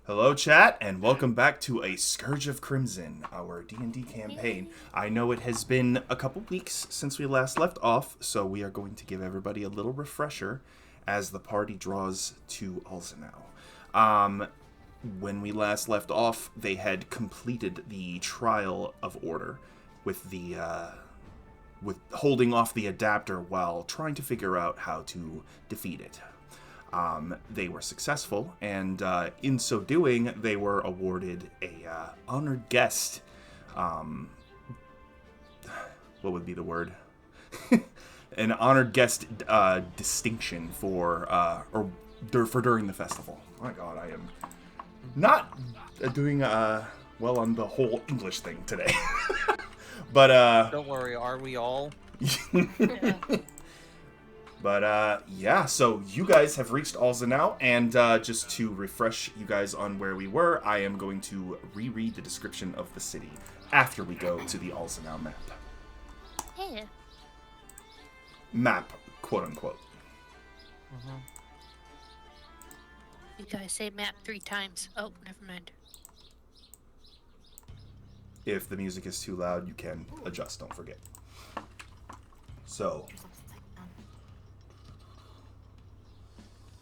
Hello, chat, and welcome back to a Scourge of Crimson, our D&D campaign. I know it has been a couple weeks since we last left off, so we are going to give everybody a little refresher as the party draws to Alzenau. When we last left off, they had completed the Trial of Order with with holding off the adapter while trying to figure out how to defeat it. They were successful, and in so doing, they were awarded a honored guest. What would be the word? An honored guest distinction for during the festival. My God, I am not doing well on the whole English thing today. But don't worry, are we all? But, yeah, so you guys have reached Alzenau, and just to refresh you guys on where we were, I am going to reread the description of the city after we go to the Alzenau map. Yeah. Map, quote-unquote. Mm-hmm. You guys say map 3 times. Oh, never mind. If the music is too loud, you can adjust, don't forget. So,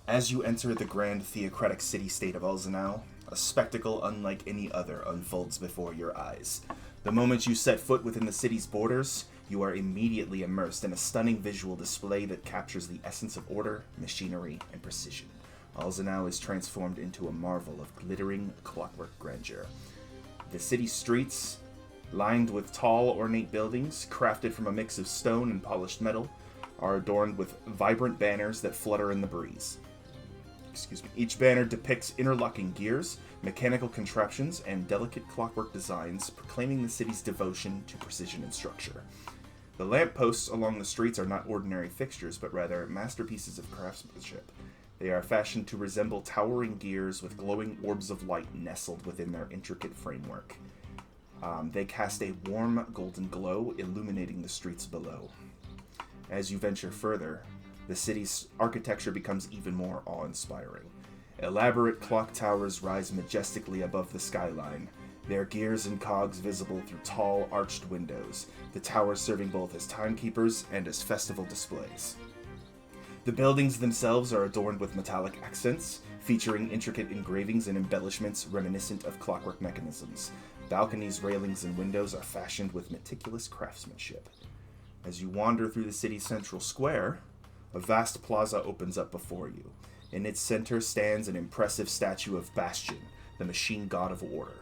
as you enter the grand theocratic city-state of Alzenau, a spectacle unlike any other unfolds before your eyes. The moment you set foot within the city's borders, you are immediately immersed in a stunning visual display that captures the essence of order, machinery, and precision. Alzenau is transformed into a marvel of glittering clockwork grandeur. The city streets, lined with tall, ornate buildings, crafted from a mix of stone and polished metal, are adorned with vibrant banners that flutter in the breeze. Each banner depicts interlocking gears, mechanical contraptions, and delicate clockwork designs, proclaiming the city's devotion to precision and structure. The lampposts along the streets are not ordinary fixtures, but rather masterpieces of craftsmanship. They are fashioned to resemble towering gears with glowing orbs of light nestled within their intricate framework. They cast a warm golden glow, illuminating the streets below. As you venture further, the city's architecture becomes even more awe-inspiring. Elaborate clock towers rise majestically above the skyline, their gears and cogs visible through tall, arched windows, the towers serving both as timekeepers and as festival displays. The buildings themselves are adorned with metallic accents, featuring intricate engravings and embellishments reminiscent of clockwork mechanisms. Balconies, railings, and windows are fashioned with meticulous craftsmanship. As you wander through the city's central square, a vast plaza opens up before you. In its center stands an impressive statue of Bastion, the machine god of order.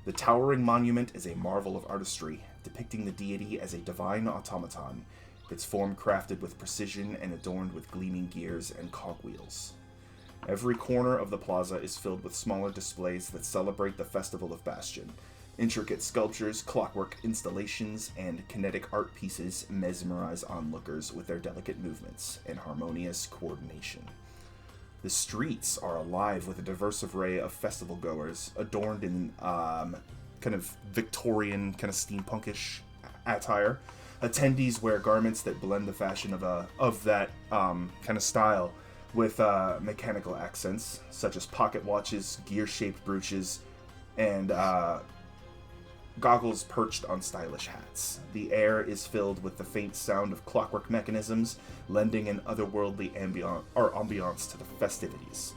The towering monument is a marvel of artistry, depicting the deity as a divine automaton, its form crafted with precision and adorned with gleaming gears and cogwheels. Every corner of the plaza is filled with smaller displays that celebrate the festival of Bastion. Intricate sculptures, clockwork installations, and kinetic art pieces mesmerize onlookers with their delicate movements and harmonious coordination. The streets are alive with a diverse array of festival goers, adorned in kind of Victorian, kind of steampunkish attire. Attendees wear garments that blend the fashion of that kind of style with mechanical accents, such as pocket watches, gear-shaped brooches, and goggles perched on stylish hats. The air is filled with the faint sound of clockwork mechanisms, lending an otherworldly ambiance to the festivities.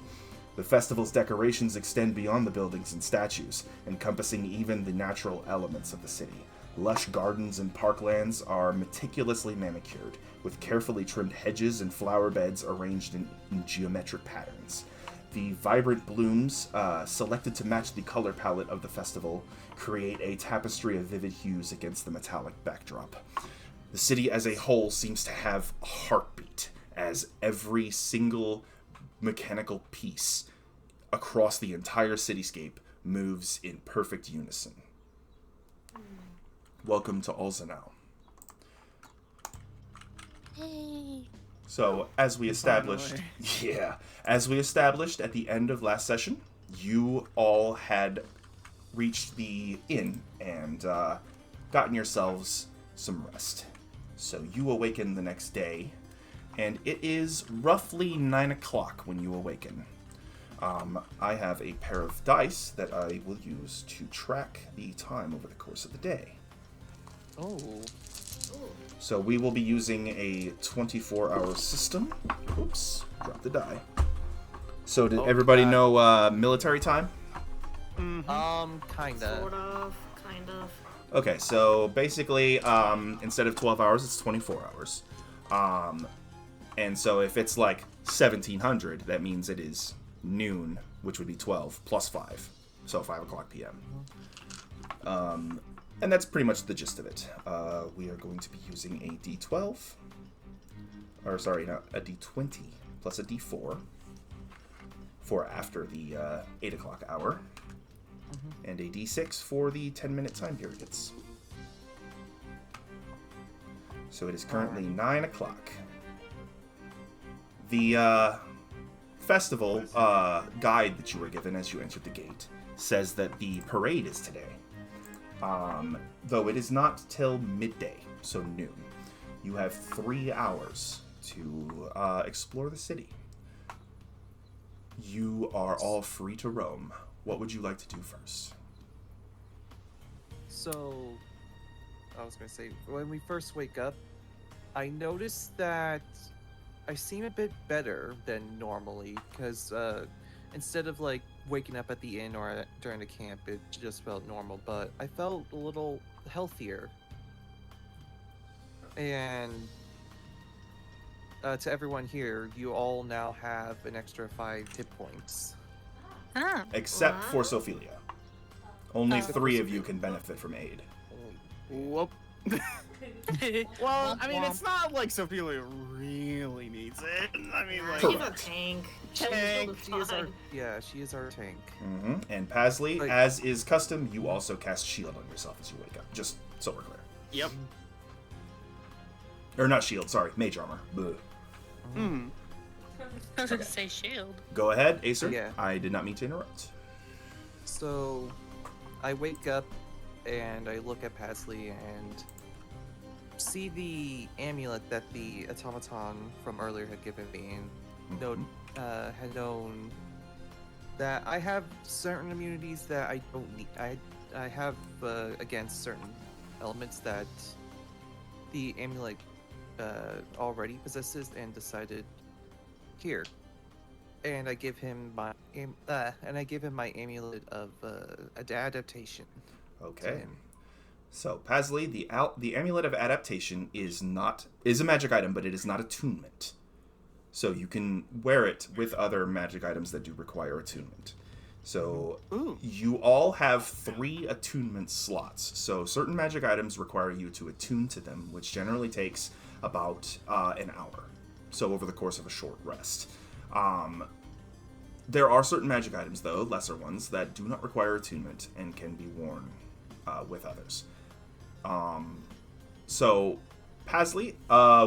The festival's decorations extend beyond the buildings and statues, encompassing even the natural elements of the city. Lush gardens and parklands are meticulously manicured, with carefully trimmed hedges and flower beds arranged in geometric patterns. The vibrant blooms, selected to match the color palette of the festival, create a tapestry of vivid hues against the metallic backdrop. The city as a whole seems to have a heartbeat, as every single mechanical piece across the entire cityscape moves in perfect unison. Welcome to Alzenau. Hey. So, as we established, as we established at the end of last session, you all had reached the inn and gotten yourselves some rest. So you awaken the next day, and it is roughly 9 o'clock when you awaken. I have a pair of dice that I will use to track the time over the course of the day. Oh. So we will be using a 24-hour system. Oops, dropped the die. So did everybody know military time? Kinda. Sort of, kind of. Okay, so basically, instead of 12 hours, it's 24 hours. And so if it's like 1700, that means it is noon, which would be 12 plus 5. So 5 o'clock p.m. And that's pretty much the gist of it. We are going to be using a D12. Or sorry, not a D20 plus a D4 for after the 8 o'clock hour. And a D6 for the 10-minute time periods. So it is currently 9 o'clock. The festival guide that you were given as you entered the gate says that the parade is today. Though it is not till midday, so noon. You have 3 hours to explore the city. You are all free to roam. What would you like to do first? So, I was gonna say, when we first wake up, I noticed that I seem a bit better than normally, because instead of like waking up at the inn or during the camp, it just felt normal, but I felt a little healthier. And to everyone here, you all now have an extra 5 hit points. Ah. Except for What? Sophelia. Only Oh. 3 of you can benefit from aid. Whoop. Well, I mean, it's not like Sophia really needs it. I mean, like, She's a Correct. tank. Tank. She is our, yeah, she is our tank. And Pasley, Like- as is custom, you also cast shield on yourself as you wake up. Just so we're clear. Yep. Or not shield, sorry, mage armor. Boo. Mm. I was gonna say shield. Go ahead, Acer. Yeah. I did not mean to interrupt. So, I wake up and I look at Pasley and see the amulet that the automaton from earlier had given me, and had known that I have certain immunities that I don't need. I have against certain elements that the amulet already possesses, and decided here. And I give him my my amulet of adaptation. to Okay. him. So, Pasley, the amulet of adaptation is a magic item, but it is not attunement. So you can wear it with other magic items that do require attunement. So Ooh. you all have 3 attunement slots. So certain magic items require you to attune to them, which generally takes about an hour. So over the course of a short rest. There are certain magic items, though, lesser ones, that do not require attunement and can be worn with others. So, Pasley,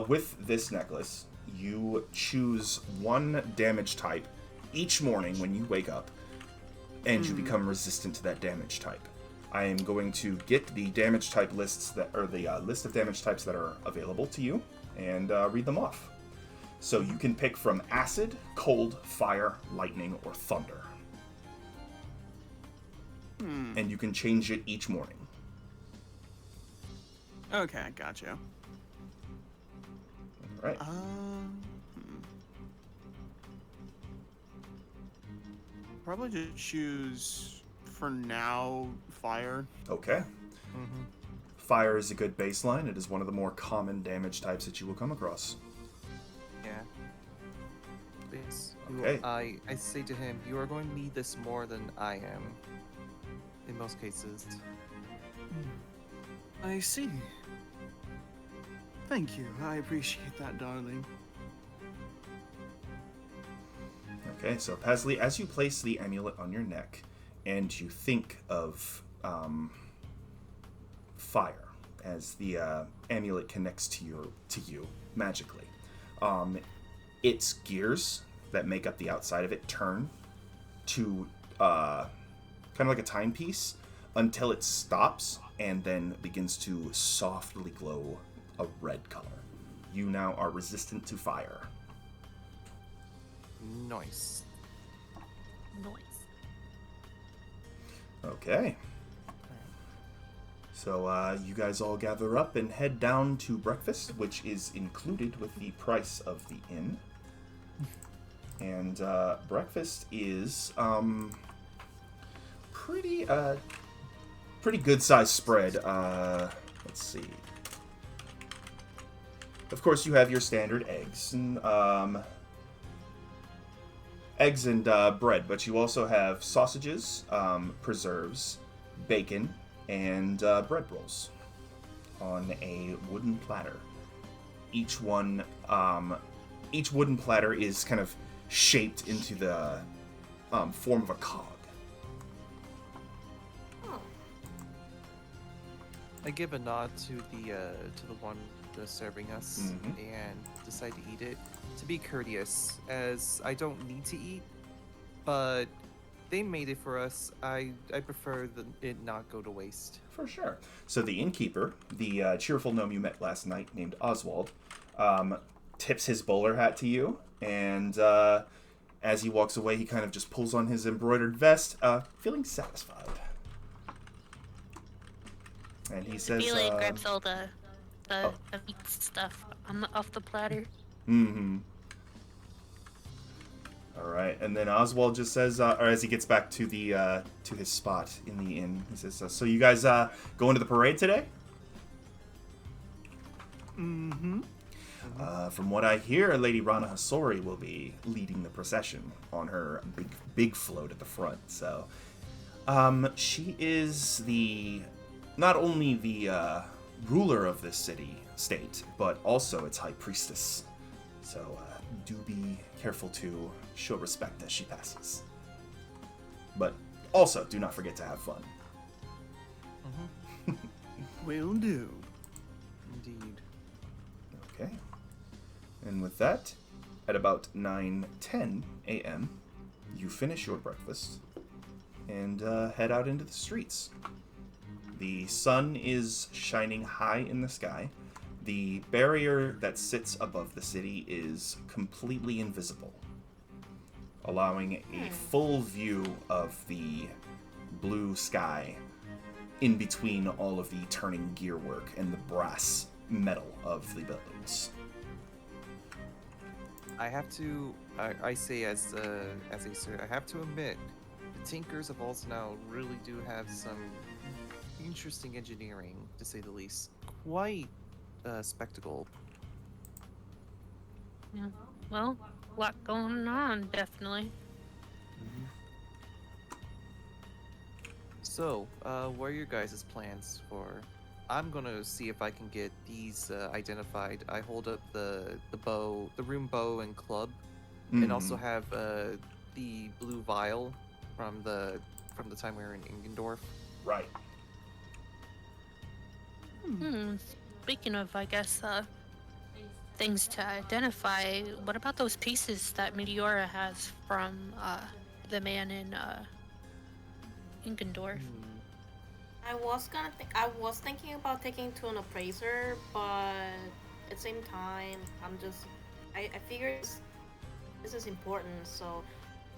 with this necklace, you choose 1 damage type each morning when you wake up, and you become resistant to that damage type. I am going to get the damage type lists the list of damage types that are available to you, and read them off. So you can pick from acid, cold, fire, lightning, or thunder. And you can change it each morning. Okay, gotcha. All right. Probably just choose, for now, fire. Okay. Fire is a good baseline. It is one of the more common damage types that you will come across. Yeah. Please. Okay. I say to him, you are going to need this more than I am. In most cases. I see. Thank you. I appreciate that, darling. Okay, so Pasley, as you place the amulet on your neck, and you think of fire as the amulet connects to you magically, its gears that make up the outside of it turn to kind of like a timepiece until it stops and then begins to softly glow a red color. You now are resistant to fire. Nice. noise. Okay. So you guys all gather up and head down to breakfast, which is included with the price of the inn. And breakfast is pretty good sized spread. Let's see. Of course, you have your standard eggs and bread, but you also have sausages, preserves, bacon, and bread rolls on a wooden platter. Each wooden platter is kind of shaped into the form of a cog. I give a nod to the one that's serving us and decide to eat it. To be courteous, as I don't need to eat, but they made it for us. I prefer it not go to waste. For sure. So the innkeeper, the cheerful gnome you met last night named Oswald, tips his bowler hat to you, and as he walks away, he kind of just pulls on his embroidered vest, feeling satisfied. And he says, Billy grabs all the meat stuff off the platter. Mm-hmm. All right, and then Oswald just says, or as he gets back to the to his spot in the inn, he says, "So you guys going to the parade today?" Mm-hmm. From what I hear, Lady Rana Hasori will be leading the procession on her big float at the front. So, she is not only the ruler of this city-state, but also its high priestess. So, do be careful to show respect as she passes. But also, do not forget to have fun. Will do. Indeed. Okay. And with that, at about 9:10 a.m., you finish your breakfast and head out into the streets. The sun is shining high in the sky. The barrier that sits above the city is completely invisible, allowing a full view of the blue sky in between all of the turning gearwork and the brass metal of the buildings. I have to. I say as a sir, I have to admit, the Tinkers of Alzenau really do have some interesting engineering, to say the least. Quite spectacle. Yeah. Well, a lot going on, definitely. So, what are your guys' plans for? I'm gonna see if I can get these identified. I hold up the bow, the room bow and club, and also have the blue vial from the time we were in Ingendorf. Right. Speaking of, I guess, things to identify, what about those pieces that Meteora has from the man in Ingendorf? I was thinking about taking to an appraiser, but at the same time, I figure this is important. So,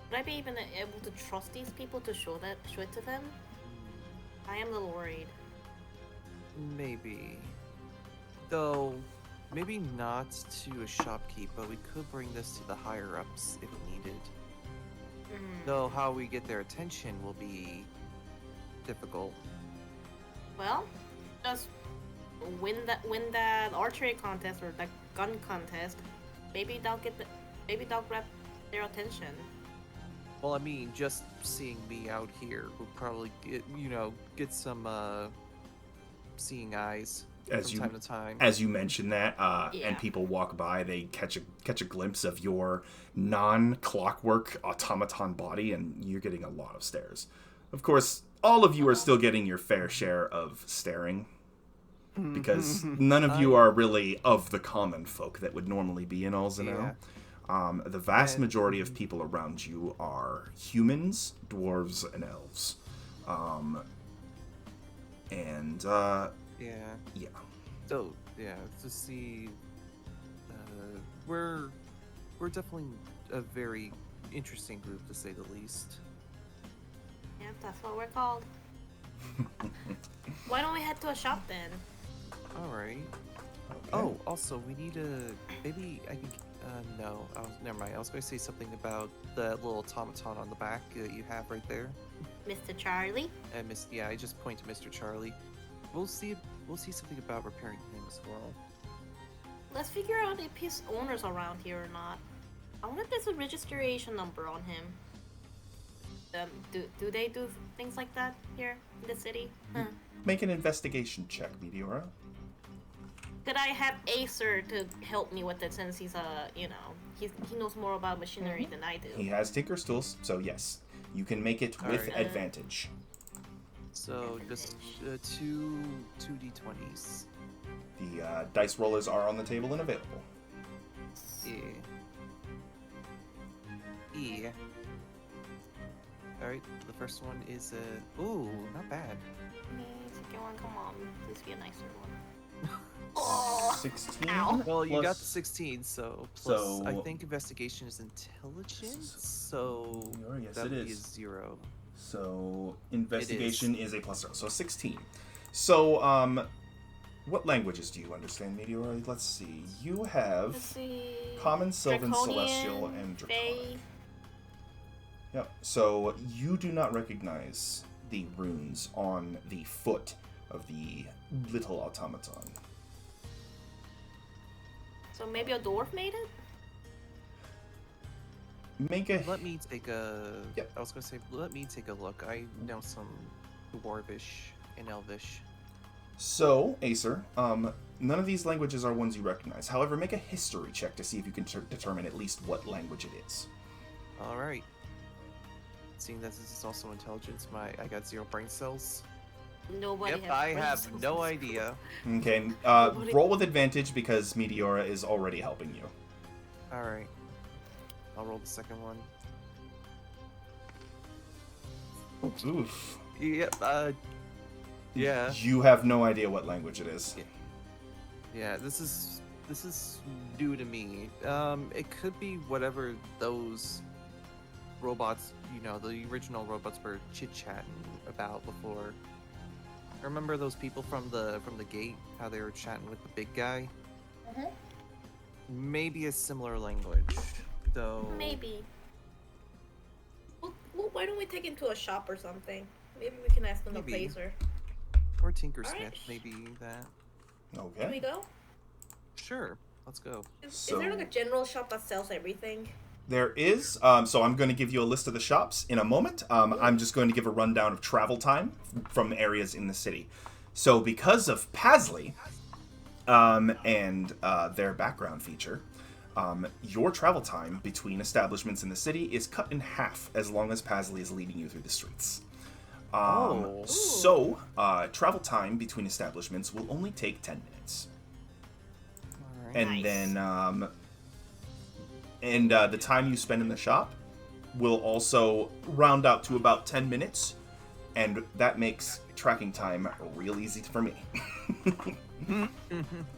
would I be even able to trust these people to show it to them? I am a little worried. Maybe. Though, maybe not to a shopkeep, but we could bring this to the higher-ups if needed. Though how we get their attention will be difficult. Well, just win that archery contest or that gun contest. Maybe they'll grab their attention. Well, I mean, just seeing me out here would probably get some seeing eyes from time to time. As you mention that, and people walk by, they catch a glimpse of your non-clockwork automaton body, and you're getting a lot of stares. Of course, all of you are still getting your fair share of staring, because none of you are really of the common folk that would normally be in Alzenau. Yeah. The vast majority of people around you are humans, dwarves, and elves. Yeah. So to see, we're definitely a very interesting group, to say the least. Yeah, that's what we're called. Why don't we head to a shop then? Alright. Okay. Oh, also, we need a... Maybe I can... no. Never mind. I was going to say something about the little automaton on the back that you have right there. Mr. Charlie? And yeah, I just point to Mr. Charlie. We'll see something about repairing him as well. Let's figure out if his owner's around here or not. I wonder if there's a registration number on him. Do they do things like that here in the city? Huh. Make an investigation check, Meteora. Could I have Acer to help me with it since he's he knows more about machinery than I do? He has Tinker's tools, so yes. You can make it with Alright. advantage. So, just two d20s. The dice rollers are on the table and available. Yeah. Alright, the first one is ooh, not bad. Second one, come on. Please be a nicer one. 16. Ow. Well, you got the plus- 16, so plus So- I think investigation is intelligence, so Yes, that it would be a is. 0. So investigation is a +0, so 16. So what languages do you understand, Meteora? Let's see. You have Let's see. Common, Sylvan, Draconian, Celestial, and Draconic. Fey. Yep. So you do not recognize the runes on the foot of the little automaton. So maybe a dwarf made it? Make a Let me take a... Yep. I was gonna say, let me take a look. I know some Dwarvish and Elvish. So, Acer, none of these languages are ones you recognize. However, make a history check to see if you can determine at least what language it is. Alright. Seeing that this is also intelligence, I got 0 brain cells. Nobody Yep, has I brain have cells. no idea. Okay, Nobody- roll with advantage because Meteora is already helping you. Alright. I'll roll the second one. Oof. Yep, yeah. You have no idea what language it is. Yeah, this is new to me. It could be whatever those robots, the original robots were chit-chatting about before. Remember those people from the gate? How they were chatting with the big guy? Mhm. Maybe a similar language, though. Maybe. Well, why don't we take him to a shop or something? Maybe we can ask them a Maybe. placer. Or Tinkersmith, Alright. maybe that. Can we Okay. go? Sure, let's go. Is there like a general shop that sells everything? There is. So I'm going to give you a list of the shops in a moment. I'm just going to give a rundown of travel time from areas in the city. So because of Pasley and their background feature, your travel time between establishments in the city is cut in half as long as Pasley is leading you through the streets. Oh. So travel time between establishments will only take 10 minutes. Alright. And Nice. then the time you spend in the shop will also round out to about 10 minutes, and that makes tracking time real easy for me.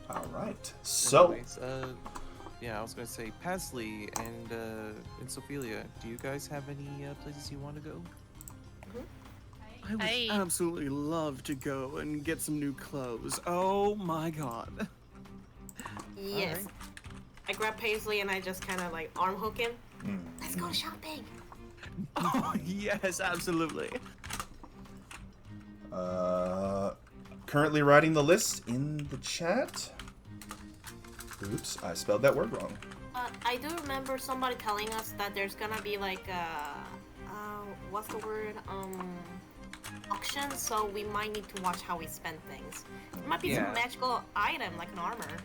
All right, so Anyways, yeah, I was gonna say Pasley and Sophia. Do you guys have any places you want to go? I would I- absolutely love to go and get some new clothes. Oh my god. Yes. Alright. I grab Paisley and I just kind of like arm hook him. hmm, Let's go shopping. Oh yes, absolutely. currently writing the list in the chat. Oops, I spelled that word wrong. I do remember somebody telling us that there's gonna be like what's the word? Auction, so we might need to watch how we spend things. There might be Yeah. some magical item like an armor.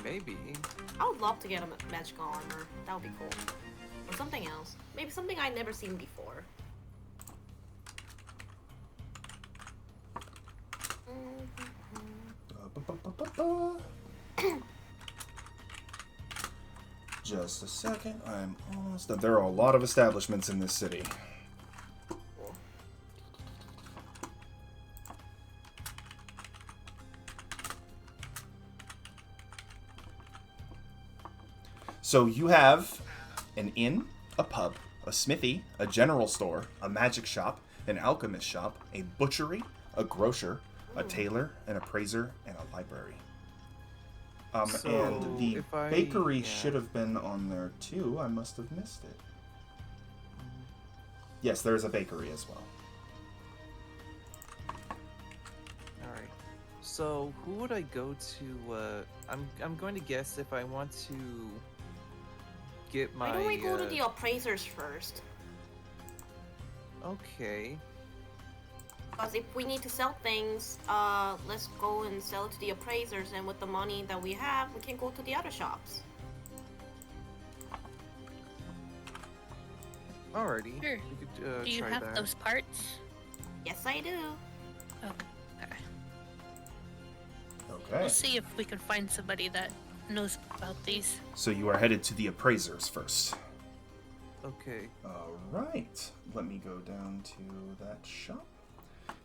Maybe. I would love to get a magical armor. That would be cool. Or something else. Maybe something I've never seen before. Just a second, I'm almost done. There are a lot of establishments in this city. So you have an inn, a pub, a smithy, a general store, a magic shop, an alchemist shop, a butchery, a grocer, a tailor, an appraiser, and a library. So, And the if I- bakery yeah. should have been on there too. I must have missed it. Yes, there is a bakery as well. Alright. So, who would I go to? I'm going to guess if I want to get my. Why don't we go to the appraisers first? Okay. Because if we need to sell things, let's go and sell to the appraisers, and with the money that we have, we can go to the other shops. Alrighty. Sure. We could Do you try have that. those parts? Yes, I do. Okay. Okay. We'll see if we can find somebody that knows about these. So you are headed to the appraisers first. Okay. Alright. Let me go down to that shop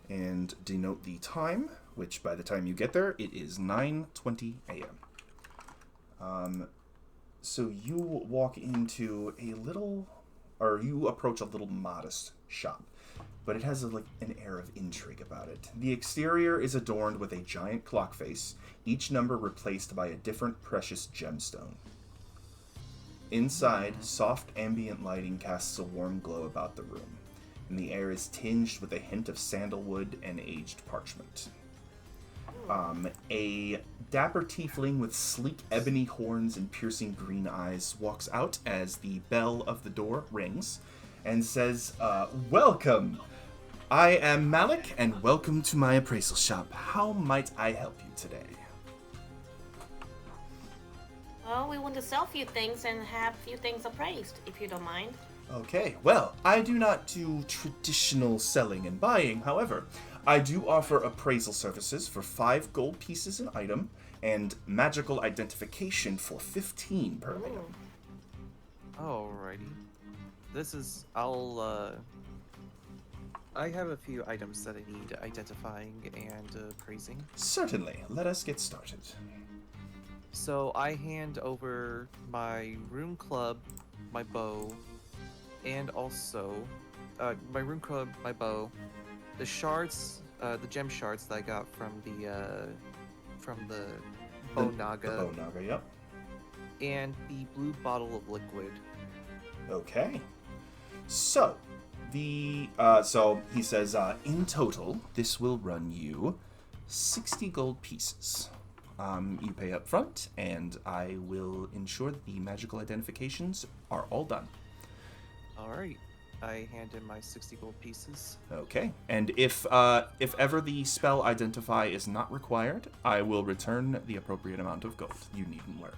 and denote the time, which by the time you get there, it is 9:20 a.m. So you walk into a little, or you approach a little modest shop, but it has an air of intrigue about it. The exterior is adorned with a giant clock face, each number replaced by a different precious gemstone. Inside, soft ambient lighting casts a warm glow about the room, and the air is tinged with a hint of sandalwood and aged parchment. A dapper tiefling with sleek ebony horns and piercing green eyes walks out as the bell of the door rings and says, "Welcome! I am Malik, and welcome to my appraisal shop. How might I help you today?" Well, we want to sell a few things and have a few things appraised, if you don't mind. Okay, well, I do not do traditional selling and buying, however. I do offer appraisal services for 5 gold pieces an item, and magical identification for 15 per item. Alrighty. This is. I have a few items that I need identifying and appraising. Certainly, let us get started. So I hand over my rune club, my bow, and also my rune club, my bow, the shards, the gem shards that I got from the bow naga, The bow naga, yep. and the blue bottle of liquid. Okay. So, so he says, in total, this will run you 60 gold pieces. You pay up front, and I will ensure that the magical identifications are all done. Alright. I hand in my 60 gold pieces. Okay. And if ever the spell identify is not required, I will return the appropriate amount of gold. You needn't worry.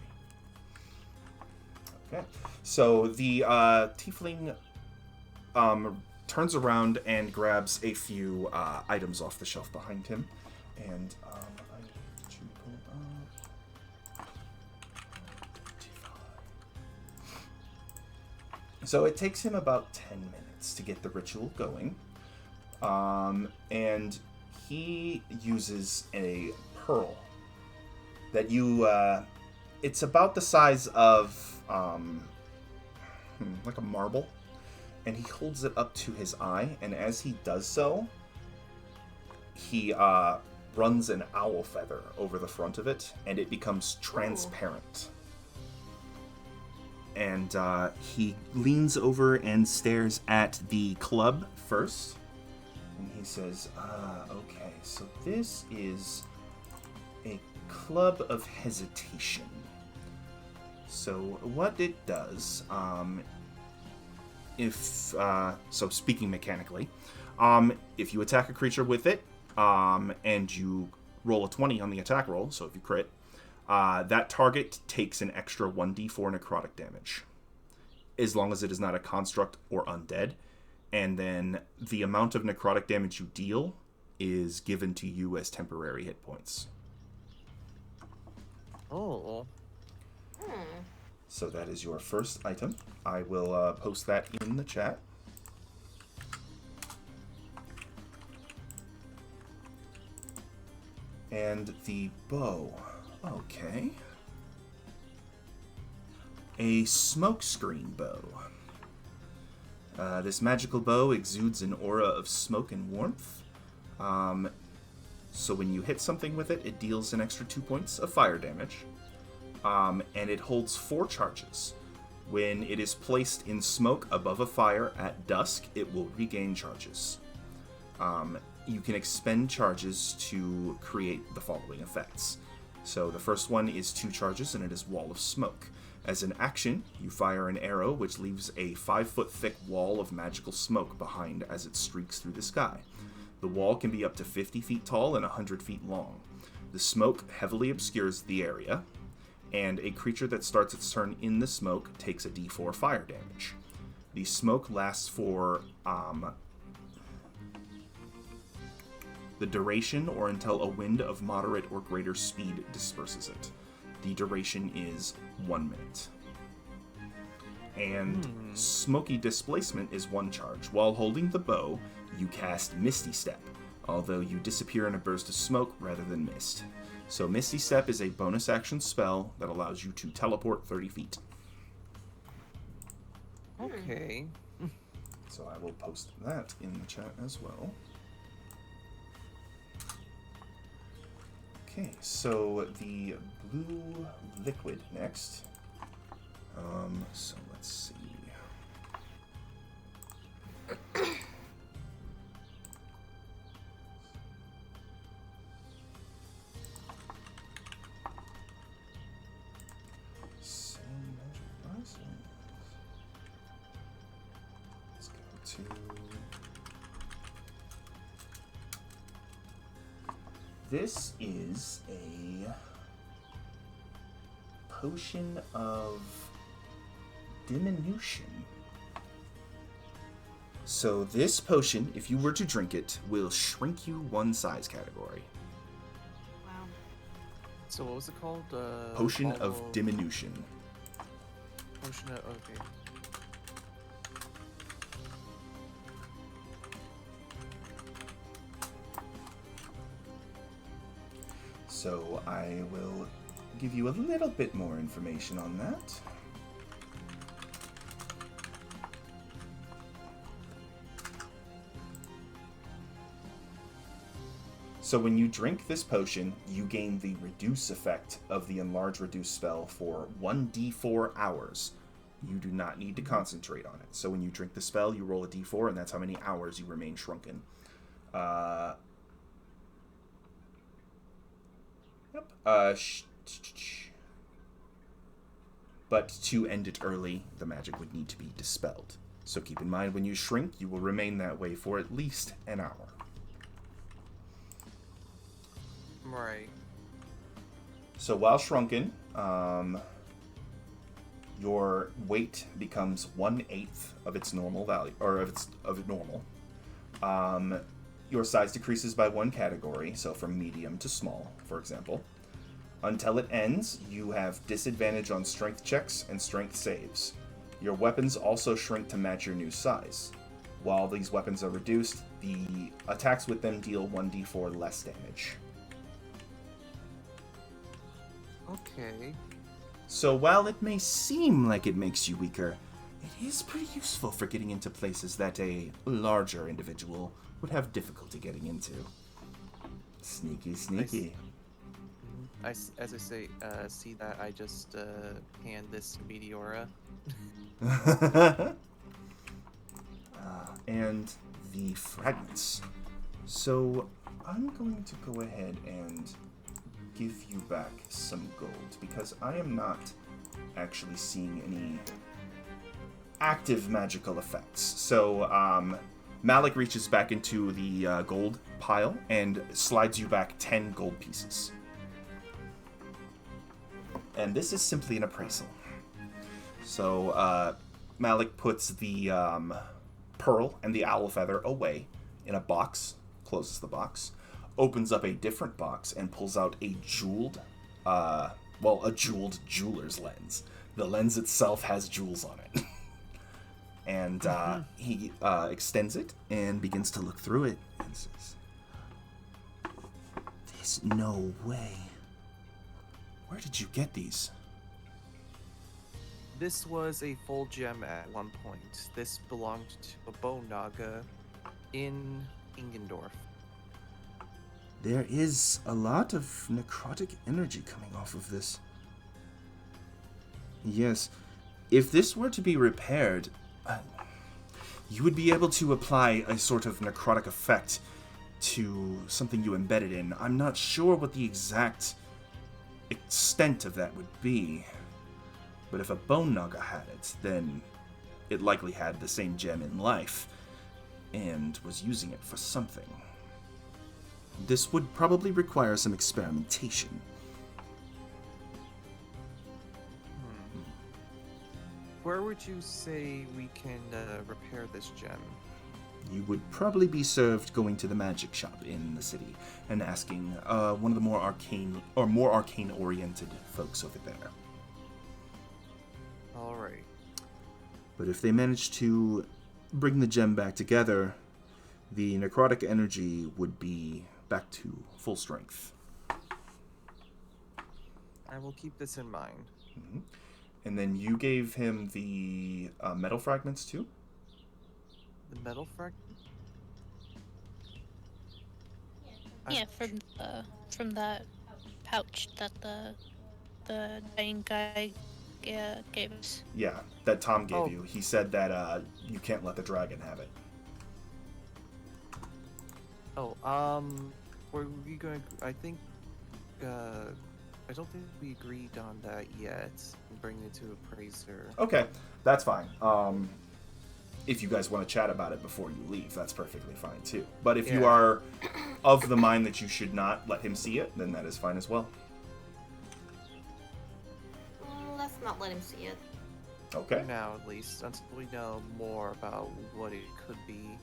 Okay. So the tiefling turns around and grabs a few items off the shelf behind him, and I need to pull up. So it takes him about 10 minutes to get the ritual going, and he uses a pearl that you. It's about the size of like a marble, and he holds it up to his eye, and as he does so, he runs an owl feather over the front of it, and it becomes transparent. And he leans over and stares at the club first, and he says, okay, so this is a club of hesitation. So what it does, so speaking mechanically, if you attack a creature with it, and you roll a 20 on the attack roll, so if you crit, that target takes an extra 1d4 necrotic damage, as long as it is not a construct or undead, and then the amount of necrotic damage you deal is given to you as temporary hit points. Oh. So that is your first item. I will post that in the chat. And the bow. Okay. A smokescreen bow. This magical bow exudes an aura of smoke and warmth. So when you hit something with it, it deals an extra 2 points of fire damage. And it holds 4 charges. When it is placed in smoke above a fire at dusk, it will regain charges. You can expend charges to create the following effects. So the first one is 2 charges, and it is Wall of Smoke. As an action, you fire an arrow which leaves a 5-foot thick wall of magical smoke behind as it streaks through the sky. The wall can be up to 50 feet tall and 100 feet long. The smoke heavily obscures the area, and a creature that starts its turn in the smoke takes a d4 fire damage. The smoke lasts for the duration or until a wind of moderate or greater speed disperses it. The duration is 1 minute. And Smoky Displacement is 1 charge. While holding the bow, you cast Misty Step, although you disappear in a burst of smoke rather than mist. So Misty Step is a bonus action spell that allows you to teleport 30 feet. Okay. So I will post that in the chat as well. Okay, so the blue liquid next. So let's see. Same magic license. Let's go to. This is a potion of diminution. So this potion, if you were to drink it, will shrink you 1 size category. Wow. So what was it called? Potion of diminution. Potion of... Okay. So I will give you a little bit more information on that. So when you drink this potion, you gain the reduce effect of the enlarge reduce spell for 1d4 hours. You do not need to concentrate on it. So when you drink the spell, you roll a d4, and that's how many hours you remain shrunken. But to end it early, the magic would need to be dispelled. So keep in mind, when you shrink, you will remain that way for at least an hour. Right. So while shrunken, your weight becomes 1/8 of its normal value, or of normal. Your size decreases by 1 category, so from medium to small, for example. Until it ends, you have disadvantage on strength checks and strength saves. Your weapons also shrink to match your new size. While these weapons are reduced, the attacks with them deal 1d4 less damage. Okay. So while it may seem like it makes you weaker, it is pretty useful for getting into places that a larger individual would have difficulty getting into. Sneaky, sneaky. As I say, see that I just hand this to Meteora. And the fragments. So I'm going to go ahead and give you back some gold, because I am not actually seeing any active magical effects. So Malik reaches back into the gold pile and slides you back 10 gold pieces. And this is simply an appraisal. So Malik puts the pearl and the owl feather away in a box, closes the box, opens up a different box, and pulls out a jeweled jeweler's lens. The lens itself has jewels on it. And he extends it and begins to look through it and says, "There's no way. Where did you get these?" This was a full gem at one point. This belonged to a bone naga in Ingendorf. There is a lot of necrotic energy coming off of this. Yes, if this were to be repaired, you would be able to apply a sort of necrotic effect to something you embedded in. I'm not sure what the exact extent of that would be, but if a bone naga had it, then it likely had the same gem in life and was using it for something. This would probably require some experimentation. Where would you say we can repair this gem? You would probably be served going to the magic shop in the city and asking one of the more arcane-oriented folks over there. All right. But if they manage to bring the gem back together, the necrotic energy would be back to full strength. I will keep this in mind. Mm-hmm. And then you gave him the metal fragments too? The metal fragment? Yeah, from that pouch that the dying guy gave us. Yeah, that Tom gave you. He said that you can't let the dragon have it. Were we going? I think. I don't think we agreed on that yet. Bringing it to appraiser. Okay, that's fine. If you guys want to chat about it before you leave, that's perfectly fine too. But if you are of the mind that you should not let him see it, then that is fine as well. Let's not let him see it. Okay. For now, at least, until we know more about what it could be.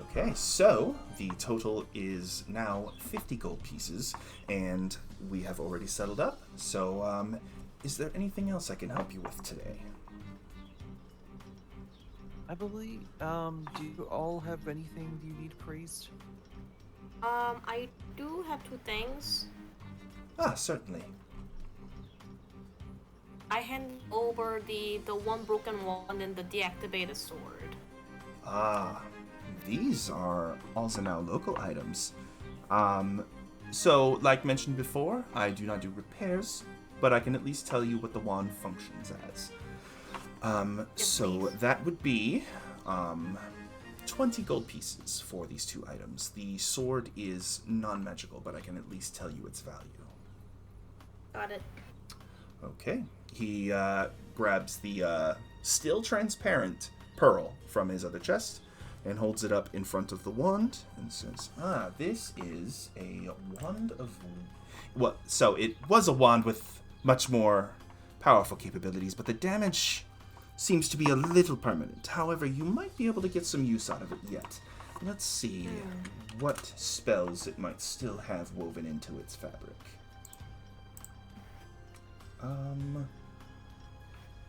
Okay, so the total is now 50 gold pieces, and we have already settled up. So, is there anything else I can help you with today? I believe, do you all have anything you need praised? I do have two things. Ah, certainly. I hand over the one broken wand and the deactivated sword. Ah, these are Alzenau local items. So, like mentioned before, I do not do repairs, but I can at least tell you what the wand functions as. So that would be 20 gold pieces for these two items. The sword is non-magical, but I can at least tell you its value. Got it. Okay. He grabs the still transparent pearl from his other chest and holds it up in front of the wand and says, this is a wand of... Well, so it was a wand with much more powerful capabilities, but the damage seems to be a little permanent. However, you might be able to get some use out of it yet. Let's see what spells it might still have woven into its fabric.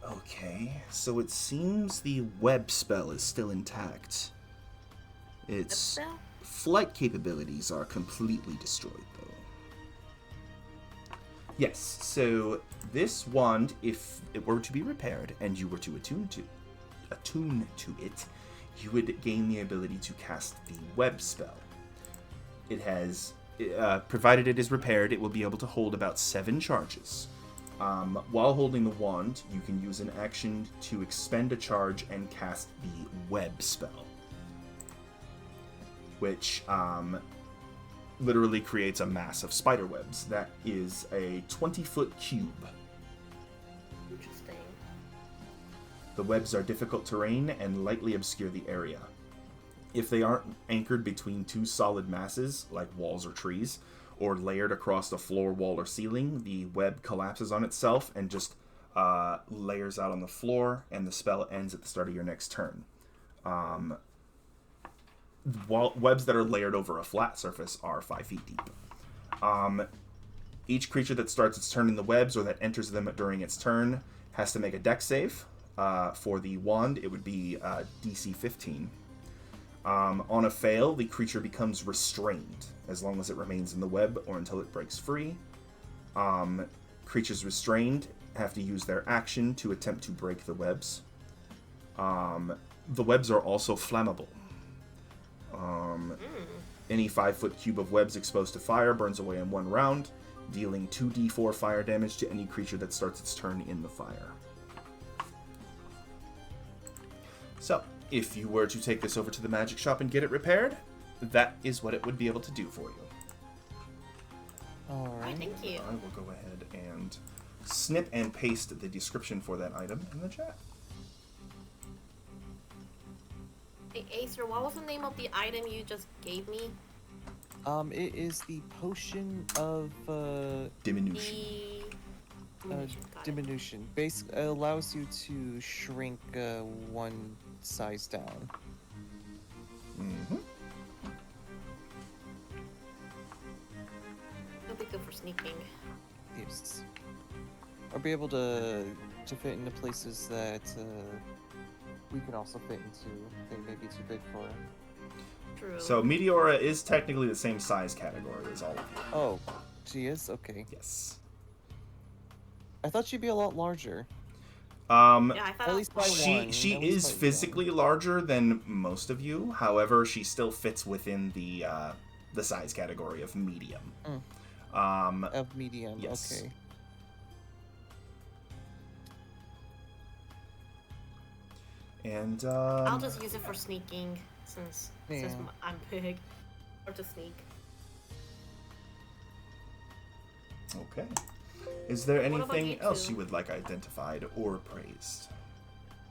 Okay, so it seems the web spell is still intact. Its flight capabilities are completely destroyed, though. Yes, so this wand, if it were to be repaired and you were to attune to it, you would gain the ability to cast the web spell. It has, provided it is repaired, it will be able to hold about 7 charges. While holding the wand, you can use an action to expend a charge and cast the web spell, which literally creates a mass of spider webs. That is a 20-foot cube. Interesting. The webs are difficult terrain and lightly obscure the area. If they aren't anchored between two solid masses, like walls or trees, or layered across a floor, wall, or ceiling, the web collapses on itself and just layers out on the floor, and the spell ends at the start of your next turn. Webs that are layered over a flat surface are 5 feet deep. Each creature that starts its turn in the webs or that enters them during its turn has to make a dex save. For the wand, it would be DC 15. On a fail, the creature becomes restrained as long as it remains in the web or until it breaks free. Creatures restrained have to use their action to attempt to break the webs. The webs are also flammable. Any 5-foot cube of webs exposed to fire burns away in 1 round, dealing 2d4 fire damage to any creature that starts its turn in the fire. So, if you were to take this over to the magic shop and get it repaired, that is what it would be able to do for you. Alright. Thank you. I will go ahead and snip and paste the description for that item in the chat. Hey, Acer, what was the name of the item you just gave me? It is the potion of Diminution. diminution. Basically, allows you to shrink 1 size down. Mm-hmm. It'll be good for sneaking. Yes. Or be able to fit into places that we can also fit into. They may be too big for. True. So Meteora is technically the same size category as all of you. Oh, she is? Okay. Yes. I thought she'd be a lot larger. Yeah, I thought At least by She one. At least is by physically larger than most of you. However, she still fits within the size category of medium. Of medium. Yes. Okay. And I'll just use it for sneaking since Yeah. I'm big. Or to sneak. okay. Is there What about anything you else two? you would like identified or praised?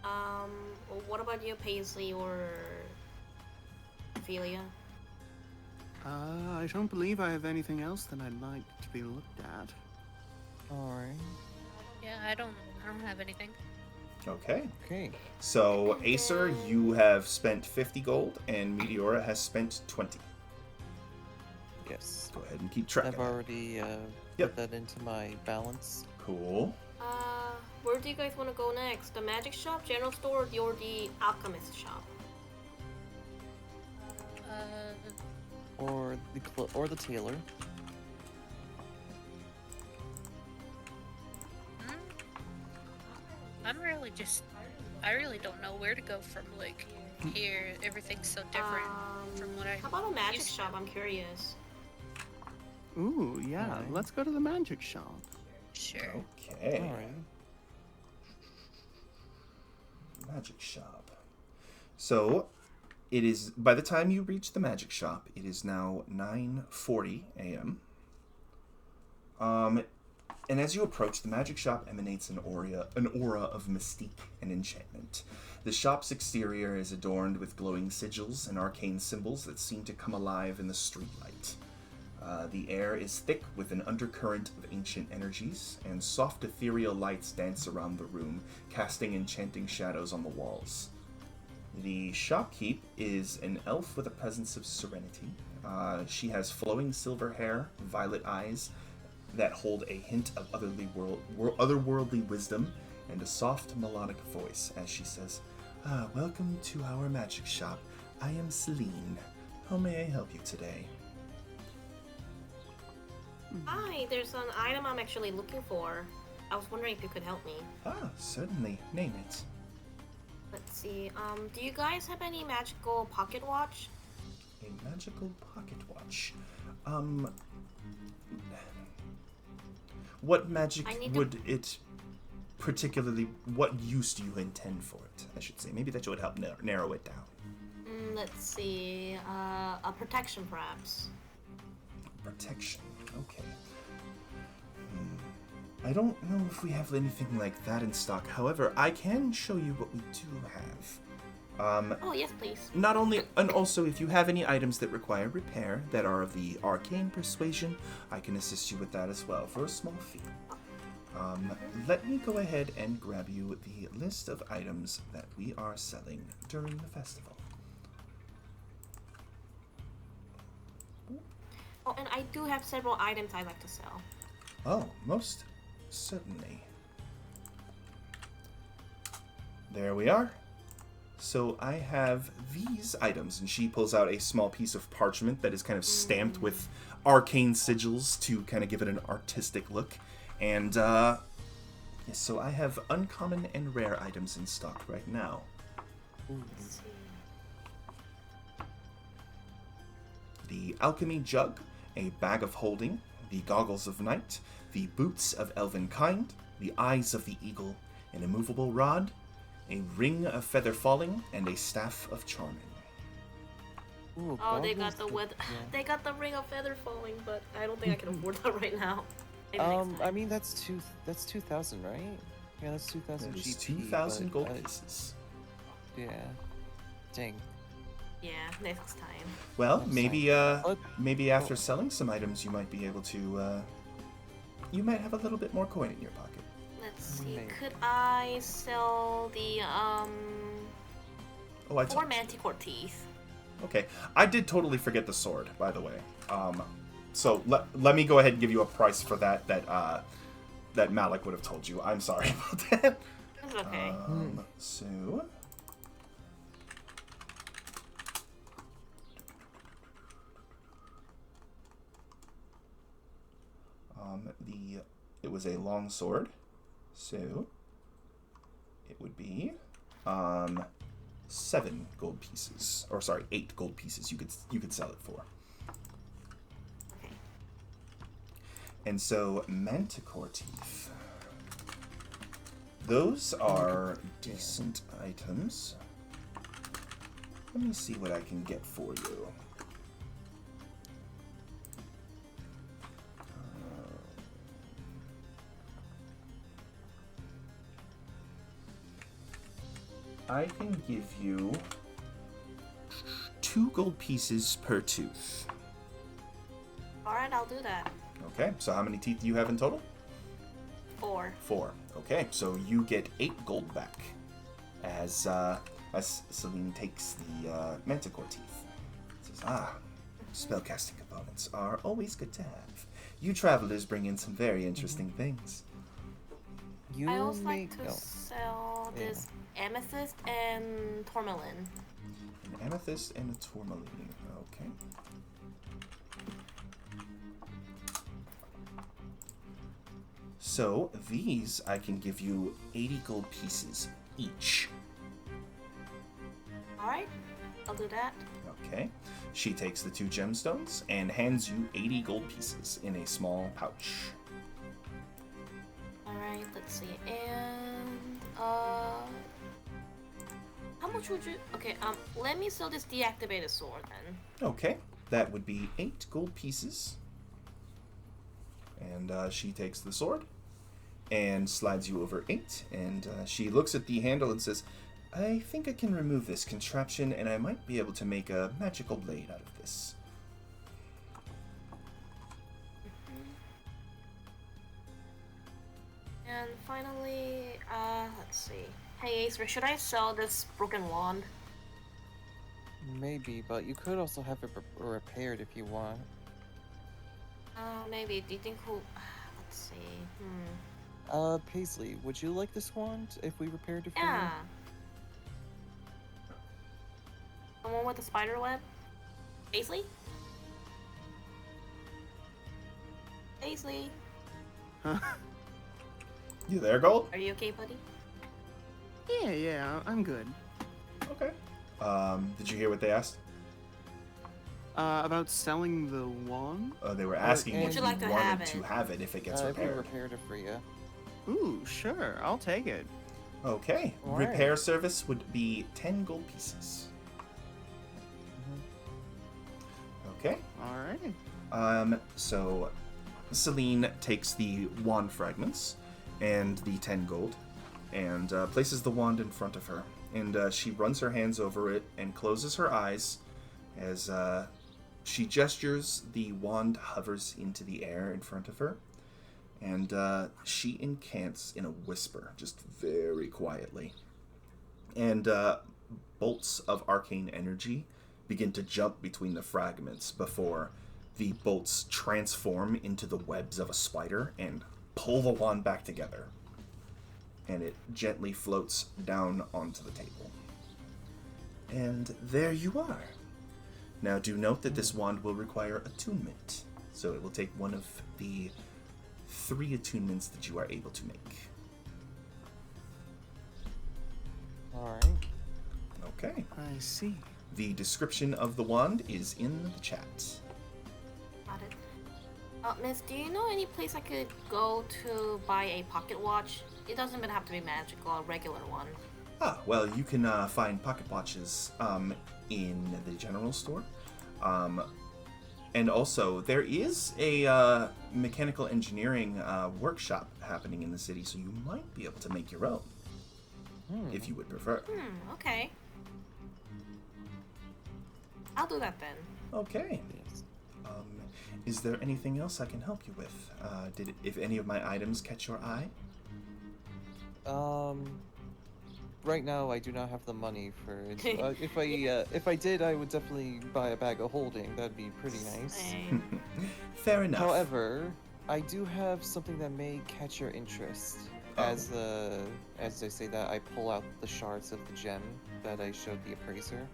Well, what about you, Paisley or Ophelia? I don't believe I have anything else that I'd like to be looked at. Alright. Yeah, I don't have anything. Okay. Okay. So, Acer, you have spent 50 gold, and Meteora has spent 20. Yes. Go ahead and keep track I've of that. already Yep. put that into my balance. Cool. Where do you guys want to go next? The magic shop, general store, or the alchemist shop? Or the tailor. I really don't know where to go from like here. Everything's so different from what I. How about a magic used to. shop? I'm curious. Ooh, yeah, Alright. let's go to the magic shop. Sure. Okay. Alright. Magic shop. So, it is, by the time you reach the magic shop, it is now 9:40 a.m. And as you approach, the magic shop emanates an aura of mystique and enchantment. The shop's exterior is adorned with glowing sigils and arcane symbols that seem to come alive in the streetlight. The air is thick with an undercurrent of ancient energies, and soft ethereal lights dance around the room, casting enchanting shadows on the walls. The shopkeep is an elf with a presence of serenity. She has flowing silver hair, violet eyes that hold a hint of otherworldly wisdom, and a soft melodic voice as she says, "Welcome to our magic shop. I am Celine. How may I help you today?" Hi, there's an item I'm actually looking for. I was wondering if you could help me. Certainly. Name it. Let's see. Do you guys have any magical pocket watch? A magical pocket watch. What magic I need to- would it particularly... What use do you intend for it, I should say? Maybe that would help narrow it down. Let's see. A protection, perhaps. Protection. Okay. I don't know if we have anything like that in stock. However, I can show you what we do have. Oh, yes, please. Not only, and also if you have any items that require repair that are of the arcane persuasion, I can assist you with that as well for a small fee. Let me go ahead and grab you the list of items that we are selling during the festival. Oh, and I do have several items I'd like to sell. Oh, most certainly. There we are. So I have these items, and she pulls out a small piece of parchment that is kind of stamped with arcane sigils to kind of give it an artistic look. And Yes, so I have uncommon and rare items in stock right now. Let's see. The Alchemy Jug, a Bag of Holding, the Goggles of Night, the Boots of Elven Kind, the Eyes of the Eagle, an Immovable Rod, a Ring of Feather Falling, and a Staff of Charming. Ooh, Oh, they got goggles the look- they got the ring of feather falling, but I don't think I can afford that right now. Maybe next time. I mean that's 2,000, right? Yeah, that's 2,000 That is GP. 2,000 but, gold pieces. Yeah. Dang. Yeah, next time. Well, Next maybe time. maybe after selling some items, you might be able to. You might have a little bit more coin in your pocket. Let's see. Maybe. Could I sell the Oh, I 4 manticore teeth? Okay, I did totally forget the sword, by the way. So let me go ahead and give you a price for that Malik would have told you. I'm sorry about that. It's okay. So it was a long sword, so it would be 7 gold pieces, or sorry, 8 gold pieces. You could sell it for. Okay. And so manticore teeth. Those are decent items. Let me see what I can get for you. I can give you 2 gold pieces per tooth. Alright, I'll do that. Okay, so how many teeth do you have in total? 4. 4. Okay, so you get 8 gold back as Celine takes the manticore teeth. Says, spellcasting components are always good to have. You travelers bring in some very interesting things. You I also make like to sell this amethyst and tourmaline. An amethyst and a tourmaline. Okay. So these I can give you 80 gold pieces each. Alright, I'll do that. Okay. She takes the 2 gemstones and hands you 80 gold pieces in a small pouch. Alright, let's see. And how much would you okay, let me sell this deactivated sword then. Okay. That would be 8 gold pieces. And she takes the sword and slides you over 8. And she looks at the handle and says, I think I can remove this contraption and I might be able to make a magical blade out of this. And finally, let's see. Hey Acer, should I sell this broken wand? Maybe, but you could also have it repaired if you want. Maybe. Do you think who? Let's see. Paisley, would you like this wand if we repaired it for Yeah. The one with the spider web? Paisley? Paisley? Huh? You there, Gold? Are you okay, buddy? Yeah, I'm good. Okay. Did you hear what they asked? About selling the wand? They were asking and- if Would you you like to wanted have to it? have it if it gets if we repaired. repaired it for you. Ooh, sure, I'll take it. Okay. Alright. Repair service would be 10 gold pieces. Okay. Alright. So Celine takes the wand fragments and the 10 gold and places the wand in front of her. And she runs her hands over it and closes her eyes as she gestures. The wand hovers into the air in front of her. And she incants in a whisper, just very quietly. And bolts of arcane energy begin to jump between the fragments before the bolts transform into the webs of a spider and pull the wand back together. And it gently floats down onto the table. And there you are. Now do note that this wand will require attunement. So it will take one of the 3 attunements that you are able to make. Alright. Okay. I see. The description of the wand is in the chat. Got it. Miss, do you know any place I could go to buy a pocket watch? It doesn't even have to be magical, a regular one. Ah, well, you can find pocket watches in the general store. And also, there is a mechanical engineering workshop happening in the city, so you might be able to make your own, if you would prefer. Okay. I'll do that then. Okay. Yes. Is there anything else I can help you with? If any of my items catch your eye? Right now I do not have the money for it. If I did, I would definitely buy a bag of holding. That'd be pretty nice. Same. Fair enough. However, I do have something that may catch your interest. Oh. As I say that, I pull out the shards of the gem that I showed the appraiser.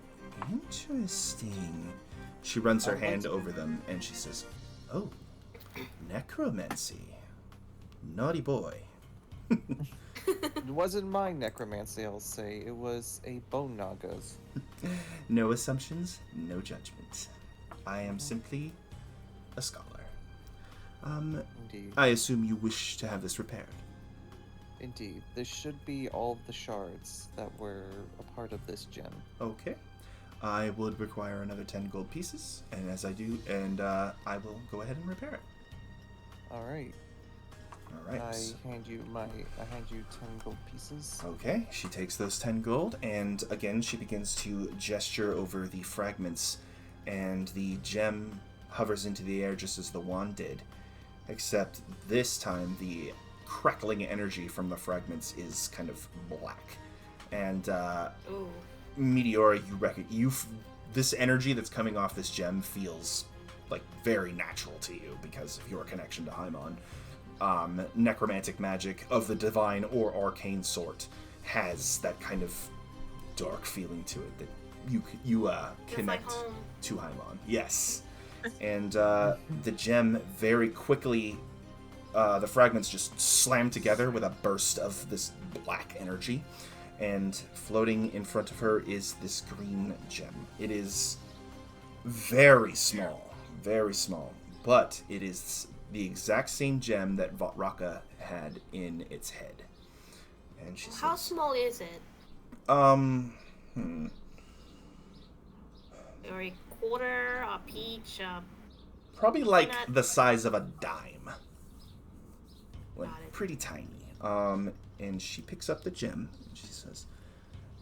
Interesting. She runs her I'd like hand to- over them and she says, "Oh, necromancy. Naughty boy." It wasn't my necromancy, I'll say. It was a bone naga's. No assumptions, no judgment. I am simply a scholar. Indeed. I assume you wish to have this repaired. Indeed. This should be all of the shards that were a part of this gem. Okay. I would require another 10 gold pieces, and as I do, I will go ahead and repair it. Alright. All right. I hand you 10 gold pieces. Okay, she takes those 10 gold, and again, she begins to gesture over the fragments, and the gem hovers into the air just as the wand did, except this time the crackling energy from the fragments is kind of black. And, Ooh. Meteora, this energy that's coming off this gem feels, like, very natural to you because of your connection to Haimon. Necromantic magic of the divine or arcane sort has that kind of dark feeling to it that you connect home. to Haimon. Yes. And the gem very quickly, the fragments just slam together with a burst of this black energy, and floating in front of her is this green gem. It is very small, but it is the exact same gem that Raka had in its head. And she How says, small is it? Or Or a quarter, a peach, probably like Not- the size of a dime. Like, Got it. pretty tiny. And she picks up the gem, and she says,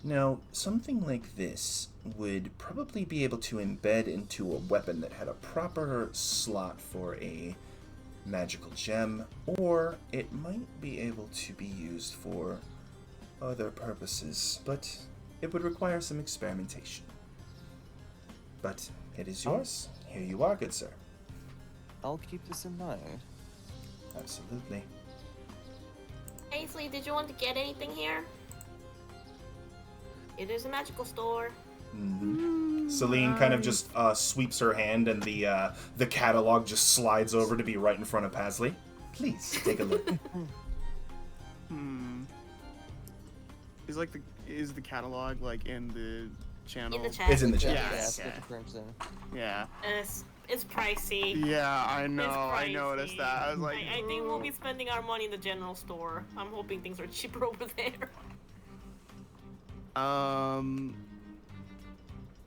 "Now, something like this would probably be able to embed into a weapon that had a proper slot for a magical gem, or it might be able to be used for other purposes, but it would require some experimentation. But it is yours. Here you are, good sir." I'll keep this in mind. Absolutely. Ainsley, did you want to get anything here? It is a magical store. Mm-hmm. Celine kind of just sweeps her hand, and the catalog just slides over to be right in front of Pasley. Please take a look. Is the catalog like in the channel? In the chat. It's in the chat. Yeah. Yes, okay. with the crimson. Yeah. It's pricey. Yeah, I know. It's I noticed pricey. that. I was like, I think we'll be spending our money in the general store. I'm hoping things are cheaper over there.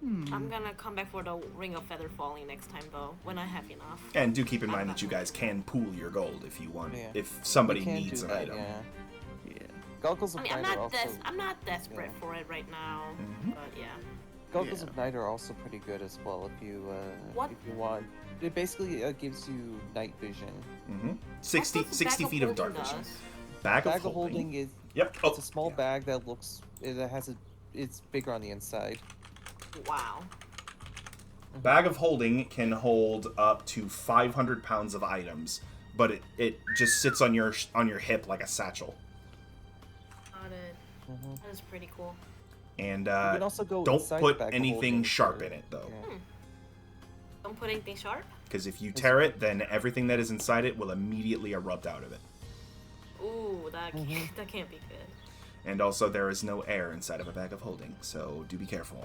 Hmm. I'm gonna come back for the Ring of Feather Falling next time, though, when I have enough. And do keep in mind that you guys can pool your gold if you want. Yeah. If somebody We can needs do an that, item. Yeah. Yeah. Goggles of I mean, I'm Night are not also I'm not desperate yeah. for it right now, Mhm. but yeah. Goggles Yeah. of Night are also pretty good as well if you What? if you want. It basically gives you night vision. Mm-hmm. That's 60 what the 60 bag feet of of dark holding vision. does. Bag of Bag of holding. holding is Yep. it's a small yeah. bag that it's bigger on the inside. Wow. Bag of holding can hold up to 500 pounds of items, but it just sits on your hip like a satchel. Got it. Mhm. That is pretty cool. And You can also go don't inside put the bag of anything holding sharp for- in it, though. yeah. Don't put anything sharp? Because if you tear it, then everything that is inside it will immediately erupt out of it. Ooh, that Mhm. that can't be good. And also, there is no air inside of a bag of holding, so do be careful.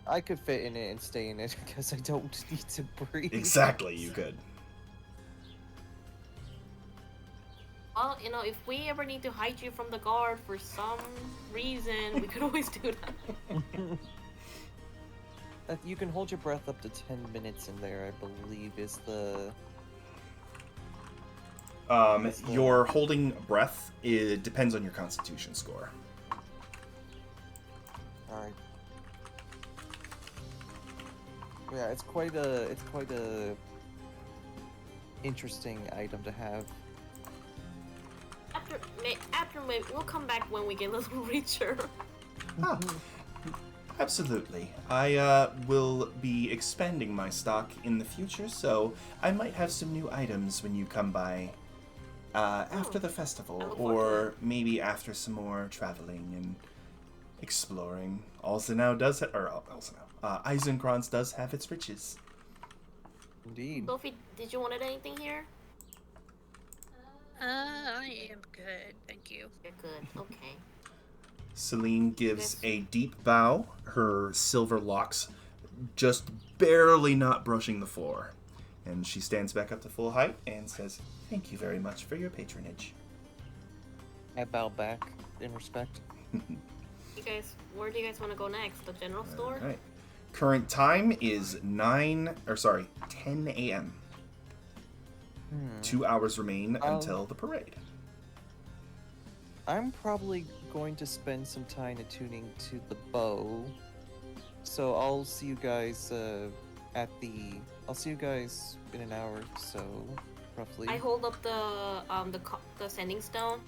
I could fit in it and stay in it because I don't need to breathe. Exactly, you could. Well, you know, if we ever need to hide you from the guard for some reason, we could always do that. You can hold your breath up to 10 minutes in there, I believe, is the... Your holding breath, it depends on your constitution score. Alright. Yeah, it's quite a interesting item to have. After we'll come back when we get a little richer. Ah, absolutely. I will be expanding my stock in the future, so I might have some new items when you come by after the festival, or maybe after some more traveling and exploring. Alzenau does, Eisenkrans does have its riches. Indeed. Sophie, did you want anything here? I am good, thank you. You're good. Okay. Celine gives a deep bow, her silver locks just barely not brushing the floor. And she stands back up to full height and says, "Thank you very much for your patronage." I bow back in respect. Where do you guys want to go next? The general store? All right. Current time is 10 a.m. 2 hours remain until the parade. I'm probably going to spend some time attuning to the bow. So I'll see you guys I'll see you guys in an hour, so roughly. I hold up the sending stone.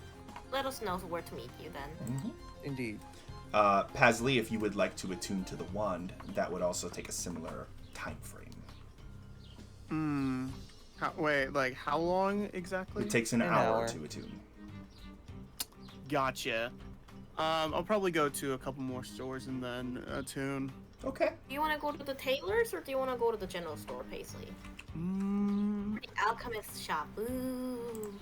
Let us know where to meet you then. Mm-hmm. Indeed. Pasley, if you would like to attune to the wand, that would also take a similar time frame. Wait, how long exactly? It takes an hour to attune. Gotcha. I'll probably go to a couple more stores and then attune. Okay. Do you want to go to the tailor's or do you want to go to the general store, Paisley? The alchemist shop. Ooh.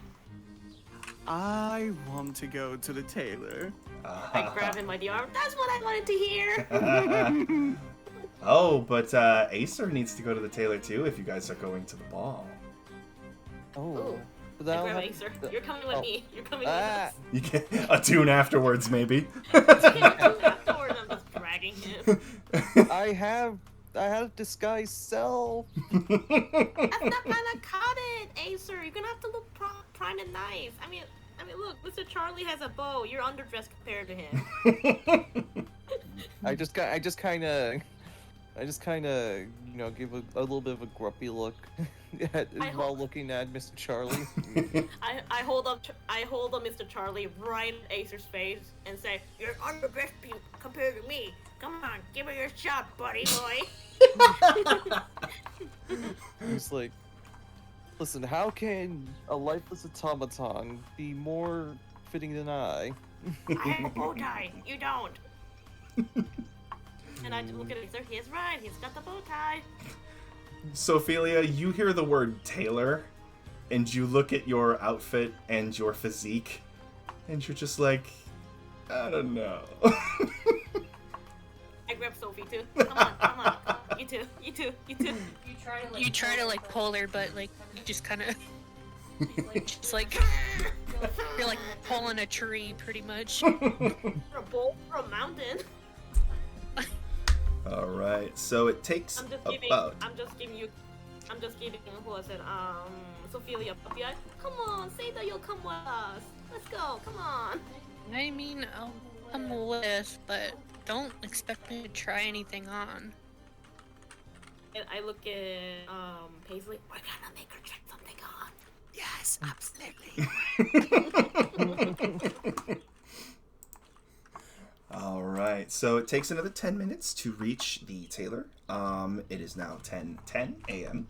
I want to go to the tailor. I grab him by the arm. That's what I wanted to hear. Oh, but Acer needs to go to the tailor too if you guys are going to the ball. Oh. Ooh. But I I'll grab have- Acer. You're coming with me. You're coming with us. You can attune afterwards, maybe. Afterwards, I'm just dragging him. I have disguise self. That's not gonna cut it, Acer. You're gonna have to look prime and nice. I mean, look, Mr. Charlie has a bow. You're underdressed compared to him. I just kind of, give a little bit of a grumpy look while looking at Mr. Charlie. I hold up Mr. Charlie right in Acer's face and say, "You're underdressed compared to me. Come on, give it your shot, buddy boy." It's like, listen, how can a lifeless automaton be more fitting than I? I have a bow tie. You don't. And I look at Acer. He's right. He's got the bow tie. Sophelia, you hear the word tailor, and you look at your outfit and your physique, and you're just like, I don't know. I grab Sophie too. Come on. You too. You try to pull her, but you just kind of, just you're like pulling a tree, pretty much. For a bowl, for a mountain. All right, so it takes I'm just giving who I said, Sophelia puppy eye. Come on, say that you'll come with us. Let's go, come on. I mean, I'll come with, but don't expect me to try anything on. And I look at Paisley. We're gonna make her try something on. Yes, absolutely. All right, so it takes another 10 minutes to reach the tailor. It is now 10 a.m.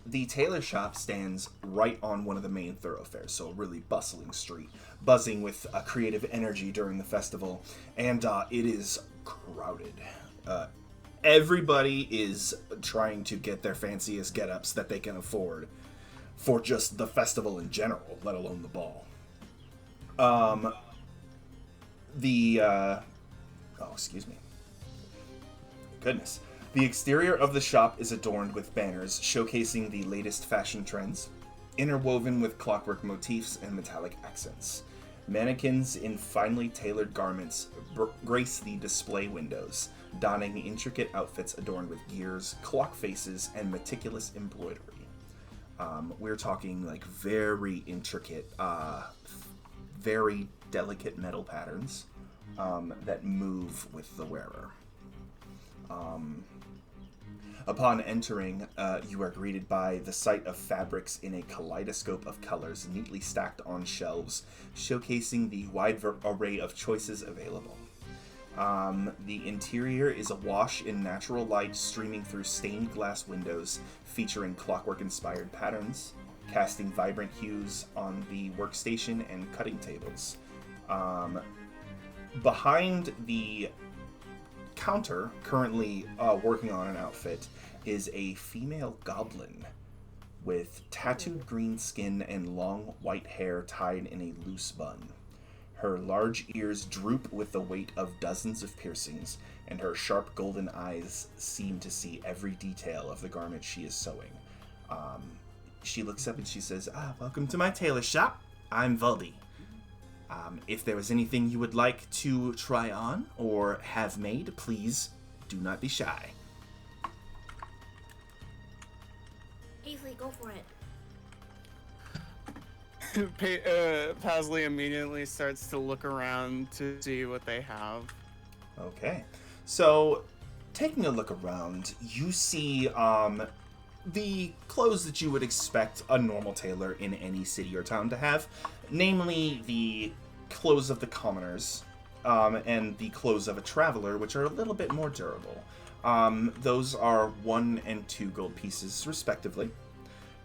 The tailor shop stands right on one of the main thoroughfares, so a really bustling street, buzzing with creative energy during the festival, and it is crowded. Everybody is trying to get their fanciest get-ups that they can afford for just the festival in general, let alone the ball. Excuse me. Goodness. The exterior of the shop is adorned with banners showcasing the latest fashion trends, interwoven with clockwork motifs and metallic accents. Mannequins in finely tailored garments grace the display windows, donning intricate outfits adorned with gears, clock faces, and meticulous embroidery. We're talking like very intricate, very delicate metal patterns that move with the wearer. Upon entering, you are greeted by the sight of fabrics in a kaleidoscope of colors neatly stacked on shelves, showcasing the wide array of choices available. The interior is awash in natural light streaming through stained glass windows featuring clockwork-inspired patterns, casting vibrant hues on the workstation and cutting tables. Behind the counter, currently working on an outfit, is a female goblin with tattooed green skin and long white hair tied in a loose bun. Her large ears droop with the weight of dozens of piercings, and her sharp golden eyes seem to see every detail of the garment she is sewing. She looks up and she says, "Welcome to my tailor shop. I'm Valdi. If there was anything you would like to try on or have made, please do not be shy." Paisley, go for it. Pasley immediately starts to look around to see what they have. Okay. So, taking a look around, you see the clothes that you would expect a normal tailor in any city or town to have, namely the clothes of the commoners and the clothes of a traveler, which are a little bit more durable. Those are 1 and 2 gold pieces, respectively.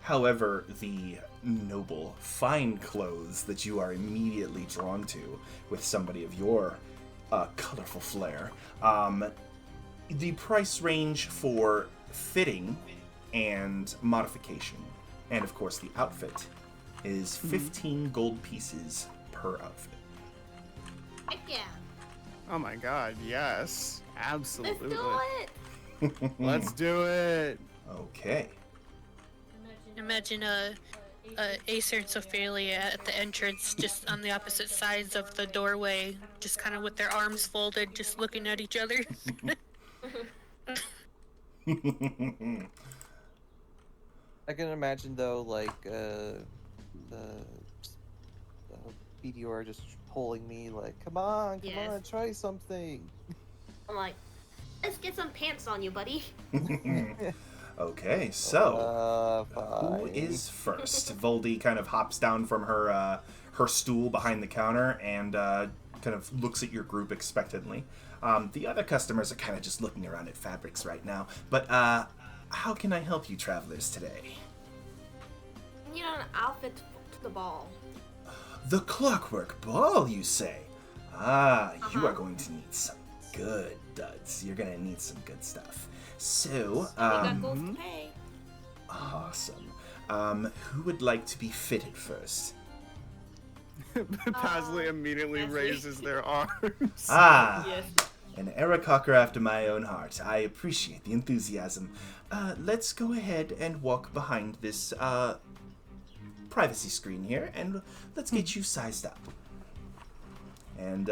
However, the noble, fine clothes that you are immediately drawn to with somebody of your colorful flair, the price range for fitting and modification, and of course the outfit, is 15 gold pieces per outfit. Heck yeah. Oh my god, yes. Absolutely. Let's do it. Let's do it. Okay. Imagine Acer and Ophelia at the entrance, just on the opposite sides of the doorway, just kind of with their arms folded, just looking at each other. I can imagine though, like the BDR just pulling me, like, come on, try something. I'm like, let's get some pants on you, buddy. Okay, so who Fine. is first? Voldy kind of hops down from her stool behind the counter and kind of looks at your group expectantly. The other customers are kind of just looking around at fabrics right now. But how can I help you travelers today? You know, an outfit to the ball. The clockwork ball, you say? You are going to need some good duds. You're going to need some good stuff. So, We got goals to pay. awesome. Who would like to be fitted first? Pasley immediately Pasley. raises their arms. Yes. An Ericocker after my own heart. I appreciate the enthusiasm. Let's go ahead and walk behind this privacy screen here, and let's get you sized up. And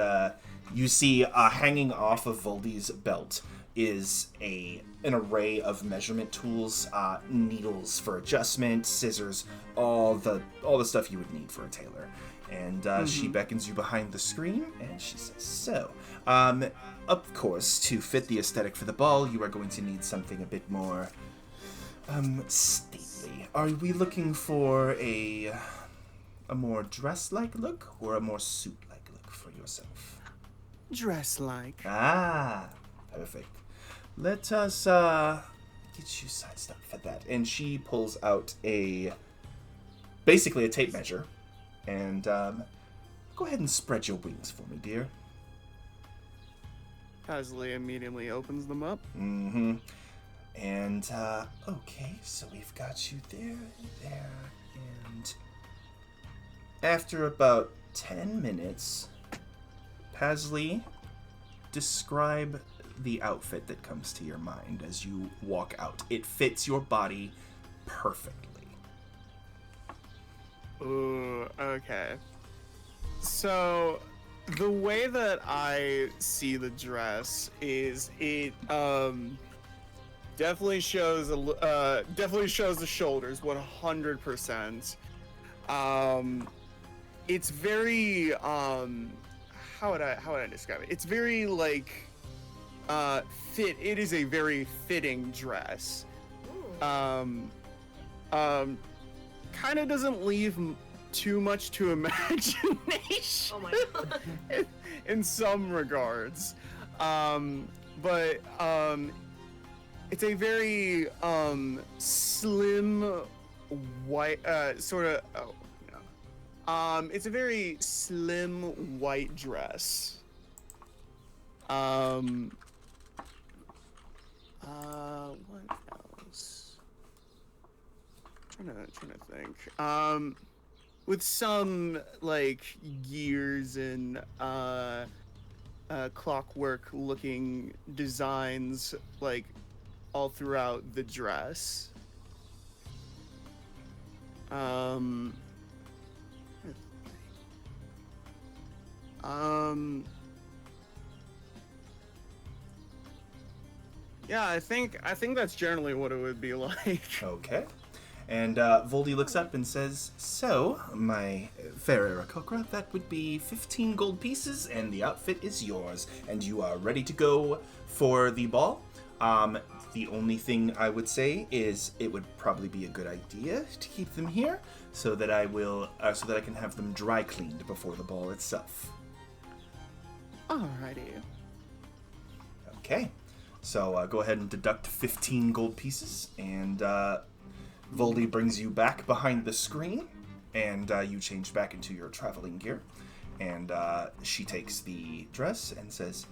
you see hanging off of Voldy's belt is an array of measurement tools, needles for adjustment, scissors, all the stuff you would need for a tailor. And she beckons you behind the screen, and she says, "So, of course, to fit the aesthetic for the ball, you are going to need something a bit more stately. Are we looking for a more dress-like look or a more suit-like look for yourself?" Dress-like. Perfect. Let us get you sized up for that. And she pulls out basically a tape measure. And go ahead and spread your wings for me, dear. Pasley immediately opens them up. Mm-hmm. And, okay, so we've got you there, and after about 10 minutes. Pasley, describe the outfit that comes to your mind as you walk out. It fits your body perfectly. Ooh, okay. So, the way that I see the dress is it definitely shows the shoulders 100%. It's very how would I describe it? It's very like fit. It is a very fitting dress. Kind of doesn't leave too much to imagination. Oh my god. in some regards, but it's a very slim white sort of. Oh no. It's a very slim white dress. What else? Trying to think. With some like gears and clockwork looking designs like all throughout the dress. Yeah, I think that's generally what it would be like. Okay. And Voldy looks up and says, "So, my fair Aarakocra, that would be 15 gold pieces, and the outfit is yours, and you are ready to go for the ball. The only thing I would say is it would probably be a good idea to keep them here, so that I can have them dry cleaned before the ball itself." Alrighty. Okay. So go ahead and deduct 15 gold pieces, and Voldy brings you back behind the screen, and you change back into your traveling gear. And she takes the dress and says,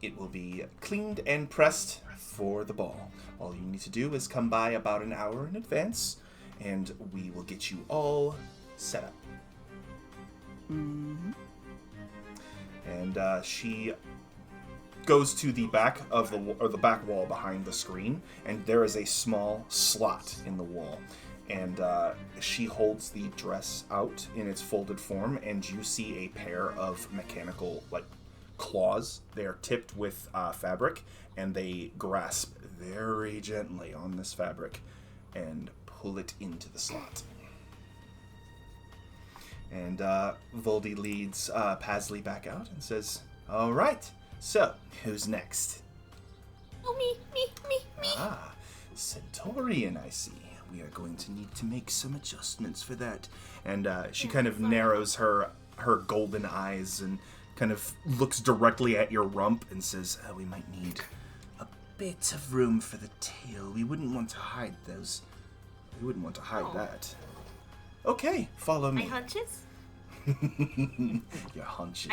"It will be cleaned and pressed for the ball. All you need to do is come by about an hour in advance, and we will get you all set up." Mm-hmm. And she goes to the back of the back wall behind the screen, and there is a small slot in the wall. And she holds the dress out in its folded form, and you see a pair of mechanical claws. They are tipped with fabric, and they grasp very gently on this fabric and pull it into the slot. And Voldy leads Pasley back out and says, "All right. So, who's next?" Oh, me. Ah, Centaurian, I see. We are going to need to make some adjustments for that. And she kind of narrows her golden eyes and kind of looks directly at your rump and says, "We might need a bit of room for the tail. We wouldn't want to hide those. We wouldn't want to hide that." "Okay, follow me." My hunches? Your hunches.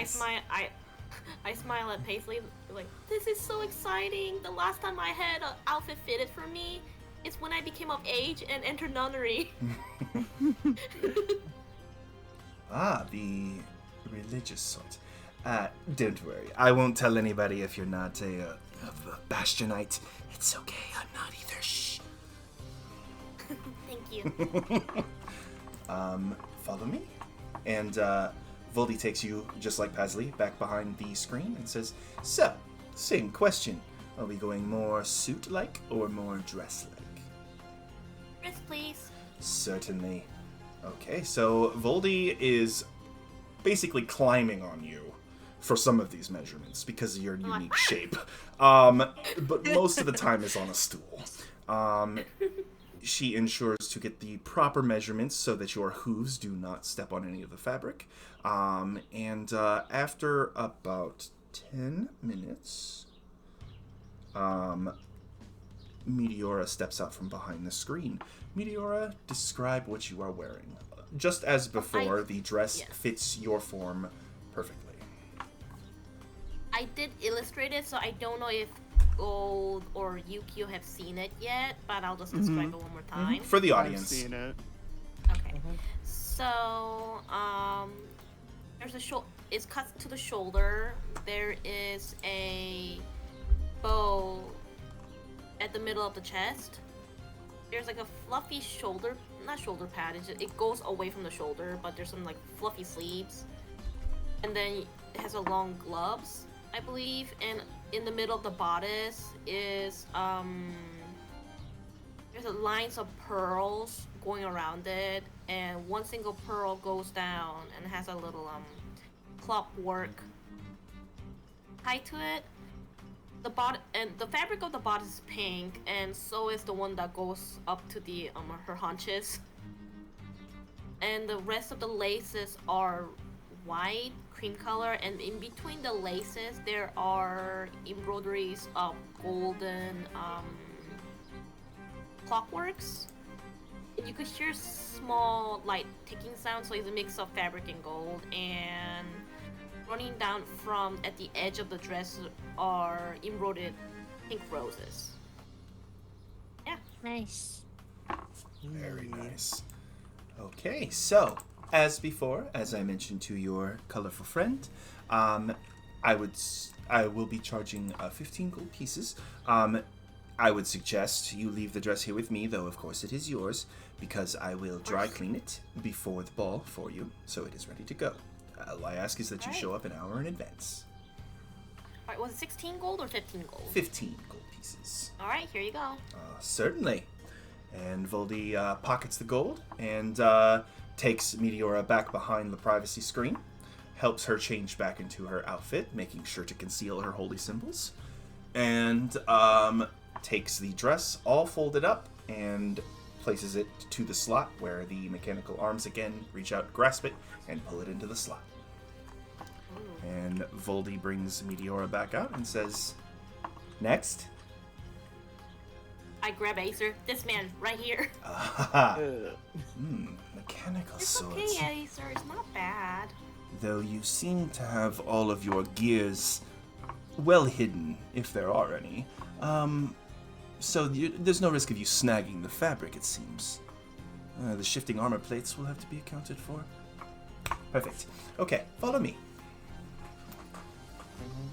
I smile at Paisley, like, "This is so exciting. The last time I had an outfit fitted for me is when I became of age and entered nunnery." The religious sort. Don't worry. I won't tell anybody if you're not a Bastionite. It's okay. I'm not either. Shh. Thank you. Follow me. And Voldy takes you, just like Pasley, back behind the screen and says, "So, same question. Are we going more suit-like or more dress-like?" Yes, please. Certainly. Okay, so Voldy is basically climbing on you for some of these measurements because of your unique shape. But most of the time is on a stool. She ensures to get the proper measurements so that your hooves do not step on any of the fabric. And after about 10 minutes, Meteora steps out from behind the screen. Meteora, describe what you are wearing. Just as before, the dress fits your form perfectly. I did illustrate it, so I don't know if Gold or Yukio have seen it yet, but I'll just describe it one more time. For the audience. I've seen it. Okay. So, there's a it's cut to the shoulder. There is a bow at the middle of the chest. There's like a fluffy not shoulder pad. It goes away from the shoulder, but there's some like fluffy sleeves. And then it has a long gloves, I believe. And in the middle of the bodice is there's a lines of pearls going around it, and one single pearl goes down and has a little clockwork tied to it. The fabric of the bodice is pink, and so is the one that goes up to the her haunches. And the rest of the laces are white, cream color, and in between the laces there are embroideries of golden clockworks. And you could hear small like ticking sounds, so it's a mix of fabric and gold. And running down from at the edge of the dress are embroidered pink roses. Yeah. Nice. Very nice. Okay, so as before, as I mentioned to your colorful friend, I will be charging 15 gold pieces. I would suggest you leave the dress here with me, though of course it is yours, because I will dry clean it before the ball for you, so it is ready to go. All I ask is that you show up an hour in advance. Alright, was it 16 gold or 15 gold? 15 gold pieces. Alright, here you go. Certainly. And Voldy pockets the gold and takes Meteora back behind the privacy screen, helps her change back into her outfit, making sure to conceal her holy symbols, and takes the dress all folded up and places it to the slot where the mechanical arms again reach out, grasp it, and pull it into the slot. And Voldy brings Meteora back out and says, "Next." I grab Acer. This man right here. Mechanical It's swords. okay, Acer. It's not bad. Though you seem to have all of your gears well hidden, if there are any. So there's no risk of you snagging the fabric, it seems. The shifting armor plates will have to be accounted for. Perfect. Okay, follow me.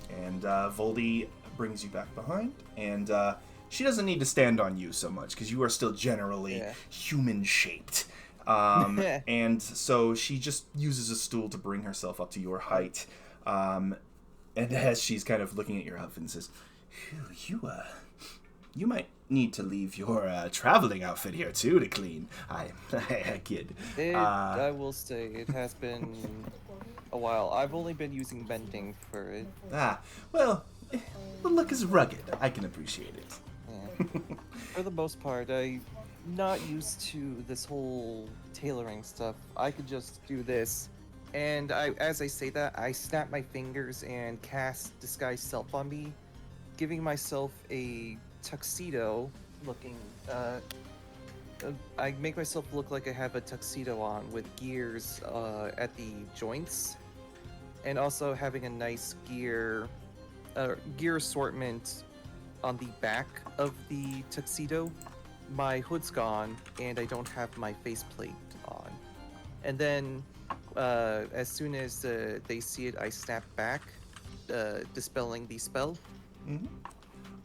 And Voldy brings you back behind, and she doesn't need to stand on you so much, because you are still generally human-shaped. And so she just uses a stool to bring herself up to your height. And as she's kind of looking at your outfit and says, you might need to leave your traveling outfit here too to clean. I kid. I will say it has been a while. I've only been using bending for it. Well, the look is rugged. I can appreciate it. Yeah. For the most part, I'm not used to this whole tailoring stuff. I could just do this. And as I say that, I snap my fingers and cast Disguise Self on me, giving myself a tuxedo looking, I make myself look like I have a tuxedo on with gears at the joints, and also having a nice gear assortment on the back of the tuxedo. My hood's gone, and I don't have my faceplate on. And then, as soon as they see it, I snap back, dispelling the spell. Mm-hmm.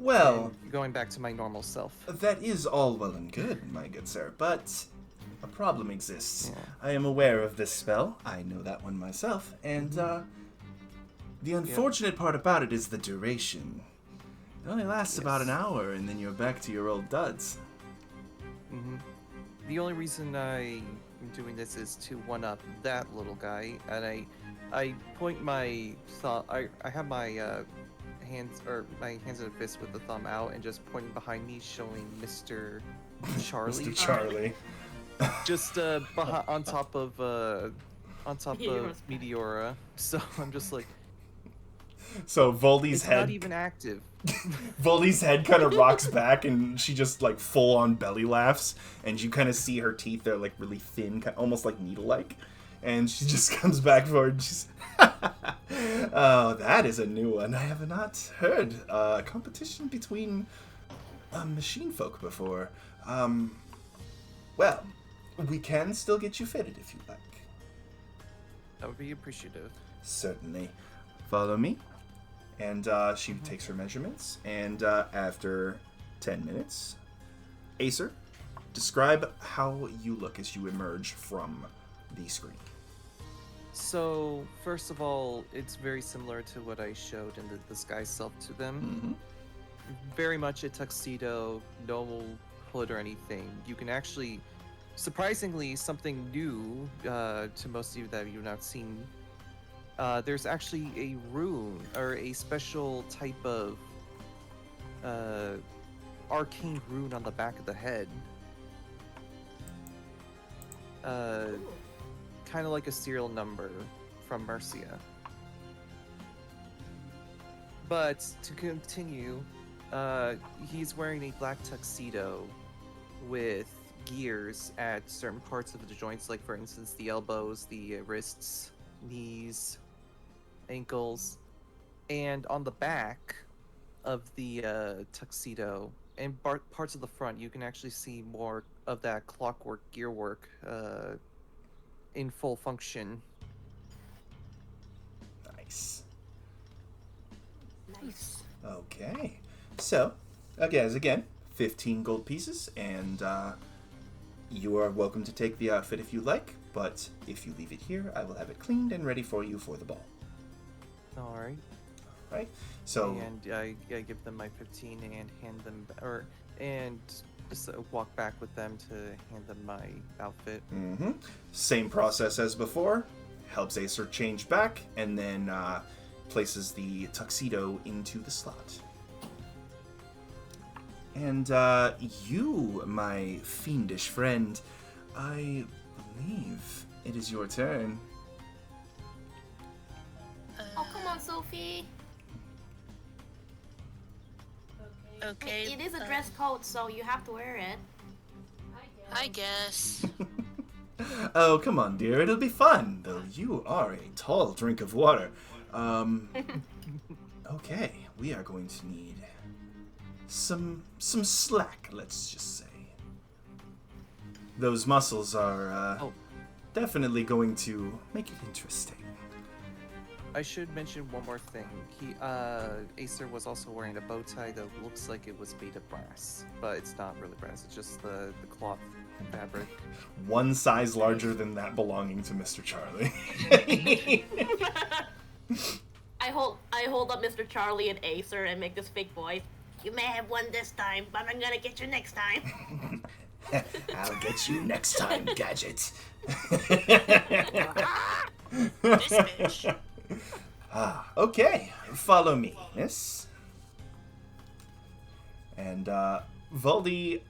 Well, going back to my normal self. That is all well and good, my good sir, but a problem exists. Yeah. I am aware of this spell. I know that one myself, and the unfortunate part about it is the duration. It only lasts about an hour, and then you're back to your old duds. Mm-hmm. The only reason I am doing this is to one-up that little guy, and I point my thumb. I have my hands in a fist with the thumb out, and just pointing behind me, showing Mr. Charlie. Mr. Charlie. Just on top of Meteora. So I'm just like. So Voldy's head. Not even active. Voldy's head kind of rocks back, and she just like full on belly laughs, and you kind of see her teeth. They're like really thin, almost like needle-like, and she just comes back forward. And she's, oh, that is a new one. I have not heard a competition between machine folk before. Well, we can still get you fitted if you like. That would be appreciative. Certainly. Follow me. And she takes her measurements. And after 10 minutes, Acer, describe how you look as you emerge from the screen. So, first of all, it's very similar to what I showed in the disguise self to them. Very much a tuxedo, no hood or anything. You can actually, surprisingly, something new to most of you that you've not seen. There's actually a rune, or a special type of arcane rune on the back of the head. Kind of like a serial number from Mercia. But to continue, he's wearing a black tuxedo with gears at certain parts of the joints, like for instance the elbows, the wrists, knees, ankles, and on the back of the tuxedo and parts of the front, you can actually see more of that clockwork gearwork in full function. Nice. Nice. Okay. So, again, 15 gold pieces, and you are welcome to take the outfit if you like, but if you leave it here, I will have it cleaned and ready for you for the ball. Alright. Right? So, And I give them my 15 and hand them, and just walk back with them to hand them my outfit. Same process as before. Helps Acer change back, and then places the tuxedo into the slot. And you, my fiendish friend, I believe it is your turn. Oh, come on, Sophie. Okay. It is a dress code, so you have to wear it. I guess. Oh, come on, dear. It'll be fun, though you are a tall drink of water. Okay, we are going to need some slack, let's just say. Those muscles are definitely going to make it interesting. I should mention one more thing. Acer was also wearing a bow tie that looks like it was made of brass, but it's not really brass. It's just the cloth fabric. One size larger than that belonging to Mr. Charlie. I hold up Mr. Charlie and Acer and make this fake voice. You may have won this time, but I'm gonna get you next time. I'll get you next time, Gadget. This bitch. Okay. Follow me, miss. And Valdi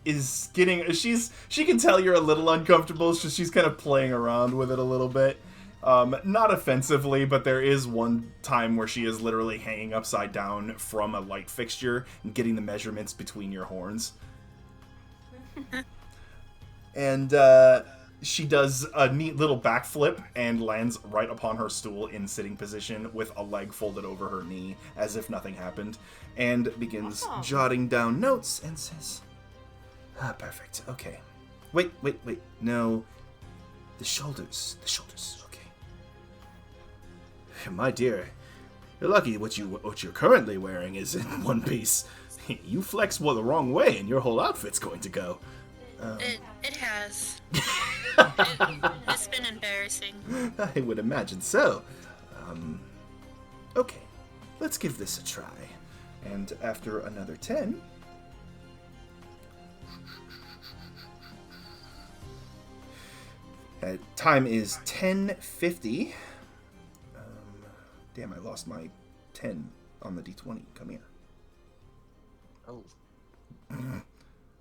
is getting she can tell you're a little uncomfortable, so she's kind of playing around with it a little bit. Not offensively, but there is one time where she is literally hanging upside down from a light fixture and getting the measurements between your horns. And she does a neat little backflip and lands right upon her stool in sitting position with a leg folded over her knee as if nothing happened, and begins jotting down notes and says, perfect, okay. Wait, no, the shoulders, okay. My dear, you're lucky what you're currently wearing is in one piece. You flex the wrong way and your whole outfit's going to go. It has. It's been embarrassing. I would imagine so. Okay, let's give this a try. And after another 10... time is 10:50. Damn, I lost my 10 on the D20. Come here. Oh.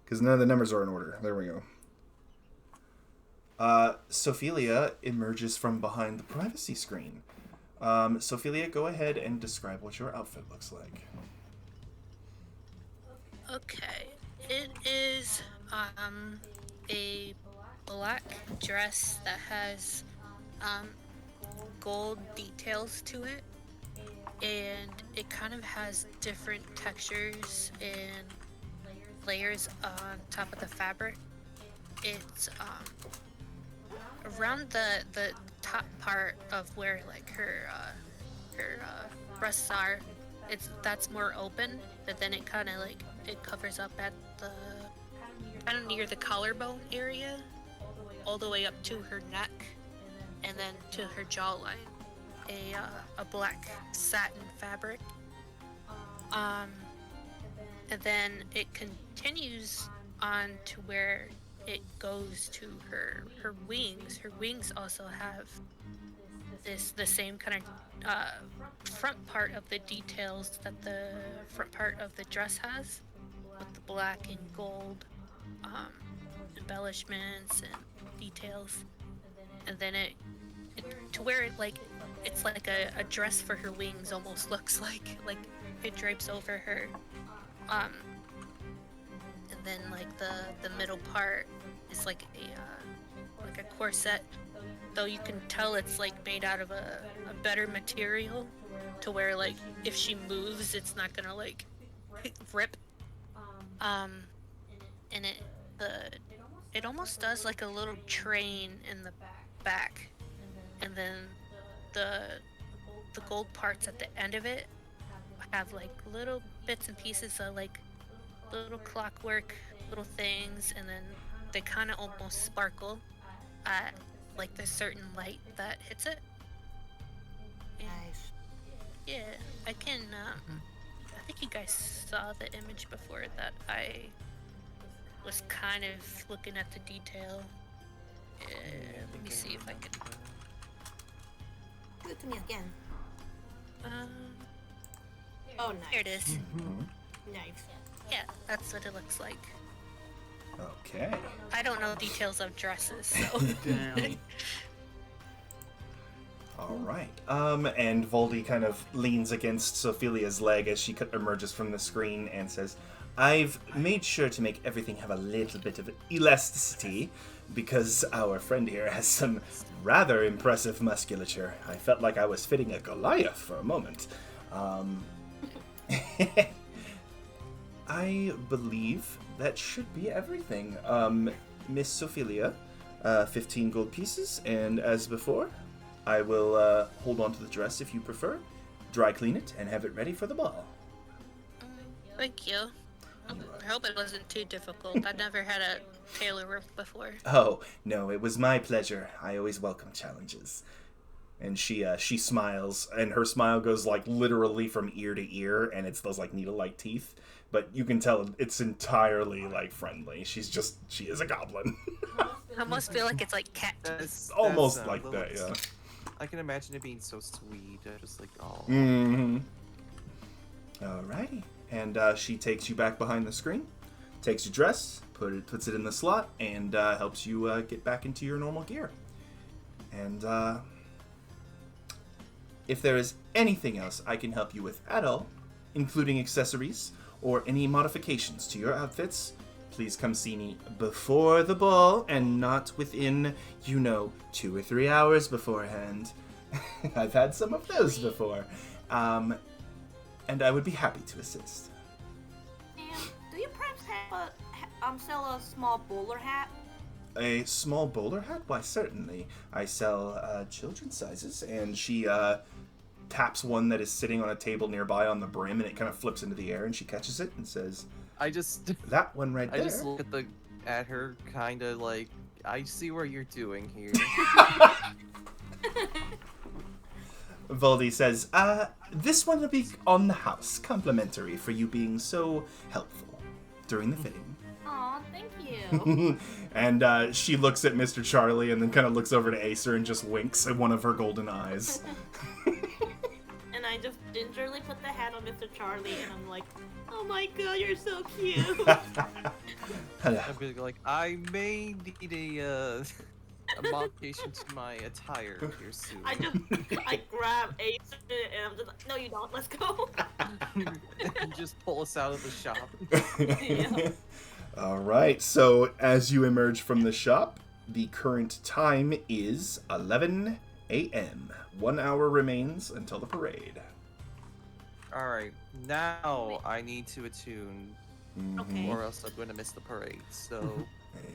Because none of the numbers are in order. There we go. Sophelia emerges from behind the privacy screen. Sophelia, go ahead and describe what your outfit looks like. Okay. It is a black dress that has gold details to it, and it kind of has different textures and layers on top of the fabric. It's around the top part of where like her breasts are, that's more open, but then it kind of like it covers up at the kind of near the collarbone area, all the way up to her neck, and then to her jawline. A black satin fabric. And then it continues on to where it goes to her wings. Her wings also have the same kind of front part of the details that the front part of the dress has, with the black and gold embellishments and details. And then it to where it like it's like a dress for her wings almost looks like it drapes over her. And then like the middle part is like a corset, though you can tell it's like made out of a better material, to where like if she moves it's not gonna like rip. And it almost does like a little train in the back, and then the gold parts at the end of it have like little bits and pieces of like little clockwork little things, and then they kind of almost sparkle at like the certain light that hits it. And, Nice. yeah, I can I think you guys saw the image before that I was kind of looking at the detail. Let me see if I can. Give it to me again. Oh, nice. Here it is. Mm-hmm. Nice. Yeah, that's what it looks like. Okay. I don't know details of dresses, so. Damn. All right. And Voldy kind of leans against Sophilia's leg as she emerges from the screen and says, "I've made sure to make everything have a little bit of elasticity because our friend here has some rather impressive musculature. I felt like I was fitting a Goliath for a moment. I believe that should be everything. Miss Sophilia, 15 gold pieces, and as before, I will hold on to the dress if you prefer, dry clean it, and have it ready for the ball." Thank you. I hope it wasn't too difficult. I've never had a tailor work before. Oh, no, it was my pleasure. I always welcome challenges. And she smiles, and her smile goes like literally from ear to ear, and it's those like needle-like teeth. But you can tell it's entirely like friendly. She is a goblin. I almost feel like it's like cat. It's almost like that, yeah. I can imagine it being so sweet. Just like, oh. Mm-hmm. Alrighty. And she takes you back behind the screen, takes your dress, puts it in the slot, and helps you get back into your normal gear. And if there is anything else I can help you with at all, including accessories or any modifications to your outfits, please come see me before the ball and not within, 2 or 3 hours beforehand. I've had some of those before. And I would be happy to assist. And do you perhaps have sell a small bowler hat? A small bowler hat? Why, certainly. I sell children's sizes, and she taps one that is sitting on a table nearby on the brim, and it kind of flips into the air, and she catches it and says, "That one right there." I just look at her, kind of like, I see what you're doing here. Voldy says, "This one will be on the house, complimentary for you being so helpful during the fitting." Aw, thank you. And she looks at Mr. Charlie and then kind of looks over to Acer and just winks at one of her golden eyes. And I just gingerly put the hat on Mr. Charlie, and I'm like, "Oh my god, you're so cute." I'm gonna go like, I may need a modification to my attire here soon. I grab Ace and I'm just like, "No, you don't. Let's go." And just pull us out of the shop. Yeah. All right, so as you emerge from the shop, the current time is 11 a.m. 1 hour remains until the parade. Alright, now I need to attune, Okay. or else I'm going to miss the parade, so...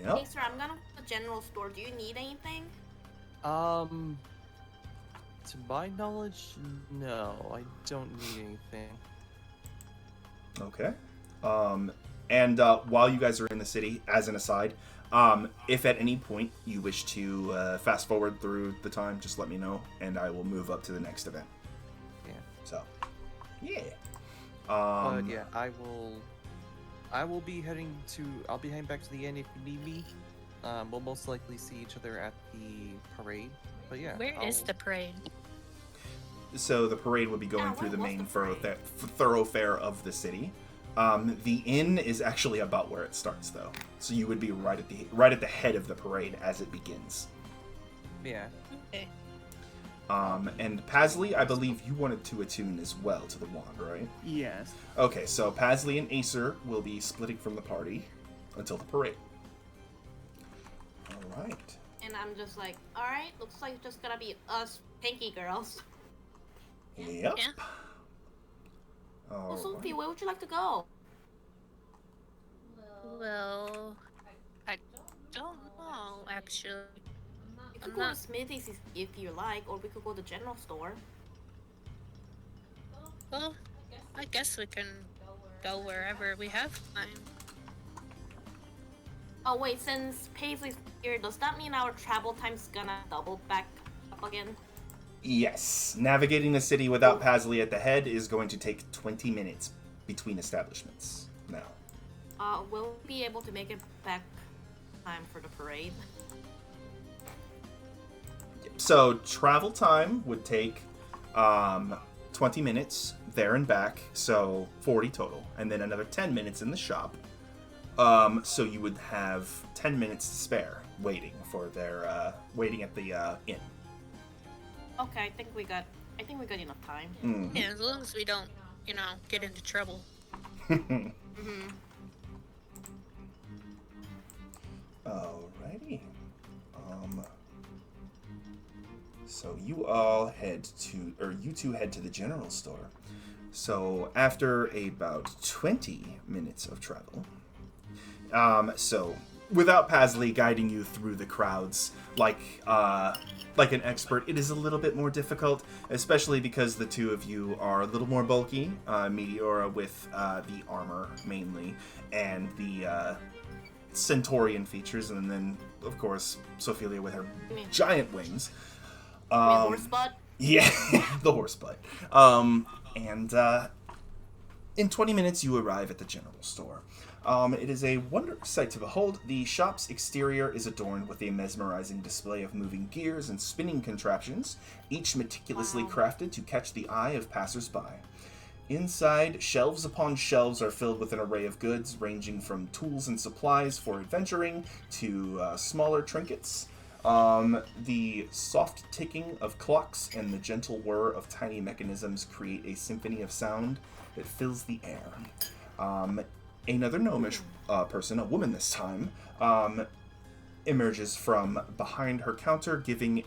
Yep. Hey, sir, I'm gonna go to the general store. Do you need anything? To my knowledge, no, I don't need anything. Okay. And while you guys are in the city, as an aside, if at any point you wish to fast forward through the time, just let me know, and I will move up to the next event. Yeah. So, yeah. But yeah, I'll be heading back to the inn if you need me. We'll most likely see each other at the parade. But yeah. Where is the parade? So the parade would be going through the main thoroughfare of the city. The inn is actually about where it starts, though. So you would be right at the head of the parade as it begins. Yeah. Okay. And Pasley, I believe you wanted to attune as well to the wand, right? Yes. Okay, so Pasley and Acer will be splitting from the party until the parade. All right. And I'm just like, alright, looks like it's just gonna be us pinky girls. Yep. Yeah. Well, Sophie, where would you like to go? Well, I don't know, actually. We could go to Smithy's if you like, or we could go to the general store. Well, I guess we can go wherever we have time. Oh wait, since Paisley's here, does that mean our travel time's gonna double back up again? Yes. Navigating the city without Pasley at the head is going to take 20 minutes between establishments now. Will we be able to make it back time for the parade? So travel time would take 20 minutes there and back, so 40 total, and then another 10 minutes in the shop. So you would have 10 minutes to spare waiting at the inn. Okay, I think we got enough time. Mm-hmm. Yeah, as long as we don't, get into trouble. Alrighty. So you two head to the general store. So after about 20 minutes of travel, so without Pasley guiding you through the crowds like an expert, it is a little bit more difficult, especially because the two of you are a little more bulky. Meteora with the armor mainly, and the Centaurian features, and then of course Sophelia with her giant wings. Horse butt? Yeah, the horse butt. And in 20 minutes you arrive at the general store. It is a wondrous sight to behold. The shop's exterior is adorned with a mesmerizing display of moving gears and spinning contraptions, each meticulously crafted to catch the eye of passers-by. Inside, shelves upon shelves are filled with an array of goods, ranging from tools and supplies for adventuring to smaller trinkets. The soft ticking of clocks and the gentle whir of tiny mechanisms create a symphony of sound that fills the air. Another gnomish person, a woman this time, emerges from behind her counter, giving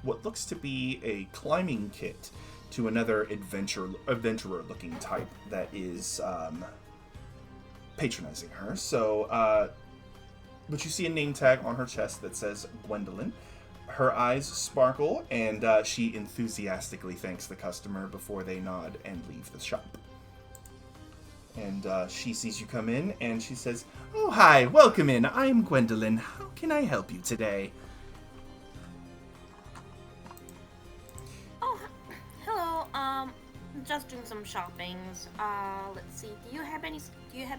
what looks to be a climbing kit to another adventurer-looking type that is patronizing her. So, but you see a name tag on her chest that says Gwendolyn. Her eyes sparkle, and she enthusiastically thanks the customer before they nod and leave the shop. And she sees you come in, and she says, "Oh, hi, welcome in. I'm Gwendolyn. How can I help you today?" Oh, hello. Just doing some shoppings. Let's see. Do you have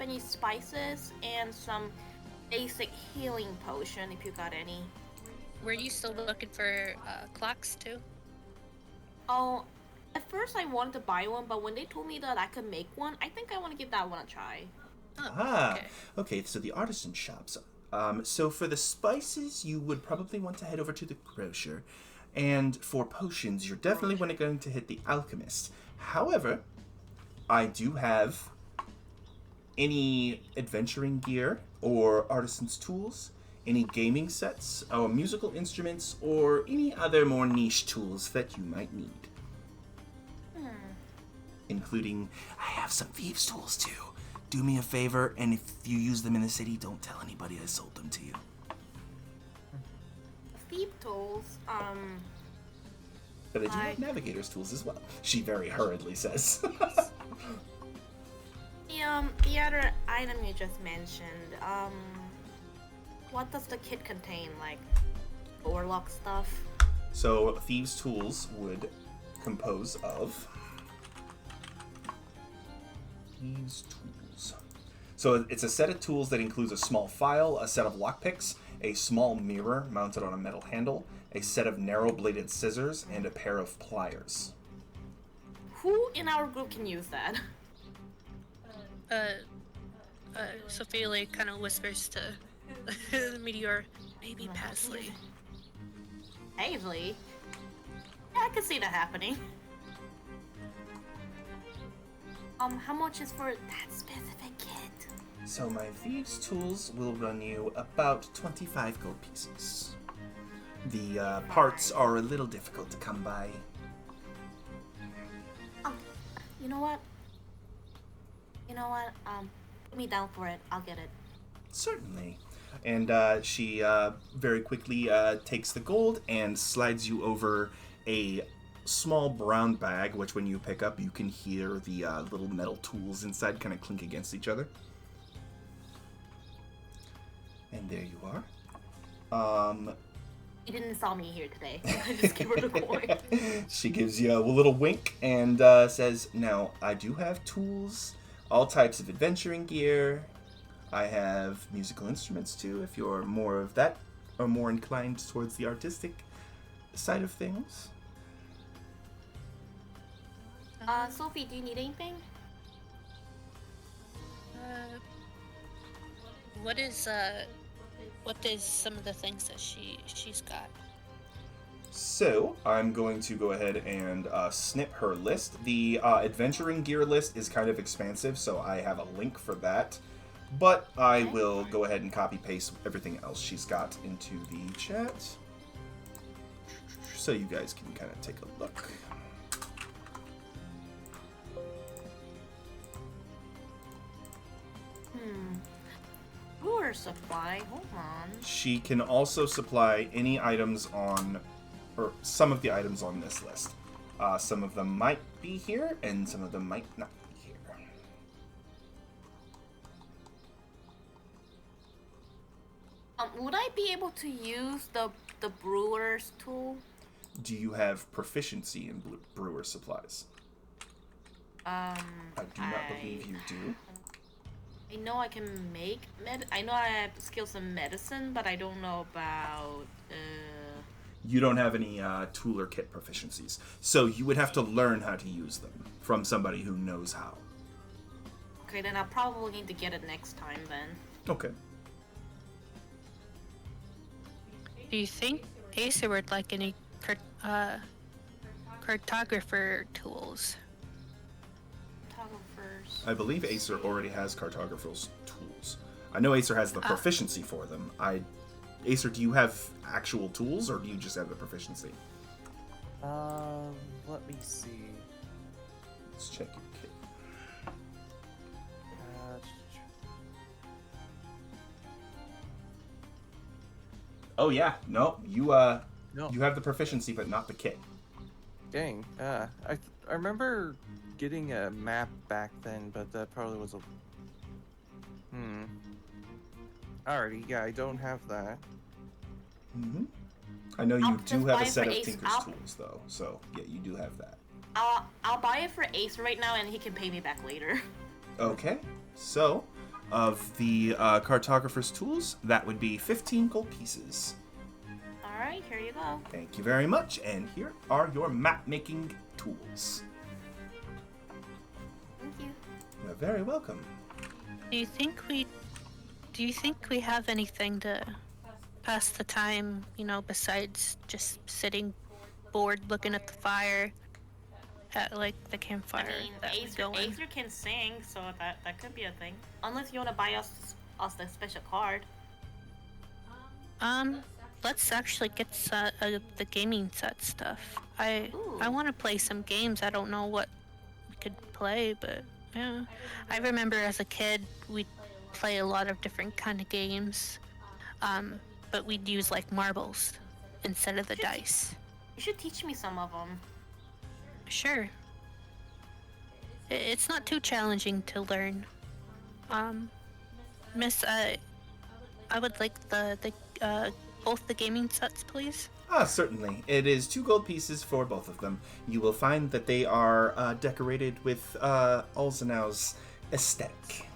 any spices and some basic healing potion if you got any? Were you still looking for clocks too? Oh, at first I wanted to buy one, but when they told me that I could make one, I think I want to give that one a try. Oh, okay, so the artisan shops. So for the spices, you would probably want to head over to the grocer. And for potions, you're definitely going to hit the alchemist. However, I do have any adventuring gear or artisan's tools, any gaming sets, or musical instruments, or any other more niche tools that you might need. Including, I have some thieves' tools too. Do me a favor, and if you use them in the city, don't tell anybody I sold them to you. thief tools, But I do have navigator's tools as well. She very hurriedly says. the other item you just mentioned, what does the kit contain? Like, warlock stuff? So, thieves' tools would compose of thieves' tools. So, it's a set of tools that includes a small file, a set of lockpicks, a small mirror mounted on a metal handle, a set of narrow-bladed scissors, and a pair of pliers. Who in our group can use that? Sophia like kind of whispers to the Meteor, maybe Pasley. Paisley? Yeah, I can see that happening. How much is for that specific kit? So my thieves' tools will run you about 25 gold pieces. The parts are a little difficult to come by. You know what? Put me down for it. I'll get it. Certainly. And she very quickly takes the gold and slides you over a small brown bag, which when you pick up, you can hear the little metal tools inside kind of clink against each other. And there you are. You didn't saw me here today. I just gave her the coin. She gives you a little wink and says, now, I do have tools, all types of adventuring gear. I have musical instruments too, if you're more of that, or more inclined towards the artistic side of things. Sophie, do you need anything? What is some of the things that she's got? So, I'm going to go ahead and snip her list. The adventuring gear list is kind of expansive, so I have a link for that. But I will go ahead and copy-paste everything else she's got into the chat. So you guys can kind of take a look. Brewer supply, hold on. She can also supply any items on, or some of the items on this list. Some of them might be here, and some of them might not be here. Would I be able to use the brewer's tool? Do you have proficiency in brewer supplies? I do not believe you do. I know I can make I know I have skills in medicine, but I don't know about You don't have any tool or kit proficiencies, so you would have to learn how to use them from somebody who knows how. Okay, then I'll probably need to get it next time then. Okay. Do you think Acer would like any cartographer tools? Photographers. I believe Acer already has cartographer's tools. I know Acer has the proficiency for them. Acer, do you have actual tools, or do you just have the proficiency? Let me see. Let's check your kit. Oh yeah, no, you have the proficiency, but not the kit. Dang. I remember getting a map back then, but that probably was a. Alrighty, yeah, I don't have that. Mm-hmm. I know you do have a set of Ace. Tinker's tools, though, so yeah, you do have that. I'll buy it for Ace right now, and he can pay me back later. Okay, so of the cartographer's tools, that would be 15 gold pieces. Alright, here you go. Thank you very much, and here are your map-making tools. Thank you. You're very welcome. Do you think we have anything to pass the time, besides just sitting bored looking at the fire at the campfire that we go in? Acer can sing, so that could be a thing. Unless you want to buy us the special card. Let's actually get the gaming set stuff. I want to play some games. I don't know what we could play, but yeah. I remember as a kid we'd play a lot of different kind of games, but we'd use marbles. instead of the dice. You should teach me some of them. Sure. It's not too challenging to learn. Miss, I would like the both the gaming sets, please. Certainly. It is 2 gold pieces for both of them. You will find that they are decorated with Alzenau's aesthetic.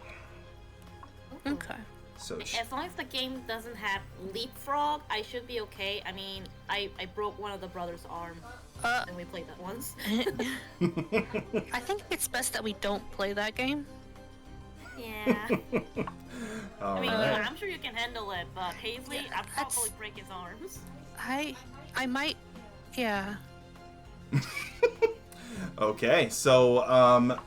Okay. So As long as the game doesn't have leapfrog, I should be okay. I mean, I broke one of the brothers' arm, and we played that once. I think it's best that we don't play that game. Yeah. I mean, Alright. I'm sure you can handle it, but Paisley, I'd probably break his arms. I might, yeah. Okay, so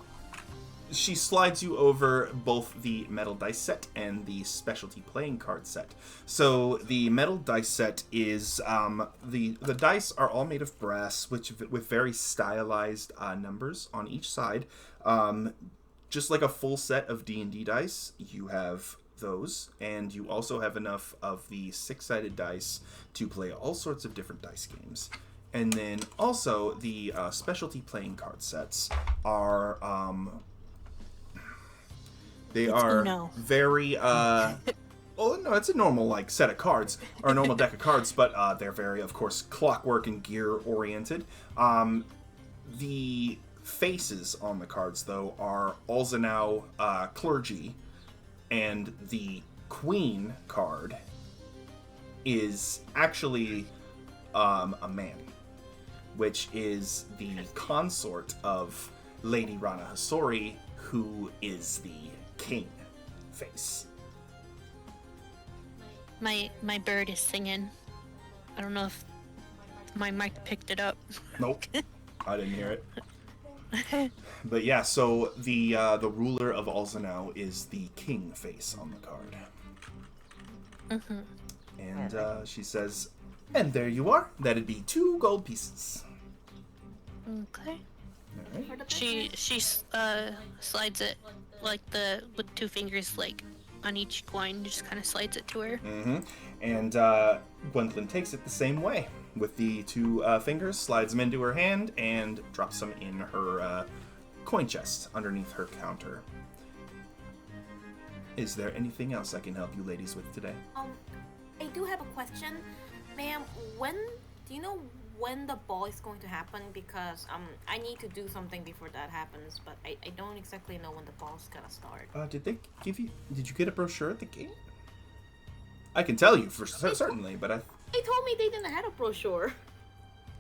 she slides you over both the metal dice set and the specialty playing card set. So the metal dice set is the dice are all made of brass, with very stylized numbers on each side. Just like a full set of D&D dice, you have those, and you also have enough of the 6-sided dice to play all sorts of different dice games. And then also the specialty playing card sets are they are Uno. very oh no, it's a normal set of cards or a normal deck of cards, but they're very, of course, clockwork and gear oriented. The faces on the cards, though, are Alzenau clergy, and the queen card is actually a man, which is the consort of Lady Rana Hasori, who is the king face. My bird is singing. I don't know if my mic picked it up. Nope, I didn't hear it. But yeah, so the ruler of Alzenau is the king face on the card. Mm-hmm. And she says, and there you are. That'd be 2 gold pieces. Okay. All right. She slides it with 2 fingers on each coin, just kind of slides it to her. Mm-hmm. And Gwendolyn takes it the same way. With the 2 fingers, slides them into her hand and drops them in her coin chest underneath her counter. Is there anything else I can help you ladies with today? I do have a question, ma'am. Do you know when the ball is going to happen? Because I need to do something before that happens, but I don't exactly know when the ball's gonna start. Did you get a brochure at the gate? I can tell you for certainly, but They told me they didn't have a brochure.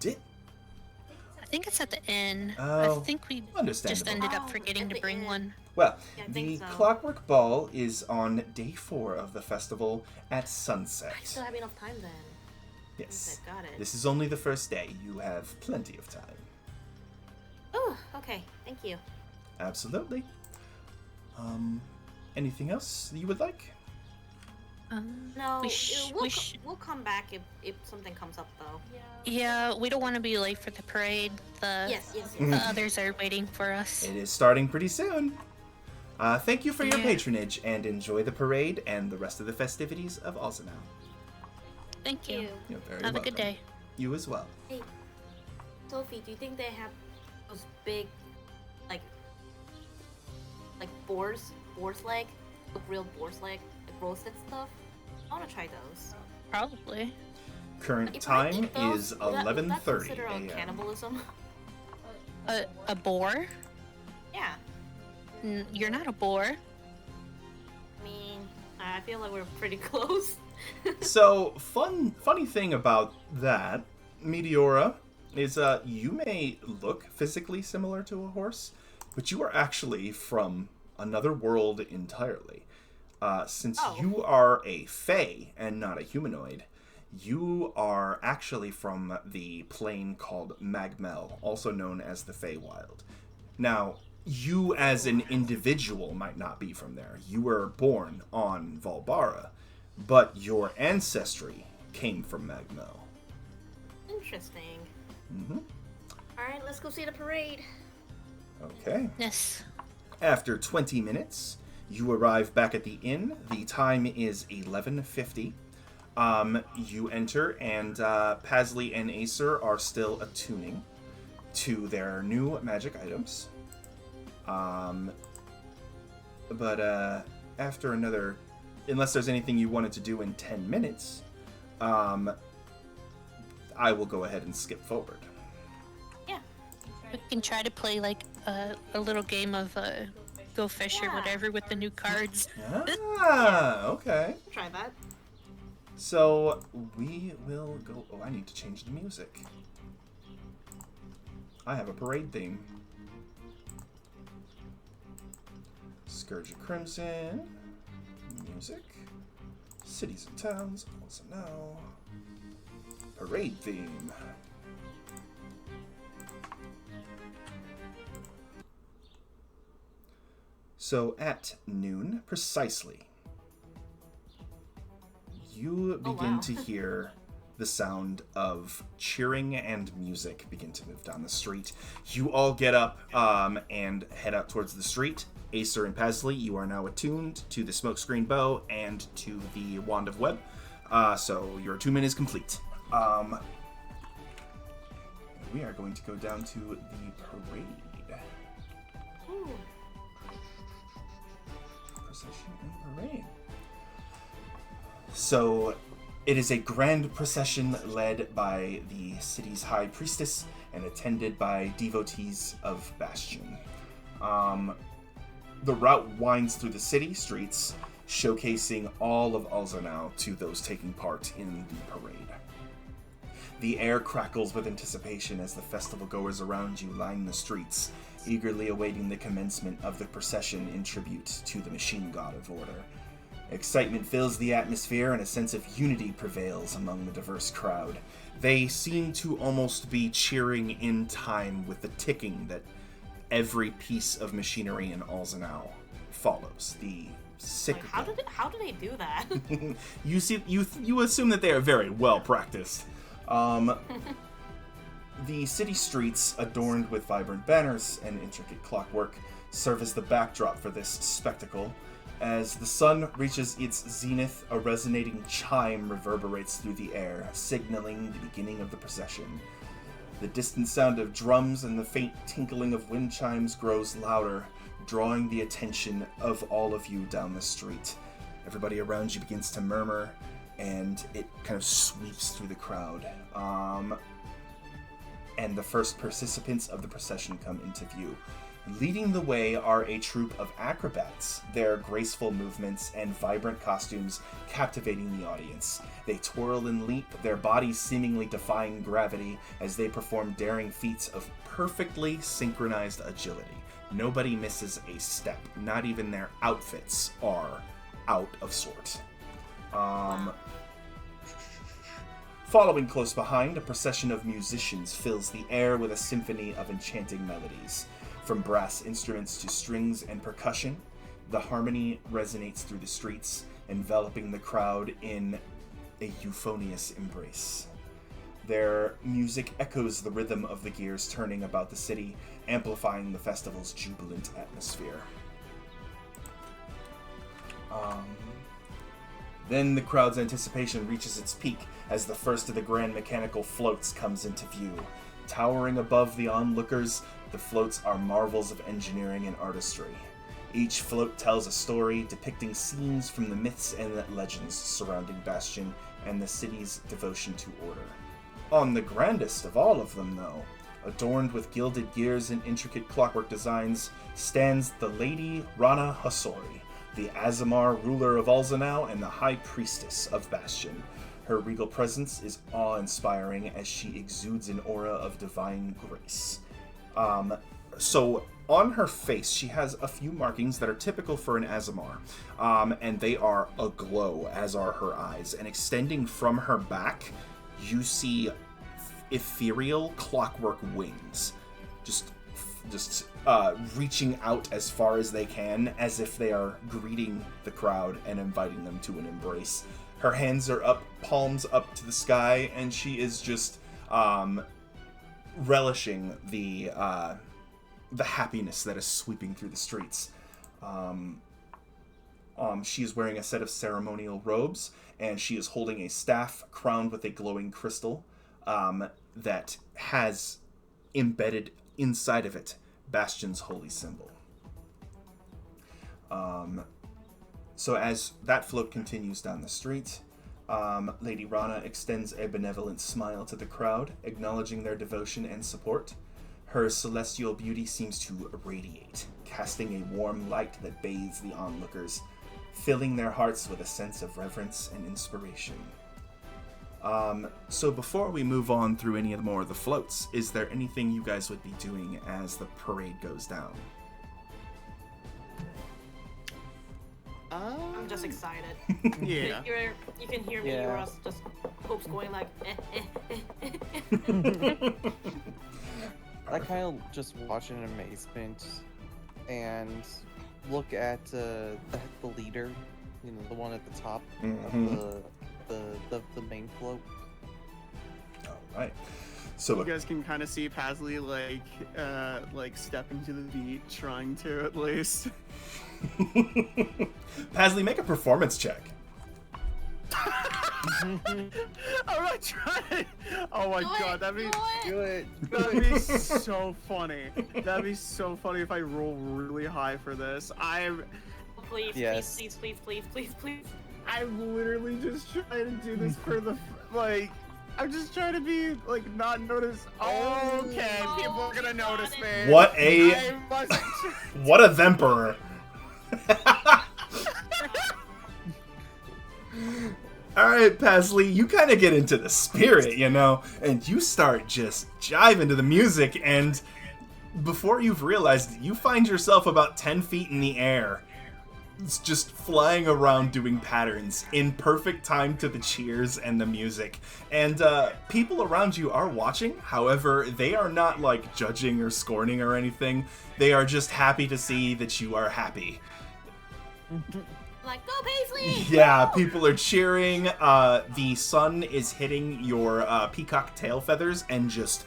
did. I think it's at the inn. Oh, I think we just understandable. ended up Oh, forgetting at to the bring inn. one. Well, Yeah, I the think so. Clockwork Ball is on day 4 of the festival at sunset. I still have enough time then. Yes. Okay, got it. This is only the first day. You have plenty of time. Oh, okay. Thank you. Absolutely. Anything else you would like? No, we sh- we'll come back if something comes up though. Yeah, we don't want to be late for the parade. Yes. The others are waiting for us. It is starting pretty soon. Thank you for your Yeah. patronage, and enjoy the parade and the rest of the festivities of Alzenau. Thank you. You're very Have a good welcome. day. You as well. Hey, Sophie, do you think they have those big, like boar's leg, like real boar's leg, like roasted stuff? I want to try those. Probably. Current If I time eat those, is would that 11:30 consider a.m. cannibalism? A boar? Yeah. You're not a boar. I mean, I feel like we're pretty close. So, funny thing about that, Meteora, is you may look physically similar to a horse, but you are actually from another world entirely. Since you are a fae and not a humanoid, you are actually from the plane called Magmel, also known as the Feywild. Now, you as an individual might not be from there. You were born on Valbara, but your ancestry came from Magmel. Interesting. Mm-hmm. All right, let's go see the parade. Okay. Yes. After 20 minutes, you arrive back at the inn. The time is 11:50. You enter, and Pasley and Acer are still attuning to their new magic items. But after another, unless there's anything you wanted to do in 10 minutes, I will go ahead and skip forward. Yeah. We can try to play like a little game of Go Fish or whatever with the new cards. Okay. Try that. So we will go. Oh, I need to change the music. I have a parade theme. Scourge of Crimson. Music. Cities and towns. Alzenau. Parade theme. So at noon, precisely, you begin to hear the sound of cheering and music begin to move down the street. You all get up and head out towards the street. Acer and Pasley, you are now attuned to the smokescreen bow and to the wand of web. So your attunement is complete. We are going to go down to the parade. Ooh. Procession and parade. So, it is a grand procession led by the city's high priestess and attended by devotees of Bastion. The route winds through the city streets, showcasing all of Alzenau to those taking part in the parade. The air crackles with anticipation as the festival goers around you line the streets, eagerly awaiting the commencement of the procession in tribute to the machine god of order. Excitement fills the atmosphere and a sense of unity prevails among the diverse crowd. They seem to almost be cheering in time with the ticking that every piece of machinery in Alzenau follows. The cyclical... Like, how do they do that? You assume that they are very well practiced. The city streets, adorned with vibrant banners and intricate clockwork, serve as the backdrop for this spectacle. As the sun reaches its zenith, a resonating chime reverberates through the air, signaling the beginning of the procession. The distant sound of drums and the faint tinkling of wind chimes grows louder, drawing the attention of all of you down the street. Everybody around you begins to murmur, and it kind of sweeps through the crowd. And the first participants of the procession come into view. Leading the way are a troupe of acrobats, their graceful movements and vibrant costumes captivating the audience. They twirl and leap, their bodies seemingly defying gravity as they perform daring feats of perfectly synchronized agility. Nobody misses a step. Not even their outfits are out of sort. Following close behind, a procession of musicians fills the air with a symphony of enchanting melodies. From brass instruments to strings and percussion, the harmony resonates through the streets, enveloping the crowd in a euphonious embrace. Their music echoes the rhythm of the gears turning about the city, amplifying the festival's jubilant atmosphere. Then the crowd's anticipation reaches its peak as the first of the grand mechanical floats comes into view. Towering above the onlookers, the floats are marvels of engineering and artistry. Each float tells a story depicting scenes from the myths and legends surrounding Bastion and the city's devotion to order. On the grandest of all of them, though, adorned with gilded gears and intricate clockwork designs, stands the Lady Rana Hasori, the Azamar ruler of Alzenau and the High Priestess of Bastion. Her regal presence is awe-inspiring as she exudes an aura of divine grace. So on her face, she has a few markings that are typical for an Azamar, and they are aglow, as are her eyes. And extending from her back, you see ethereal clockwork wings, just reaching out as far as they can, as if they are greeting the crowd and inviting them to an embrace. Her hands are up, palms up to the sky, and she is just relishing the happiness that is sweeping through the streets. She is wearing a set of ceremonial robes, and she is holding a staff crowned with a glowing crystal that has embedded inside of it Bastion's holy symbol. So as that float continues down the street, Lady Rana extends a benevolent smile to the crowd, acknowledging their devotion and support. Her celestial beauty seems to radiate, casting a warm light that bathes the onlookers, filling their hearts with a sense of reverence and inspiration. So before we move on through any more of the floats, is there anything you guys would be doing as the parade goes down? I'm just excited. Yeah. You can hear me, Yeah. Russ, just hopes going like, I kind of just watch in amazement and look at the leader, you know, the one at the top of the main float. All right. So You guys can kind of see Pasley like stepping to the beat, trying to at least. Pasley, make a performance check. I'm not trying. Oh my god, that'd be Good. that'd be so funny. That'd be so funny if I roll really high for this. please, Yes. please. I'm literally just trying to do this for the like. I'm just trying to be like not noticed. Okay, Oh, people are gonna you got notice it. me. What I wasn't. what a Vemperor. Alright, Pasley, you kind of get into the spirit, you know, and you start just jiving to the music, and before you've realized it, you find yourself about 10 feet in the air. It's just flying around doing patterns in perfect time to the cheers and the music. And people around you are watching, however, they are not like judging or scorning or anything. They are just happy to see that you are happy. Like, go Paisley! Yeah, Go! people are cheering. The sun is hitting your peacock tail feathers, and just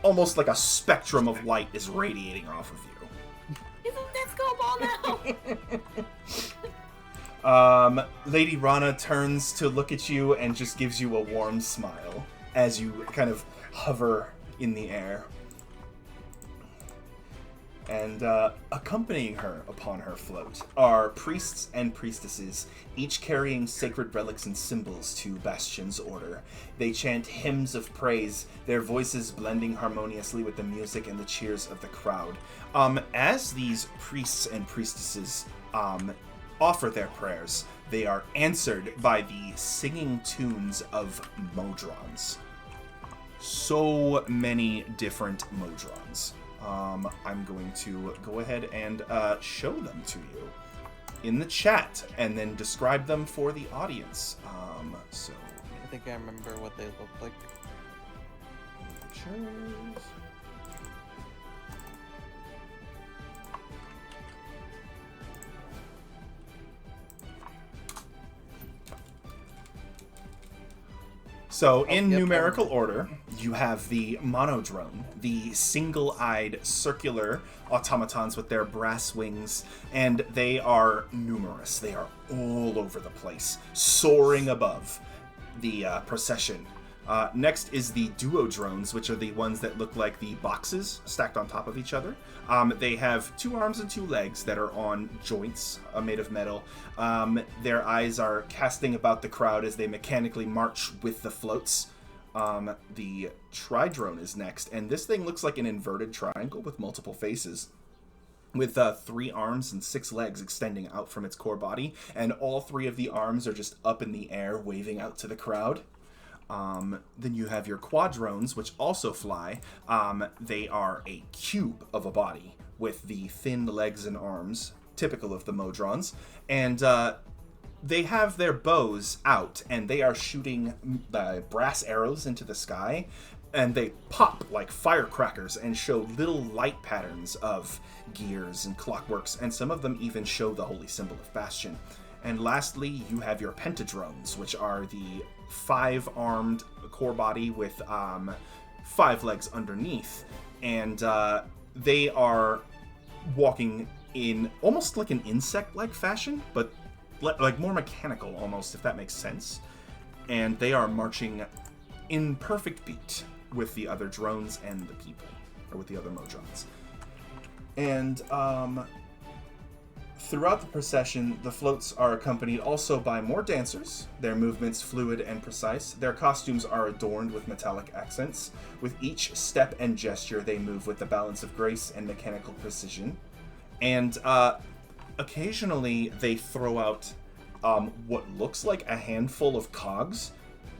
almost like a spectrum of light is radiating off of you. It's a disco ball now! Lady Rana turns to look at you and just gives you a warm smile as you kind of hover in the air. And accompanying her upon her float are priests and priestesses, each carrying sacred relics and symbols to Bastion's order. They chant hymns of praise, their voices blending harmoniously with the music and the cheers of the crowd. As these priests and priestesses offer their prayers, they are answered by the singing tunes of modrons. So many different modrons. I'm going to go ahead and show them to you in the chat and then describe them for the audience. I think I remember what they look like. Pictures. So, in yep, numerical order, you have the monodrone, the single-eyed circular automatons with their brass wings, and they are numerous. They are all over the place, soaring above the procession. Next is the duodrones, which are the ones that look like the boxes stacked on top of each other. They have 2 arms and 2 legs that are on joints made of metal. Their eyes are casting about the crowd as they mechanically march with the floats. The tridrone is next, and this thing looks like an inverted triangle with multiple faces, with 3 arms and 6 legs extending out from its core body, and all 3 of the arms are just up in the air, waving out to the crowd. Then you have your quadrones, which also fly. They are a cube of a body with the thin legs and arms, typical of the modrons, and they have their bows out, and they are shooting brass arrows into the sky, and they pop like firecrackers and show little light patterns of gears and clockworks, and some of them even show the holy symbol of Bastion. And lastly, you have your pentadrones, which are the 5-armed core body with 5 legs underneath, and they are walking in almost like an insect-like fashion, but like more mechanical almost, if that makes sense. And they are marching in perfect beat with the other drones and the people, or with the other Modrons. And throughout the procession, the floats are accompanied also by more dancers, their movements fluid and precise. Their costumes are adorned with metallic accents. With each step and gesture, they move with the balance of grace and mechanical precision. And occasionally, they throw out what looks like a handful of cogs,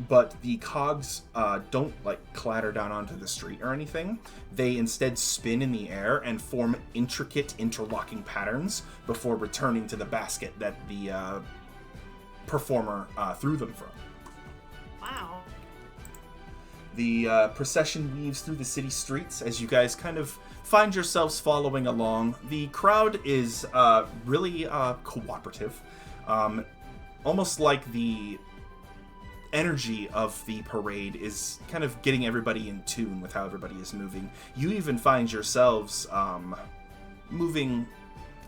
but the cogs don't like clatter down onto the street or anything. They instead spin in the air and form intricate interlocking patterns before returning to the basket that the performer threw them from. Wow. The procession weaves through the city streets as you guys kind of find yourselves following along. The crowd is really cooperative, almost like the energy of the parade is kind of getting everybody in tune with how everybody is moving. You even find yourselves moving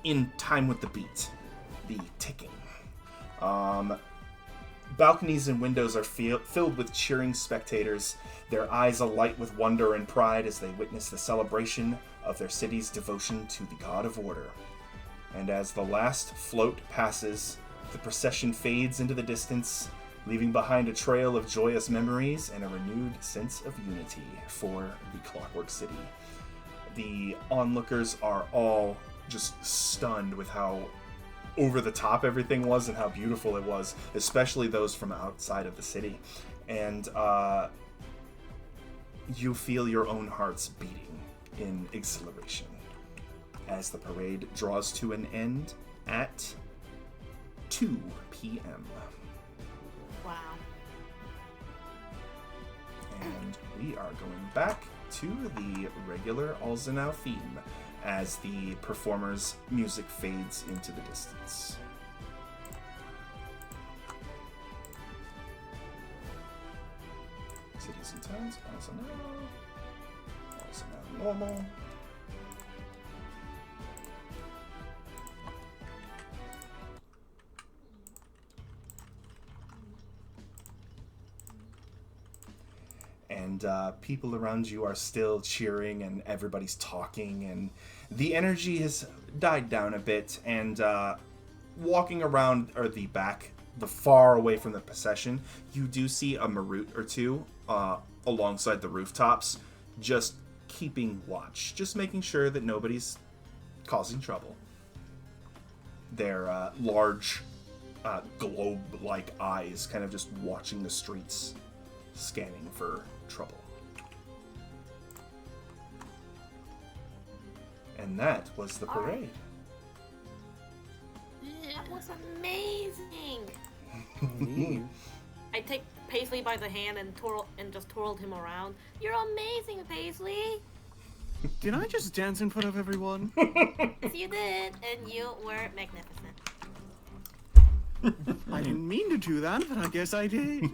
in time with the beat, the ticking. Balconies and windows are filled with cheering spectators, their eyes alight with wonder and pride as they witness the celebration of their city's devotion to the God of Order. And as the last float passes, the procession fades into the distance, leaving behind a trail of joyous memories and a renewed sense of unity for the Clockwork City. The onlookers are all just stunned with how over the top everything was and how beautiful it was, especially those from outside of the city. And you feel your own hearts beating in exhilaration as the parade draws to an end at 2 p.m. Wow. And we are going back to the regular Alzenau theme as the performer's music fades into the distance. Cities and towns, Alzenau normal. And people around you are still cheering and everybody's talking, and the energy has died down a bit, and walking around the far away from the procession, you do see a Marut or two alongside the rooftops, just keeping watch, just making sure that nobody's causing trouble. Their large globe-like eyes kind of just watching the streets, scanning for trouble. And that was the parade. That was amazing. I take Paisley by the hand and just twirled him around. You're amazing, Paisley. Did I just dance in front of everyone? Yes, you did, and you were magnificent. I didn't mean to do that, but I guess I did.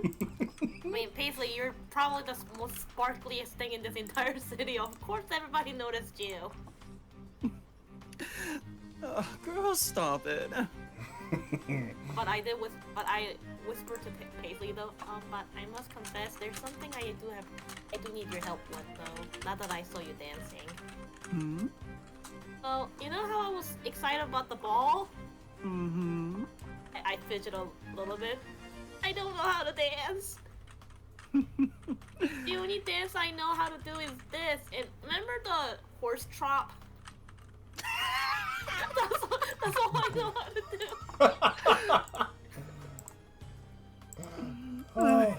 I mean, Paisley, you're probably the most sparkliest thing in this entire city. Of course, everybody noticed you. Girl, stop it. But I whispered to Paisley though. But I must confess, there's something I do need your help with though. Not that I saw you dancing. Hmm? So you know how I was excited about the ball? Mm-hmm. I fidget a little bit. I don't know how to dance. The only dance I know how to do is this. And remember the horse trot? that's all I know how to do.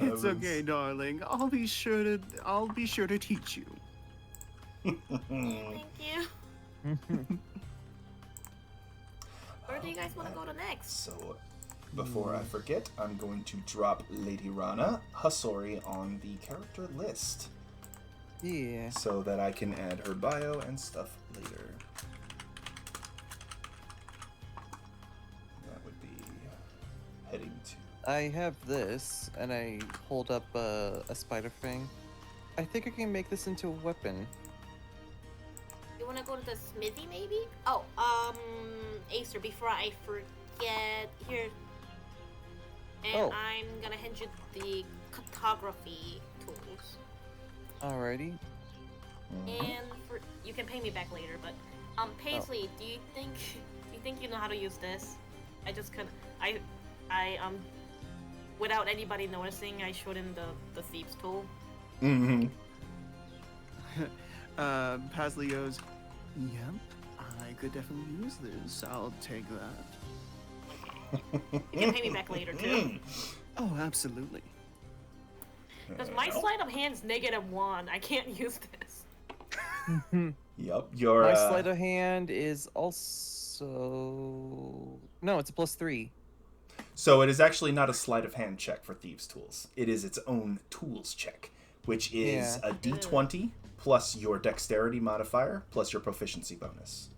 It's okay, darling. I'll be sure to teach you. Thank you. Where do you guys want to go to next? So, before I forget, I'm going to drop Lady Rana Hasori on the character list. Yeah. So that I can add her bio and stuff later. That would be heading to... I have this, and I hold up a spider thing. I think I can make this into a weapon. You want to go to the smithy, maybe? Oh, Acer, before I forget, here, And Oh. I'm gonna hand you the cartography tools. Alrighty. And for you can pay me back later, but Paisley, do you think you know how to use this? I just could I without anybody noticing, I showed him the thieves tool. Mm-hmm. Pasley goes, "Yep, I could definitely use this. I'll take that." You can pay me back later too. Oh, absolutely. Because my sleight of hand's -1. I can't use this. Yep, your My sleight of hand is also no, it's a +3. So it is actually not a sleight of hand check for thieves' tools. It is its own tools check, which is a D20 plus your dexterity modifier plus your proficiency bonus.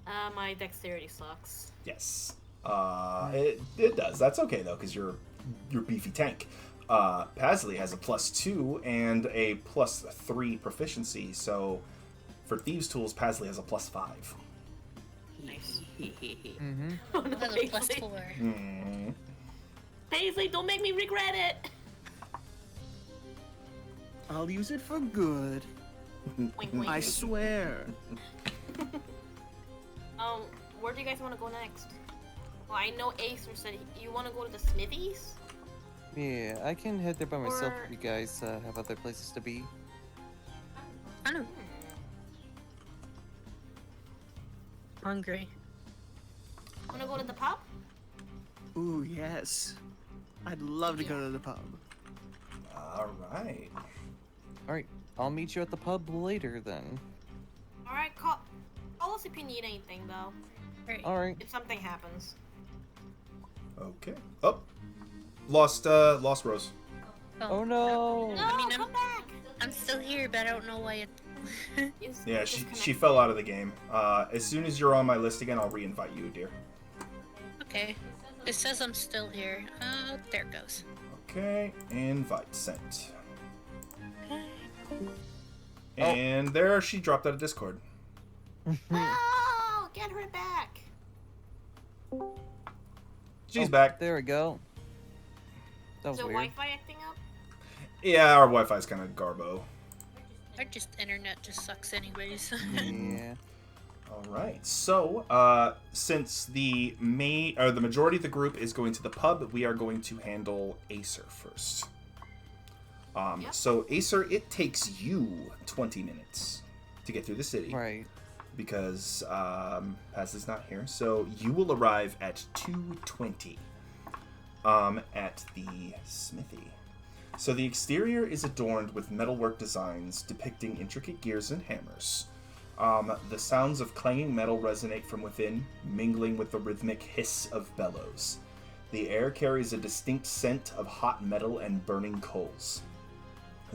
My dexterity sucks. Yes. It does. That's okay though, because you're beefy tank. Pasley has a +2 and a +3 proficiency, so for thieves' tools, Pasley has a +5. Nice. Mm-hmm. Oh no, Another Paisley. +4. Mm. Paisley, don't make me regret it. I'll use it for good. Wink, wink. I swear. Where do you guys want to go next? Well, I know Acer said you want to go to the smithies. Yeah, I can head there by myself Or- if you guys have other places to be. I don't know. Hungry. Want to go to the pub? Ooh, yes. I'd love to go to the pub. All right. Alright, I'll meet you at the pub later then. All right, call us if you need anything though. Right. Alright. If something happens. Okay. Oh, lost Rose. Oh no! No, I mean, come back. I'm still here, but I don't know why it. Yeah, she fell out of the game. As soon as you're on my list again, I'll re-invite you, dear. Okay. It says I'm still here. There it goes. Okay, invite sent. Okay. And there she dropped out of Discord. Oh, get her back. She's back. There we go. That Is was the weird. Wi-Fi acting up? Yeah, our Wi-Fi's kind of garbo. Our internet just sucks anyways. Yeah. All right. So, since the majority of the group is going to the pub, we are going to handle Acer first. Yep. So Acer, it takes you 20 minutes to get through the city. Right. Because Pasley's not here. So you will arrive at 2:20 at the smithy. So the exterior is adorned with metalwork designs depicting intricate gears and hammers. The sounds of clanging metal resonate from within, mingling with the rhythmic hiss of bellows. The air carries a distinct scent of hot metal and burning coals.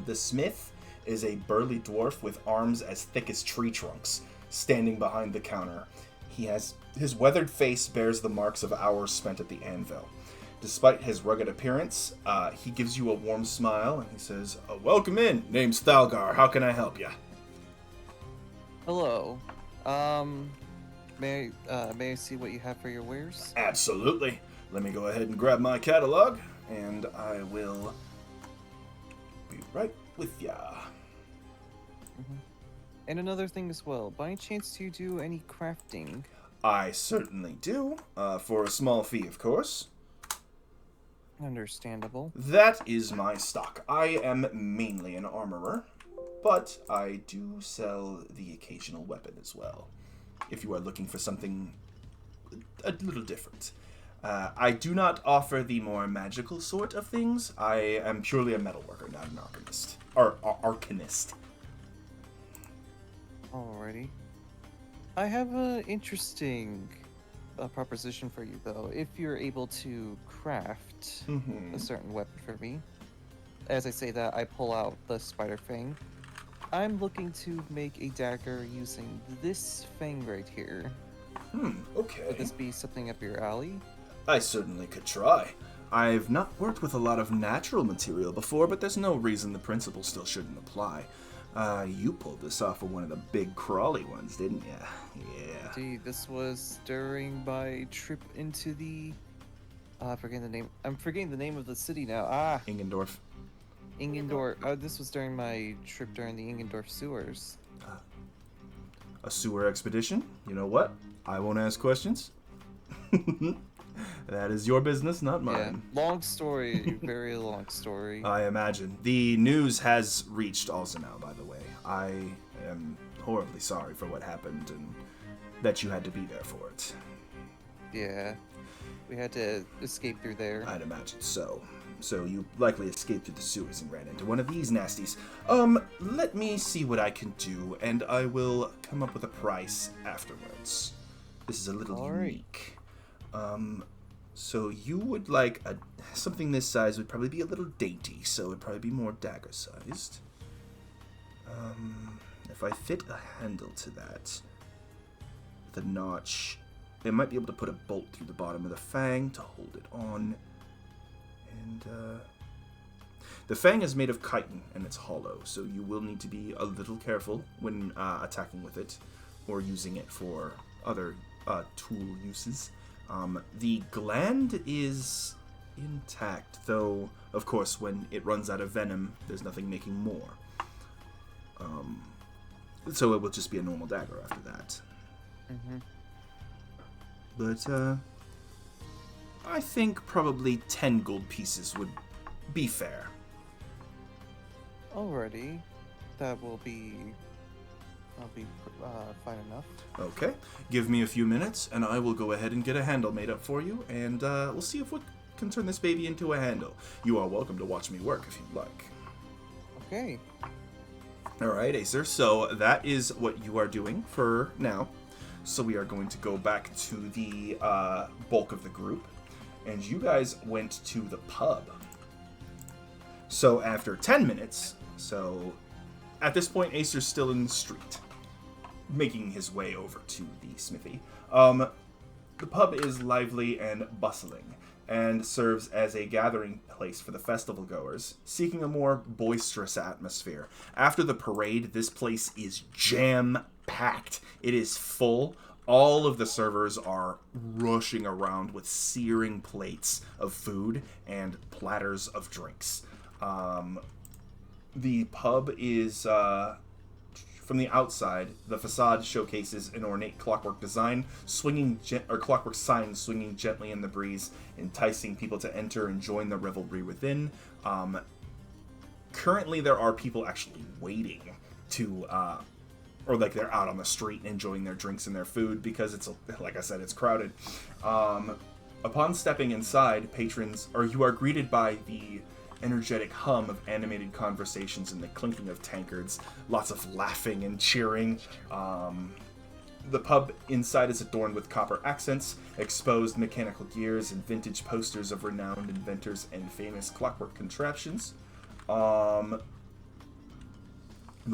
The smith is a burly dwarf with arms as thick as tree trunks, standing behind the counter. His weathered face bears the marks of hours spent at the anvil. Despite his rugged appearance, he gives you a warm smile and he says, "Welcome in. Name's Thalgar. How can I help you?" Hello. May I see what you have for your wares? Absolutely. Let me go ahead and grab my catalog, and I will be right with ya. And another thing as well. By any chance, do you do any crafting? I certainly do, for a small fee, of course. Understandable. That is my stock. I am mainly an armorer, but I do sell the occasional weapon as well, if you are looking for something a little different. I do not offer the more magical sort of things. I am purely a metalworker, not an arcanist. Or arcanist. Alrighty. I have an interesting proposition for you, though. If you're able to craft a certain weapon for me, as I say that, I pull out the spider fang. I'm looking to make a dagger using this fang right here. Okay. Would this be something up your alley? I certainly could try. I've not worked with a lot of natural material before, but there's no reason the principle still shouldn't apply. You pulled this off of one of the big Crowley ones, didn't ya? Yeah. Indeed, this was during my trip into the Forgetting the name. I'm forgetting the name of the city now. Ingendorf. Ingendorf. This was during my trip during the Ingendorf sewers. A sewer expedition? You know what? I won't ask questions. That is your business, not mine. Yeah, long story, very long story. I imagine. The news has reached Alzenau, by the way. I am horribly sorry for what happened and that you had to be there for it. Yeah, we had to escape through there. I'd imagine so. So you likely escaped through the sewers and ran into one of these nasties. Let me see what I can do, and I will come up with a price afterwards. This is a little unique. So you would like something this size would probably be a little dainty, so it'd probably be more dagger-sized. If I fit a handle to that, the notch, it might be able to put a bolt through the bottom of the fang to hold it on. And the fang is made of chitin and it's hollow, so you will need to be a little careful when attacking with it or using it for other tool uses. The gland is intact, though, of course, when it runs out of venom, there's nothing making more. So it will just be a normal dagger after that. Mm-hmm. But, I think probably 10 gold pieces would be fair. Alrighty. That'll be fine enough. Okay. Give me a few minutes, and I will go ahead and get a handle made up for you, and we'll see if we can turn this baby into a handle. You are welcome to watch me work if you'd like. Okay. Alright, Acer, so that is what you are doing for now. So we are going to go back to the bulk of the group. And you guys went to the pub. So after 10 minutes, so at this point, Acer's still in the street, making his way over to the smithy. The pub is lively and bustling, and serves as a gathering place for the festival goers, seeking a more boisterous atmosphere. After the parade, this place is jam-packed. It is full. All of the servers are rushing around with searing plates of food and platters of drinks. The pub is, from the outside, the facade showcases an ornate clockwork design, clockwork signs swinging gently in the breeze, enticing people to enter and join the revelry within. Currently, there are people actually waiting to, or like they're out on the street enjoying their drinks and their food because it's, like I said, it's crowded. Upon stepping inside, you are greeted by the energetic hum of animated conversations and the clinking of tankards, lots of laughing and cheering. The pub inside is adorned with copper accents, exposed mechanical gears, and vintage posters of renowned inventors and famous clockwork contraptions. The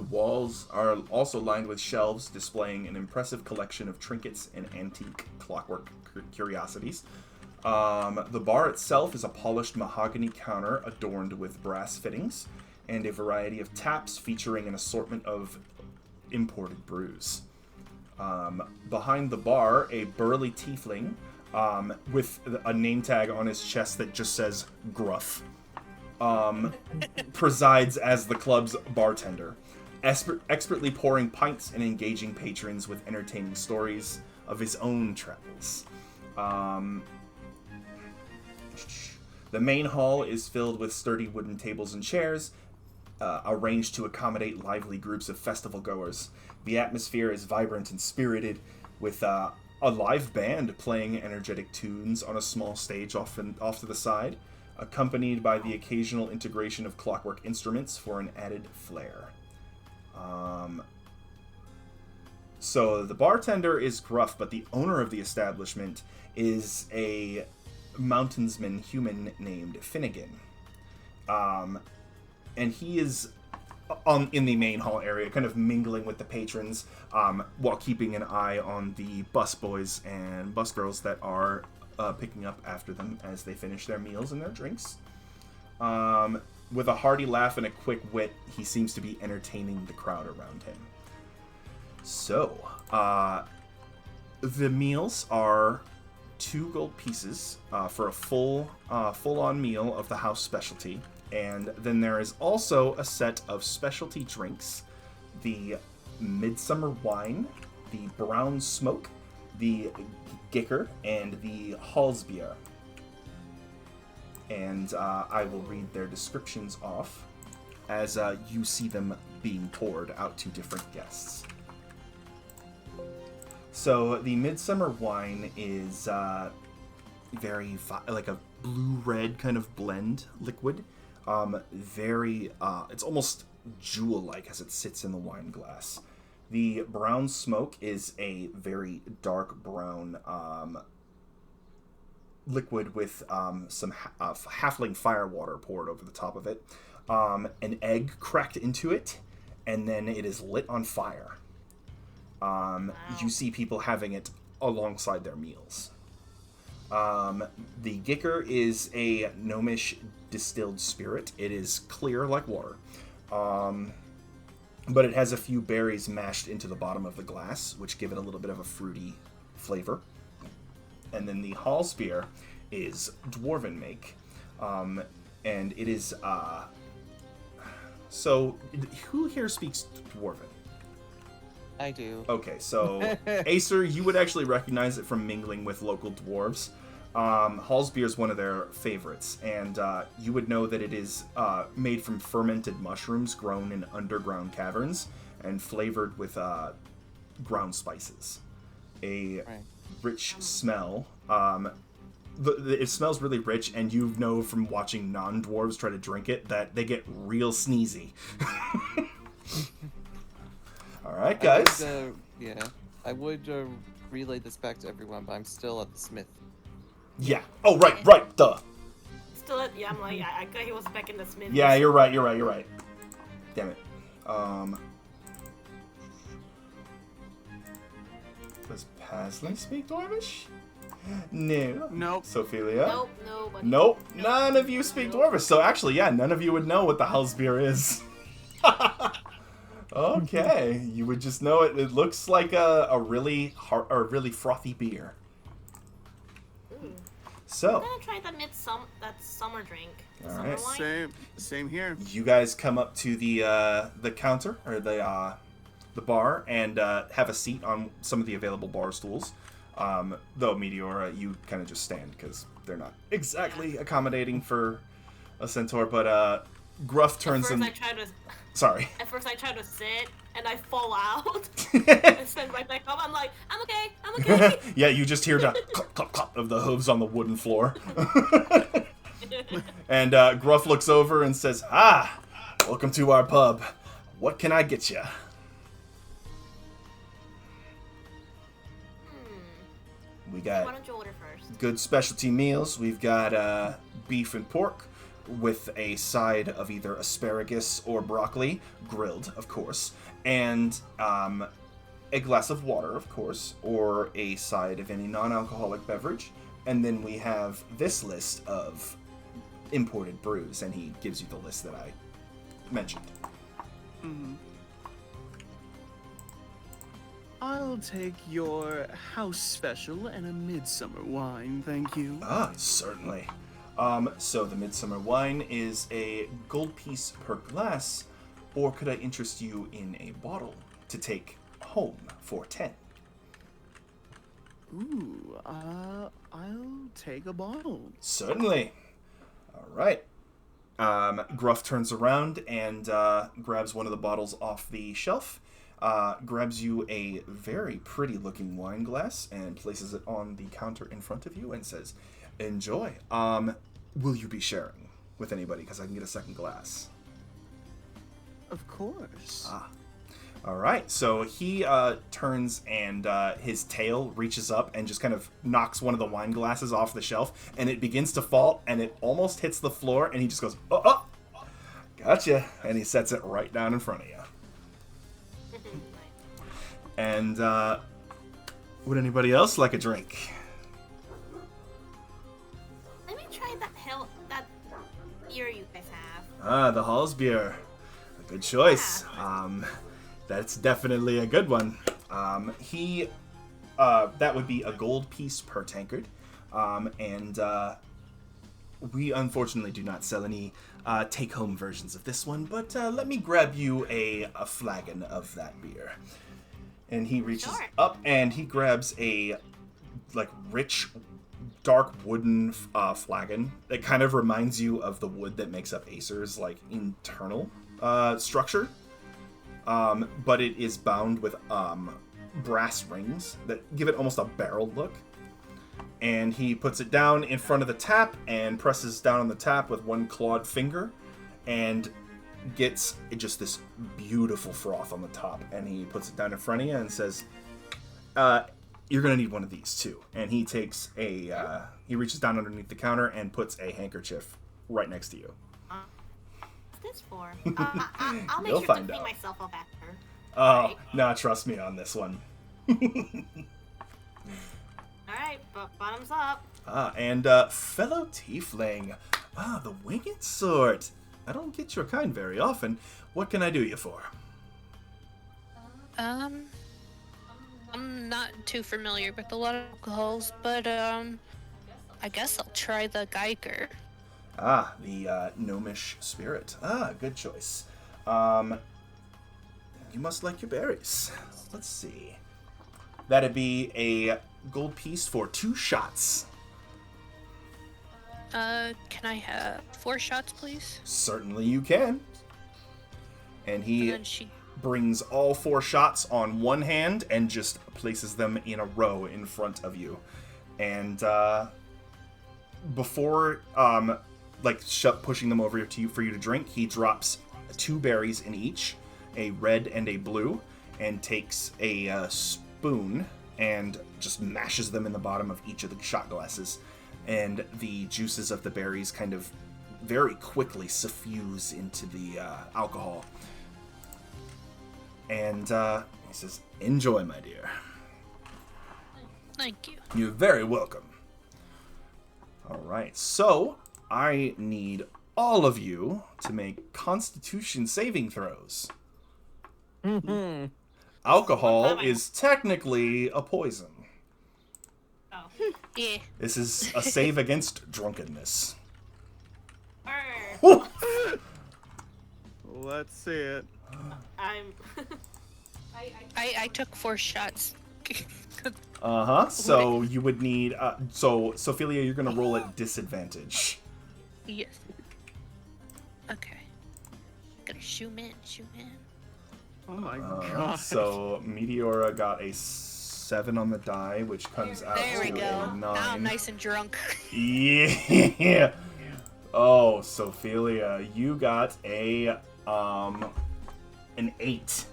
walls are also lined with shelves displaying an impressive collection of trinkets and antique clockwork curiosities. The bar itself is a polished mahogany counter adorned with brass fittings and a variety of taps featuring an assortment of imported brews. Behind the bar, a burly tiefling with a name tag on his chest that just says Gruff presides as the club's bartender, expertly pouring pints and engaging patrons with entertaining stories of his own travels. The main hall is filled with sturdy wooden tables and chairs, arranged to accommodate lively groups of festival goers. The atmosphere is vibrant and spirited, with a live band playing energetic tunes on a small stage off to the side, accompanied by the occasional integration of clockwork instruments for an added flair. So the bartender is Gruff, but the owner of the establishment is a mountainsman human named Finnegan. And he is in the main hall area, kind of mingling with the patrons, while keeping an eye on the busboys and busgirls that are picking up after them as they finish their meals and their drinks. With a hearty laugh and a quick wit, he seems to be entertaining the crowd around him. So, the meals are 2 gold pieces for a full-on meal of the house specialty. And then there is also a set of specialty drinks. The Midsummer Wine, the Brown Smoke, the Gicker, and the Halsbier. And I will read their descriptions off as you see them being poured out to different guests. So the Midsummer Wine is very like a blue-red kind of blend liquid. It's almost jewel-like as it sits in the wine glass. The Brown Smoke is a very dark brown liquid with some halfling firewater poured over the top of it. An egg cracked into it, and then it is lit on fire. You see people having it alongside their meals. The Gicker is a gnomish distilled spirit. It is clear like water. But it has a few berries mashed into the bottom of the glass, which give it a little bit of a fruity flavor. And then the Halsbier is dwarven make. And it is... So, who here speaks dwarven? I do. Okay, so Acer, you would actually recognize it from mingling with local dwarves. Halsbier is one of their favorites, and you would know that it is made from fermented mushrooms grown in underground caverns and flavored with ground spices. A rich smell. It smells really rich, and you know from watching non-dwarves try to drink it that they get real sneezy. Alright, guys. I would relay this back to everyone, but I'm still at the smith. Yeah. Oh, right, duh. Still at, yeah, I'm like, I thought he was back in the smith. Yeah, you're right. Damn it. Does Pasley speak Dwarvish? No. Nope. Sophia? Nope, nobody. Nope. None of you speak Dwarvish. So actually, yeah, none of you would know what the Halsbier is. Okay, you would just know it. It looks like a really frothy beer. Ooh. So, I'm gonna try that summer drink. The summer Alright. wine. Same here. you guys come up to the counter or the bar and have a seat on some of the available bar stools. Though Meteora, you kind of just stand because they're not exactly accommodating for a centaur. But Gruff turns and sorry. At first I try to sit and I fall out and stand right back up. I'm like, I'm okay. Yeah, you just hear the clop, clop, clop of the hooves on the wooden floor. And Gruff looks over and says, welcome to our pub. What can I get you? We got Why don't you order first? good specialty meals. We've got beef and pork with a side of either asparagus or broccoli, grilled, of course, and a glass of water, of course, or a side of any non-alcoholic beverage. And then we have this list of imported brews, and he gives you the list that I mentioned. Mm-hmm. I'll take your house special and a midsummer wine, thank you. Certainly. So the midsummer wine is a gold piece per glass, or could I interest you in a bottle to take home for 10? Ooh, I'll take a bottle. Certainly. All right. Gruff turns around and grabs one of the bottles off the shelf, grabs you a very pretty looking wine glass and places it on the counter in front of you and says, enjoy. Will you be sharing with anybody? Because I can get a second glass. Of course. All right. So he turns and his tail reaches up and just kind of knocks one of the wine glasses off the shelf, and it begins to fall, and it almost hits the floor, and he just goes, oh, gotcha. And he sets it right down in front of you. And would anybody else like a drink? Let me try that beer you guys have. The Halsbier. A good choice. That's definitely a good one. That would be a gold piece per tankard. And we unfortunately do not sell any take-home versions of this one, but let me grab you a flagon of that beer. And he reaches up and he grabs a like rich, dark wooden flagon that kind of reminds you of the wood that makes up Acer's like internal structure. But it is bound with brass rings that give it almost a barrel look. And he puts it down in front of the tap and presses down on the tap with one clawed finger and gets just this beautiful froth on the top. And he puts it down in front of you and says, you're going to need one of these too. And he takes he reaches down underneath the counter and puts a handkerchief right next to you. What's this for? I'll make You'll sure find to clean out. myself up after. Oh, nah, trust me on this one. Alright, bottoms up. And fellow tiefling. The winged sort. I don't get your kind very often. What can I do you for? I'm not too familiar with a lot of alcohols, but I guess I'll try the Geiger. The gnomish spirit. Good choice. You must like your berries. Let's see. That'd be a gold piece for 2 shots. Can I have 4 shots, please? Certainly you can. And he And then brings all 4 shots on one hand and just places them in a row in front of you. And before pushing them over to you for you to drink, he drops 2 berries in each, a red and a blue, and takes a spoon and just mashes them in the bottom of each of the shot glasses. And the juices of the berries kind of very quickly suffuse into the alcohol. And he says, enjoy, my dear. Thank you. You're very welcome. Alright, so I need all of you to make Constitution saving throws. Mm-hmm. Alcohol is technically a poison. Oh. Yeah. This is a save against drunkenness. Arr. Let's see it. I took 4 shots. So you would need... so, Sophelia, you're going to roll at disadvantage. Yes. Okay. Gotta shoot in. Oh my god. So Meteora got a 7 on the die, which comes out There we to go. a 9. Now I'm nice and drunk. Yeah. Oh, Sophelia, you got a an 8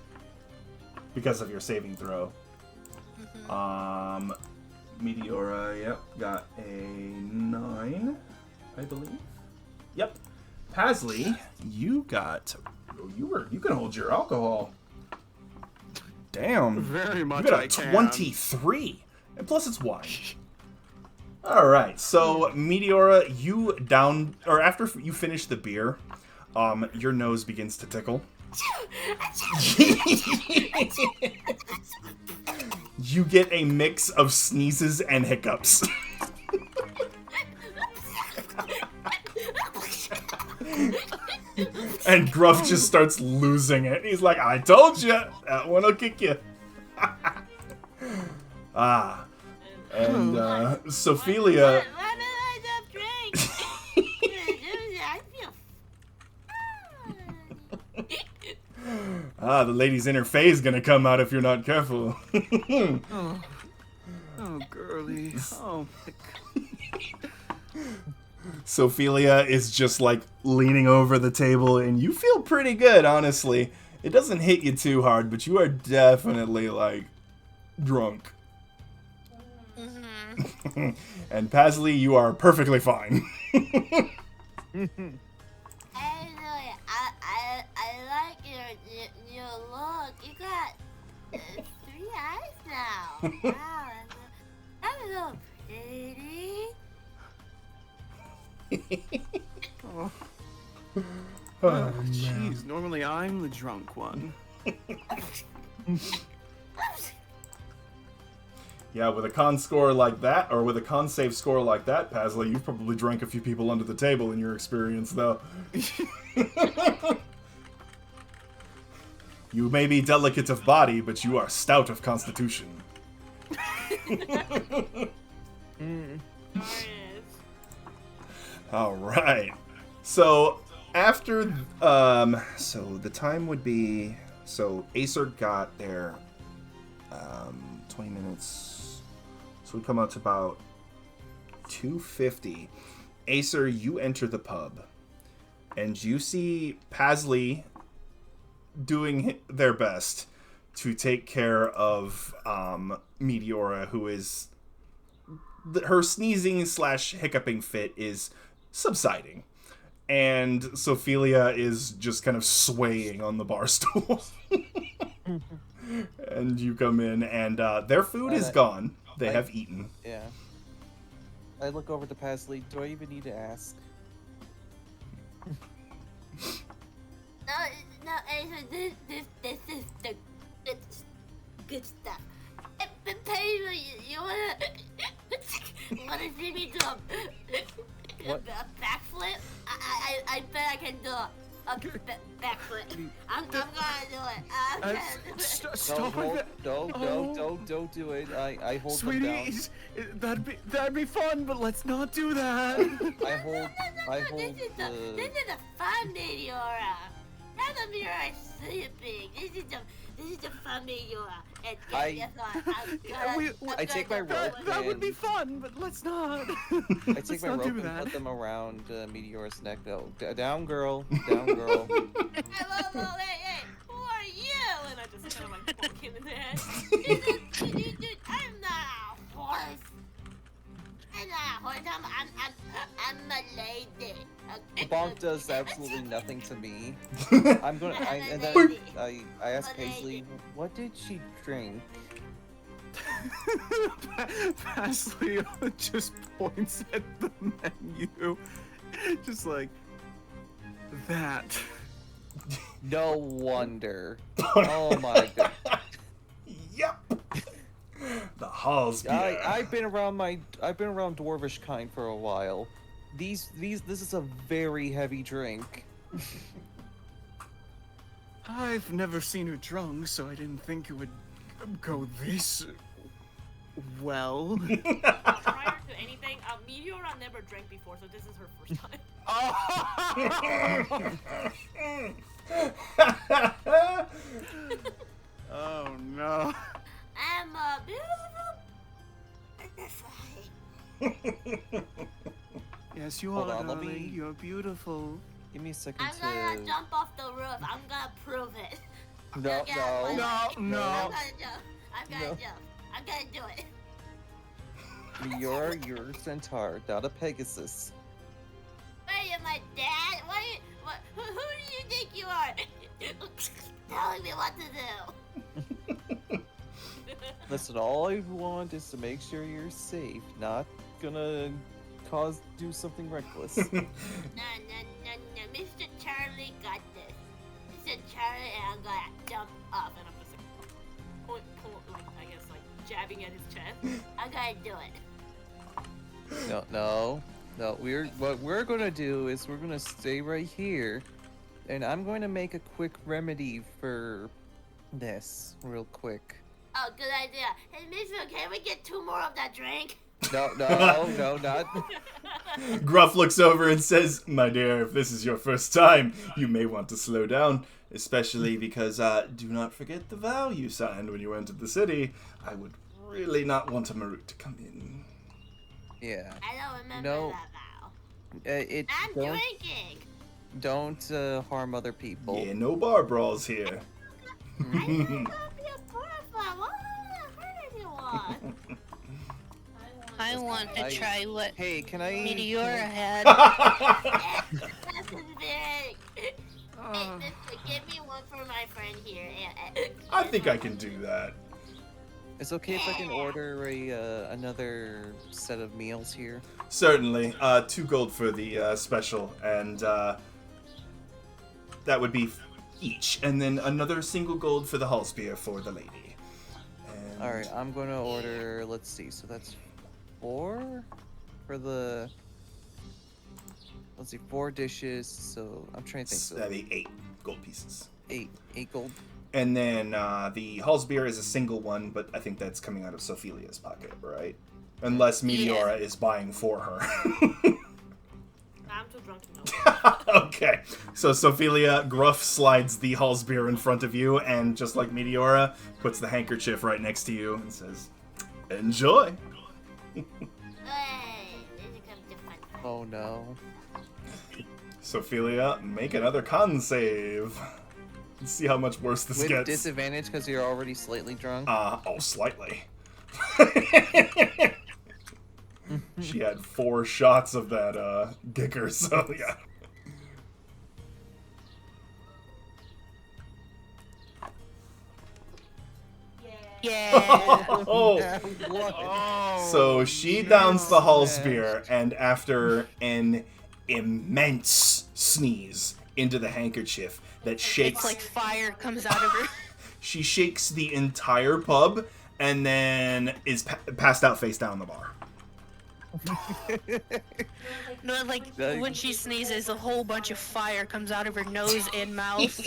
because of your saving throw. Meteora, yep, got a 9, I believe. Yep. Pasley, you got you can hold your alcohol. Damn. Very much You got I a can. 23. And plus it's wine. Alright, so Meteora, after you finish the beer, your nose begins to tickle. You get a mix of sneezes and hiccups. And Gruff just starts losing it. He's like, I told you, that one'll kick you. And Sophelia... Why did I just drink? I feel the lady's inner fae is gonna come out if you're not careful. Oh, girly. Oh, my god. Sophelia is just like leaning over the table, and you feel pretty good, honestly. It doesn't hit you too hard, but you are definitely like drunk. And Pasley, you are perfectly fine. I like your look. You got 3 eyes now. Wow, that's a little pretty. Oh, jeez. Normally I'm the drunk one. Yeah, with a con score like that, or with a con save score like that, Pasley, you've probably drank a few people under the table in your experience, though. You may be delicate of body, but you are stout of constitution. Alright. So, after, so the time would be, so Acer got there, 20 minutes, so we come out to about 2:50. Acer, you enter the pub, and you see Pasley doing their best to take care of Meteora, who is, her sneezing / hiccuping fit is subsiding, and Sophelia is just kind of swaying on the bar stool. And you come in, and their food is gone. They have eaten. Yeah. I look over to Pasley. Do I even need to ask? No, Ace, this is the good stuff. But Paige, you wanna see me do a backflip? I bet I can do a backflip. I'm gonna do it. Stop Don't, it. don't do it. I hold them down. Sweetie, that'd be fun, but let's not do that. I hold This is a fun Meteora. Now the mirror is sleeping. This is the fun Meteora. And I take my rope. That would be fun, but let's not. I take my rope and put them around Meteora's neck. Go down, girl. Down, girl. Hey, who are you? And I just kind of like poke him in the head. Dude, I'm not a horse. I'm not a horse. I'm a lady. The bonk does absolutely nothing to me. I'm gonna. And then I ask Paisley, what did she drink? Pasley just points at the menu, just like that. No wonder. Oh my god. Yep. The halls beer. I've been around dwarvish kind for a while. This is a very heavy drink. I've never seen her drunk, so I didn't think it would go this well. Prior to anything, Meteora never drank before, so this is her first time. Oh no. I'm a beautiful. Yes, you Hold are, on, let darling. me- You're beautiful. Give me a second I'm gonna jump off the roof. I'm gonna prove it. No. I'm gonna jump. No. I'm gonna jump. I'm gonna do it. You're a centaur, not a Pegasus. Wait, you're my dad? Who do you think you are? Telling me what to do. Listen, all I want is to make sure you're safe, not gonna do something reckless. No. Mr. Charlie got this. Mr. Charlie, and I'm gonna jump up, and I'm just like, like jabbing at his chest. I'm gonna do it. No. What we're gonna do is we're gonna stay right here, and I'm going to make a quick remedy for this, real quick. Oh, good idea. Hey, Mister, can we get 2 more of that drink? No, not. Gruff looks over and says, "My dear, if this is your first time, you may want to slow down, especially because do not forget the vow you signed when you entered the city. I would really not want a Marut to come in." Yeah. I don't remember that vow. I'm drinking. Don't harm other people. Yeah, no bar brawls here. I don't want to be a butterfly. Why would I hurt anyone? I want to try what Hey, can I? Meteora had. This is big. Hey, Mister, give me one for my friend here. I think I can do that. It's okay if I can order another set of meals here. Certainly. 2 gold for the special, and that would be each. And then another single gold for the Hallspear for the lady. All right, I'm going to order. Let's see. So that's 4 for the. Let's see, 4 dishes. So I'm trying to think. So That'd be 8 gold pieces. 8 gold. And then the Hallsbeer is a single one, but I think that's coming out of Sophilia's pocket, right? Unless Meteora is buying for her. I'm too drunk to know. Okay, so Sophilia gruff slides the Hallsbeer in front of you, and just like Meteora, puts the handkerchief right next to you and says, "Enjoy." Oh no. Sophilia, make another con save. Let's see how much worse this With gets. disadvantage because you're already slightly drunk. Slightly. She had 4 shots of that dicker, so yeah. Yeah. Oh. So she downs the Hallspear, and after an immense sneeze into the handkerchief that shakes... It's like fire comes out of her. She shakes the entire pub, and then is passed out face down on the bar. No, like when she sneezes, a whole bunch of fire comes out of her nose and mouth. This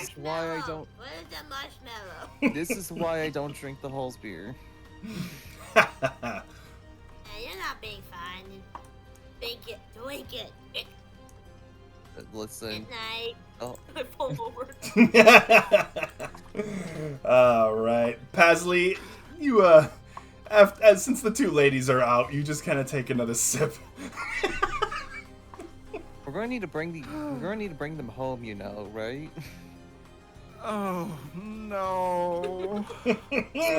is why I don't. Where's the marshmallow? This is why I don't drink the Hallsbeer. Hey, you're not being fine. Drink it. Listen. Good night. Oh. I fall over. Alright. Pasley, you, since the 2 ladies are out, you just kind of take another sip. We're going to need to bring them home, you know, right? Oh no! So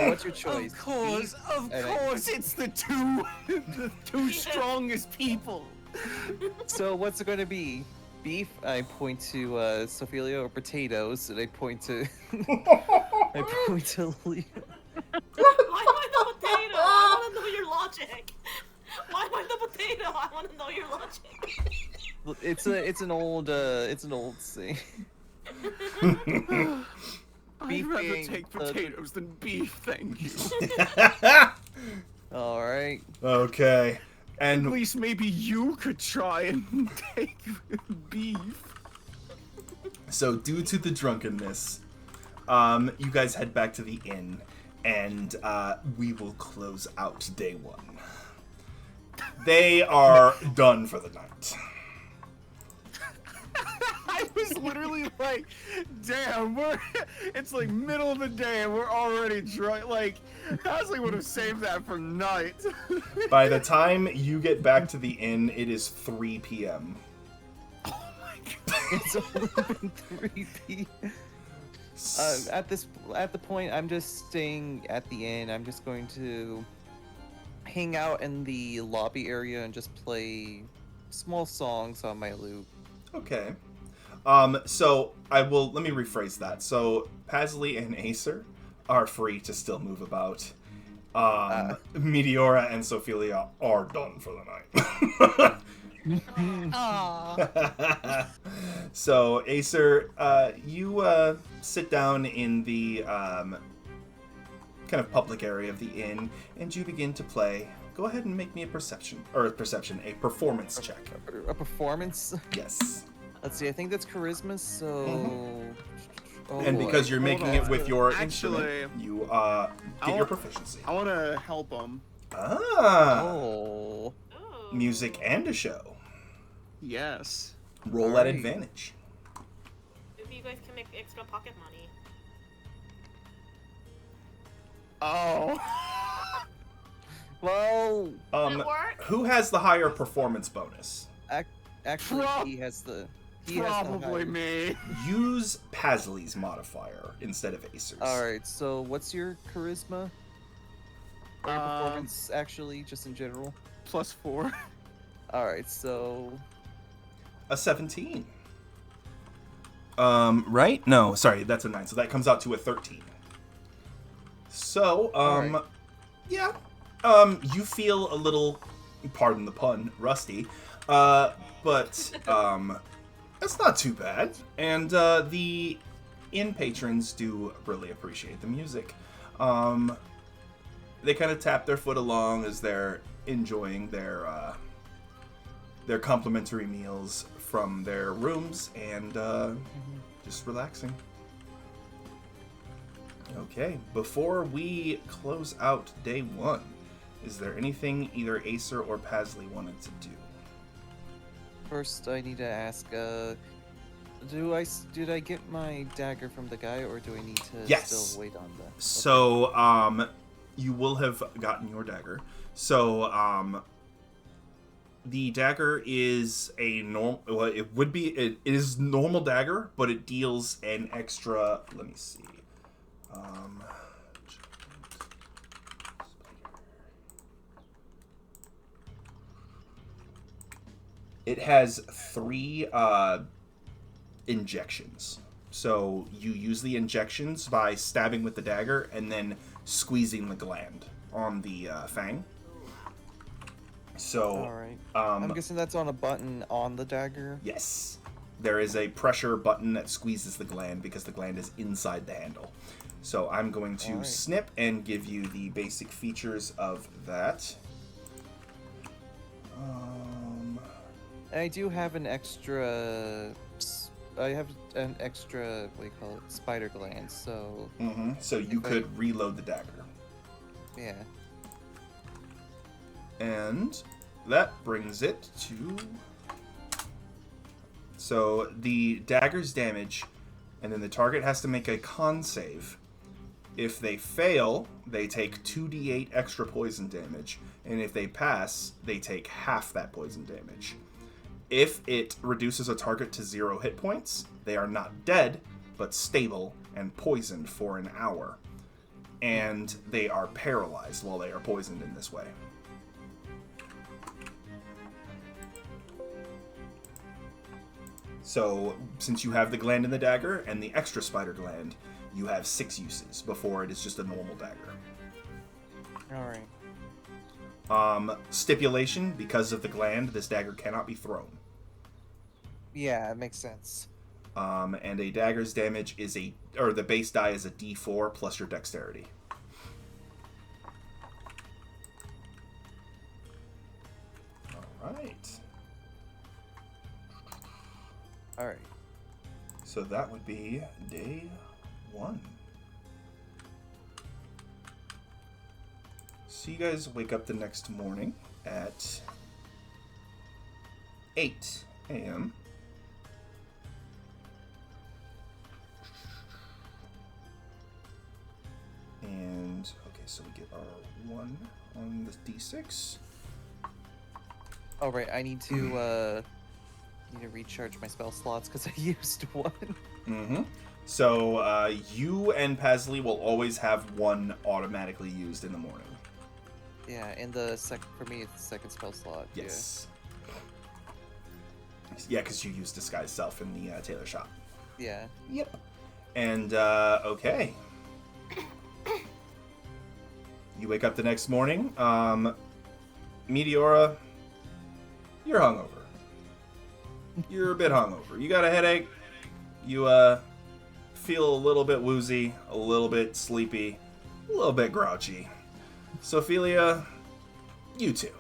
what's your choice? Of course, it's the two strongest people. So what's it going to be? Beef? I point to Sophilia, or potatoes, and I point to Leo. Why am I the potato? I want to know your logic. Why am I the potato? I want to know your logic. It's an old saying. I'd rather take potatoes than beef, thank you. All right. Okay. And At least maybe you could try and take beef. so due to the drunkenness, you guys head back to the inn, and we will close out day 1. They are done for the night. I was literally like, damn, it's like middle of the day and we're already drunk. Like, Pasley would have saved that for night. By the time you get back to the inn, it is 3 p.m. Oh my god. It's only been 3 p.m. At the point, I'm just staying at the inn. I'm just going to hang out in the lobby area and just play small songs on my lute. Okay. So let me rephrase that. So Pasley and Acer are free to still move about. Meteora and Sophilia are done for the night. Aww. So Acer, you sit down in the kind of public area of the inn, and you begin to play. Go ahead and make me a a performance check. A performance? Yes. Let's see, I think that's charisma, so... Oh, And boy. because you're making it with your Actually, instrument, you get your proficiency. I want to help him. Oh. Music and a show. Yes. Roll at Alright. advantage. If you guys can make extra pocket money. Oh. Well, That work? Who has the higher performance bonus? actually, he has the... Probably me. Use Pasley's modifier instead of Acer's. Alright, so what's your charisma? Or your performance, actually, just in general? +4. Alright, so... A 17. Right? No, sorry, that's a 9. So that comes out to a 13. So, Alright. yeah. You feel a little, pardon the pun, rusty. But, that's not too bad. And, the inn patrons do really appreciate the music. They kind of tap their foot along as they're enjoying their complimentary meals from their rooms and just relaxing. Okay, before we close out day 1, is there anything either Acer or Pasley wanted to do? First, I need to ask, did I get my dagger from the guy, or do I need to still wait on that? So, you will have gotten your dagger. So, the dagger is a normal. Well, it is normal dagger, but it deals an extra. Let me see. It has 3 injections. So you use the injections by stabbing with the dagger and then squeezing the gland on the fang. So, alright. I'm guessing that's on a button on the dagger? Yes. There is a pressure button that squeezes the gland because the gland is inside the handle. So I'm going to snip and give you the basic features of that. I do have an extra... I have an extra, what do you call it, spider gland, so... So you could reload the dagger. Yeah. And that brings it to... So the dagger's damage, and then the target has to make a con save. If they fail, they take 2d8 extra poison damage, and if they pass, they take half that poison damage. If it reduces a target to 0 hit points, they are not dead, but stable and poisoned for an hour. And they are paralyzed while they are poisoned in this way. So, since you have the gland in the dagger and the extra spider gland, you have 6 uses before it is just a normal dagger. Alright. Stipulation, because of the gland, this dagger cannot be thrown. Yeah, it makes sense. And a dagger's damage is the base die is a d4 plus your dexterity. Alright. Alright. So that would be day 1. So you guys wake up the next morning at 8 a.m. And, okay, so we get our 1 on the d6. Oh, right, I need to recharge my spell slots because I used one. So, you and Pasley will always have 1 automatically used in the morning. Yeah, and for me, it's the second spell slot. Yes. Yeah, because you used Disguise Self in the tailor shop. Yeah. Yep. And, okay. You wake up the next morning. Meteora, you're hungover. You're a bit hungover. You got a headache. You, feel a little bit woozy, a little bit sleepy, a little bit grouchy. Sophelia, you too.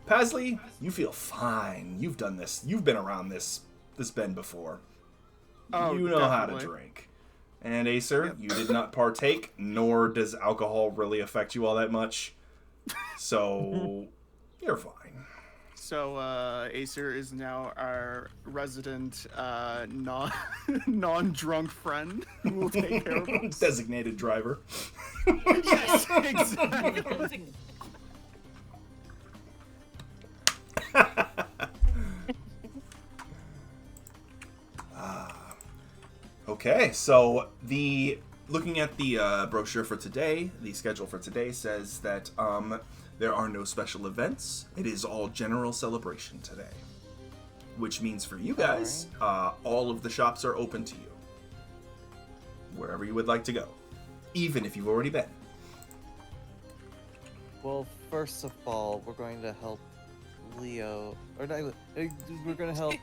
Pasley, you feel fine. You've done this. You've been around this bend before. Oh, you know how to definitely. drink. And Acer, you did not partake, nor does alcohol really affect you all that much. So, you're fine. So Acer is now our resident non-drunk friend who will take care of us. Designated driver. Yes, exactly. Okay, so looking at the brochure for today, the schedule for today says that there are no special events. It is all general celebration today, which means for you guys, all of the shops are open to you, wherever you would like to go, even if you've already been. Well, first of all, we're going to help Leo, or not, we're going to help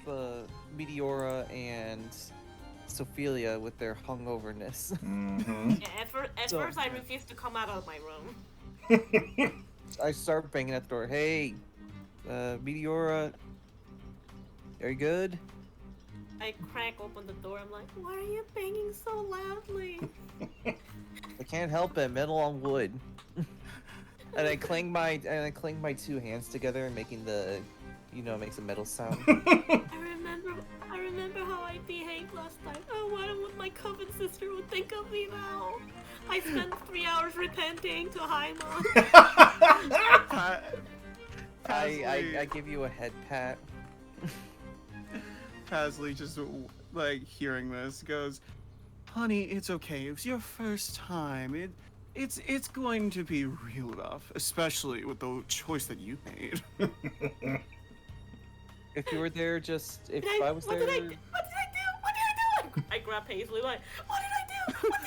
Meteora and Sophia with their hungoverness. Mm-hmm. Yeah, at So- first I refused to come out of my room. I start banging at the door. Hey, Meteora, are you good? I crack open the door. I'm like, why are you banging so loudly? I can't help it. Metal on wood. And I clang my two hands together, making the, makes a metal sound. I remember how I behaved last night. I wonder what my coven sister would think of me now. I spent 3 hours repenting to Haima. I give you a head pat. Pasley just like hearing this goes, "Honey, it's okay. It was your first time. It's going to be real rough, especially with the choice that you made." If you were there, if I was What there. did I do? What did I do? I grab Paisley like, what did I do? What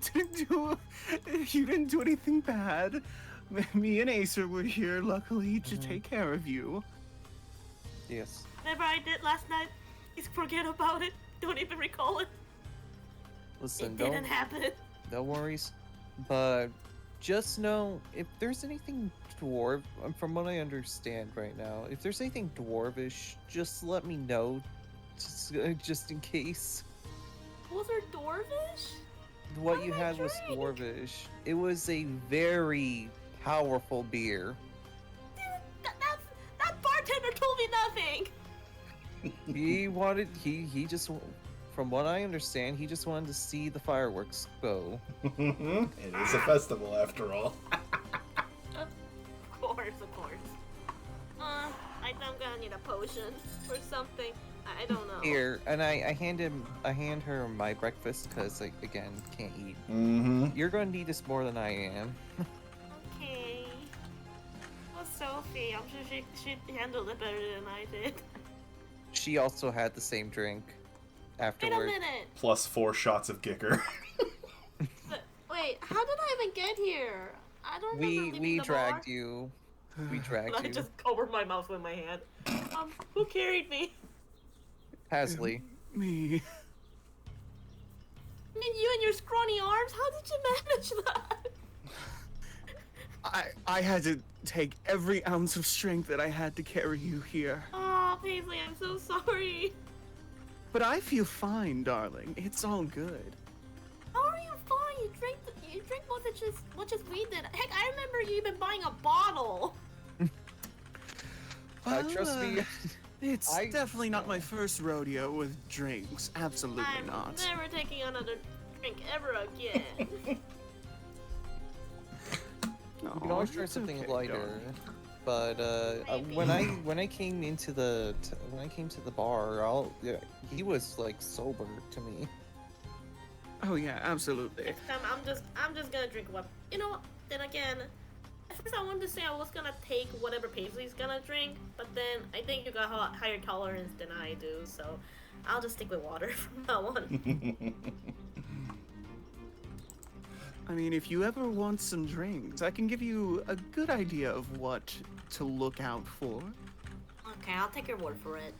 did I do? You didn't do anything bad. Me and Acer were here, luckily, to take care of you. Yes. Whatever I did last night, just forget about it. Don't even recall it. Listen, It didn't happen. no worries. But just know if there's anything dwarf, from what I understand right now, if there's anything dwarvish, just let me know, just in case. Was her dwarvish? What What you did I had was drink? dwarvish. It was a very powerful beer. Dude, that bartender told me nothing. He just, from what I understand, he just wanted to see the fireworks go. It is a festival after all. Of course. I think I'm gonna need a potion or something. I don't know. Here, and I hand her my breakfast because, like, again, can't eat. Mm-hmm. You're gonna need this more than I am. Okay. Well, Sophie, I'm sure she handled it better than I did. She also had the same drink Wait a afterward. minute. Plus 4 shots of Gicker. Wait, how did I even get here? I don't remember We leaving the dragged bar. you. We dragged I you. just covered my mouth with my hand. Who carried me? Pasley. Me. I mean, you and your scrawny arms. How did you manage that? I had to take every ounce of strength that I had to carry you here. Oh, Paisley, I'm so sorry. But I feel fine, darling. It's all good. How are you fine? You drink much as we did. Heck, I remember you even buying a bottle. Trust me. It's I- definitely not my first rodeo with drinks. Absolutely I'm not. never taking another drink ever again. You can always try it's something okay, lighter. darling. But Maybe. when I came into the bar, he was like sober to me. Oh yeah, absolutely. Next time, I'm just gonna drink what. You know what? Then again, at first I wanted to say I was gonna take whatever Paisley's gonna drink, but then I think you got a higher tolerance than I do, so I'll just stick with water from now on. I mean, if you ever want some drinks, I can give you a good idea of what to look out for. Okay, I'll take your word for it.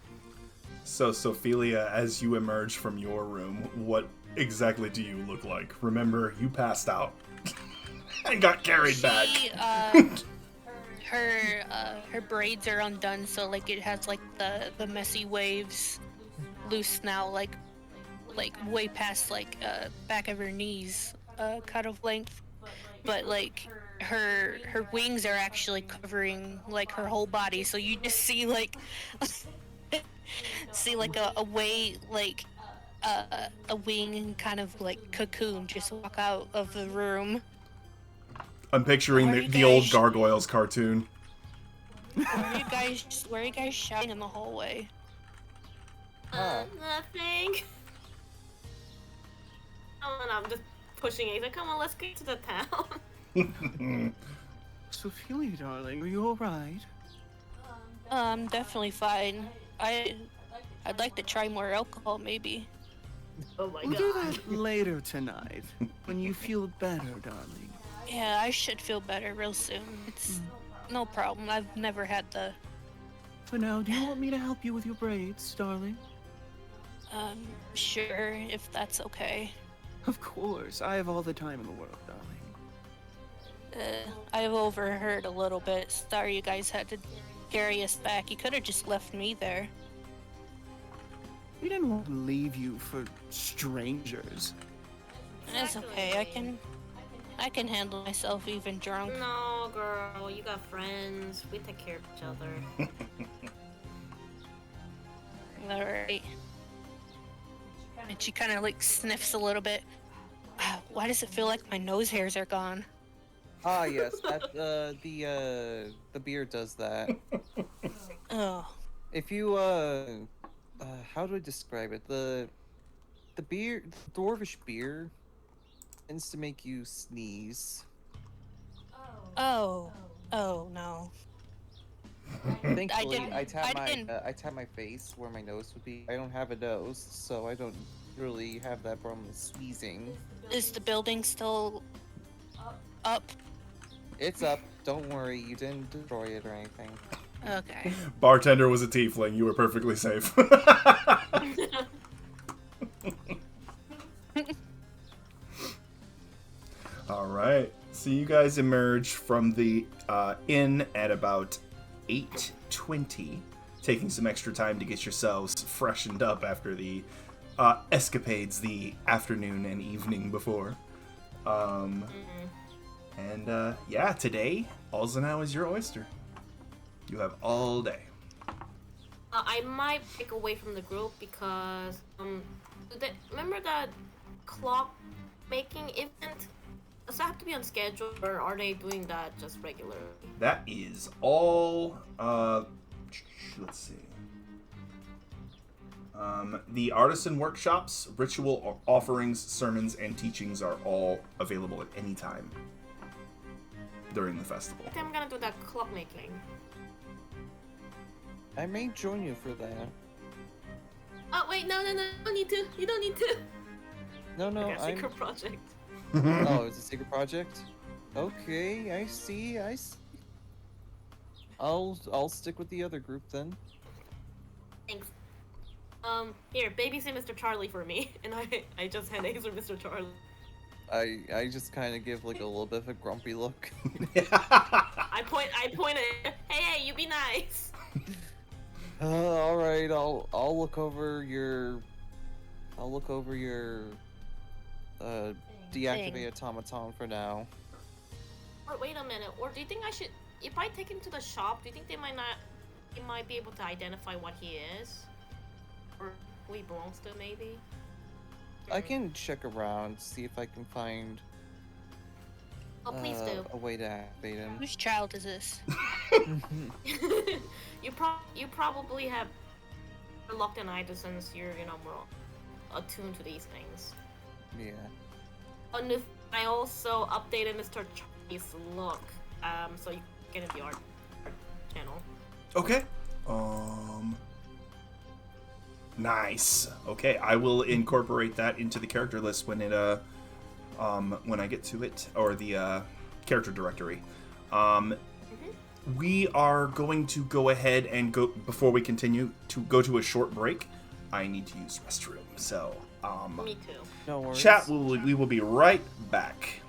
So, Sophia, as you emerge from your room, what exactly do you look like? Remember, you passed out and got carried back. Her braids are undone, so like it has like the messy waves loose now, like way past like back of her knees, kind of length. But like her wings are actually covering like her whole body, so you just see like a way like a wing kind of like cocoon just walk out of the room. I'm picturing Where the you old guys- Gargoyles cartoon. Where are you guys shouting in the hallway? Nothing. Oh, and I'm just pushing Asa. Come on, let's get to the town. Sophia, darling, are you alright? I'm definitely fine. I'd like to try more alcohol, maybe. Oh my We'll do god. that later tonight, when you feel better, darling. Yeah, I should feel better real soon. It's no problem. I've never had the. For now, do you want me to help you with your braids, darling? Sure, if that's okay. Of course, I have all the time in the world, darling. I've overheard a little bit. Sorry you guys had to carry us back. You could have just left me there. We didn't want to leave you for strangers. It's okay. I can handle myself even drunk. No, girl, you got friends. We take care of each other. All right. And she kind of like sniffs a little bit. Why does it feel like my nose hairs are gone? Ah, yes, that the beer does that. Oh. If you how do I describe it? The beer, the dwarvish beer, tends to make you sneeze. Oh no. Thankfully, I didn't- tap my face where my nose would be. I don't have a nose, so I don't really have that problem with sneezing. Is the building still up? It's up. Don't worry, you didn't destroy it or anything. Okay. Bartender was a tiefling. You were perfectly safe. All right. So you guys emerge from the inn at about 8:20, taking some extra time to get yourselves freshened up after the escapades the afternoon and evening before. And yeah, today, Alzenau is your oyster. You have all day. I might pick away from the group because remember that clock making event? Does that have to be on schedule, or are they doing that just regularly? That is all. Let's see. The artisan workshops, ritual offerings, sermons, and teachings are all available at any time during the festival. I think I'm gonna do that clock making. I may join you for that. Oh wait, no, you don't need to. You don't need to. No, Like a I'm. secret project. Oh, it's a secret project? Okay, I see. I'll stick with the other group then. Thanks. Here, babysit Mr. Charlie for me, and I just hand Ace with Mr. Charlie. I just kind of give like a little bit of a grumpy look. I point at, hey, you be nice. All right, I'll look over your deactivate automaton for now. Or wait a minute, or do you think I should, if I take him to the shop, do you think they might be able to identify what he is? Or who he belongs to, maybe? I can check around, see if I can find Oh, please do. a way to activate him. Whose child is this? You probably have locked in either since you're, more attuned to these things. Yeah. And I also updated Mr. Charlie's look, so you can get in the art channel. Okay. Nice. Okay, I will incorporate that into the character list when when I get to it, or the character directory. We are going to go ahead and go, before we continue, to go to a short break. I need to use restroom, so Me too. No worries. chat, we will be right back.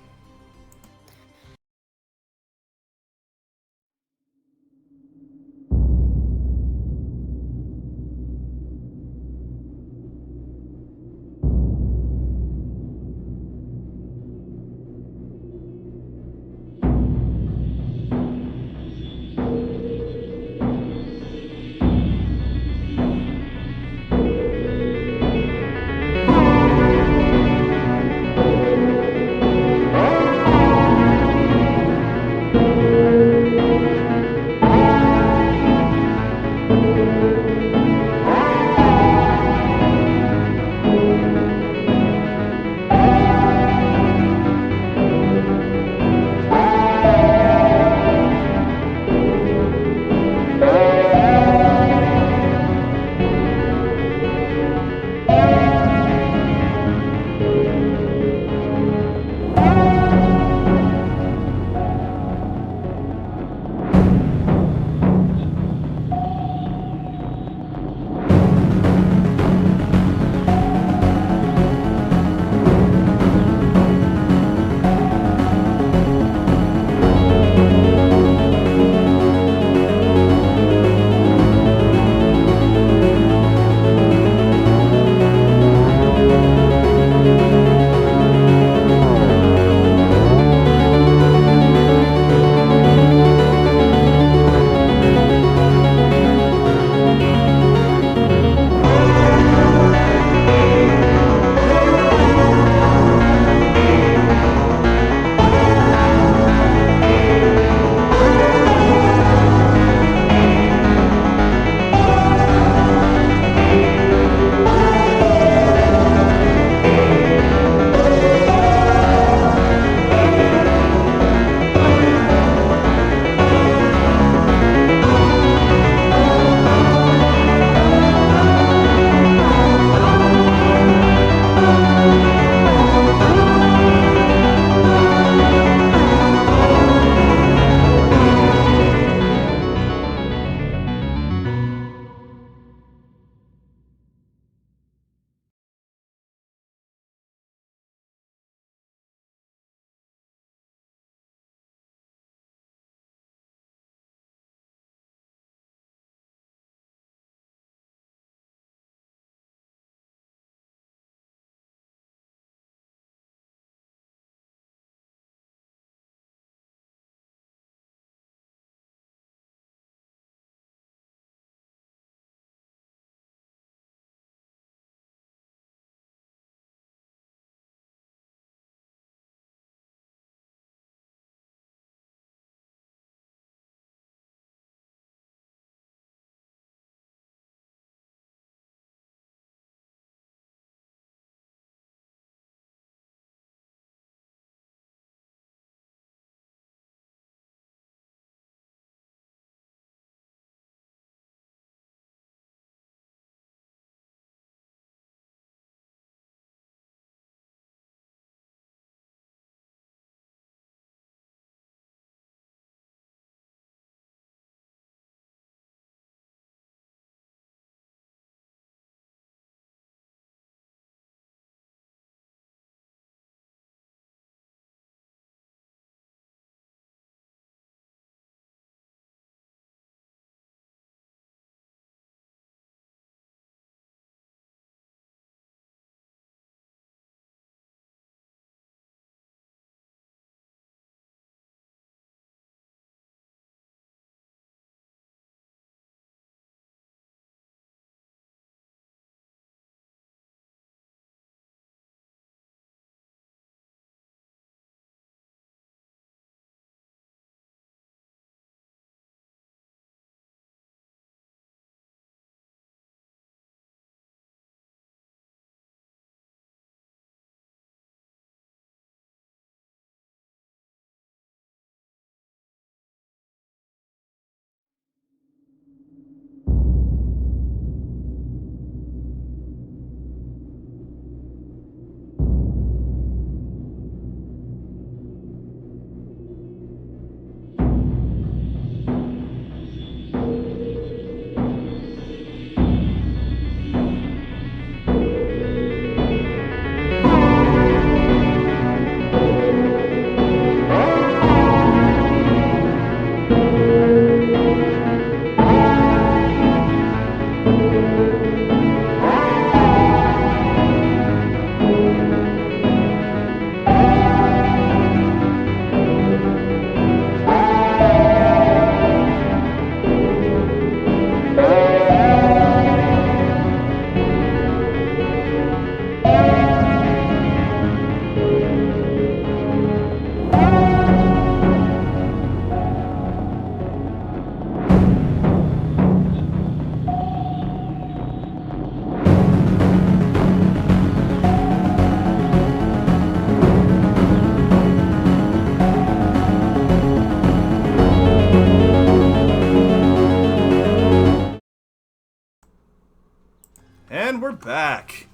back.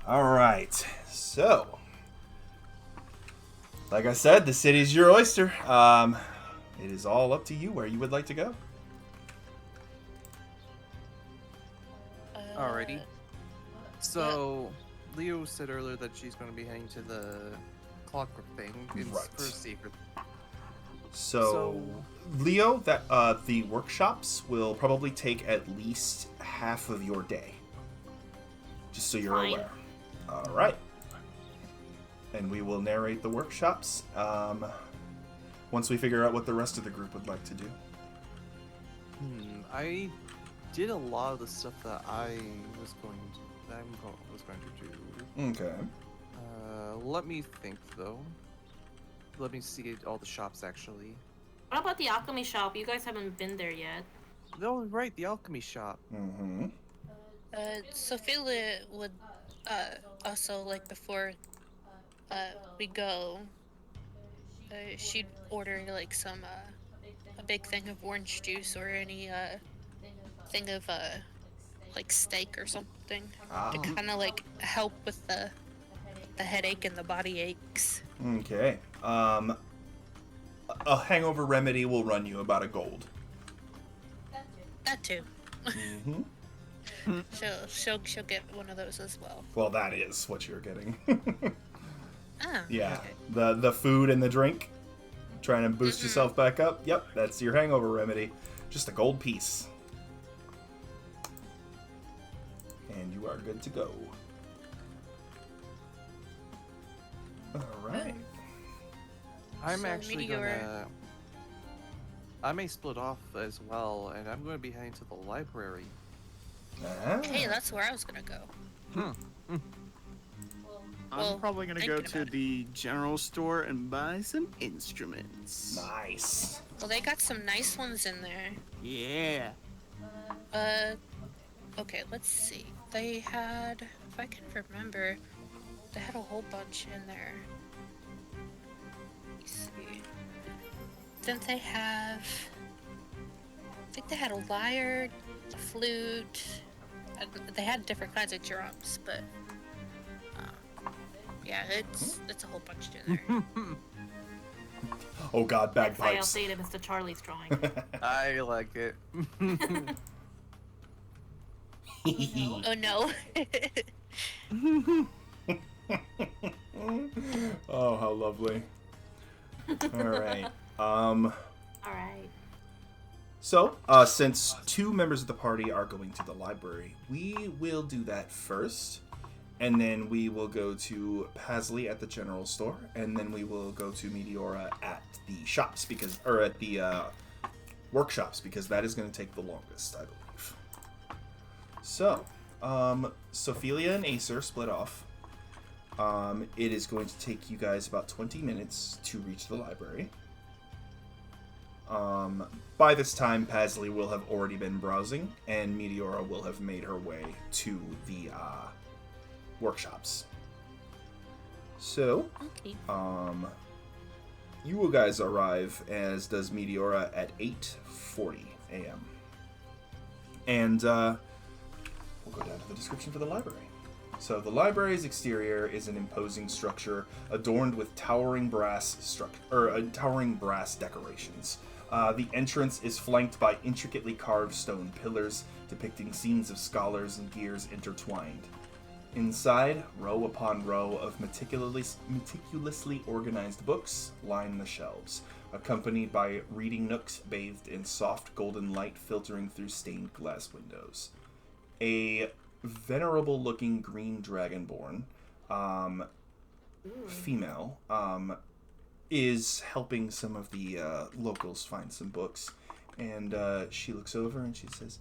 All right. So, like I said, the city's your oyster. It is all up to you where you would like to go. Alrighty. So, Leo said earlier that she's going to be heading to the clockwork thing Right. for secret. So, Leo, that the workshops will probably take at least half of your day. Just so you're Fine. aware. All right. And we will narrate the workshops once we figure out what the rest of the group would like to do. I did a lot of the stuff that I was going to do. Okay. Let me think though. Let me see all the shops actually. What about the alchemy shop? You guys haven't been there yet. Oh, right, the alchemy shop. Mm-hmm. Sophia would also, like, before we go, she'd order like some a big thing of orange juice or any thing of like steak or something to kind of like help with the headache and the body aches. Okay. A hangover remedy will run you about a gold. That too. Mm-hmm. She'll get one of those as well. Well, that is what you're getting. Oh. Yeah. Okay. The food and the drink. Trying to boost yourself back up. Yep, that's your hangover remedy. Just a gold piece. And you are good to go. Alright. I'm So, actually Meteor- gonna. I may split off as well, and I'm going to be heading to the library. Hey, that's where I was gonna go. I'm Well, probably gonna go thinking to about it. the general store and buy some instruments. Nice. Well, they got some nice ones in there. Yeah. Okay, let's see. They had, if I can remember, they had a whole bunch in there. Let's see. Didn't they have, I think they had a lyre, a flute, and they had different kinds of drums, but, yeah, it's a whole bunch in there. Oh god, I'll bagpipes. say it, Mr. Charlie's drawing. I like it. Oh no. Oh, how lovely. Alright. Alright. So, since two members of the party are going to the library, we will do that first. And then we will go to Pasley at the general store, and then we will go to Meteora at the shops at the workshops, because that is going to take the longest, I believe. So, Sophelia and Acer split off. It is going to take you guys about 20 minutes to reach the library. By this time, Pasley will have already been browsing, and Meteora will have made her way to the workshops. So, Okay. you guys arrive, as does Meteora, at 8:40 a.m. And we'll go down to the description for the library. So the library's exterior is an imposing structure adorned with towering brass decorations. The entrance is flanked by intricately carved stone pillars depicting scenes of scholars and gears intertwined. Inside, row upon row of meticulously organized books line the shelves, accompanied by reading nooks bathed in soft golden light filtering through stained glass windows. A venerable-looking green dragonborn, female, is helping some of the locals find some books. And she looks over and she says,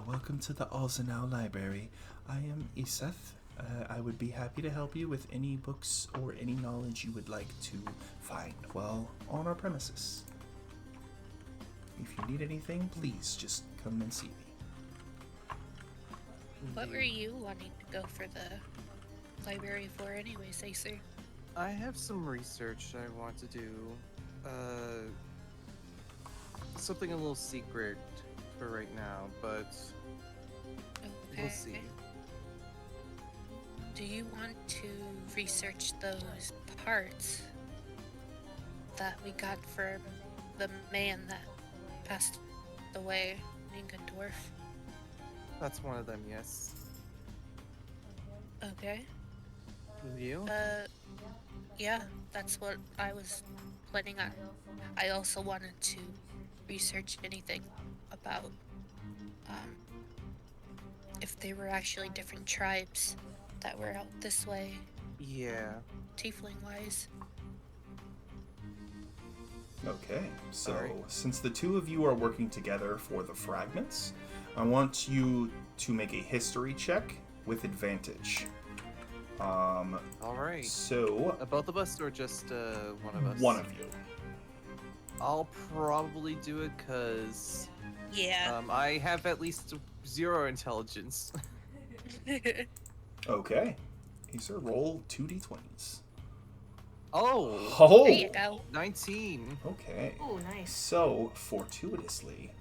welcome to the Alzenau Library. I am Iseth. I would be happy to help you with any books or any knowledge you would like to find while on our premises. If you need anything, please just come and see me. What were you wanting to go for the library for anyways, Acer? I have some research I want to do. Something a little secret for right now, but Okay. we'll see. Do you want to research those parts that we got from the man that passed away, Dwarf? That's one of them, yes. Okay. You? Yeah, that's what I was planning on. I also wanted to research anything about, if they were actually different tribes that were out this way, Yeah. tiefling-wise. Okay, so Sorry. since the two of you are working together for the fragments, I want you to make a history check with advantage. All right. So, Both of us or just one of us? one of you. I'll probably do it because Yeah. I have at least 0 intelligence. Okay. Acer, roll 2d20s. Oh! Oh! There you go. 19. Okay. Oh, nice. So, fortuitously,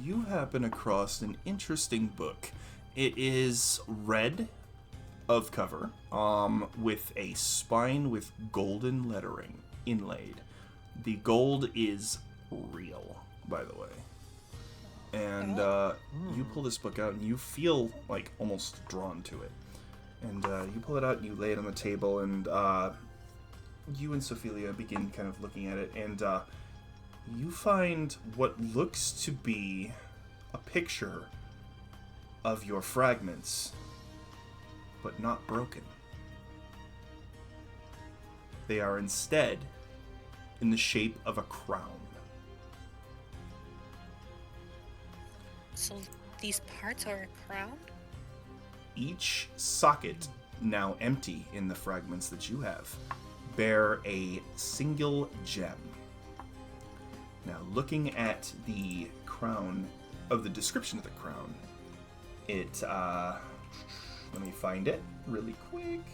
you happen across an interesting book. It is red of cover, with a spine with golden lettering inlaid. The gold is real, by the way. And you pull this book out and you feel like almost drawn to it. And you pull it out and you lay it on the table, and you and Sophelia begin kind of looking at it, and you find what looks to be a picture of your fragments, but not broken. They are instead in the shape of a crown. So these parts are a crown? Each socket, now empty in the fragments that you have, bear a single gem. Now, looking at the crown, of the description of the crown, it, let me find it really quick.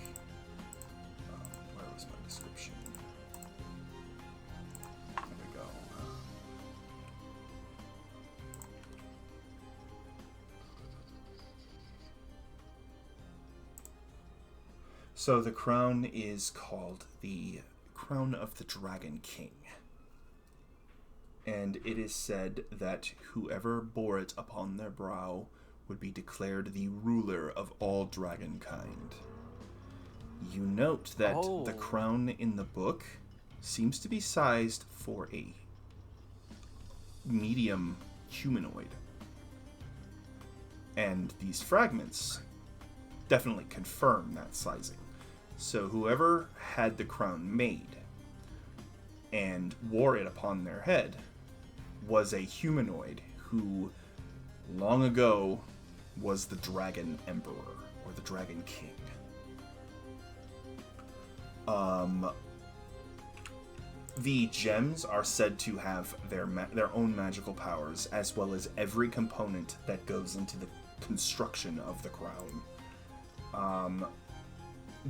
Where was my description? There we go. So the crown is called the Crown of the Dragon King. And it is said that whoever bore it upon their brow would be declared the ruler of all dragonkind. You note that the crown in the book seems to be sized for a medium humanoid. And these fragments definitely confirm that sizing. So whoever had the crown made and wore it upon their head was a humanoid who long ago was the Dragon Emperor or the Dragon King. The gems are said to have their own magical powers, as well as every component that goes into the construction of the crown.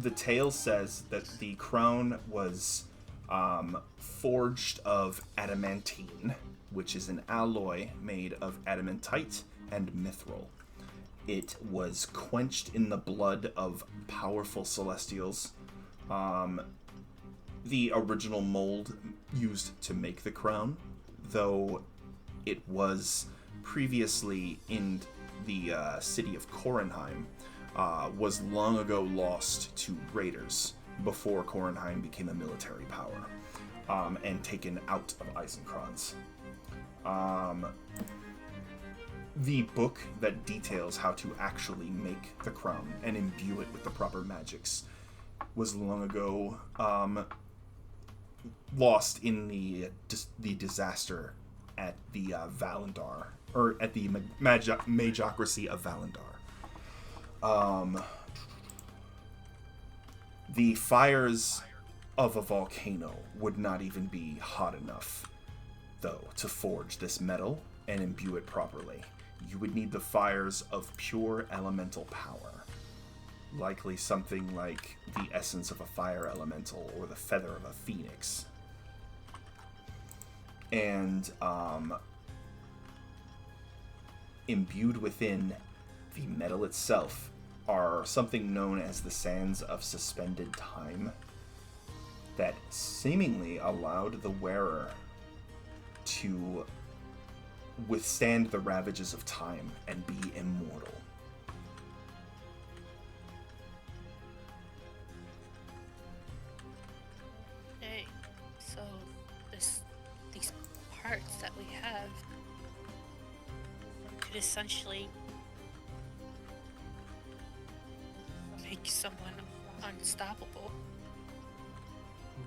The tale says that the crown was forged of adamantine, which is an alloy made of adamantite and mithril. It was quenched in the blood of powerful celestials. The original mold used to make the crown, though it was previously in the city of Corenheim, was long ago lost to raiders before Corenheim became a military power, and taken out of Eisenkranz. The book that details how to actually make the crown and imbue it with the proper magics was long ago lost in the disaster at the Valendar, or at the Magocracy of Valendar. The fires of a volcano would not even be hot enough, though, to forge this metal and imbue it properly. You would need the fires of pure elemental power, likely something like the essence of a fire elemental or the feather of a phoenix. And imbued within the metal itself are something known as the Sands of Suspended Time that seemingly allowed the wearer to withstand the ravages of time and be immortal. Okay, so these parts that we have could essentially make someone unstoppable.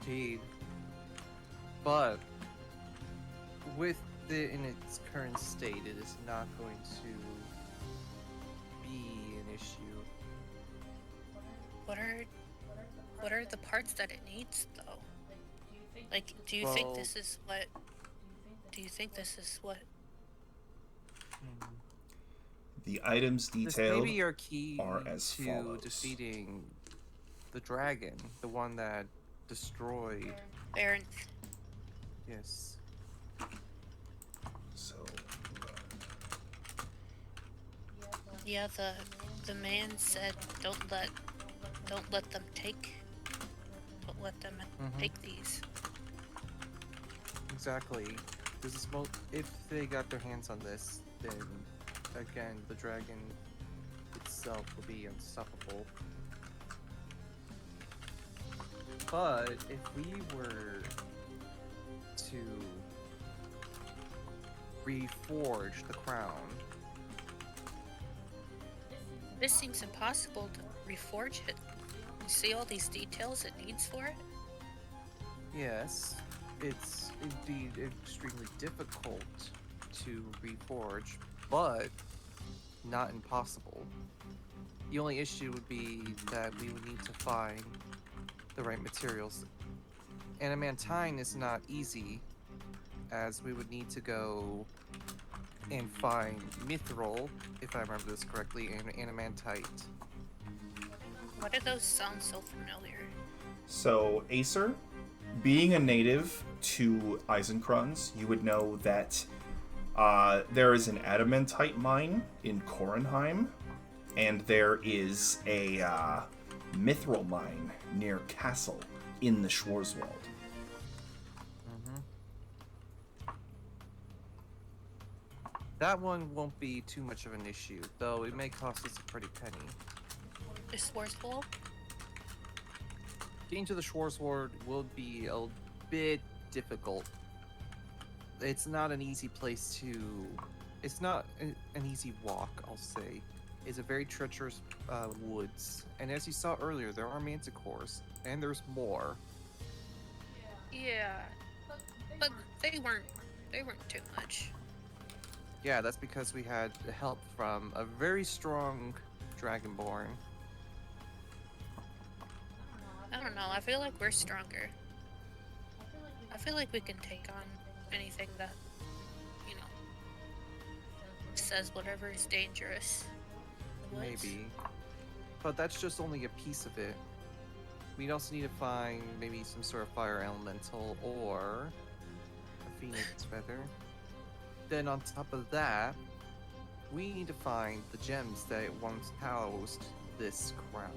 Indeed. But with it in its current state, it is not going to be an issue. What are the parts that it needs though? Like, do you think this is what? Do you think this is what? The items detailed This may be our key are as to follows. defeating the dragon, the one that destroyed. Baron, Yes. So, yeah, the man said don't let them take. Don't let them take these. Exactly. This is if they got their hands on this, then again the dragon itself will be unstoppable. But if we were to reforge the crown, This seems impossible to reforge it. You see all these details it needs for it? yes, it's indeed extremely difficult to reforge, but not impossible. The only issue would be that we would need to find the right materials. Adamantine is not easy, as we would need to go and find mithril, if I remember this correctly, and adamantite. Why do those sound so familiar? So, Acer, being a native to Eisenkranz, you would know that there is an adamantite mine in Korenheim, and there is a mithril mine near Castle in the Schwarzwald. That one won't be too much of an issue, though it may cost us a pretty penny. The Schwarzwald? Getting to the Schwarzwald will be a bit difficult. It's not an easy place to... It's not an easy walk, I'll say. It's a very treacherous woods. And as you saw earlier, there are manticores, and there's more. Yeah. But they weren't too much. Yeah, that's because we had help from a very strong Dragonborn. I don't know, I feel like we're stronger. I feel like we can take on anything that, you know, says whatever is dangerous. in the woods. Maybe. But that's just only a piece of it. We'd also need to find maybe some sort of fire elemental or a phoenix feather. Then on top of that, we need to find the gems that once housed this crown.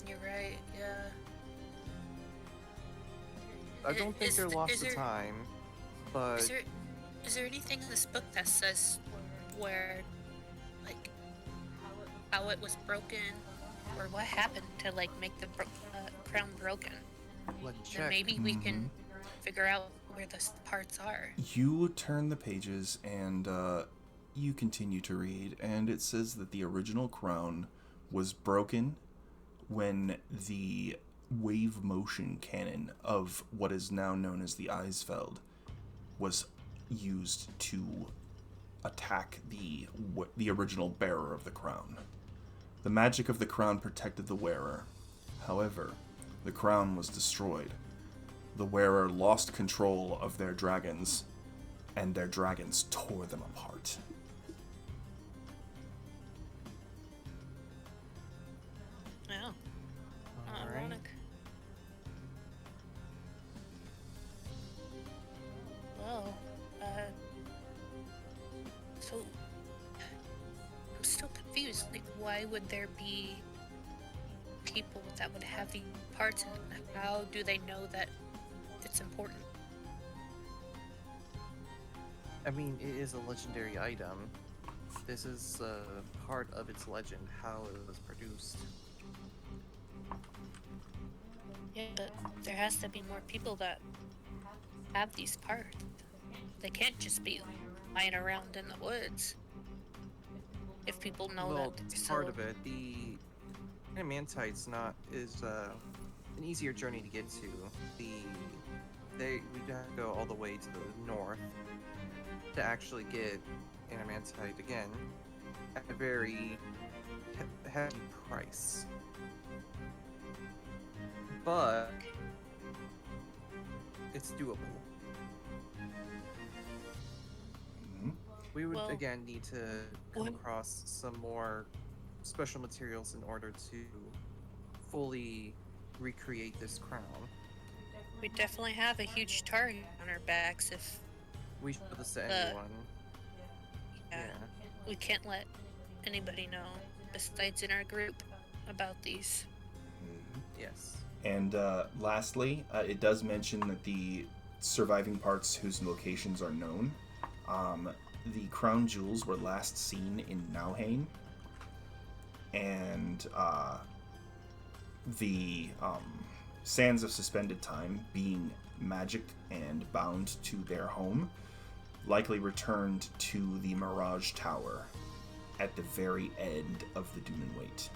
You're right, yeah. I don't think they're lost to time, but Is there anything in this book that says where, like, how it was broken, or what happened to like make the crown broken? let's Then check. maybe we can figure out where the parts are. You turn the pages and you continue to read, and it says that the original crown was broken when the wave motion cannon of what is now known as the Eisfeld was used to attack the original bearer of the crown. The magic of the crown protected the wearer. However, the crown was destroyed. The wearer lost control of their dragons, and their dragons tore them apart. Oh. Alright. Ironic. Well, so I'm still confused. why would there be people that would have the parts, and how do they know that it's important? I mean, it is a legendary item. This is part of its legend, how it was produced. Yeah, but there has to be more people that have these parts. They can't just be lying around in the woods. If people know Well, that it's they're part of it. The adamantite's is an easier journey to get to. We'd have to go all the way to the north to actually get adamantite again at a very hefty price. But it's doable. We would Well, again need to come what- across some more special materials in order to fully recreate this crown. we definitely have a huge target on our backs if We show this to Uh, anyone. yeah, we can't let anybody know besides in our group about these. Yes. And lastly, it does mention that the surviving parts whose locations are known, the crown jewels were last seen in Nauheim, and the sands of suspended time, being magicked and bound to their home, likely returned to the Mirage Tower at the very end of the Dunenwait.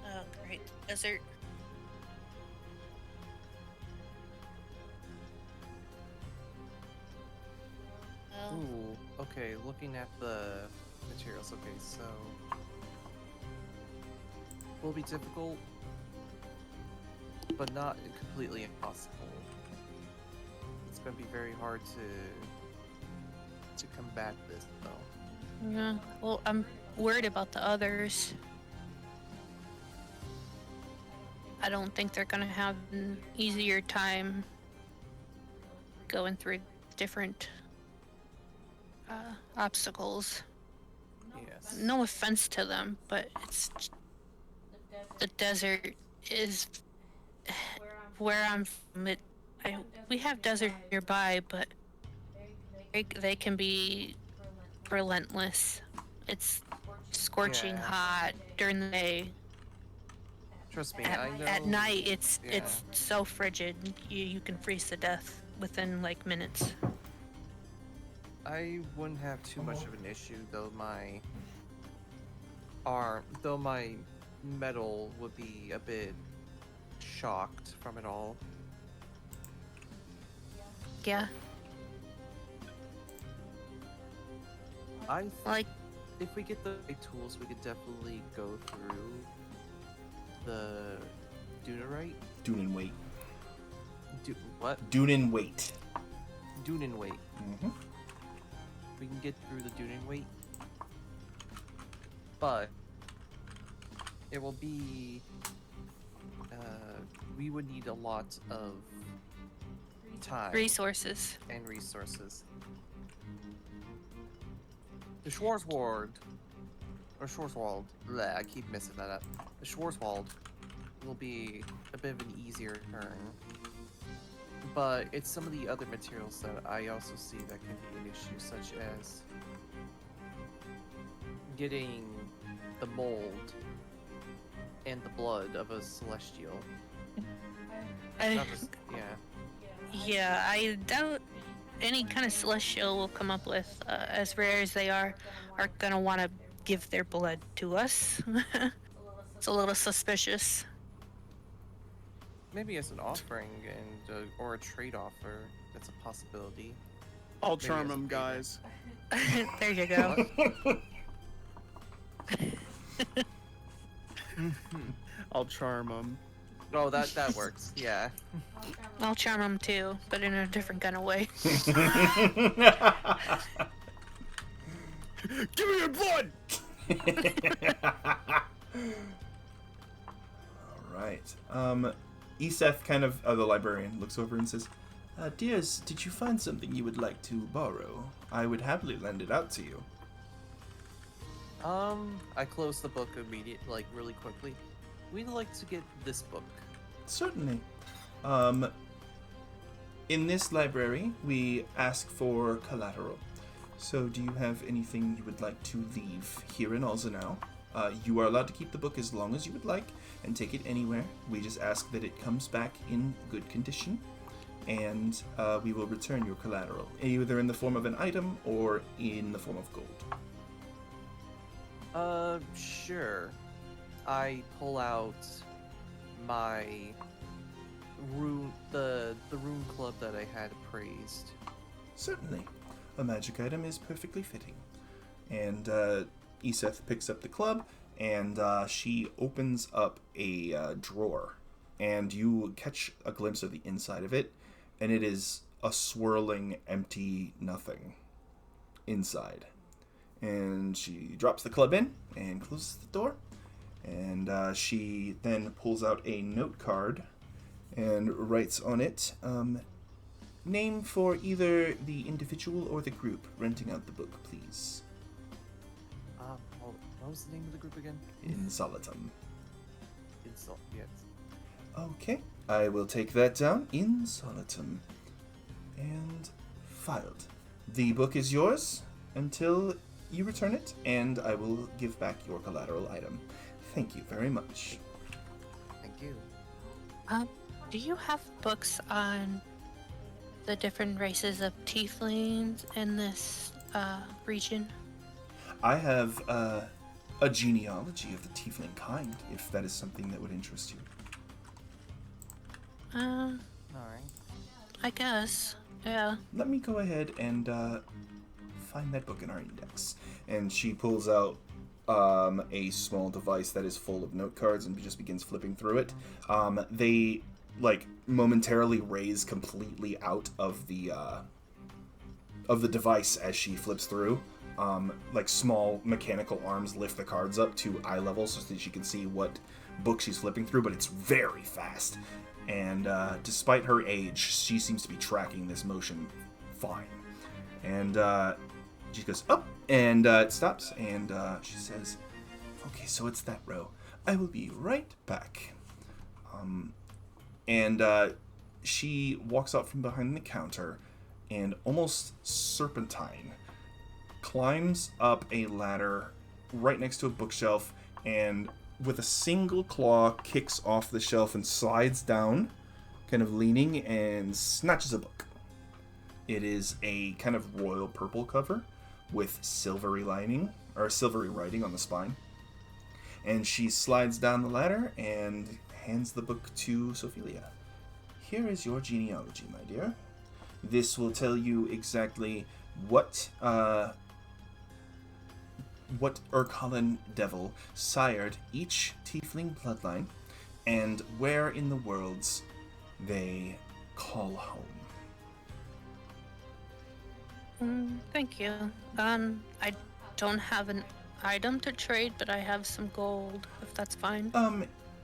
Oh, great. Desert. Well, Ooh, okay, looking at the materials, okay, so will be difficult, but not completely impossible. It's gonna be very hard to combat this though. yeah. Well, I'm worried about the others. I don't think they're gonna have an easier time going through different obstacles. Yes. No offense to them, but the desert is where I'm from. We have desert nearby, but they can be relentless. It's scorching Yeah. hot during the day. Trust me, I know. At night, it's yeah. so frigid. You can freeze to death within like minutes. I wouldn't have too much of an issue though my metal would be a bit shocked from it all. Yeah, like If we get the right tools, we could definitely go through the Dunarite. Dunenwait. What? Dunenwait. Dunenwait. Mm-hmm. We can get through the Dunenwait, but it will be. We would need a lot of time resources. and resources. The Schwarzwald, or Schwarzwald, bleh, I keep messing that up. The Schwarzwald will be a bit of an easier turn, but it's some of the other materials that I also see that can be an issue, such as getting the mold and the blood of a celestial. Not just, Yeah, I doubt any kind of celestial will come up with, as rare as they are gonna want to give their blood to us. It's a little suspicious. maybe as an offering and or a trade offer. That's a possibility. I'll Maybe charm as a them, favor. guys. There you go. I'll charm them. Oh, that works. Yeah. I'll charm them too, but in a different kind of way. Give me your blood! All right. Eseth, kind of the librarian, looks over and says, Dears, did you find something you would like to borrow? I would happily lend it out to you. I closed the book really quickly. We'd like to get this book. Certainly. In this library, we ask for collateral. So do you have anything you would like to leave here in Alzenau? You are allowed to keep the book as long as you would like and take it anywhere. We just ask that it comes back in good condition, and we will return your collateral, either in the form of an item or in the form of gold. Sure. I pull out my rune, the rune club that I had appraised. Certainly. A magic item is perfectly fitting. And Iseth picks up the club, and she opens up a drawer. And you catch a glimpse of the inside of it, and it is a swirling, empty nothing inside. And she drops the club in and closes the door. And she then pulls out a note card and writes on it, name for either the individual or the group renting out the book, please. What was the name of the group again? Insolitum. Yes. Okay, I will take that down. Insolitum. And filed. The book is yours until you return it, and I will give back your collateral item. Thank you very much. Thank you. Do you have books on the different races of tieflings in this region? I have a genealogy of the tiefling kind, if that is something that would interest you. Alright. I guess. Yeah. Let me go ahead and find that book in our index. And she pulls out a small device that is full of note cards and just begins flipping through it. They momentarily raise completely out of the device as she flips through. Small mechanical arms lift the cards up to eye level so that she can see what book she's flipping through, but it's very fast. And despite her age, she seems to be tracking this motion fine. And she goes, up, and it stops, and she says, okay, so it's that row. I will be right back. And she walks out from behind the counter and almost serpentine climbs up a ladder right next to a bookshelf and with a single claw kicks off the shelf and slides down, kind of leaning, and snatches a book. It is a kind of royal purple cover with silvery writing on the spine. And she slides down the ladder and hands the book to Sophelia. Here is your genealogy, my dear. This will tell you exactly what Urkallan devil sired each tiefling bloodline and where in the worlds they call home. Thank you. I don't have an item to trade, but I have some gold, if that's fine.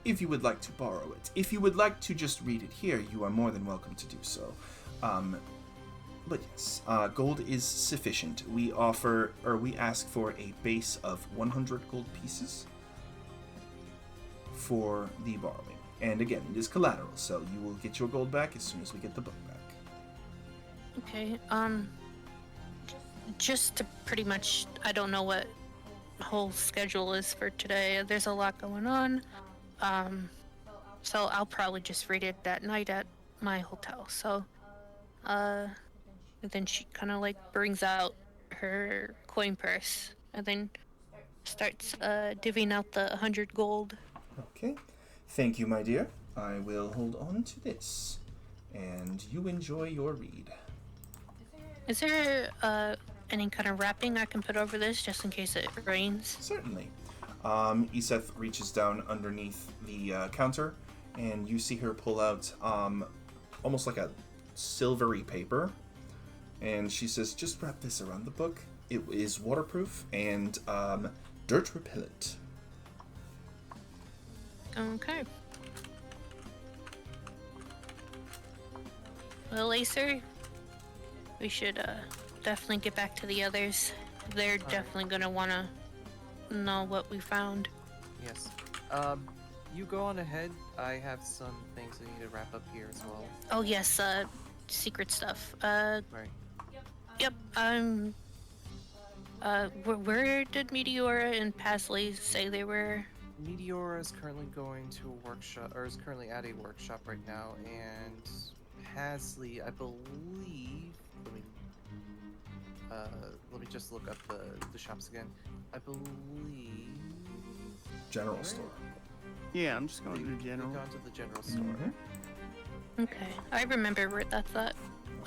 If you would like to borrow it. If you would like to just read it here, you are more than welcome to do so. But yes, gold is sufficient. We ask for a base of 100 gold pieces for the borrowing. And again, it is collateral, so you will get your gold back as soon as we get the book back. Okay, just to pretty much, I don't know what the whole schedule is for today. There's a lot going on. So I'll probably just read it that night at my hotel. So, and then she kind of brings out her coin purse and then starts divvying out the 100 gold. Okay. Thank you, my dear. I will hold on to this. And you enjoy your read. Is there any kind of wrapping I can put over this just in case it rains? Certainly. Iseth reaches down underneath the counter, and you see her pull out almost like a silvery paper. And she says, just wrap this around the book. It is waterproof and dirt repellent. Okay. Well, Acer, we should definitely get back to the others. They're definitely gonna wanna know what we found. Yes. You go on ahead. I have some things I need to wrap up here as well. Oh yes, secret stuff. Right. Yep. Where did Meteora and Pasley say they were? Meteora is currently going to a workshop, or is currently at a workshop right now, and Pasley, I believe. Let me just look up the shops again. I believe. General store. Yeah, I'm just going to the general. Gone to the general store. Mm-hmm. Okay, I remember where that's at.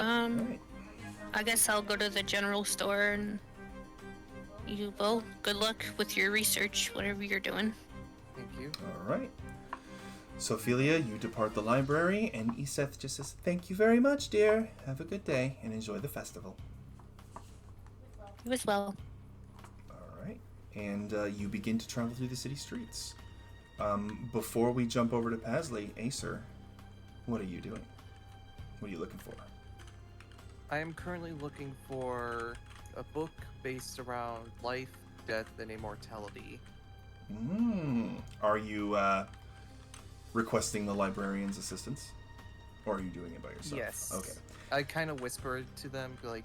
Alright. I guess I'll go to the general store and you will. Good luck with your research, whatever you're doing. Thank you. Alright. Sophelia, you depart the library, and Iseth just says, "Thank you very much, dear. Have a good day, and enjoy the festival." You as well. Alright. And you begin to travel through the city streets. Before we jump over to Pasley, Acer, what are you doing? What are you looking for? I am currently looking for a book based around life, death, and immortality. Are you requesting the librarian's assistance? Or are you doing it by yourself? Yes. Okay. I kind of whispered to them, like,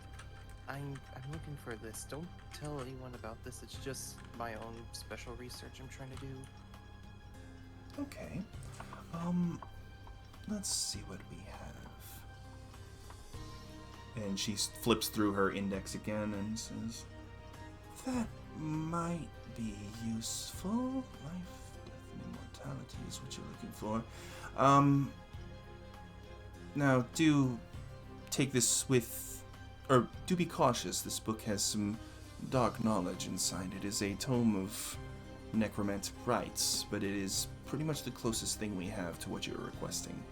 I'm looking for this. Don't tell anyone about this. It's just my own special research I'm trying to do. Okay. Let's see what we have. And she flips through her index again and says, "That might be useful. Life, death, and immortality is what you're looking for. Now, do take this with, or do be cautious. This book has some dark knowledge inside. It is a tome of necromantic rites, but it is pretty much the closest thing we have to what you're requesting.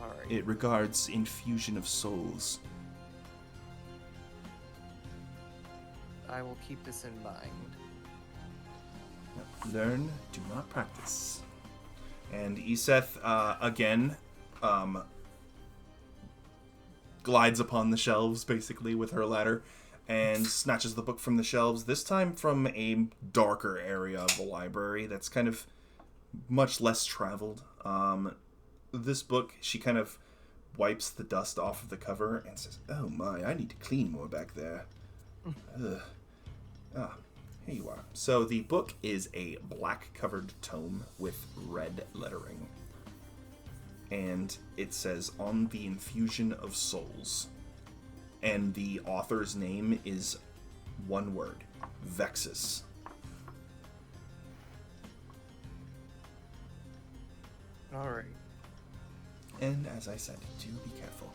Alright. It regards infusion of souls." I will keep this in mind. Learn, do not practice. And Iseth, again, glides upon the shelves, basically, with her ladder, and snatches the book from the shelves, this time from a darker area of the library that's kind of much less traveled. This book, she kind of wipes the dust off of the cover and says, "Oh my, I need to clean more back there." Ugh. Here you are. So the book is a black-covered tome with red lettering. And it says, "On the Infusion of Souls." And the author's name is one word, Vexus. Alright. And as I said, do be careful.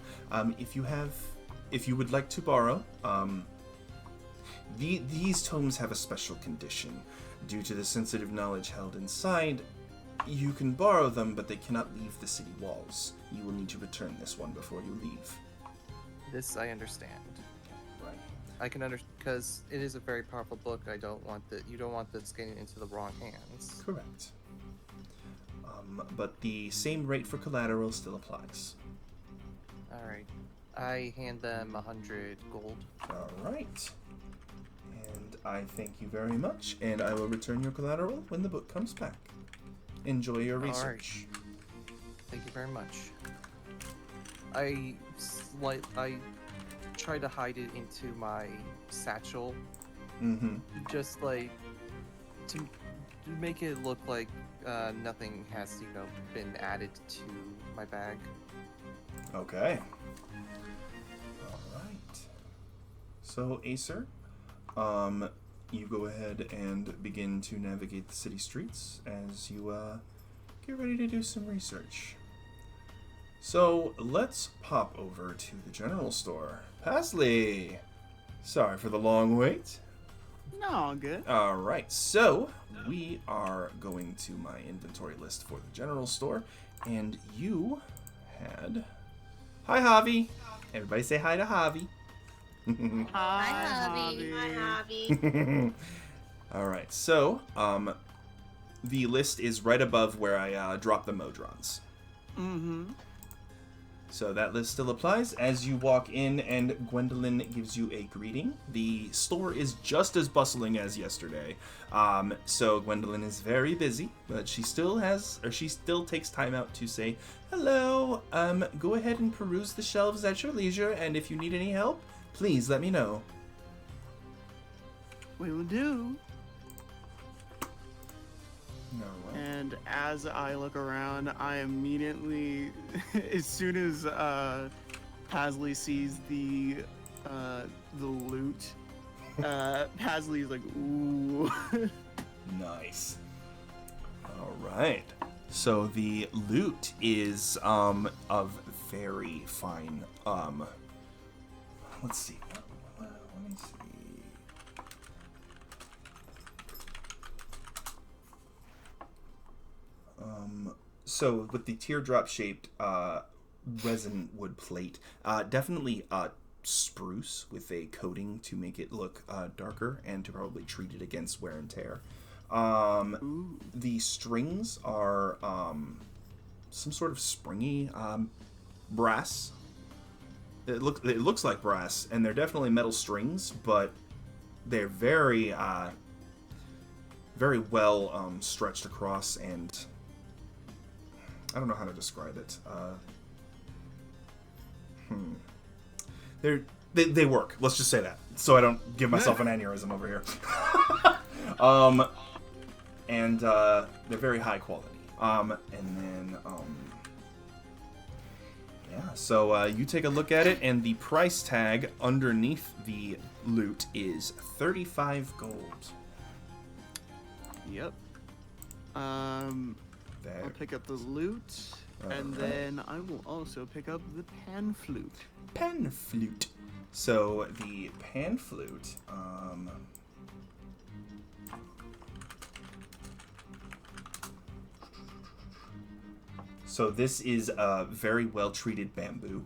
If you would like to borrow, these tomes have a special condition. Due to the sensitive knowledge held inside, you can borrow them, but they cannot leave the city walls. You will need to return this one before you leave. This I understand. Right. I can understand, because it is a very powerful book. You don't want this getting into the wrong hands. Correct. But the same rate for collateral still applies. Alright. I hand them 100 gold. All right. And I thank you very much, and I will return your collateral when the book comes back. Enjoy your research. Thank you very much. I try to hide it into my satchel. Mm-hmm. Just like to make it look like nothing has, been added to my bag. Okay. All right. So, Acer, you go ahead and begin to navigate the city streets as you get ready to do some research. So, let's pop over to the general store. Pasley! Sorry for the long wait. No, good. All right, so we are going to my inventory list for the general store, and you had... Hi, Javi. Everybody say hi to Javi. Hi, Javi. Hi, Javi. All right, so the list is right above where I dropped the Modrons. Mm-hmm. So that list still applies as you walk in and Gwendolyn gives you a greeting. The store is just as bustling as yesterday. So Gwendolyn is very busy, but she still takes time out to say, hello, go ahead and peruse the shelves at your leisure, and if you need any help, please let me know. We will do. No. And as I look around, I immediately, as soon as Pasley sees the loot, Pasley's like, ooh. Nice. All right. So the loot is of very fine. Let's see. Let me see. So with the teardrop-shaped resin wood plate, definitely spruce with a coating to make it look darker and to probably treat it against wear and tear. The strings are some sort of springy brass. It looks like brass, and they're definitely metal strings, but they're very very well stretched across, and I don't know how to describe it. They work. Let's just say that, so I don't give myself an aneurysm over here. And they're very high quality. And then yeah. So you take a look at it, and the price tag underneath the loot is 35 gold. Yep. There. I'll pick up the loot, and then I will also pick up the pan flute. Pan flute. So the pan flute. So this is a very well treated bamboo,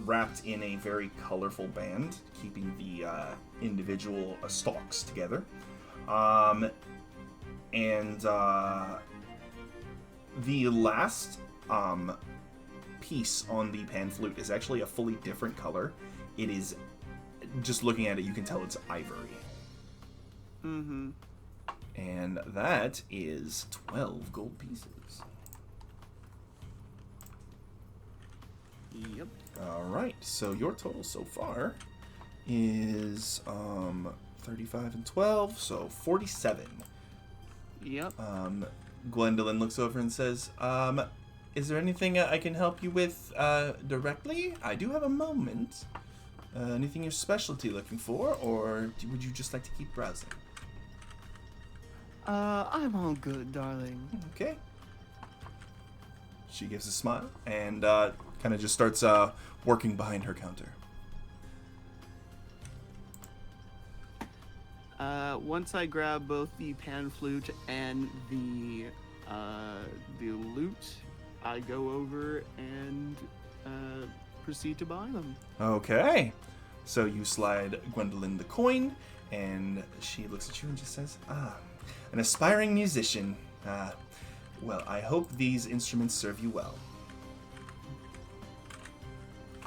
wrapped in a very colorful band, keeping the individual stalks together. And the last piece on the pan flute is actually a fully different color. It is, just looking at it, you can tell it's ivory. Mm-hmm. And that is 12 gold pieces. Yep. All right, so your total so far is 35 and 12, so 47. Yep. Gwendolyn looks over and says, is there anything I can help you with directly? I do have a moment. Anything your specialty looking for, or would you just like to keep browsing? I'm all good, darling. Okay. She gives a smile and kind of just starts working behind her counter. Once I grab both the pan flute and the loot, I go over and proceed to buy them. Okay. So you slide Gwendolyn the coin, and she looks at you and just says, an aspiring musician. Well, I hope these instruments serve you well.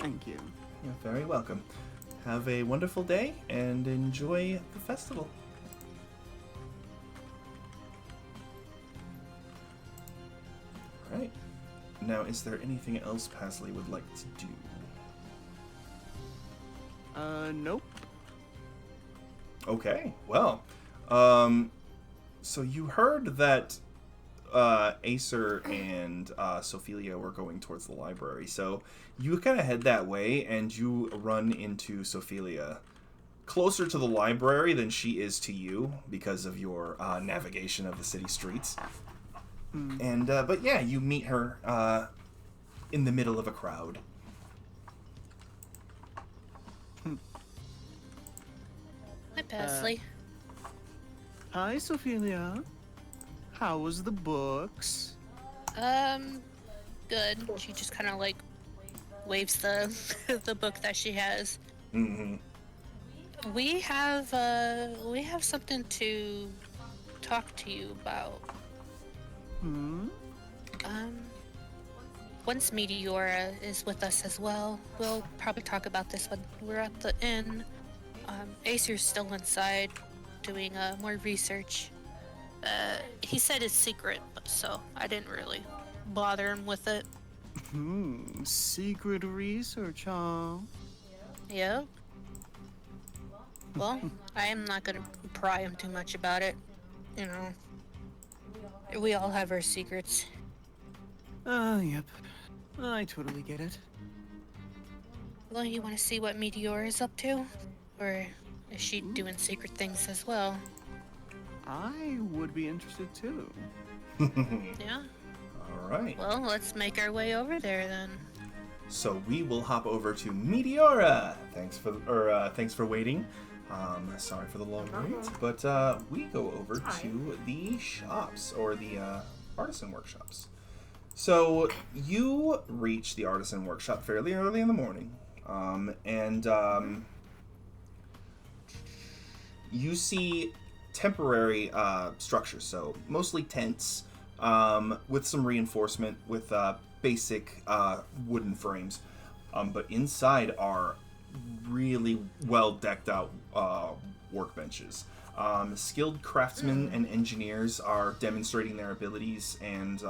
Thank you. You're very welcome. Have a wonderful day and enjoy the festival. Alright. Now, is there anything else Pasley would like to do? Nope. Okay, well, so you heard that Acer and Sophelia were going towards the library, so you kind of head that way, and you run into Sophelia closer to the library than she is to you because of your navigation of the city streets. And but yeah, you meet her in the middle of a crowd. Hi, Pasley. Hi, Sophelia. How was the books? Good. She just kind of like waves the the book that she has. Mm-hmm. We have something to talk to you about. Hmm? once Meteora is with us as well, we'll probably talk about this when we're at the inn. Acer's still inside doing more research. He said it's secret, so I didn't really bother him with it. Secret research, huh? Yeah. Well, I am not gonna pry him too much about it. You know, we all have our secrets. Yep. I totally get it. Well, you want to see what Meteor is up to? Or is she doing secret things as well? I would be interested too. Yeah? Alright. Well, let's make our way over there then. So we will hop over to Meteora. Thanks for waiting. Sorry for the long wait, but we go over to the shops, or the artisan workshops. So you reach the artisan workshop fairly early in the morning, and you see temporary structures, so mostly tents, with some reinforcement with basic wooden frames, but inside are really well decked out workbenches. Skilled craftsmen and engineers are demonstrating their abilities and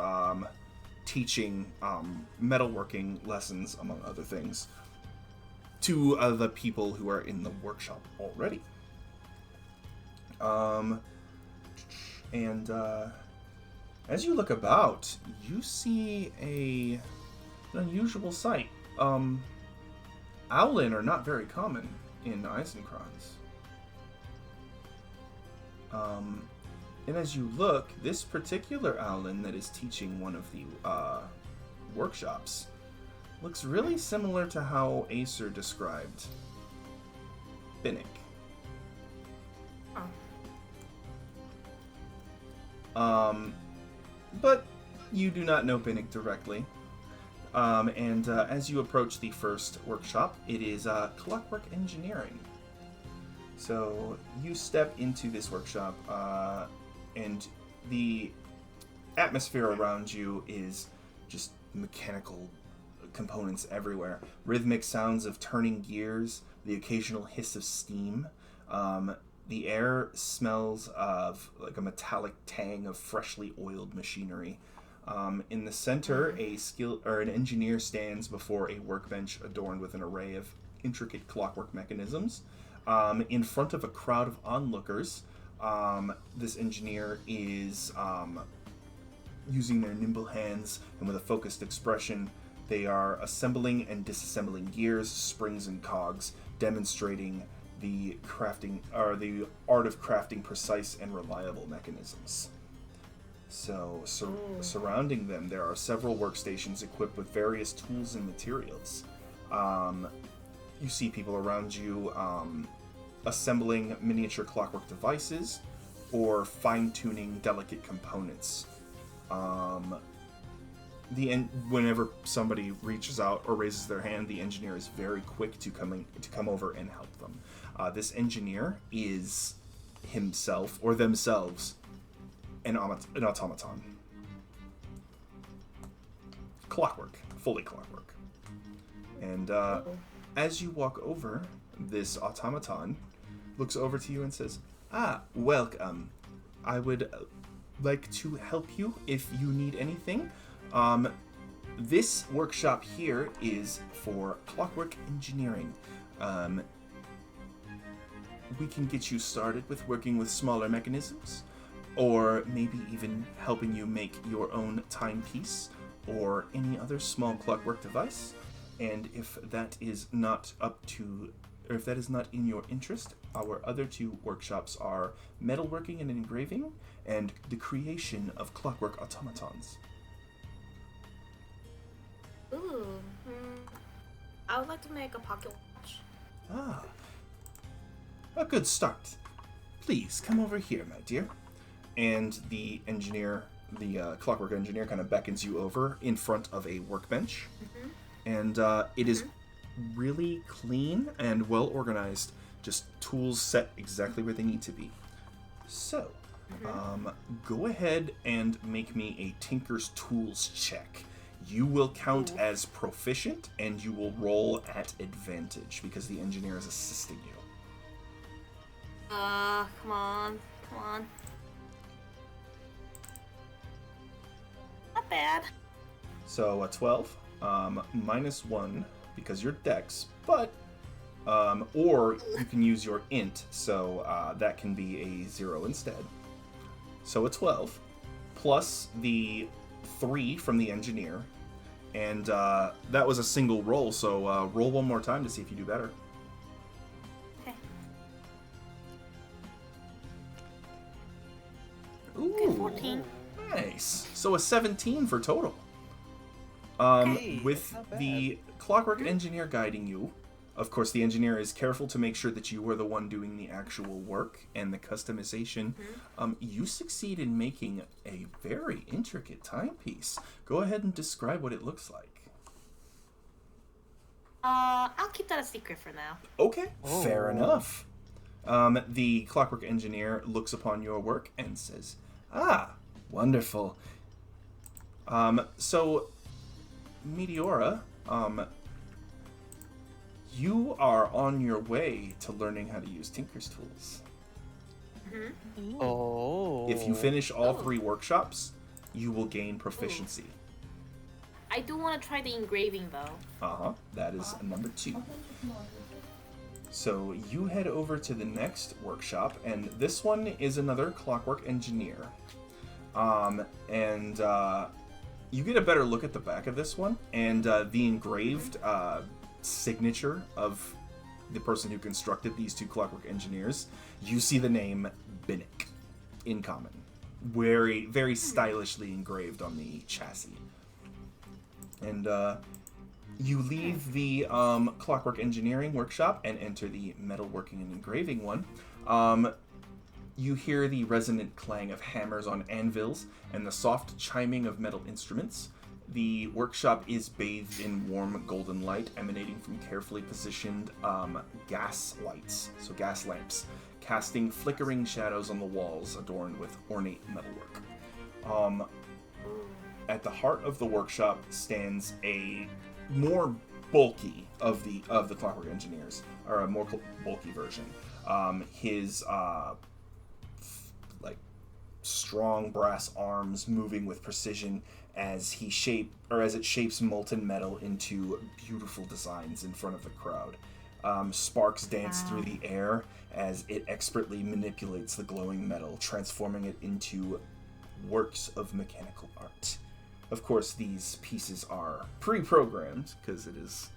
teaching metalworking lessons, among other things, to the people who are in the workshop already. As you look about, you see an unusual sight. Owlin are not very common in Eisenkranz. And as you look, this particular Owlin that is teaching one of the workshops looks really similar to how Acer described Binnick. But you do not know Binnick directly. As you approach the first workshop, it is clockwork engineering. So you step into this workshop, and the atmosphere around you is just mechanical components everywhere. Rhythmic sounds of turning gears, the occasional hiss of steam. The air smells of like a metallic tang of freshly oiled machinery. In the center, an engineer stands before a workbench adorned with an array of intricate clockwork mechanisms. In front of a crowd of onlookers, this engineer is using their nimble hands and with a focused expression. They are assembling and disassembling gears, springs, and cogs, demonstrating the the art of crafting precise and reliable mechanisms. So, surrounding them, there are several workstations equipped with various tools and materials. You see people around you assembling miniature clockwork devices or fine-tuning delicate components. Whenever somebody reaches out or raises their hand, the engineer is very quick to come over and help them. This engineer is himself or themselves an automaton. Clockwork, fully clockwork. And as you walk over, this automaton looks over to you and says, welcome. I would like to help you if you need anything. This workshop here is for clockwork engineering. We can get you started with working with smaller mechanisms, or maybe even helping you make your own timepiece or any other small clockwork device. And if that is not in your interest, our other two workshops are metalworking and engraving, and the creation of clockwork automatons. Ooh. I would like to make a pocket watch. A good start. Please come over here, my dear. And the engineer, the clockwork engineer, kind of beckons you over in front of a workbench. And it is really clean and well organized. Just tools set exactly where they need to be. So, go ahead and make me a Tinker's Tools check. You will count as proficient, and you will roll at advantage because the engineer is assisting you. Come on. Not bad. So a 12, -1 because you're dex, but or you can use your int, so that can be a 0 instead. So a 12 plus the 3 from the engineer, and that was a single roll. So roll one more time to see if you do better. Okay. Ooh, Okay, 14. Nice. So a 17 for total. Hey, With that's not the clockwork engineer guiding you, of course, the engineer is careful to make sure that you are the one doing the actual work and the customization. You succeed in making a very intricate timepiece. Go ahead and describe what it looks like. I'll keep that a secret for now. Okay, fair enough. The clockwork engineer looks upon your work and says, "Ah, wonderful. So, Meteora, you are on your way to learning how to use Tinker's tools. Oh. If you finish all 3 workshops, you will gain proficiency. I do want to try the engraving though. That is number 2. So you head over to the next workshop, and this one is another clockwork engineer. You get a better look at the back of this one, and the engraved signature of the person who constructed these 2 clockwork engineers. You see the name Binnick in common, very, very stylishly engraved on the chassis. And you leave the clockwork engineering workshop and enter the metalworking and engraving one. You hear the resonant clang of hammers on anvils and the soft chiming of metal instruments. The workshop is bathed in warm golden light emanating from carefully positioned gas lights, so gas lamps, casting flickering shadows on the walls adorned with ornate metalwork. At the heart of the workshop stands a more bulky of the clockwork engineers, or a more bulky version. His strong brass arms moving with precision as it shapes molten metal into beautiful designs in front of the crowd. Sparks dance through the air as it expertly manipulates the glowing metal, transforming it into works of mechanical art. Of course, these pieces are pre-programmed because it is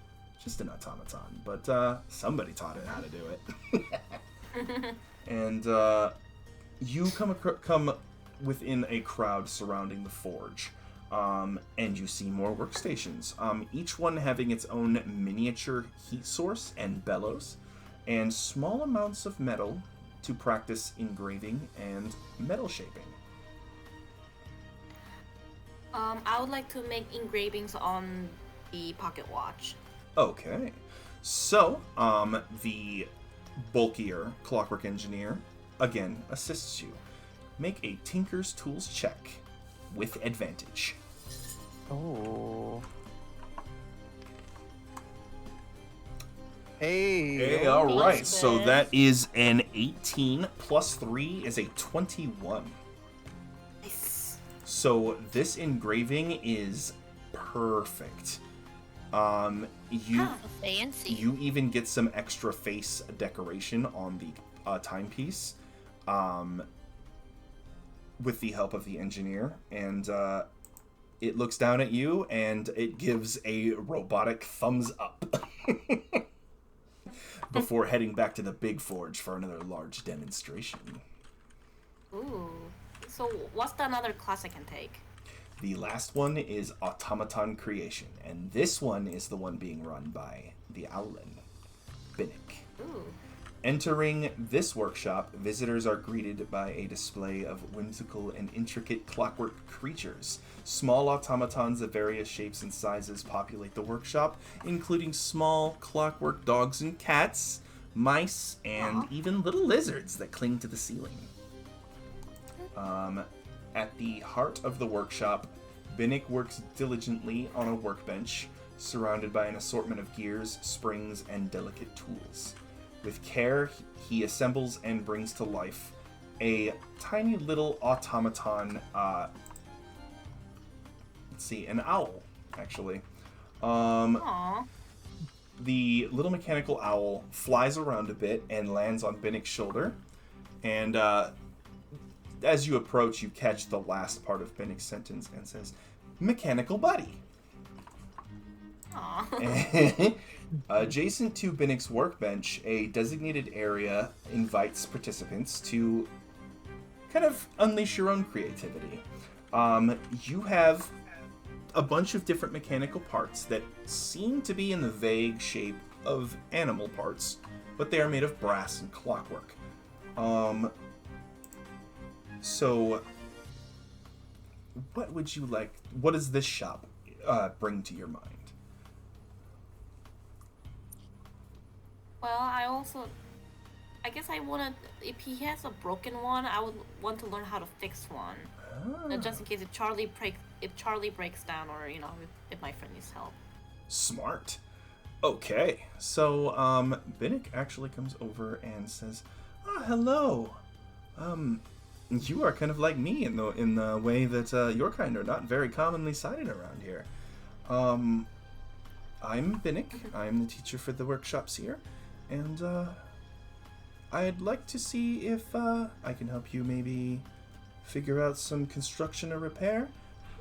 just an automaton, but somebody taught it how to do it. And you come within a crowd surrounding the forge, and you see more workstations, each one having its own miniature heat source and bellows, and small amounts of metal to practice engraving and metal shaping. I would like to make engravings on the pocket watch. Okay, so the bulkier clockwork engineer again assists you. Make a Tinker's Tools check with advantage. Oh. Hey, all right. Nice. So that is an 18 plus 3 is a 21. Nice. So this engraving is perfect. Fancy. You even get some extra face decoration on the timepiece, with the help of the engineer, and it looks down at you and it gives a robotic thumbs up before heading back to the big forge for another large demonstration. Ooh. So what's the another class I can take? The last one is Automaton Creation, and this one is the one being run by the Owlin, Binnick. Ooh. Entering this workshop, visitors are greeted by a display of whimsical and intricate clockwork creatures. Small automatons of various shapes and sizes populate the workshop, including small clockwork dogs and cats, mice, and even little lizards that cling to the ceiling. At the heart of the workshop, Binnick works diligently on a workbench, surrounded by an assortment of gears, springs, and delicate tools. With care, he assembles and brings to life a tiny little automaton, an owl, actually. Aww. The little mechanical owl flies around a bit and lands on Binnick's shoulder, and as you approach, you catch the last part of Binnick's sentence and says, "Mechanical buddy." Aww. Adjacent to Binnick's workbench, a designated area invites participants to kind of unleash your own creativity. You have a bunch of different mechanical parts that seem to be in the vague shape of animal parts, but they are made of brass and clockwork. So, what would you like? What does this shop bring to your mind? Well, I guess I wanna. If he has a broken one, I would want to learn how to fix one. Just in case if Charlie breaks down, or if my friend needs help. Smart. Okay, so Binnick actually comes over and says, hello. You are kind of like me in the way that your kind are not very commonly sighted around here. I'm Binnick. I'm the teacher for the workshops here, and I'd like to see if I can help you maybe figure out some construction or repair.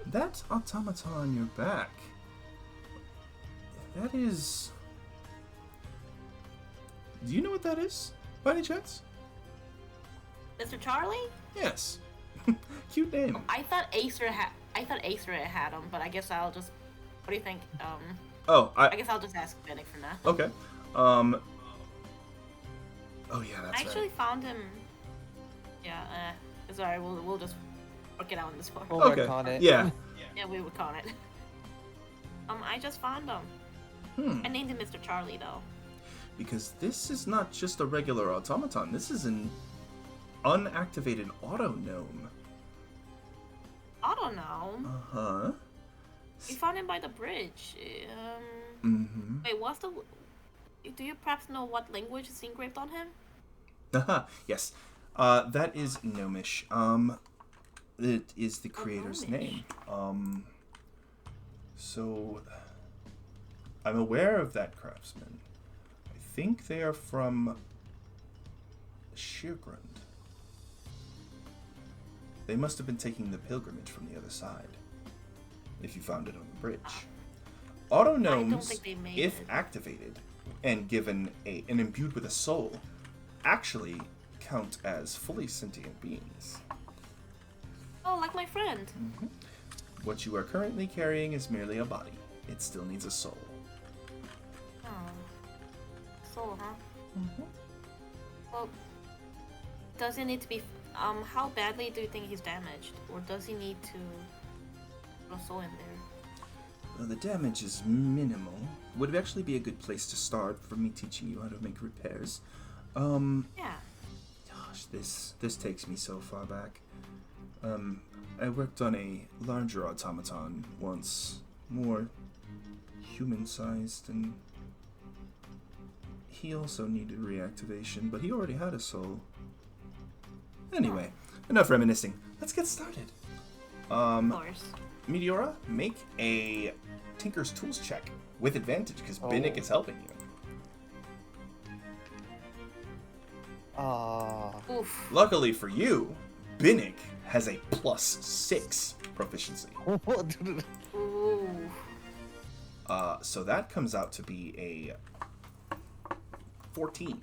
That automaton on your back, that is... Do you know what that is, by any chance? Mr. Charlie? Yes. Cute name. I thought Acer had him, but I guess I'll just. What do you think? I guess I'll just ask Binnick for now. Okay. Oh yeah, that's I actually found him. Yeah. Sorry. We'll just work it out on this part. We'll Okay. work on it. Yeah. Yeah, we would call it. I just found him. I named him Mr. Charlie though. Because this is not just a regular automaton. This is an unactivated auto gnome. Auto gnome? Uh-huh. We found him by the bridge. Wait, what's the... Do you perhaps know what language is engraved on him? Yes. That is gnomish. It is the creator's name. So... I'm aware of that craftsman. I think they are from... Sheergrund. They must have been taking the pilgrimage from the other side, if you found it on the bridge. Auto gnomes, if activated and given and imbued with a soul, actually count as fully sentient beings. Oh, like my friend. What you are currently carrying is merely a body. It still needs a soul. Oh. Soul, huh? Well, does it need to be... how badly do you think he's damaged? Or does he need to put a soul in there? Well, the damage is minimal. Would actually be a good place to start for me teaching you how to make repairs. Yeah. Gosh, this takes me so far back. I worked on a larger automaton once, more human-sized, and he also needed reactivation, but he already had a soul. Anyway, enough reminiscing. Let's get started. Of course. Meteora, make a Tinker's Tools check with advantage because Binnick is helping you. Oof. Luckily for you, Binnick has a +6 proficiency. Ooh. So that comes out to be a 14.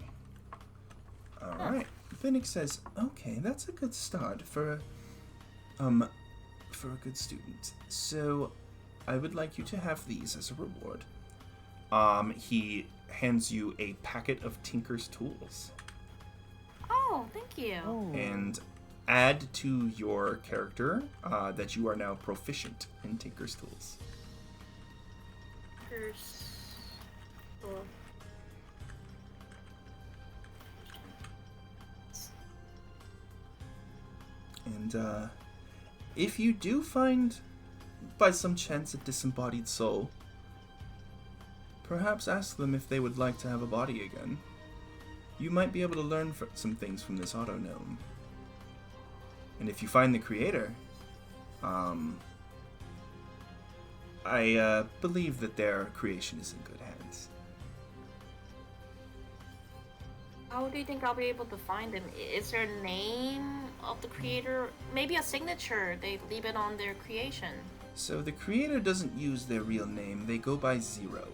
All right. Binnick says, "Okay, that's a good start for a good student. So, I would like you to have these as a reward." He hands you a packet of Tinker's Tools. Oh, thank you. And add to your character that you are now proficient in Tinker's Tools. Cool. And if you do find by some chance a disembodied soul, perhaps ask them if they would like to have a body again. You might be able to learn some things from this auto gnome. And if you find the creator, I believe that their creation is in good hands. How do you think I'll be able to find him? Is there a name of the creator? Maybe a signature. They leave it on their creation. So the creator doesn't use their real name. They go by Zero.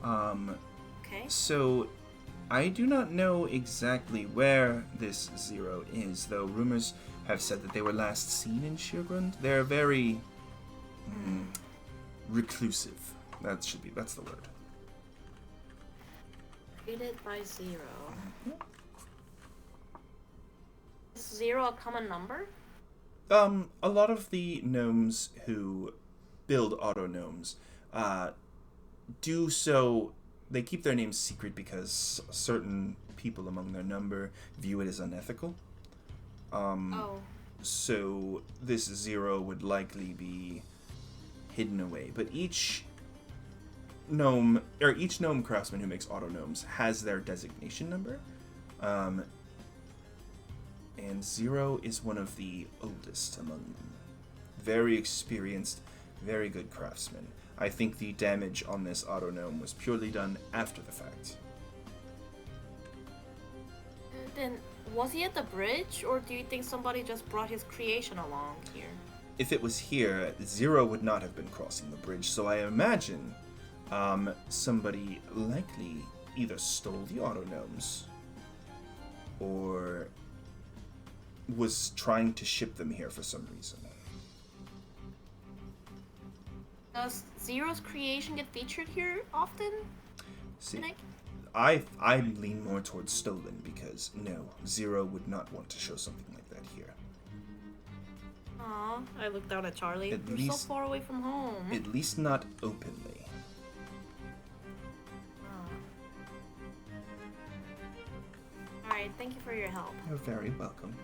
Okay. So I do not know exactly where this Zero is, though rumors have said that they were last seen in Shirgrund. They're very reclusive. That's the word. Created by Zero. Is 0 a common number? A lot of the gnomes who build auto gnomes do so. They keep their names secret because certain people among their number view it as unethical. So this 0 would likely be hidden away. But each gnome craftsman who makes auto gnomes has their designation number. And 0 is one of the oldest among them. Very experienced, very good craftsman. I think the damage on this auto gnome was purely done after the fact. Then, was he at the bridge, or do you think somebody just brought his creation along here? If it was here, 0 would not have been crossing the bridge, so I imagine somebody likely either stole the auto gnomes or was trying to ship them here for some reason. Does 0's creation get featured here often? See, Nick? I lean more towards stolen because no, 0 would not want to show something like that here. Aw, I looked down at Charlie. At We're least- so far away from home. At least not openly. Alright, thank you for your help. You're very welcome.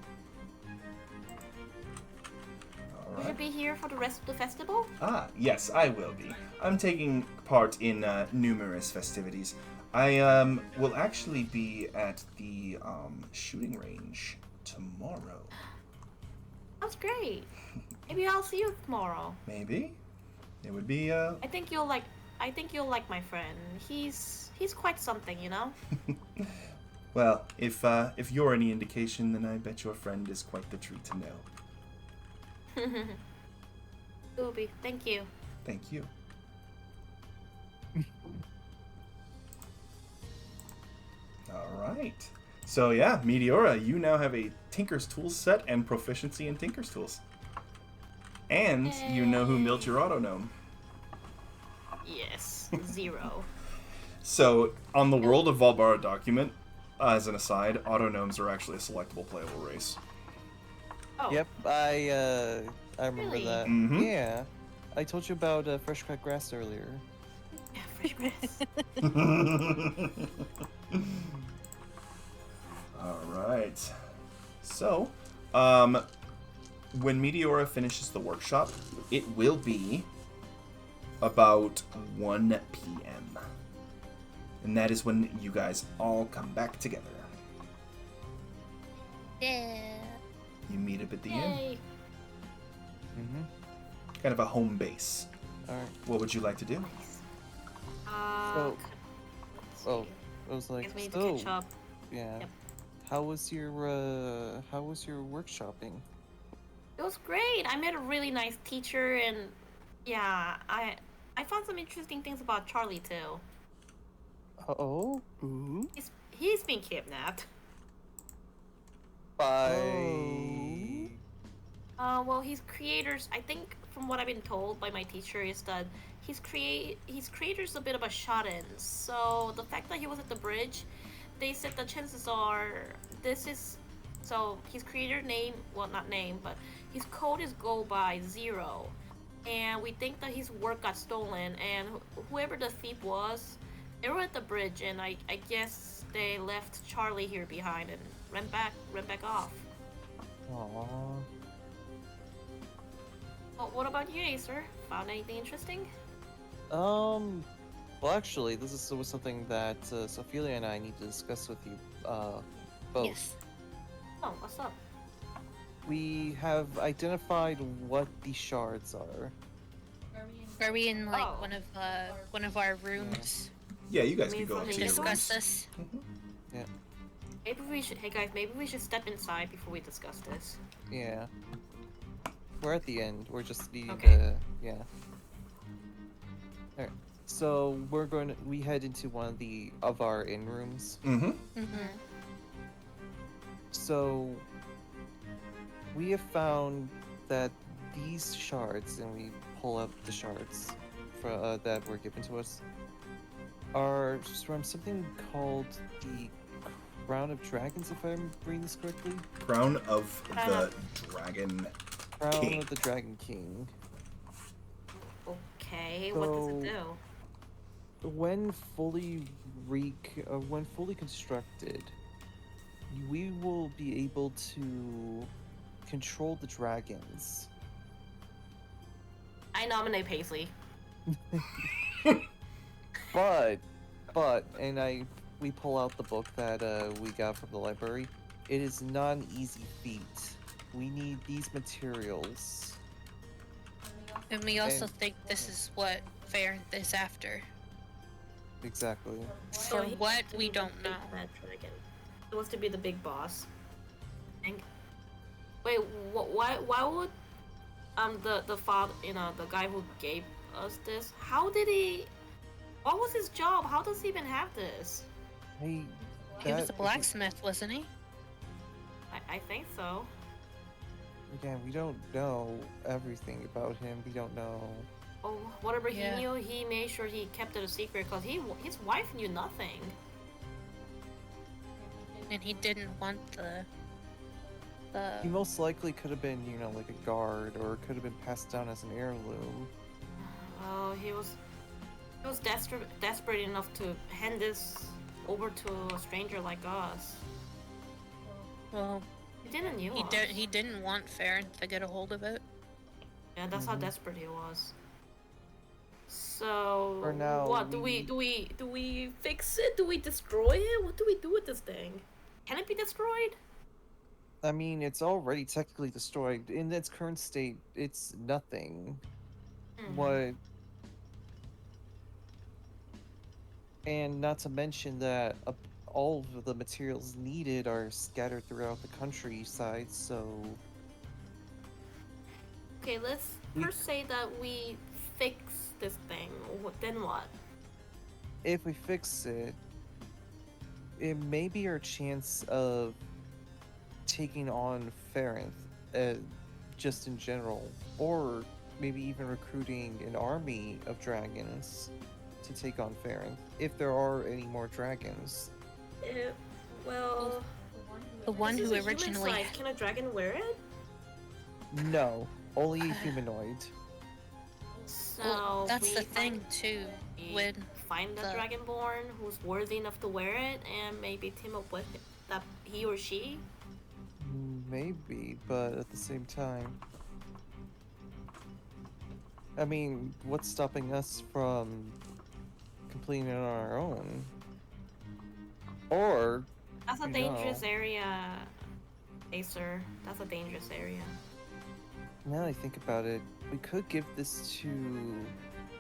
Will you Alright. be here for the rest of the festival? Ah, yes, I will be. I'm taking part in numerous festivities. I will actually be at the shooting range tomorrow. That's great. Maybe I'll see you tomorrow. Maybe. It would be I think you'll like my friend. He's quite something, you know? well, if you're any indication, then I bet your friend is quite the treat to know. Ubi, thank you. Thank you. Alright. So yeah, Meteora, you now have a Tinker's Tools set and proficiency in Tinker's Tools. And you know who built your auto gnome. Yes, 0. So, on the World of Valbara document, as an aside, auto gnomes are actually a selectable playable race. Oh. Yep, I remember Really? that. Mhm. Yeah, I told you about fresh cut grass earlier. Yeah, fresh grass. Alright. So, when Meteora finishes the workshop, it will be about 1 p.m. And that is when you guys all come back together. Yeah. You meet up at the inn. Yay. Mm-hmm. Kind of a home base. Alright. What would you like to do? Nice. So- let's Oh, see. I was I like, guess we need so, to catch up. yeah. Yep. How was your workshopping? It was great. I met a really nice teacher, and yeah, I found some interesting things about Charlie too. Oh, Ooh. He's been kidnapped. by. Well, his creators, I think, from what I've been told by my teacher, is that his creator's a bit of a shut-in. So the fact that he was at the bridge, they said the chances are this is. So his creator name, well, not name, but his code is go by 0, and we think that his work got stolen. And whoever the thief was, they were at the bridge, and I guess they left Charlie here behind and ran back off. Aww. Oh, what about you, Acer? Found anything interesting? Well, actually, this was something that Sophelia and I need to discuss with you, both. Yes. Oh, what's up? We have identified what the shards are. Are we in like Oh. one of our rooms Yeah, you guys I mean, can go up from to to your discuss rooms. this? Maybe we should. Hey guys, maybe we should step inside before we discuss this. Yeah. We're at the end. We're just needing Okay. to. Yeah. Alright. So we head into one of our in rooms. Mm-hmm. Mm-hmm. So we have found that these shards, and we pull up the shards that were given to us, are from something called the Crown of Dragons, if I'm reading this correctly. Crown of the Dragon. Crown King. of the Dragon King. Okay, what does it So- do? When fully constructed, we will be able to control the dragons. I nominate Paisley. But, we pull out the book that we got from the library. It is not an easy feat. We need these materials. And we also And- think this is what Farenth is after. Exactly. For he what, wants to we be the don't big know. bad dragon. He wants to be the big boss. And wait, why would the father, the guy who gave us this, how did he? What was his job? How does he even have this? Hey, He was a that- blacksmith, wasn't he? I think so. Again, we don't know everything about him. We don't know. Oh, whatever Yeah. he knew, he made sure he kept it a secret because his wife knew nothing. And he didn't want He most likely could have been, like a guard, or could have been passed down as an heirloom. Oh, he was desperate enough to hand this over to a stranger like us. well, He didn't knew us. he didn't want Farenth to get a hold of it. Yeah, that's how Mhm. desperate he was. So For now, what do we fix it? Do we destroy it? What do we do with this thing? Can it be destroyed? I mean, it's already technically destroyed. In its current state, it's nothing. Hmm. What? And not to mention that all of the materials needed are scattered throughout the countryside, so Okay, let's We- first say that we fix this thing. Then what? if we fix it, it may be our chance of taking on Farenth, just in general, or maybe even recruiting an army of dragons to take on Farenth, if there are any more dragons. Well, The one this who is a human originally size. Can a dragon wear it? No, only a humanoid. So Well, that's we the thing find- too. we When find a the- dragonborn who's worthy enough to wear it, and maybe team up with that he or she. Maybe, but at the same time, I mean, what's stopping us from completing it on our own? Or, That's a You dangerous know. area, Acer. That's a dangerous area. now that I think about it, we could give this to.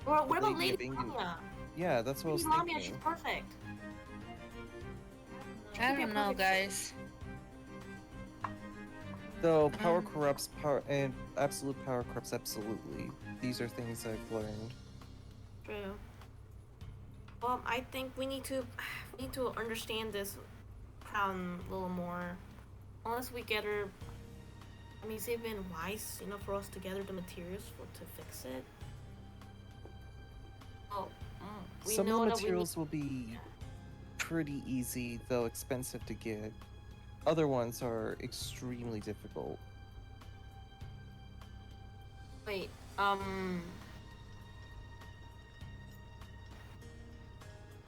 Or what about Lady of Lady England. Lamia? Yeah, that's what I was Lady Lamia, she's thinking. perfect. I could be a don't know, perfect guys. Though power Um, corrupts power, and absolute power corrupts absolutely. These are things I've learned. True. Well, I think we need to understand this crown a little more. Unless we get her. I mean, is it even wise enough for us to gather the materials to fix it? Oh, we Some know of the that we need- materials will be pretty easy, though expensive to get. Other ones are extremely difficult. Wait,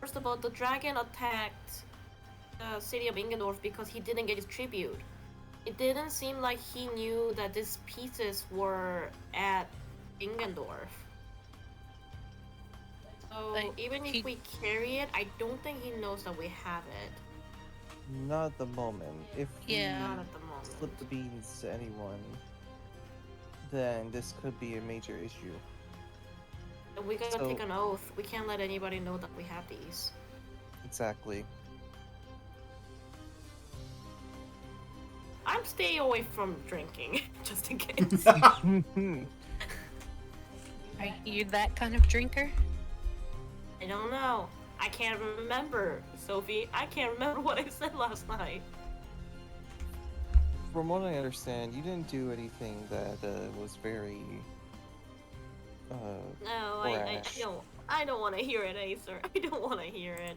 First of all, the dragon attacked the city of Ingendorf because he didn't get his tribute. It didn't seem like he knew that these pieces were at Ingendorf. So Like, even if he- we carry it, I don't think he knows that we have it. Not at the moment. If Yeah. Not we at the moment. slip the beans to anyone, then this could be a major issue. We gotta So- take an oath. We can't let anybody know that we have these. Exactly. I'm staying away from drinking, just in case. Are you that kind of drinker? I don't know. I can't remember, Sophie. I can't remember what I said last night. From what I understand, you didn't do anything that was very. No, Brash. I don't want to hear it, Acer. I don't want to hear it.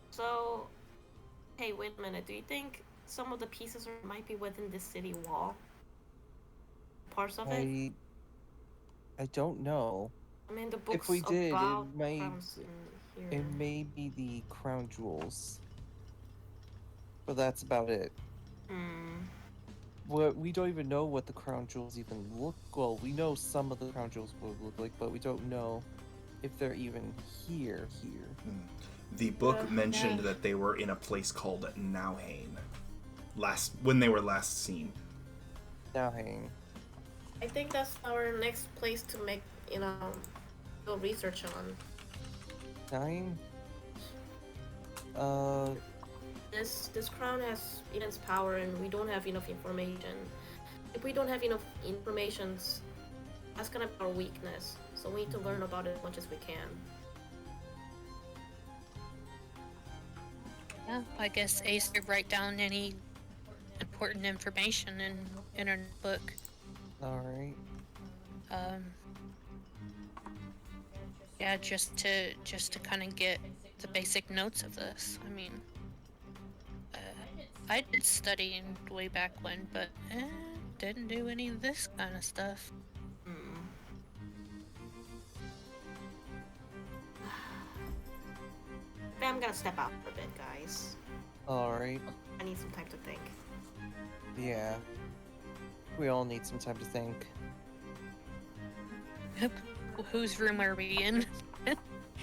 So, hey, wait a minute. Do you think some of the pieces might be within the city wall? Parts of it? I don't know. I mean, the books we did, it about may- crowns in here. It may be the crown jewels, but that's about it. We don't even know what the crown jewels even look. Well, we know some of the crown jewels would look like, but we don't know if they're even here. The book mentioned that they were in a place called Nauhain. When they were last seen. Now, hang. I think that's our next place to make, go research on. 9? This crown has immense power, and we don't have enough information. If we don't have enough information, that's gonna be our weakness. So we need to learn about it as much as we can. Yeah, I guess Ace could write down any important information in her book. Alright. Yeah, just to kind of get the basic notes of this. I mean, I did studying way back when, but didn't do any of this kind of stuff. I'm gonna step out for a bit, guys. Alright. I need some time to think. Yeah. We all need some time to think. Whose room are we in?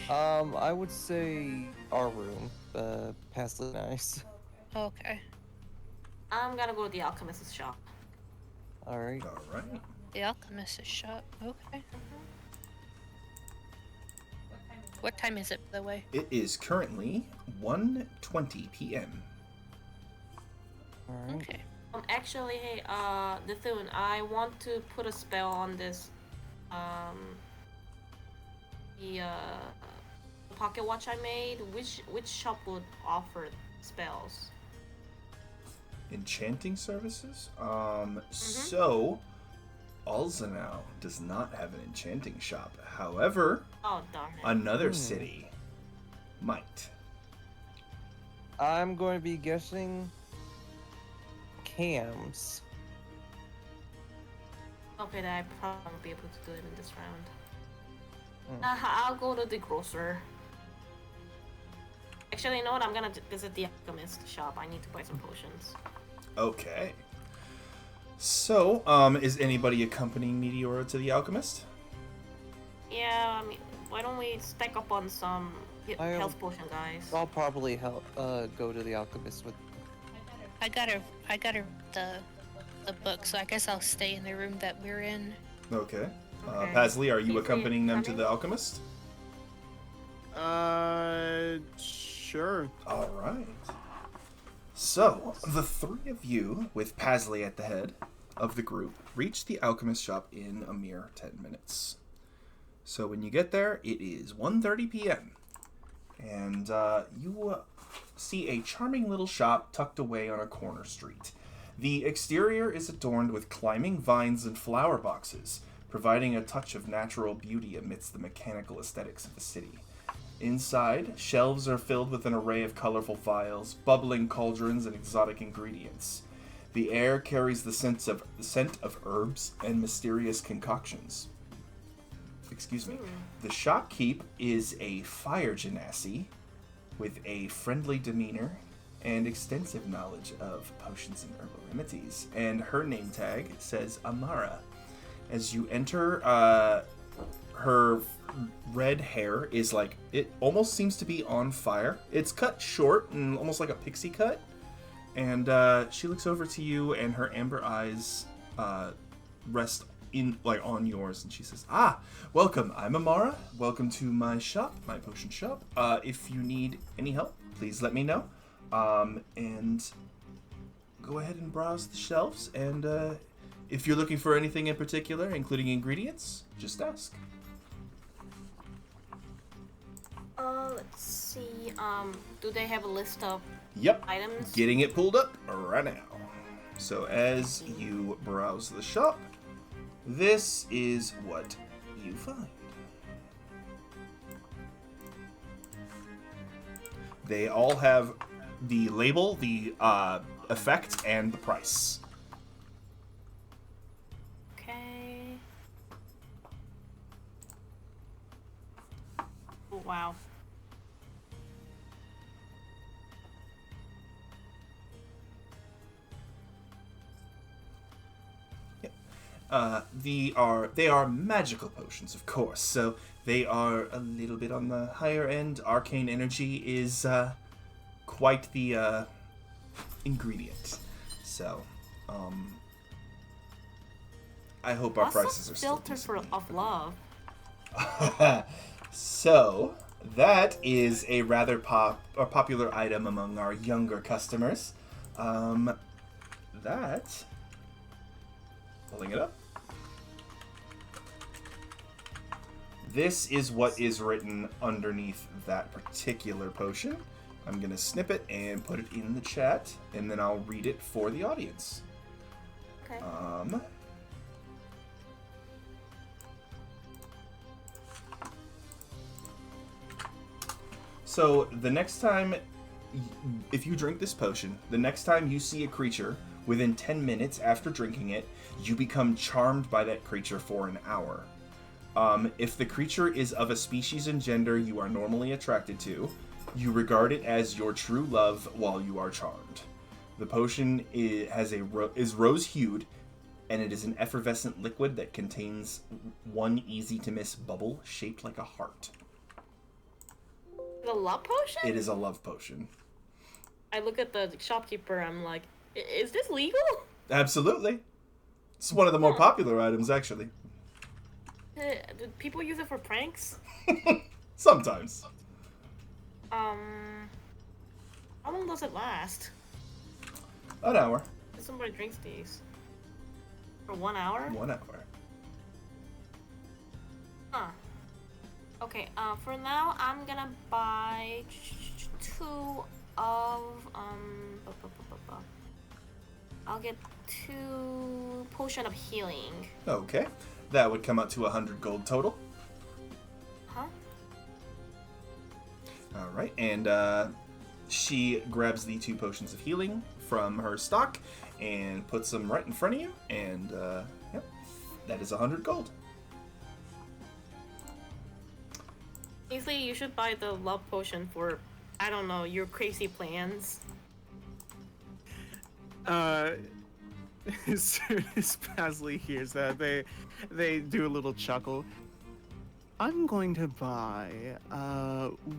I would say our room. Past the nice. Okay. I'm gonna go to the alchemist's shop. Alright. Alright. The alchemist's shop. Okay. What time is it, by the way? It is currently 1:20 p.m. Alright. Okay. Actually, hey, Nithun, I want to put a spell on this, the pocket watch I made. Which shop would offer spells? Enchanting services? So, Alzenau does not have an enchanting shop. However, Oh, darn it. another city might. I'm going to be guessing Cam's. Okay, then I probably won't be able to do it in this round. Hmm. I'll go to the grocer. Actually, you know what? I'm gonna visit the alchemist shop. I need to buy some potions. Okay. So, is anybody accompanying Meteora to the Alchemist? Yeah, I mean, why don't we stack up on some health potion, guys? I'll probably go to the alchemist with. I got her the book, so I guess I'll stay in the room that we're in. Okay. Okay. Pasley, are you Is he accompanying them to coming? the Alchemist? Sure. Alright. So, the three of you, with Pasley at the head of the group, reach the Alchemist shop in a mere 10 minutes. So when you get there, it is 1:30 p.m. And you see a charming little shop tucked away on a corner street. The exterior is adorned with climbing vines and flower boxes, providing a touch of natural beauty amidst the mechanical aesthetics of the city. Inside, shelves are filled with an array of colorful vials, bubbling cauldrons, and exotic ingredients. The air carries the scent of herbs and mysterious concoctions. Excuse me. The shopkeep is a fire genasi with a friendly demeanor and extensive knowledge of potions and herbal remedies. And her name tag says Amara. As you enter, her red hair is like, it almost seems to be on fire. It's cut short and almost like a pixie cut. And she looks over to you, and her amber eyes rest on yours, and she says, welcome. I'm Amara. Welcome to my shop, my potion shop. If you need any help, please let me know. And go ahead and browse the shelves, and if you're looking for anything in particular, including ingredients, just ask. Let's see. Do they have a list of Yep. items? Getting it pulled up right now. So as you browse the shop, this is what you find. They all have the label, the effect, and the price. Okay. Oh, wow. They are magical potions, of course, so they are a little bit on the higher end. Arcane energy is quite the ingredient. So, I hope our prices are still filter decent. of love? So, that is a rather popular item among our younger customers. Pulling it up. This is what is written underneath that particular potion. I'm going to snip it and put it in the chat, and then I'll read it for the audience. Okay. So the next time, if you drink this potion, the next time you see a creature, within 10 minutes after drinking it, you become charmed by that creature for an hour. If the creature is of a species and gender you are normally attracted to, you regard it as your true love while you are charmed. The potion is rose-hued, and it is an effervescent liquid that contains one easy-to-miss bubble shaped like a heart. The love potion? It is a love potion. I look at the shopkeeper, I'm like, is this legal? Absolutely. It's one of the more popular items, actually. Do people use it for pranks? Sometimes. How long does it last? An hour. If somebody drinks these. For 1 hour? 1 hour. Huh. Okay, for now, I'm gonna buy 2 of, I'll get 2 potion of healing. Okay. That would come out to 100 gold total. Huh? Alright, and she grabs the 2 potions of healing from her stock and puts them right in front of you, and yep, that is 100 gold. Easily, you should buy the love potion for, I don't know, your crazy plans. As soon as Pasley hears that, they do a little chuckle. I'm going to buy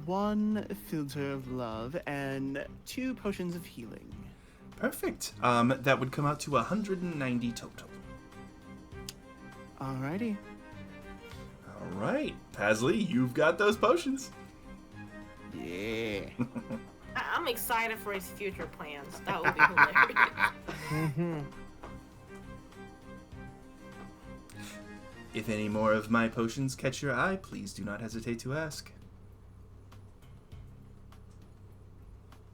1 filter of love and 2 potions of healing. Perfect. That would come out to 190 total. Alrighty. Alright, Pasley, you've got those potions. Yeah. I'm excited for his future plans. That would be hilarious. If any more of my potions catch your eye, please do not hesitate to ask.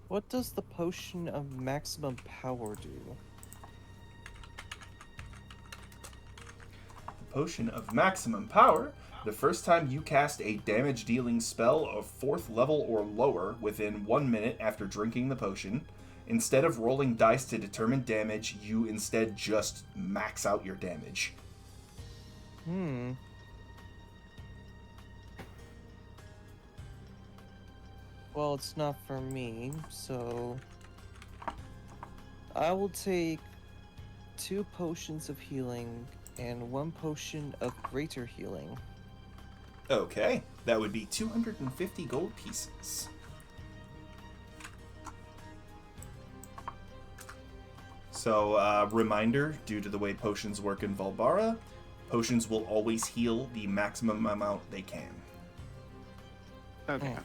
What does the potion of maximum power do? The potion of maximum power. The first time you cast a damage-dealing spell of 4th level or lower within 1 minute after drinking the potion, instead of rolling dice to determine damage, you instead just max out your damage. Well, it's not for me, so I will take 2 potions of healing And 1 potion of greater healing. Okay, that would be 250 gold pieces. So, reminder, due to the way potions work in Valbara, potions will always heal the maximum amount they can. Okay.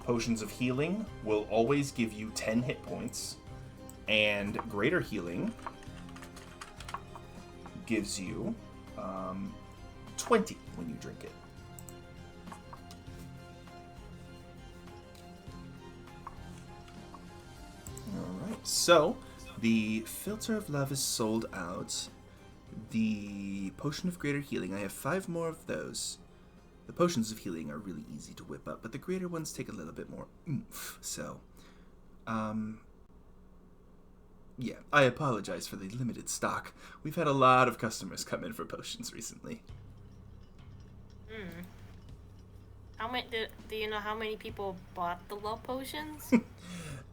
Potions of healing will always give you 10 hit points, and greater healing gives you 20 when you drink it. Alright, so the Filter of Love is sold out. The Potion of Greater Healing, I have 5 more of those. The Potions of Healing are really easy to whip up, but the greater ones take a little bit more oomph, so... yeah, I apologize for the limited stock. We've had a lot of customers come in for potions recently. How many? Do you know how many people bought the love potions?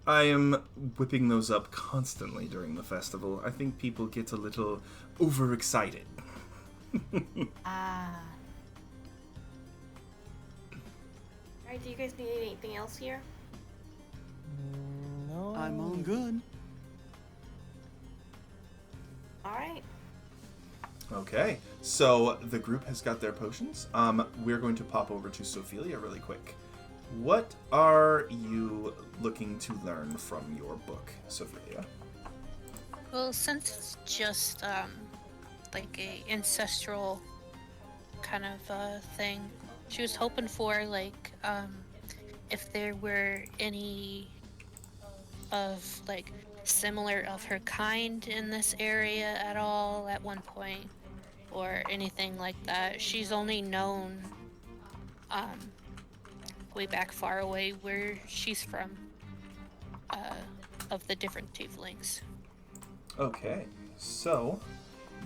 I am whipping those up constantly during the festival. I think people get a little overexcited. Ah. Alright, do you guys need anything else here? No. I'm all good. Alright. Okay, so the group has got their potions. We're going to pop over to Sophelia really quick. What are you looking to learn from your book, Sophelia? Well, since it's just like a ancestral kind of thing, she was hoping for like if there were any of like similar of her kind in this area at all at one point, or anything like that. She's only known way back far away where she's from of the different tieflings. Okay, so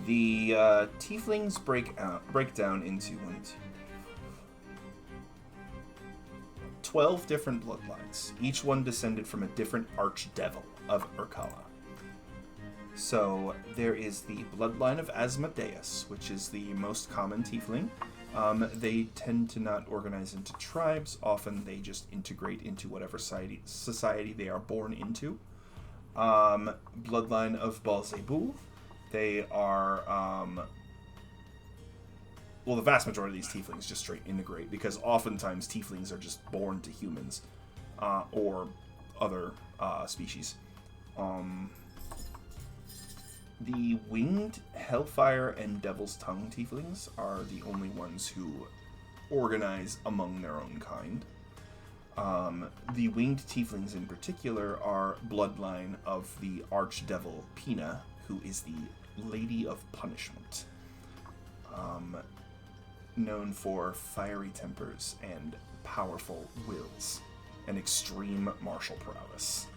the tieflings break down into 12 different bloodlines, each one descended from a different archdevil of Urkala. So there is the bloodline of Asmodeus, which is the most common tiefling. They tend to not organize into tribes. Often they just integrate into whatever society they are born into. Bloodline of Balzebu. They are... well, the vast majority of these tieflings just straight integrate, because oftentimes tieflings are just born to humans or other species. The winged Hellfire and Devil's Tongue tieflings are the only ones who organize among their own kind. The winged tieflings in particular are bloodline of the archdevil Pina, who is the Lady of Punishment. Known for fiery tempers and powerful wills and extreme martial prowess.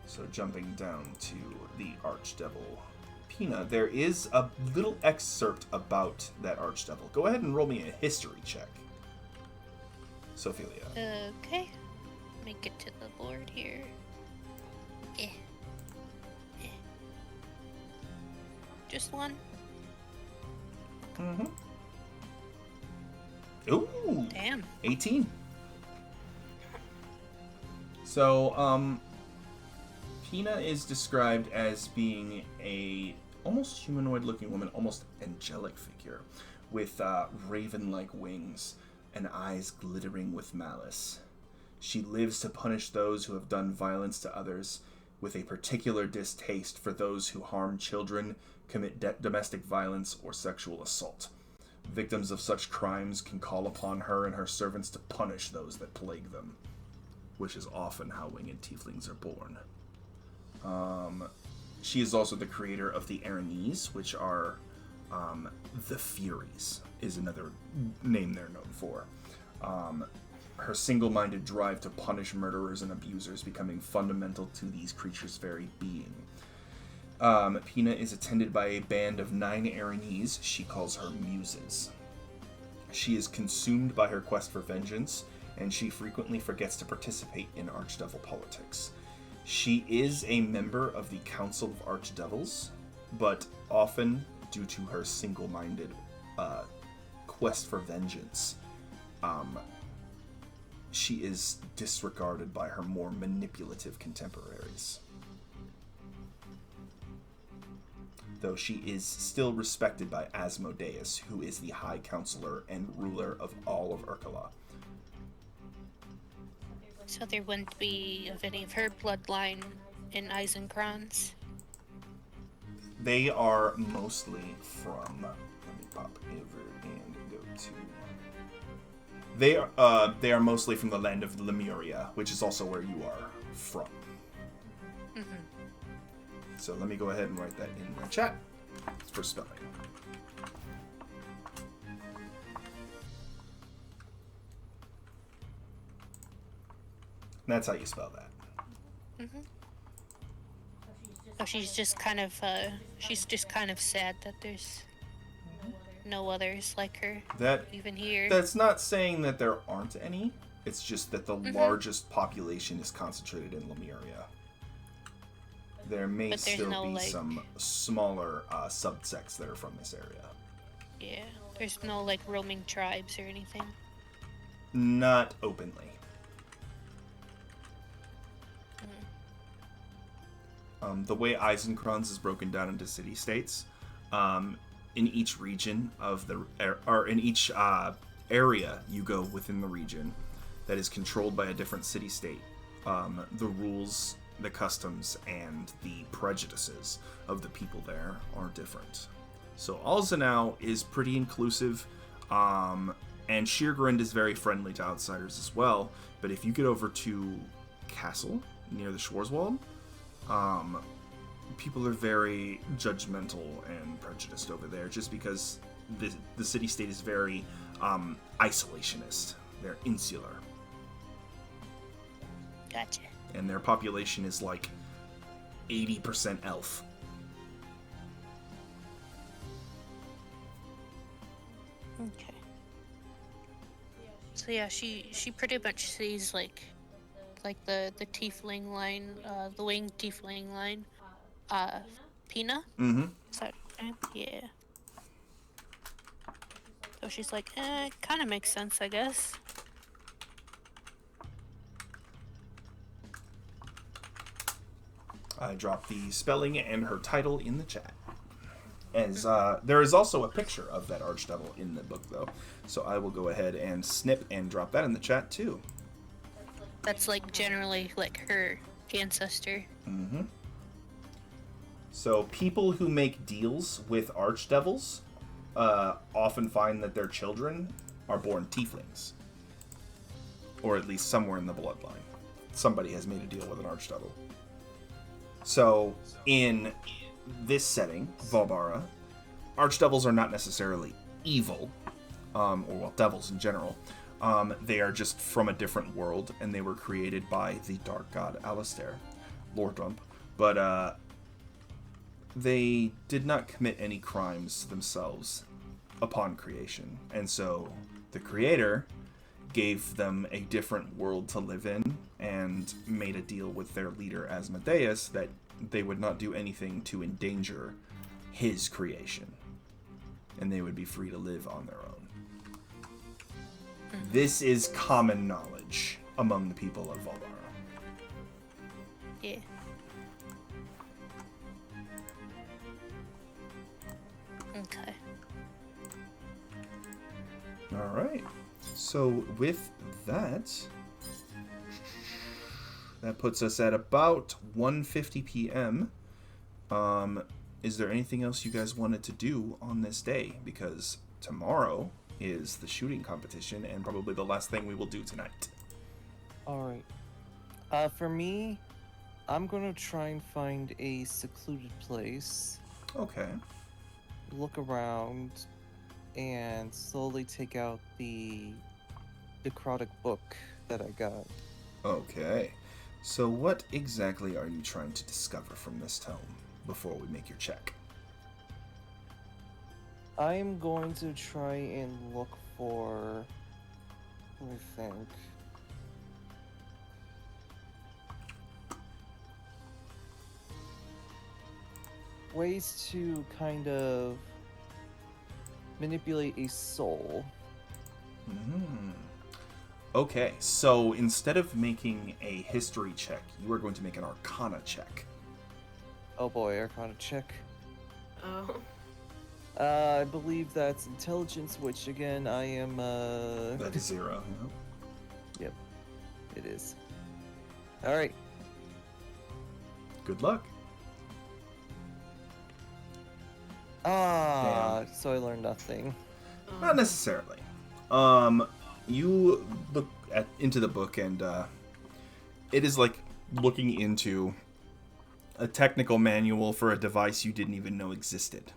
So jumping down to the Archdevil Pina, there is a little excerpt about that Archdevil. Go ahead and roll me a history check, Sophelia. Okay. Let me get to the board here. Just one? Mm-hmm. Ooh! Damn. 18. So, Pina is described as being a almost humanoid-looking woman, almost angelic figure, with raven-like wings and eyes glittering with malice. She lives to punish those who have done violence to others, with a particular distaste for those who harm children, commit domestic violence, or sexual assault. Victims of such crimes can call upon her and her servants to punish those that plague them, which is often how winged tieflings are born. She is also the creator of the Aranese, which are the Furies, is another name they're known for. Her single-minded drive to punish murderers and abusers becoming fundamental to these creatures' very being. Pina is attended by a band of 9 Aranese she calls her muses. She is consumed by her quest for vengeance and she frequently forgets to participate in Archdevil politics. She is a member of the Council of Archdevils, but often, due to her single-minded quest for vengeance, she is disregarded by her more manipulative contemporaries. Though she is still respected by Asmodeus, who is the High Counselor and ruler of all of Urkala. So there wouldn't be of any of her bloodline in Eisenkranz? They are mostly from... Let me pop over and go to... They are mostly from the land of Lemuria, which is also where you are from. Mm-hmm. So let me go ahead and write that in the chat for spelling. That's how you spell that. Mm-hmm. So she's just kind of sad that there's no others like her even here. That's not saying that there aren't any. It's just that the largest population is concentrated in Lemuria. There may still be some smaller subsects that are from this area. Yeah, there's no roaming tribes or anything. Not openly. The way Eisenkranz is broken down into city-states, in each region of the, or in each area you go within the region that is controlled by a different city-state, the rules, the customs, and the prejudices of the people there are different. So Alzenau is pretty inclusive, and Sheergrind is very friendly to outsiders as well, but if you get over to Castle, near the Schwarzwald, people are very judgmental and prejudiced over there just because the city-state is very isolationist. They're insular. Gotcha. And their population is 80% elf. Okay. So yeah, she pretty much sees the tiefling line, the winged tiefling line, Pina? Mm-hmm. Is that right? Yeah. So she's like, kind of makes sense, I guess. I dropped the spelling and her title in the chat. As there is also a picture of that archdevil in the book, though. So I will go ahead and snip and drop that in the chat, too. That's generally her ancestor. Mm-hmm. So people who make deals with archdevils often find that their children are born tieflings. Or at least somewhere in the bloodline. Somebody has made a deal with an archdevil. So in this setting, Valbara, archdevils are not necessarily evil, or devils in general. They are just from a different world, and they were created by the dark god Alistair, Lordrump. But they did not commit any crimes themselves upon creation. And so the creator gave them a different world to live in and made a deal with their leader Asmodeus that they would not do anything to endanger his creation. And they would be free to live on their own. This is common knowledge among the people of Valbara. Yeah. Okay. Alright. So with that, that puts us at about 1:50 p.m. Is there anything else you guys wanted to do on this day? Because tomorrow is the shooting competition and probably the last thing we will do tonight. Alright. For me, I'm gonna try and find a secluded place, Okay. look around, and slowly take out the necrotic book that I got. Okay. So what exactly are you trying to discover from this tome before we make your check? I am going to try and look for, let me think. ways to kind of manipulate a soul. Okay, so instead of making a history check, you are going to make an arcana check. Oh boy, Arcana check. Oh. I believe that's intelligence, which again, I am, That is 0. Yep, it is. Alright. Good luck. So I learned nothing. Not necessarily. You look into the book, and it is like looking into a technical manual for a device you didn't even know existed.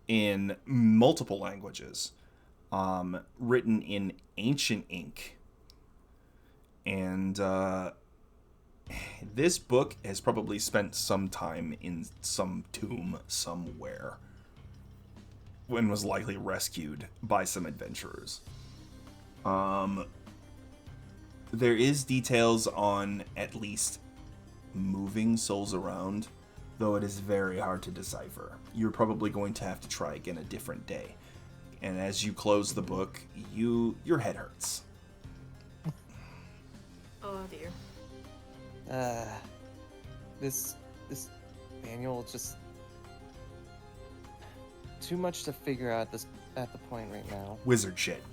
In multiple languages, written in ancient ink. And this book has probably spent some time in some tomb somewhere when was likely rescued by some adventurers. There is details on at least moving souls around, though it is very hard to decipher. You're probably going to have to try again a different day. And as you close the book, your head hurts. Oh dear. This manual just too much to figure out at the point right now. Wizard shit.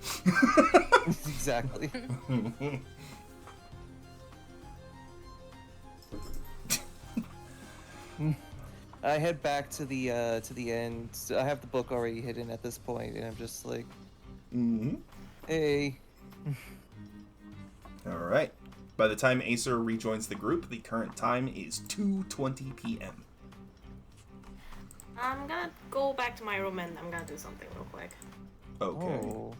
Exactly. I head back to the end. I have the book already hidden at this point, and I'm just like, hey. All right. By the time Acer rejoins the group, the current time is 2:20 p.m. I'm gonna go back to my room and I'm gonna do something real quick. Okay. Oh.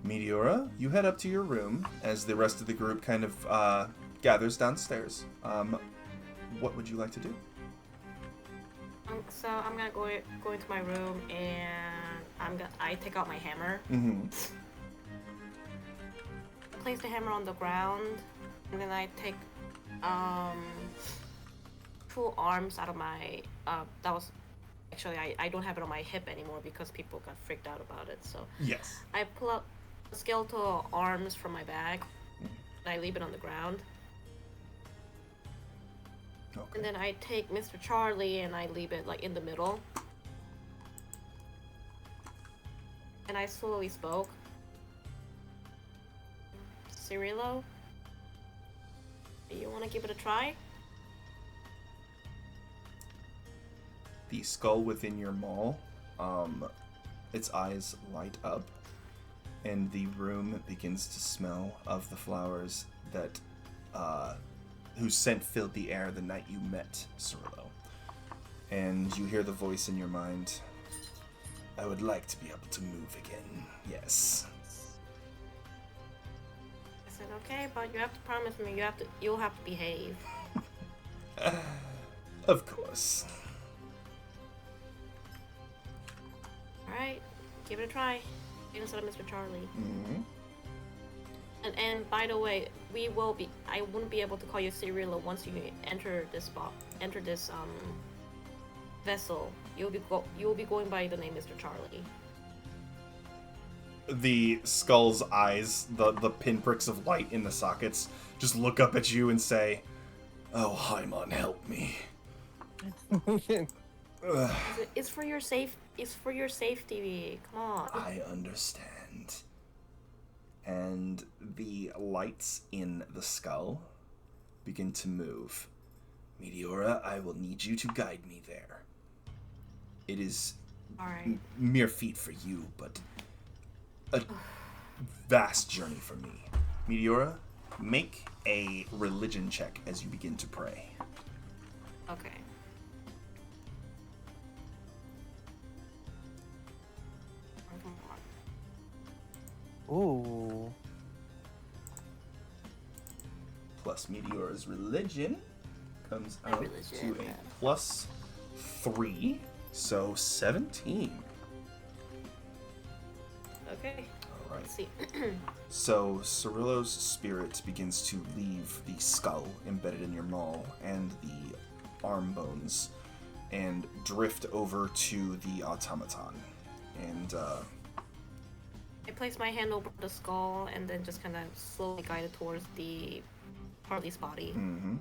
Meteora, you head up to your room as the rest of the group kind of gathers downstairs. What would you like to do? So I'm gonna go into my room and I take out my hammer. Place the hammer on the ground, and then I take 2 arms out of my that was actually I don't have it on my hip anymore because people got freaked out about it. So Yes. I pull out the skeletal arms from my bag and I leave it on the ground. Okay. And then I take Mr. Charlie and I leave it like in the middle. And I slowly spoke. Cirilo, do you want to give it a try? The skull within your maul, its eyes light up, and the room begins to smell of the flowers that, whose scent filled the air the night you met Cirilo. And you hear the voice in your mind, I would like to be able to move again, yes. I said, okay, but you have to promise me you'll have to behave. Of course. Alright, give it a try. Instead of Mr. Charlie. Mm-hmm. And by the way, I wouldn't be able to call you Cirilo once you enter this vessel. You'll be going by the name Mr. Charlie. The skull's eyes, the pinpricks of light in the sockets, just look up at you and say, "Oh, Haimon, help me." It's for your safety. Come on. I understand. And the lights in the skull begin to move. Meteora, I will need you to guide me there. It is Alright. mere feet for you, but a vast journey for me. Meteora, make a religion check as you begin to pray. Okay. Ooh. Plus Meteora's religion comes My out religion, to a yeah. +3, so 17. Okay. Alright. let's see. So, Cirillo's spirit begins to leave the skull embedded in your maul and the arm bones and drift over to the automaton. And, I place my hand over the skull and then just kind of slowly guide it towards the Harley's body. Mm-hmm.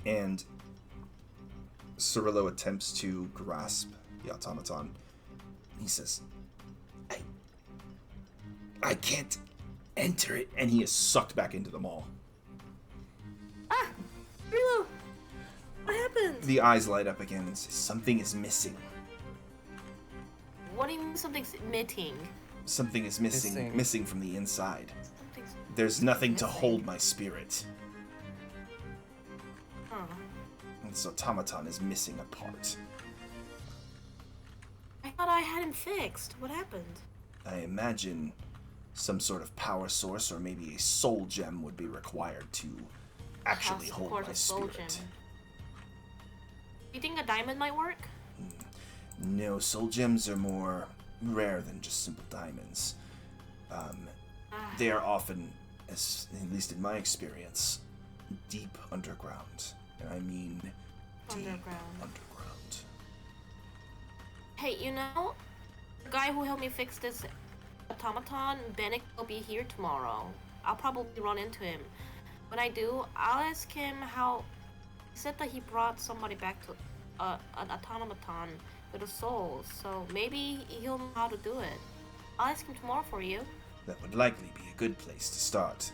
And Cirillo attempts to grasp the automaton. He says, I can't enter it. And he is sucked back into the maul. Ah! Cirillo! What happened? The eyes light up again and says, something is missing. What do you mean something's emitting? Something is missing from the inside. Something's There's nothing to missing. hold my spirit. Huh. And this automaton is missing a part. I thought I had him fixed. What happened? I imagine some sort of power source or maybe a soul gem would be required to actually House hold supports my a soul spirit. gem. You think a diamond might work? No, soul gems are more rare than just simple diamonds. They are often, at least in my experience, deep underground. And I mean deep underground. Hey, you know, the guy who helped me fix this automaton, Bennett, will be here tomorrow. I'll probably run into him. When I do, I'll ask him how... He said that he brought somebody back to an automaton with a soul, so maybe he'll know how to do it. I'll ask him tomorrow for you. That would likely be a good place to start.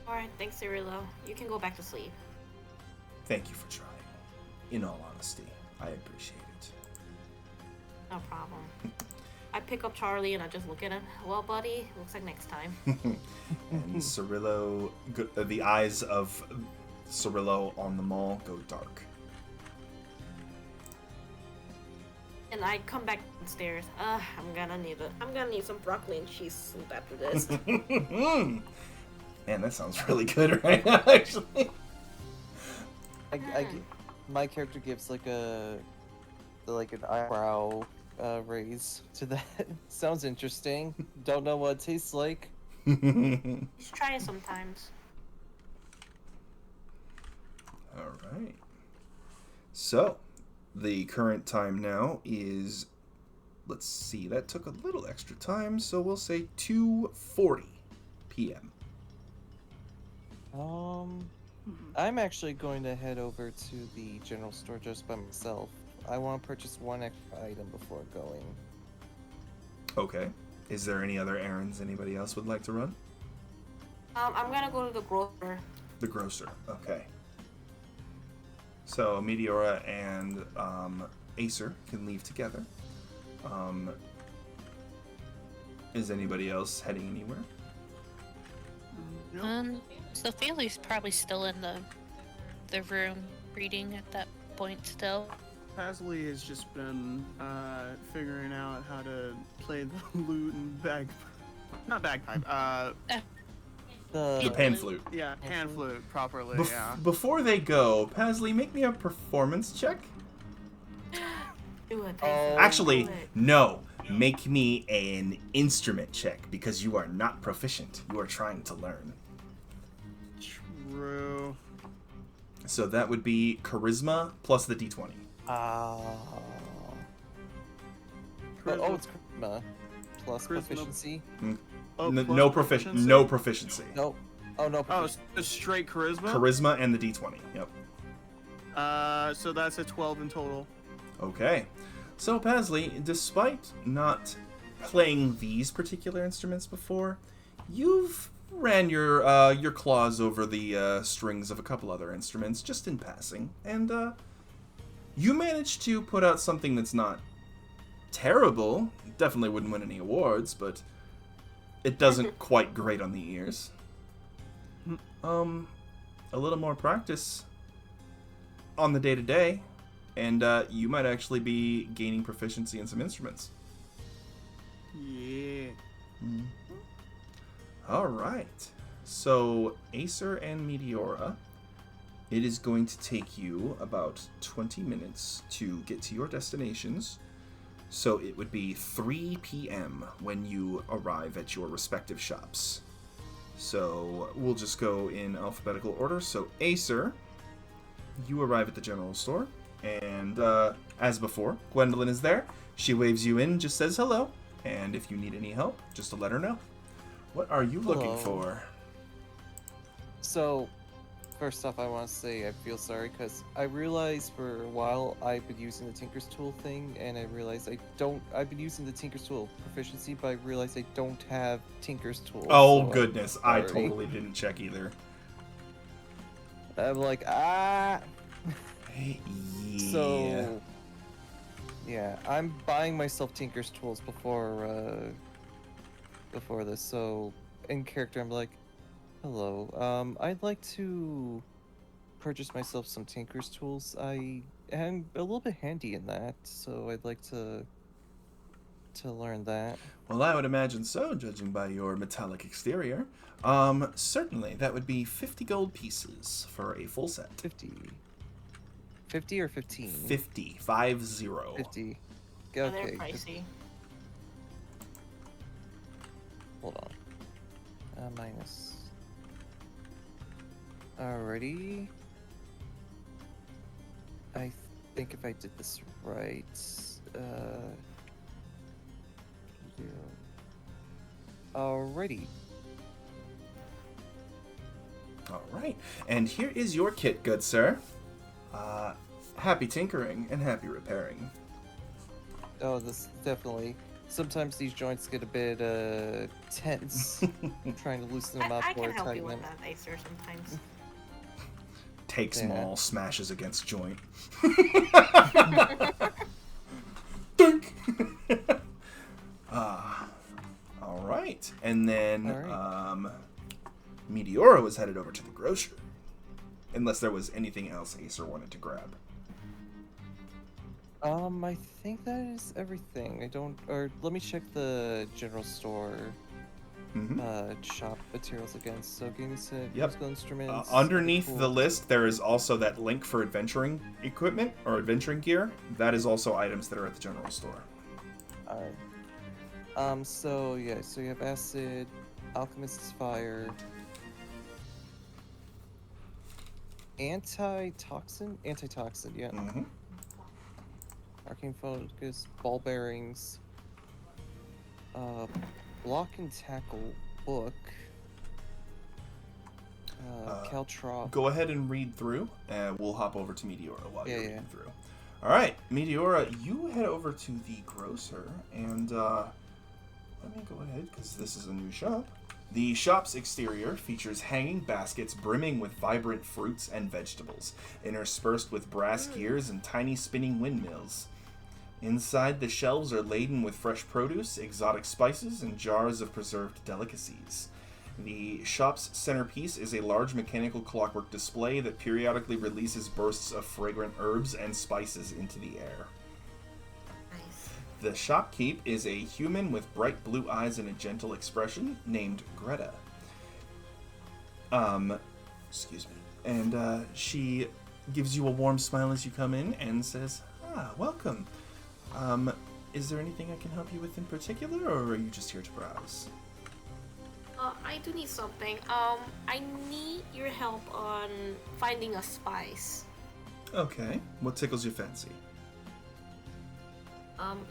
Alright, thanks, Cirillo. You can go back to sleep. Thank you for trying. In all honesty, I appreciate it. No problem. I pick up Charlie and I just look at him. Well, buddy, looks like next time. And Cirillo, the eyes of Cirillo on the mall go dark. And I come back downstairs. I'm gonna need some broccoli and cheese soup after this. Man, that sounds really good right now, actually. My character gives like an eyebrow raise to that. Sounds interesting. Don't know what it tastes like. Just try it sometimes. Alright. So, the current time now is, let's see, that took a little extra time, so we'll say 2:40 p.m. I'm actually going to head over to the general store just by myself. I want to purchase one extra item before going. Okay. Is there any other errands anybody else would like to run? I'm gonna go to the grocer. The grocer. Okay. So Meteora and Acer can leave together. Is anybody else heading anywhere? Sophie's probably still in the room reading at that point still. Pasley has just been figuring out how to play the lute and not bagpipe. The pan flute. Yeah, pan flute properly. Yeah. Before they go, Pasley, make me a performance check. Do it. Actually, no. Make me an instrument check because you are not proficient. You are trying to learn. True. So that would be charisma plus the d20. It's charisma plus Charisma. proficiency. Oh, No plus proficiency. No proficiency. Nope. Oh no. Oh, Proficiency. it's straight charisma? Charisma and the d20. Yep. So that's a 12 in total. Okay. So Pasley, despite not playing these particular instruments before, you've ran your claws over the strings of a couple other instruments just in passing, and you managed to put out something that's not terrible. Definitely wouldn't win any awards, but it doesn't quite grate on the ears. A little more practice on the day-to-day, and you might actually be gaining proficiency in some instruments. Yeah. All right. So, Acer and Meteora, it is going to take you about 20 minutes to get to your destinations. So it would be 3 p.m. when you arrive at your respective shops. So we'll just go in alphabetical order. So Acer, you arrive at the general store. And as before, Gwendolyn is there. She waves you in, just says hello. And if you need any help, just to let her know. What are you looking for? So, first off, I want to say I feel sorry because I realized for a while I've been using the Tinker's Tool thing, and I realized I've been using the Tinker's Tool proficiency, but I realized I don't have Tinker's Tool. Oh, so goodness. I totally didn't check either. I'm like, ah. Yeah. So, yeah, I'm buying myself Tinker's Tools before this. So, in character, I'm like, hello. I'd like to purchase myself some Tinker's Tools. I am a little bit handy in that, so I'd like to learn that. Well, I would imagine so, judging by your metallic exterior. Certainly, that would be 50 gold pieces for a full set. 50 or 15? 50. 50. 50. Oh, Okay. they're pricey. Hold on. Minus. Alrighty. I think if I did this right, yeah. Alrighty. Alright, and here is your kit, good sir. Happy tinkering and happy repairing. Oh, this definitely. Sometimes these joints get a bit tense. I'm trying to loosen them up I or can help you tighten with them. that, Acer, sometimes. Take Yeah. small, smashes against joint. Dunk! Alright, and then Meteora was headed over to the grocery. Unless there was anything else Acer wanted to grab. I think that is everything. Let me check the general store shop materials again. So game set, Yep. musical instruments. Underneath cool. the list, there is also that link for adventuring equipment or adventuring gear. That is also items that are at the general store. Alright. So yeah, so you have acid, alchemist's fire, antitoxin, yeah. Mm-hmm. Arcane focus, ball bearings, block and tackle book, Caltrop. Go ahead and read through, and we'll hop over to Meteora while you're Yeah. reading through. All right, Meteora, you head over to the grocer, and let me go ahead because this is a new shop. The shop's exterior features hanging baskets brimming with vibrant fruits and vegetables, interspersed with brass gears and tiny spinning windmills. Inside, the shelves are laden with fresh produce, exotic spices, and jars of preserved delicacies. The shop's centerpiece is a large mechanical clockwork display that periodically releases bursts of fragrant herbs and spices into the air. Nice. The shopkeep is a human with bright blue eyes and a gentle expression named Greta. Excuse me. And she gives you a warm smile as you come in and says, welcome. Is there anything I can help you with in particular, or are you just here to browse? I do need something. I need your help on finding a spice. Okay. What tickles your fancy?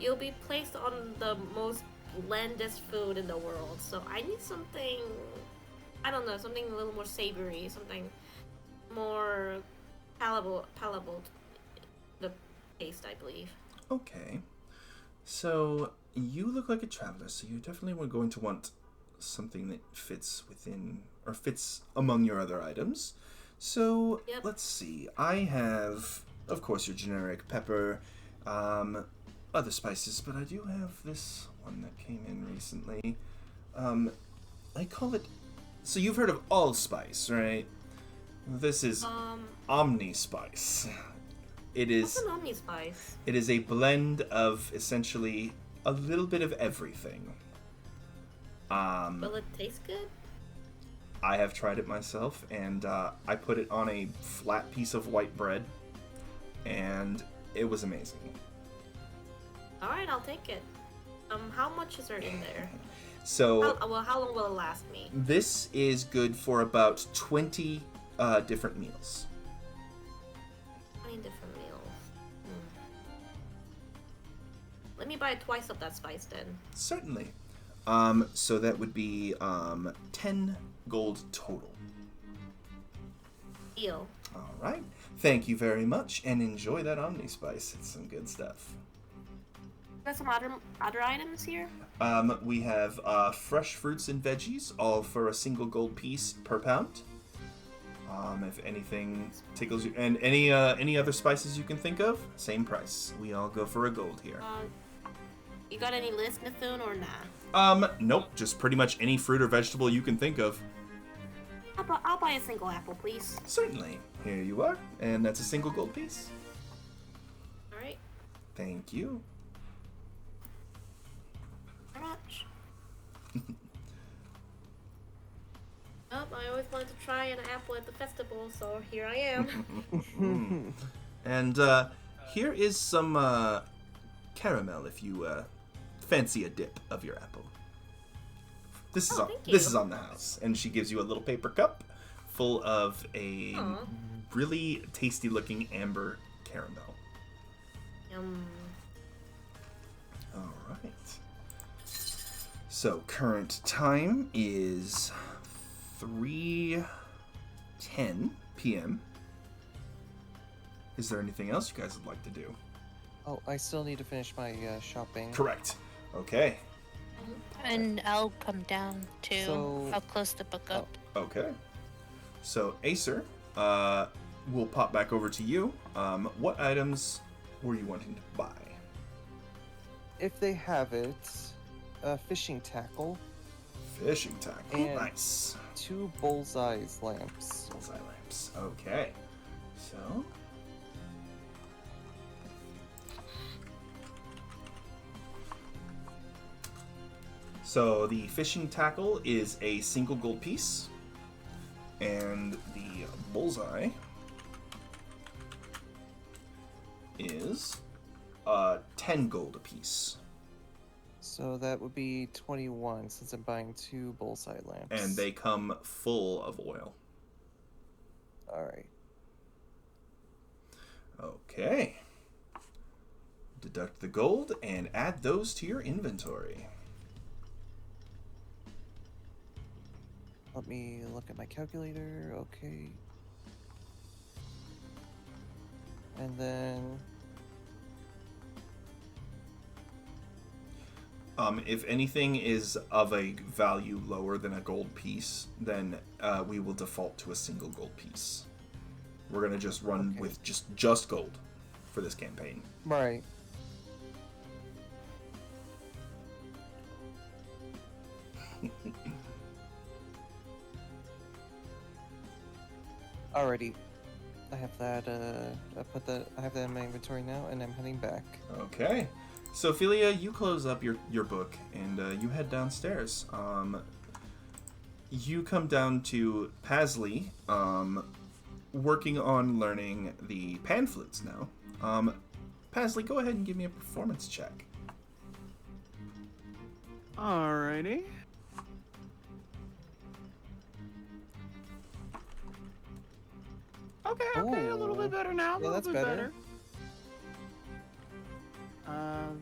It'll be placed on the most blandest food in the world, so I need something, I don't know, something a little more savory, something more palatable to the taste, I believe. Okay. So, you look like a traveler, so you definitely were going to want something that fits within, or fits among your other items. So, Yep. Let's see. I have, of course, your generic pepper, other spices, but I do have this one that came in recently. I call it, so you've heard of allspice, right? This is omnispice. It is. What's an omni spice? It is a blend of essentially a little bit of everything. Will it taste good? I have tried it myself, and I put it on a flat piece of white bread, and it was amazing. All right, I'll take it. How much is there in there? So How long will it last me? this is good for about 20 different meals. 20 different meals. Let me buy twice of that spice then. Certainly. So that would be 10 gold total. Deal. All right. Thank you very much, and enjoy that Omnispice. It's some good stuff. Got some other items here? We have fresh fruits and veggies, all for a single gold piece per pound. If anything tickles you, and any other spices you can think of, same price. We all go for a gold here. You got any list, Mithun, or nah? Nope. Just pretty much any fruit or vegetable you can think of. I'll buy a single apple, please. Certainly. Here you are, and that's a single gold piece. All right. Thank you. Very much. Oh, I always wanted to try an apple at the festival, so here I am. And here is some caramel if you fancy a dip of your apple. This is thank you. this is on the house, and she gives you a little paper cup full of a really tasty-looking amber caramel. Yum. All right. So current time is 3:10 p.m. Is there anything else you guys would like to do? Oh, I still need to finish my shopping. Correct. Okay. And I'll come down too. So- I'll close the book up. Okay. So Acer, we'll pop back over to you. What items were you wanting to buy? If they have it, fishing tackle, Fishing tackle. And- Nice. 2 bullseyes lamps. Bullseye lamps. Okay. So. So the fishing tackle is a single gold piece, and the bullseye is 10 gold apiece. So that would be 21 since I'm buying 2 bullseye lamps. And they come full of oil. Alright. Okay. Deduct the gold and add those to your inventory. Let me look at my calculator. Okay. And then If anything is of a value lower than a gold piece, then we will default to a single gold piece. We're gonna just run Okay. with just gold for this campaign. right. Alrighty. I have that I have that in my inventory now and I'm heading back. Okay. So, Ophelia, you close up your book and you head downstairs. You come down to Pasley, working on learning the pan flutes now. Pasley, go ahead and give me a performance check. Alrighty. Okay, a little bit Ooh. better now. A Yeah, little that's bit better.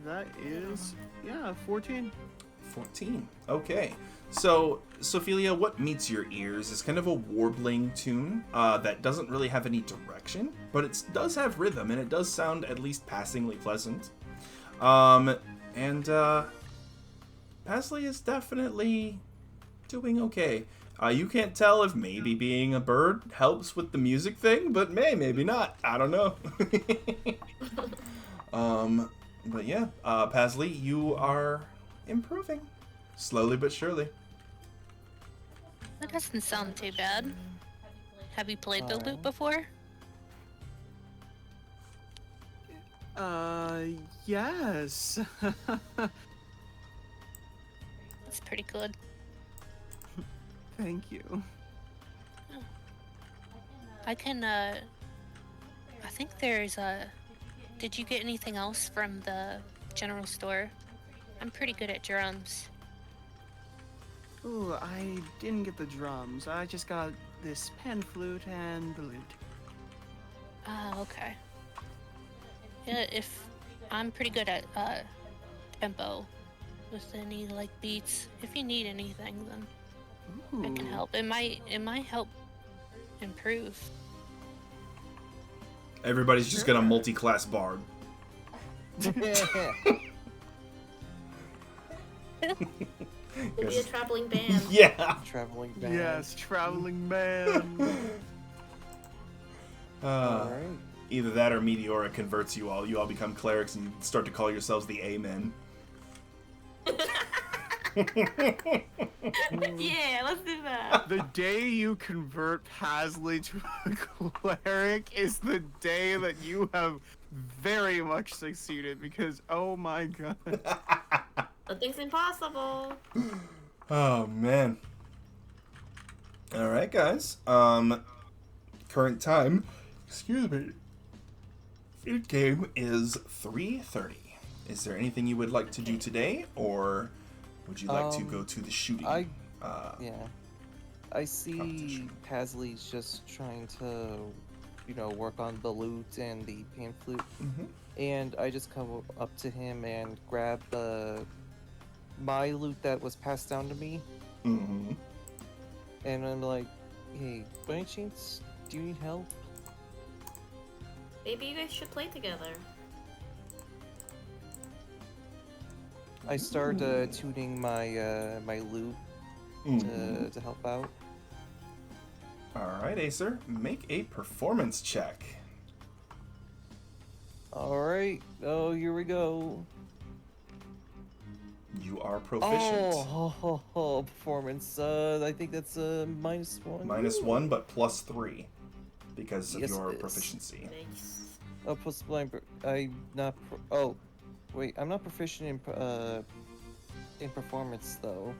That is, 14. 14. Okay. So, Ophelia, what meets your ears is kind of a warbling tune that doesn't really have any direction, but it does have rhythm, and it does sound at least passingly pleasant. Pasley is definitely doing okay. You can't tell if maybe being a bird helps with the music thing, but maybe not. I don't know. But yeah, Pasley, you are improving. Slowly but surely. That doesn't sound too bad. Have you played the lute before? Yes. It's pretty good. Thank you. I can, I think there's a... Did you get anything else from the general store. I'm pretty good at drums. Ooh, I didn't get the drums. I just got this pan flute and the lute. Ah, okay. Yeah, if I'm pretty good at tempo with any like beats. If you need anything, then I can Ooh. help. It might help improve. Everybody's just gonna multi-class bard. We'll be a traveling band. Yeah. Traveling band. Yes, traveling man. Alright. Either that or Meteora converts you all. You all become clerics and start to call yourselves the Amen. Yeah, let's do that. The day you convert Pasley to a cleric is the day that you have very much succeeded, because oh my god. Nothing's impossible. Oh, man. Alright, guys. Current time. Excuse me. Food game is 3:30. Is there anything you would like to do today, or would you like to go to the shooting? Yeah. I see competition. Pasley's just trying to, work on the lute and the pan flute. Mm-hmm. And I just come up to him and grab my lute that was passed down to me. Mm-hmm. And I'm like, hey, by any chance, do you need help? Maybe you guys should play together. I start tuning my my lute to help out. Alright, Acer. Make a performance check. Alright, oh, here we go. You are proficient. Performance. I think that's -1. -1, but +3 because of Yes, your it is. proficiency. Nice. Oh, plus blind. I'm not. Oh, wait. I'm not proficient in performance though.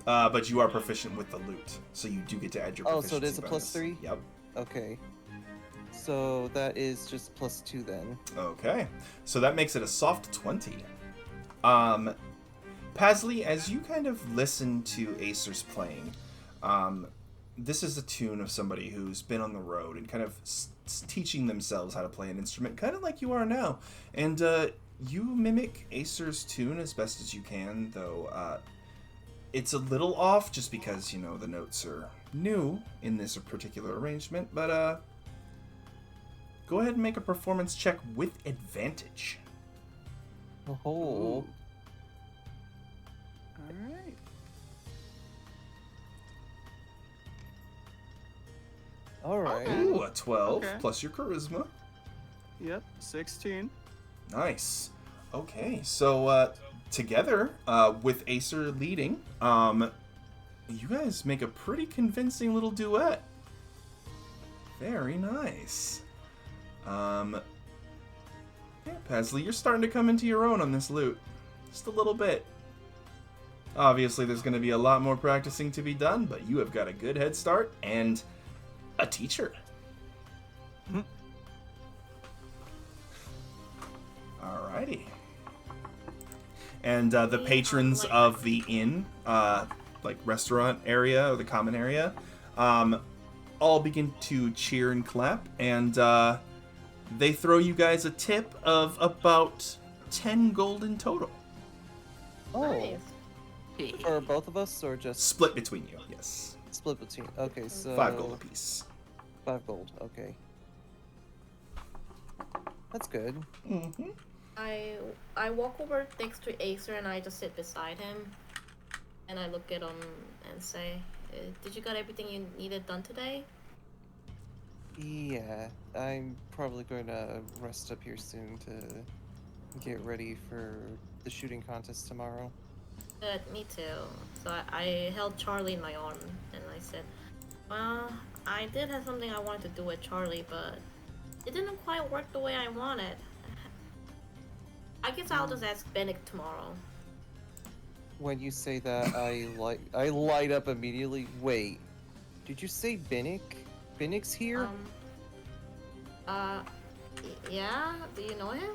But you are proficient with the loot, so you do get to add your Oh, proficiency so it is a bonus. +3? Yep. Okay. So that is just +2 then. Okay. So that makes it a soft 20. Pasley, as you kind of listen to Acer's playing, this is a tune of somebody who's been on the road and kind of teaching themselves how to play an instrument, kind of like you are now. And you mimic Acer's tune as best as you can, though it's a little off just because, the notes are new in this particular arrangement. But go ahead and make a performance check with advantage. Oh. Alright. All right. Ooh, a 12 Okay. plus your charisma. Yep, 16. Nice. Okay, so together, with Acer leading, you guys make a pretty convincing little duet. Very nice. Yeah, Pasley, you're starting to come into your own on this lute. Just a little bit. Obviously, there's going to be a lot more practicing to be done, but you have got a good head start and a teacher. Alrighty. And the patrons of the inn, restaurant area or the common area, all begin to cheer and clap, and they throw you guys a tip of about 10 gold in total. Oh. Nice. For both of us, or just Split between you, yes. split between? Okay, so 5 gold apiece. 5 gold. Okay. That's good. Mm-hmm. I walk over next to Acer and I just sit beside him, and I look at him and say, "Did you got everything you needed done today?" Yeah, I'm probably going to rest up here soon to get ready for the shooting contest tomorrow. Good, me too. So I held Charlie in my arm and I said, "Well, I did have something I wanted to do with Charlie, but it didn't quite work the way I wanted. I guess I'll just ask Bennett tomorrow." When you say that, I light up immediately. Wait, did you say Binnick? Binnick's here? Yeah? Do you know him?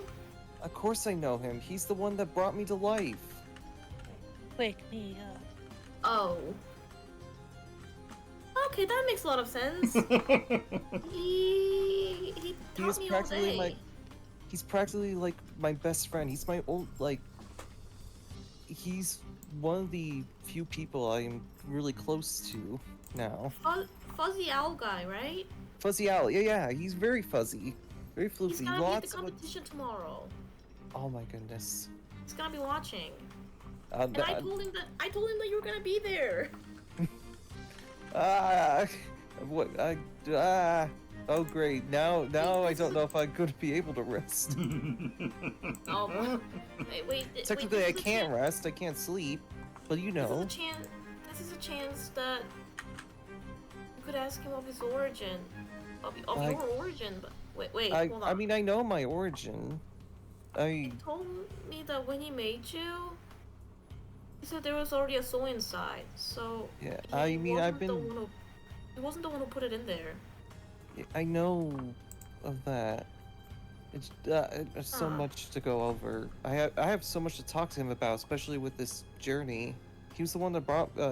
Of course I know him. He's the one that brought me to life. Wake me up. Oh. Okay, that makes a lot of sense. he taught is me all practically day. He's practically like my best friend. He's my old he's one of the few people I'm really close to now. Fuzzy owl guy, right? Fuzzy Owl, yeah, he's very fuzzy. Very He's floofy. gonna be at the Lots of competition tomorrow. Oh my goodness. He's gonna be watching. And I told him that you were gonna be there. Oh great. Now I don't know if I'm going to be able to rest. Oh, wait. Technically I can't rest. I can't sleep. But you know. This is a chance that you could ask him of his origin. Of your origin, but wait, hold on. I mean, I know my origin. He told me that when he made you, he said there was already a soul inside. So yeah, he wasn't the one who put it in there. I know of that. It's so much to go over. I have so much to talk to him about, especially with this journey. He was the one that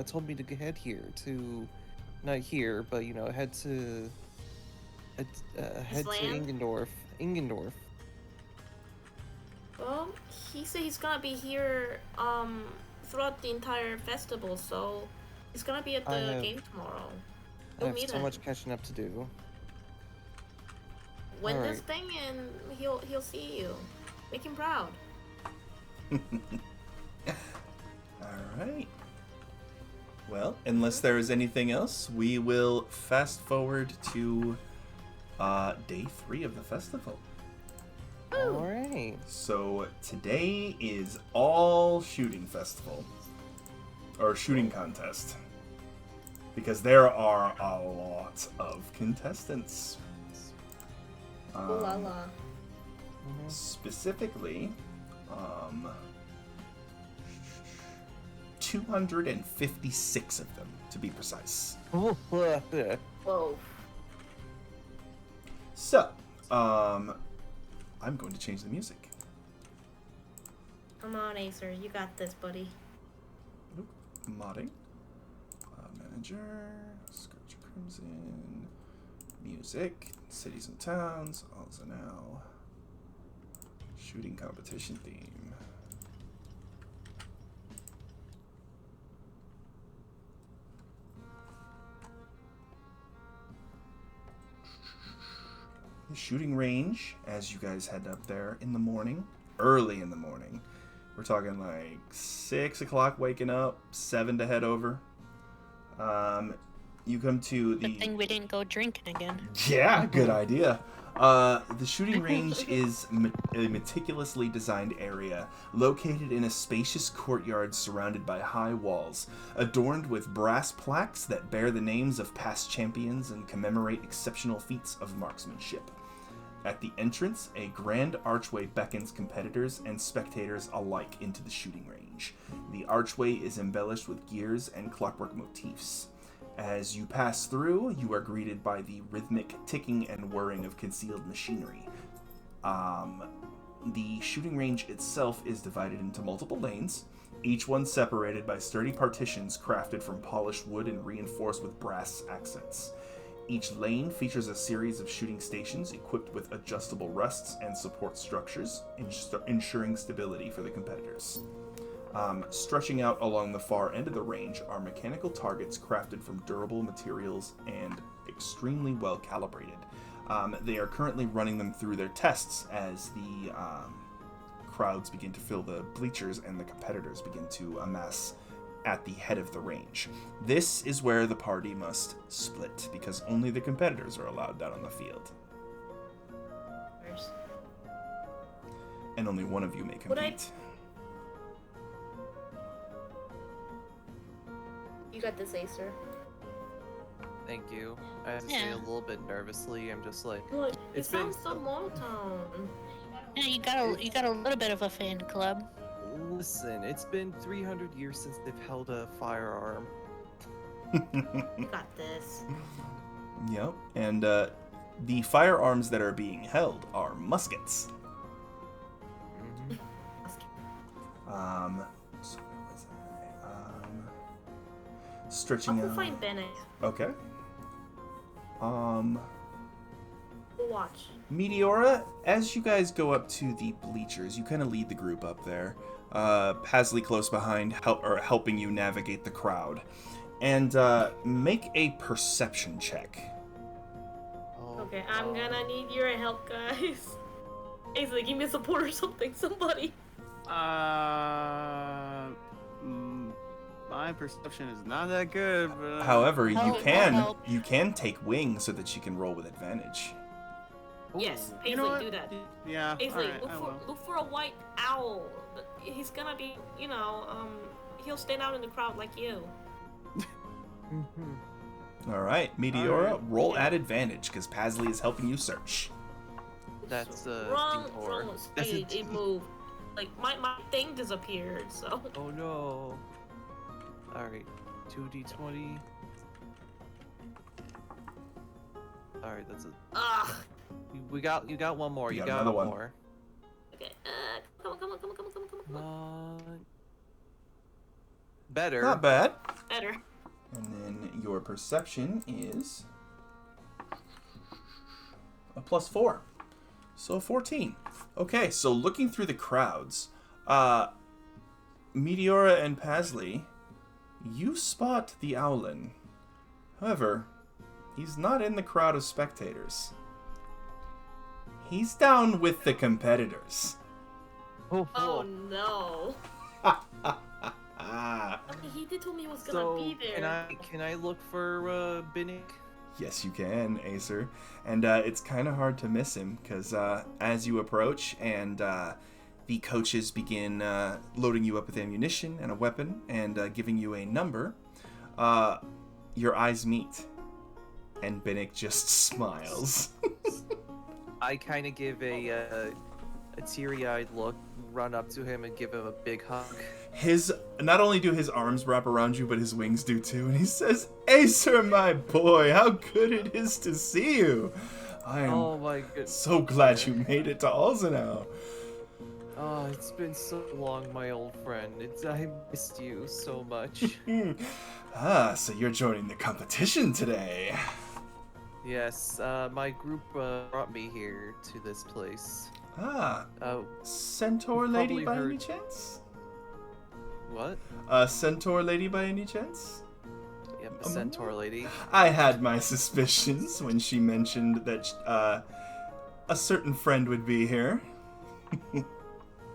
told me to head here to, not here, but head to Ingendorf. Well, he said he's gonna be here throughout the entire festival, so he's gonna be at the game tomorrow. I have so much catching up to do. Win this thing and he'll see you. Make him proud. Alright. Well, unless there is anything else, we will fast forward to day 3 of the festival. Alright. So today is all shooting festival. Or shooting contest. Because there are a lot of contestants. Ooh la la. Specifically, 256 of them, to be precise. Whoa. So, I'm going to change the music. Come on, Acer, you got this, buddy. Oop, modding. Manager, Scourge Crimson, music, cities and towns, Alzenau, shooting competition theme. The shooting range, as you guys head up there in the morning, early in the morning. We're talking like 6 o'clock waking up, 7 to head over. You come to the... Good thing we didn't go drinking again. Yeah, good idea. The shooting range is a meticulously designed area located in a spacious courtyard surrounded by high walls, adorned with brass plaques that bear the names of past champions and commemorate exceptional feats of marksmanship. At the entrance, a grand archway beckons competitors and spectators alike into the shooting range. The archway is embellished with gears and clockwork motifs. As you pass through, you are greeted by the rhythmic ticking and whirring of concealed machinery. The shooting range itself is divided into multiple lanes, each one separated by sturdy partitions crafted from polished wood and reinforced with brass accents. Each lane features a series of shooting stations equipped with adjustable rests and support structures, ensuring stability for the competitors. Stretching out along the far end of the range are mechanical targets crafted from durable materials and extremely well calibrated. They are currently running them through their tests as the crowds begin to fill the bleachers and the competitors begin to amass at the head of the range. This is where the party must split, because only the competitors are allowed down on the field. And only one of you may compete. You got this, Acer. Thank you. I have to say a little bit nervously. I'm just like, Look, it sounds so monotone. Yeah, you got a little bit of a fan club. Listen, it's been 300 years since they've held a firearm. You got this. Yep, and the firearms that are being held are muskets. So where was I? Stretching I'll go out. find Bennett. Okay. We'll watch. Meteora, as you guys go up to the bleachers, you kind of lead the group up there. Pasley close behind, helping you navigate the crowd. And make a perception check. Okay, I'm gonna need your help, guys. Ainsley, give me a support or something, somebody. My perception is not that good, but... However, you help. can take wings so that you can roll with advantage. Yes, You know Ainsley, what? do that. Yeah, Ainsley, alright, look for a white owl. He's gonna be, he'll stand out in the crowd like you. All right, Meteora, Alright. roll at advantage because Pasley is helping you search. That's Wrong, D4. That's a it moved. Like, my thing disappeared, so... Oh no. Alright, 2d20. Alright, that's a... Ugh. You got one more. You You got got another one one. more. Okay, come on. Better. Not bad. Better. And then your perception is a +4. So 14. Okay, so looking through the crowds, Meteora and Pasley, you spot the Owlin. However, he's not in the crowd of spectators. He's down with the competitors. Oh no. Ah. He did tell me he was gonna So be there. can I look for Binnick? Yes, you can, Acer. And it's kind of hard to miss him, because as you approach and the coaches begin loading you up with ammunition and a weapon and giving you a number, your eyes meet. And Binnick just smiles. I kind of give a teary-eyed look, run up to him and give him a big hug. Not only do his arms wrap around you, but his wings do too. And he says, Acer, my boy, how good it is to see you. I am Oh my goodness. so glad you made it to Alzenau. Oh, it's been so long, my old friend. I missed you so much. So you're joining the competition today. Yes, my group brought me here to this place. Centaur You've lady probably by any heard- chance? What? Centaur lady by any chance? Yep, the centaur lady. I had my suspicions when she mentioned that a certain friend would be here.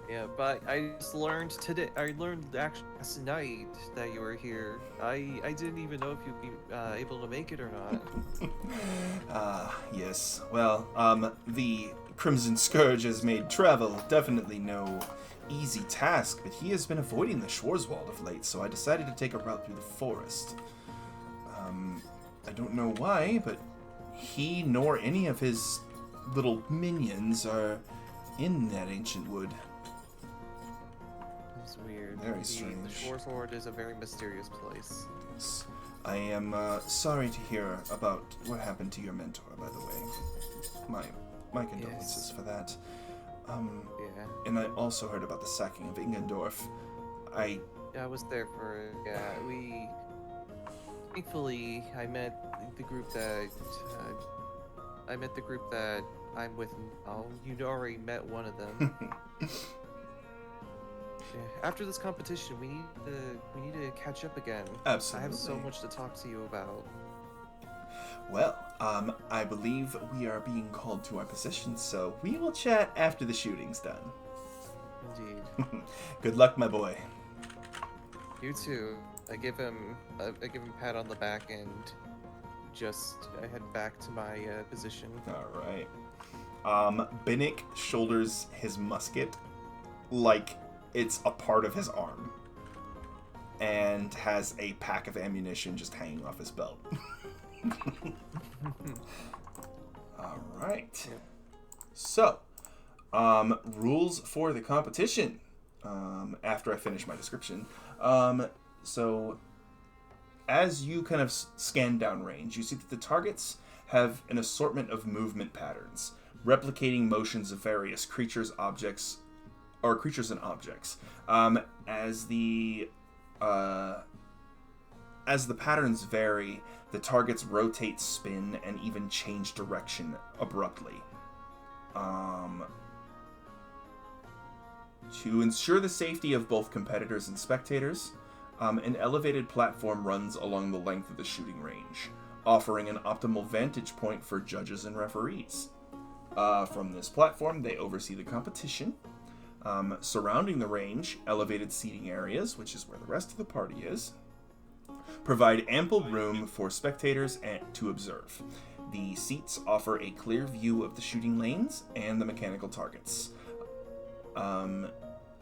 Yeah, but I just learned today. I learned actually last night that you were here. I didn't even know if you'd be able to make it or not. Yes. Well, the Crimson Scourge has made travel definitely no easy task, but he has been avoiding the Schwarzwald of late, so I decided to take a route through the forest. I don't know why, but he nor any of his little minions are in that ancient wood. It's weird. Very The strange. Schwarzwald is a very mysterious place. Yes. I am sorry to hear about what happened to your mentor, by the way. My condolences for that. Yeah. And I also heard about the sacking of Ingendorf. Yeah, I was there for it. Yeah, we. Thankfully, I met the group that I'm with now. You'd already met one of them. Yeah. After this competition, we need to catch up again. Absolutely. I have so much to talk to you about. Well, I believe we are being called to our positions, so we will chat after the shooting's done. Indeed. Good luck, my boy. You too. I give him a pat on the back and I head back to my position. All right. Binnick shoulders his musket like it's a part of his arm, and has a pack of ammunition just hanging off his belt. All right. Yeah. So, rules for the competition. After I finish my description. So, as you kind of scan downrange, you see that the targets have an assortment of movement patterns, replicating motions of various creatures, objects, or creatures and objects. As the patterns vary, the targets rotate, spin, and even change direction abruptly. To ensure the safety of both competitors and spectators, an elevated platform runs along the length of the shooting range, offering an optimal vantage point for judges and referees. From this platform, they oversee the competition. Surrounding the range, elevated seating areas, which is where the rest of the party is, provide ample room for spectators to observe. The seats offer a clear view of the shooting lanes and the mechanical targets.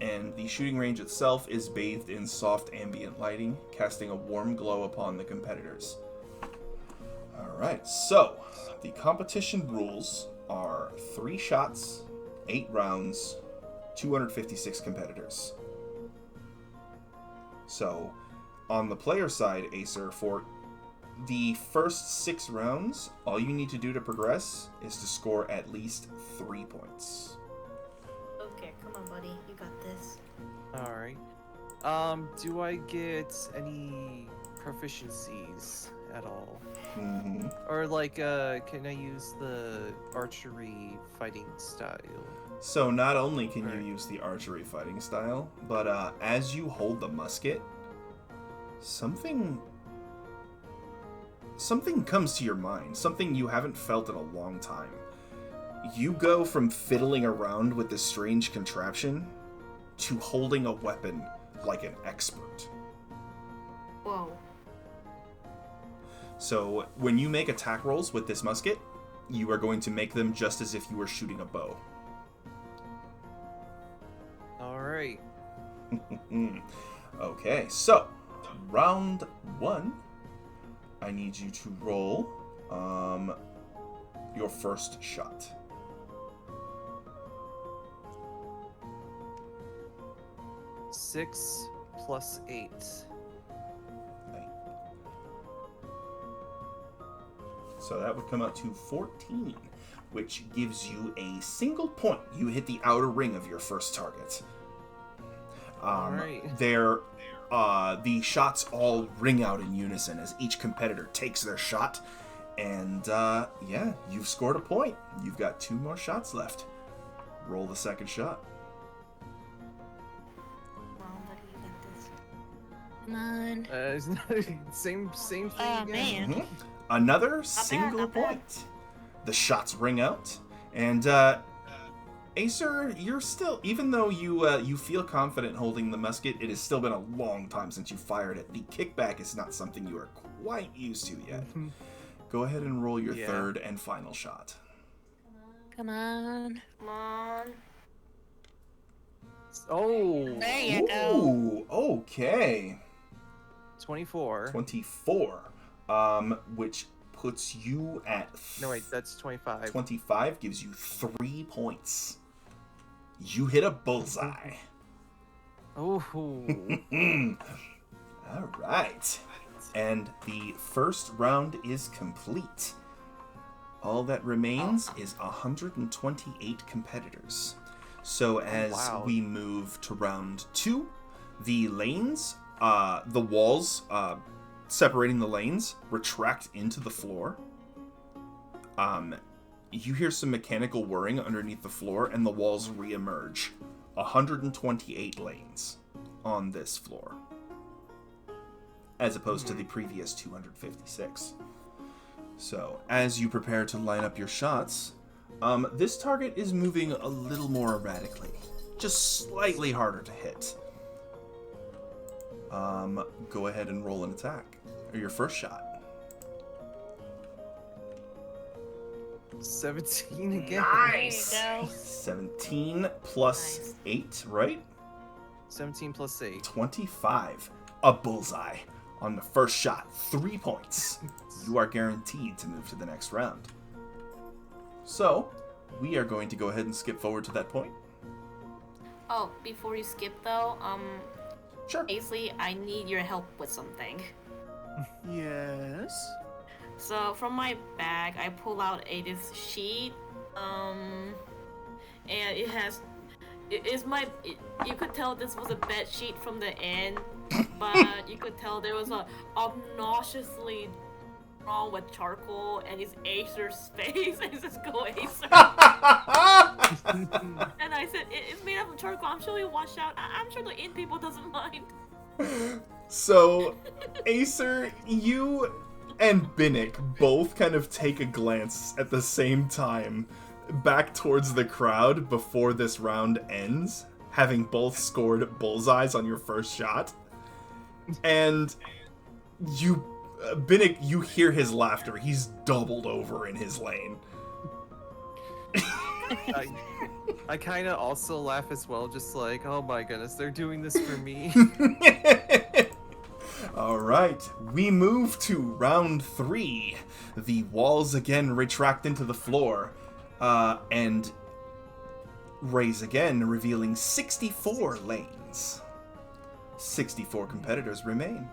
And the shooting range itself is bathed in soft ambient lighting, casting a warm glow upon the competitors. Alright, so the competition rules are 3 shots, 8 rounds, 256 competitors. So, on the player side, Acer, for the first 6 rounds, all you need to do to progress is to score at least 3 points. Okay, come on, buddy. You got this. Alright. Do I get any proficiencies at all? Mm-hmm. Or like, can I use the archery fighting style? So not only can you use the archery fighting style, but as you hold the musket, something comes to your mind, something you haven't felt in a long time. You go from fiddling around with this strange contraption to holding a weapon like an expert. Whoa. So when you make attack rolls with this musket, you are going to make them just as if you were shooting a bow. Alright. Okay, so round 1, I need you to roll your first shot. Six plus 8. So that would come out to 14, which gives you a single point. You hit the outer ring of your first target. Alright. The shots all ring out in unison as each competitor takes their shot. And, yeah, you've scored a point. You've got 2 more shots left. Roll the second shot. Come on. Same thing Oh, again. man. Mm-hmm. Another single not bad. point. The shots ring out, and Acer, you're still, even though you feel confident holding the musket, it has still been a long time since you fired it. The kickback is not something you are quite used to yet. Go ahead and roll your third and final shot. Come on. Come on. Oh, There you go. Ooh, okay. 24. 24, which puts you at... No, wait, that's 25. 25 gives you 3 points. You hit a bullseye. Oh. All right. And the first round is complete. All that remains is 128 competitors. So as we move to round 2, the lanes, the walls separating the lanes retract into the floor. You hear some mechanical whirring underneath the floor, and the walls re-emerge. 128 lanes on this floor, as opposed to the previous 256. So, as you prepare to line up your shots, this target is moving a little more erratically, just slightly harder to hit. Go ahead and roll an attack, or your first shot. 17 again. Nice! There you go. 17 plus 8, right? 17 plus 8. 25. A bullseye on the first shot. 3 points. You are guaranteed to move to the next round. So, we are going to go ahead and skip forward to that point. Oh, before you skip though, Sure. Ainsley, I need your help with something. Yes. So from my bag, I pull out this sheet, and it has You could tell this was a bed sheet from the inn, but you could tell there was a obnoxiously wrong with charcoal, and it's Acer's face, and it says "Go Acer." And I said, it's made up of charcoal. I'm sure you'll wash out. I'm sure the inn people doesn't mind. So, Acer, you and Binnick both kind of take a glance at the same time back towards the crowd before this round ends, having both scored bullseyes on your first shot. And you, Binnick, you hear his laughter. He's doubled over in his lane. I kind of also laugh as well, just like, oh my goodness, they're doing this for me. Alright, we move to round 3. The walls again retract into the floor, and raise again, revealing 64 lanes. 64 competitors remain.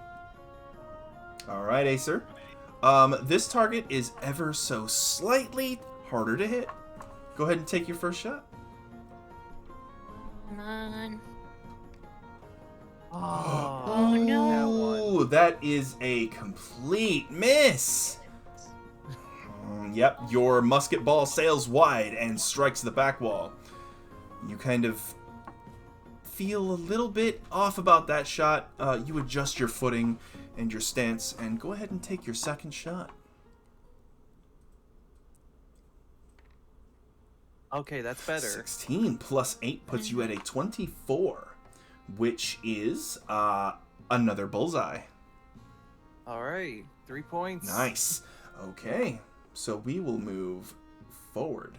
Alright, Acer. This target is ever so slightly harder to hit. Go ahead and take your first shot. Come on. Oh, no. That is a complete miss. Yep, your musket ball sails wide and strikes the back wall. You kind of feel a little bit off about that shot. You adjust your footing and your stance and go ahead and take your second shot. Okay, that's better. 16 plus 8 puts you at a 24, which is another bullseye. Alright, 3 points. Nice. Okay, so we will move forward.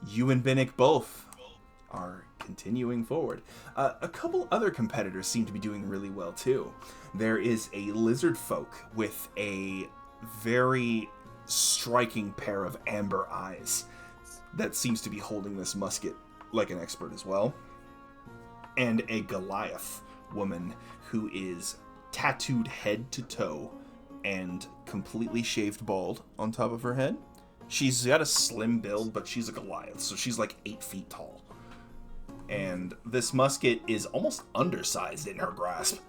You and Binnick both are continuing forward. A couple other competitors seem to be doing really well too. There is a lizard folk with a very striking pair of amber eyes that seems to be holding this musket like an expert as well. And a Goliath woman who is tattooed head to toe and completely shaved bald on top of her head. She's got a slim build, but she's a Goliath, so she's like 8 feet tall. And this musket is almost undersized in her grasp.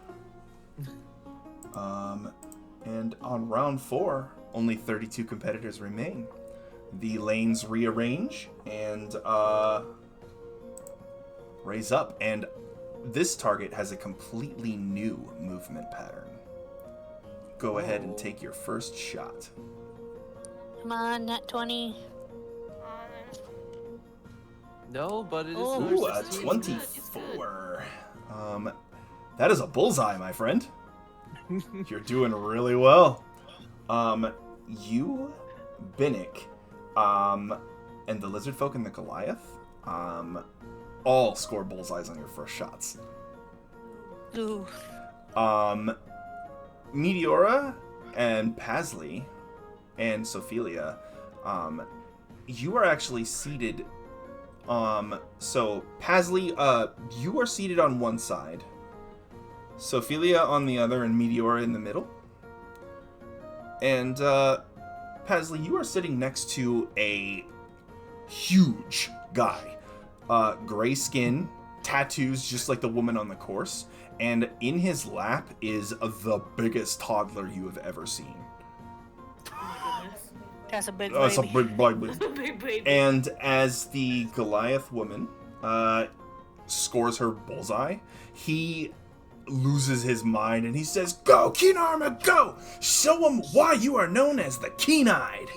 And on round 4, only 32 competitors remain. The lanes rearrange and raise up, and this target has a completely new movement pattern. Go ahead and take your first shot. Come on, nat 20. No, but it is. Ooh, a 24. That is a bullseye, my friend. You're doing really well. You, Binnick, and the lizard folk and the Goliath, all score bullseyes on your first shots. Ooh. Meteora and Pasley and Sophelia, you are actually seated. So Pasley, you are seated on one side, Sophelia on the other, and Meteora in the middle. And Pasley, you are sitting next to a huge guy. Gray skin, tattoos just like the woman on the course, and in his lap is the biggest toddler you have ever seen. That's a big That's a baby. big baby. That's a big baby. And as the Goliath woman scores her bullseye, he loses his mind and he says, "Go, Keen Armor, go! Show him why you are known as the Keen-Eyed!"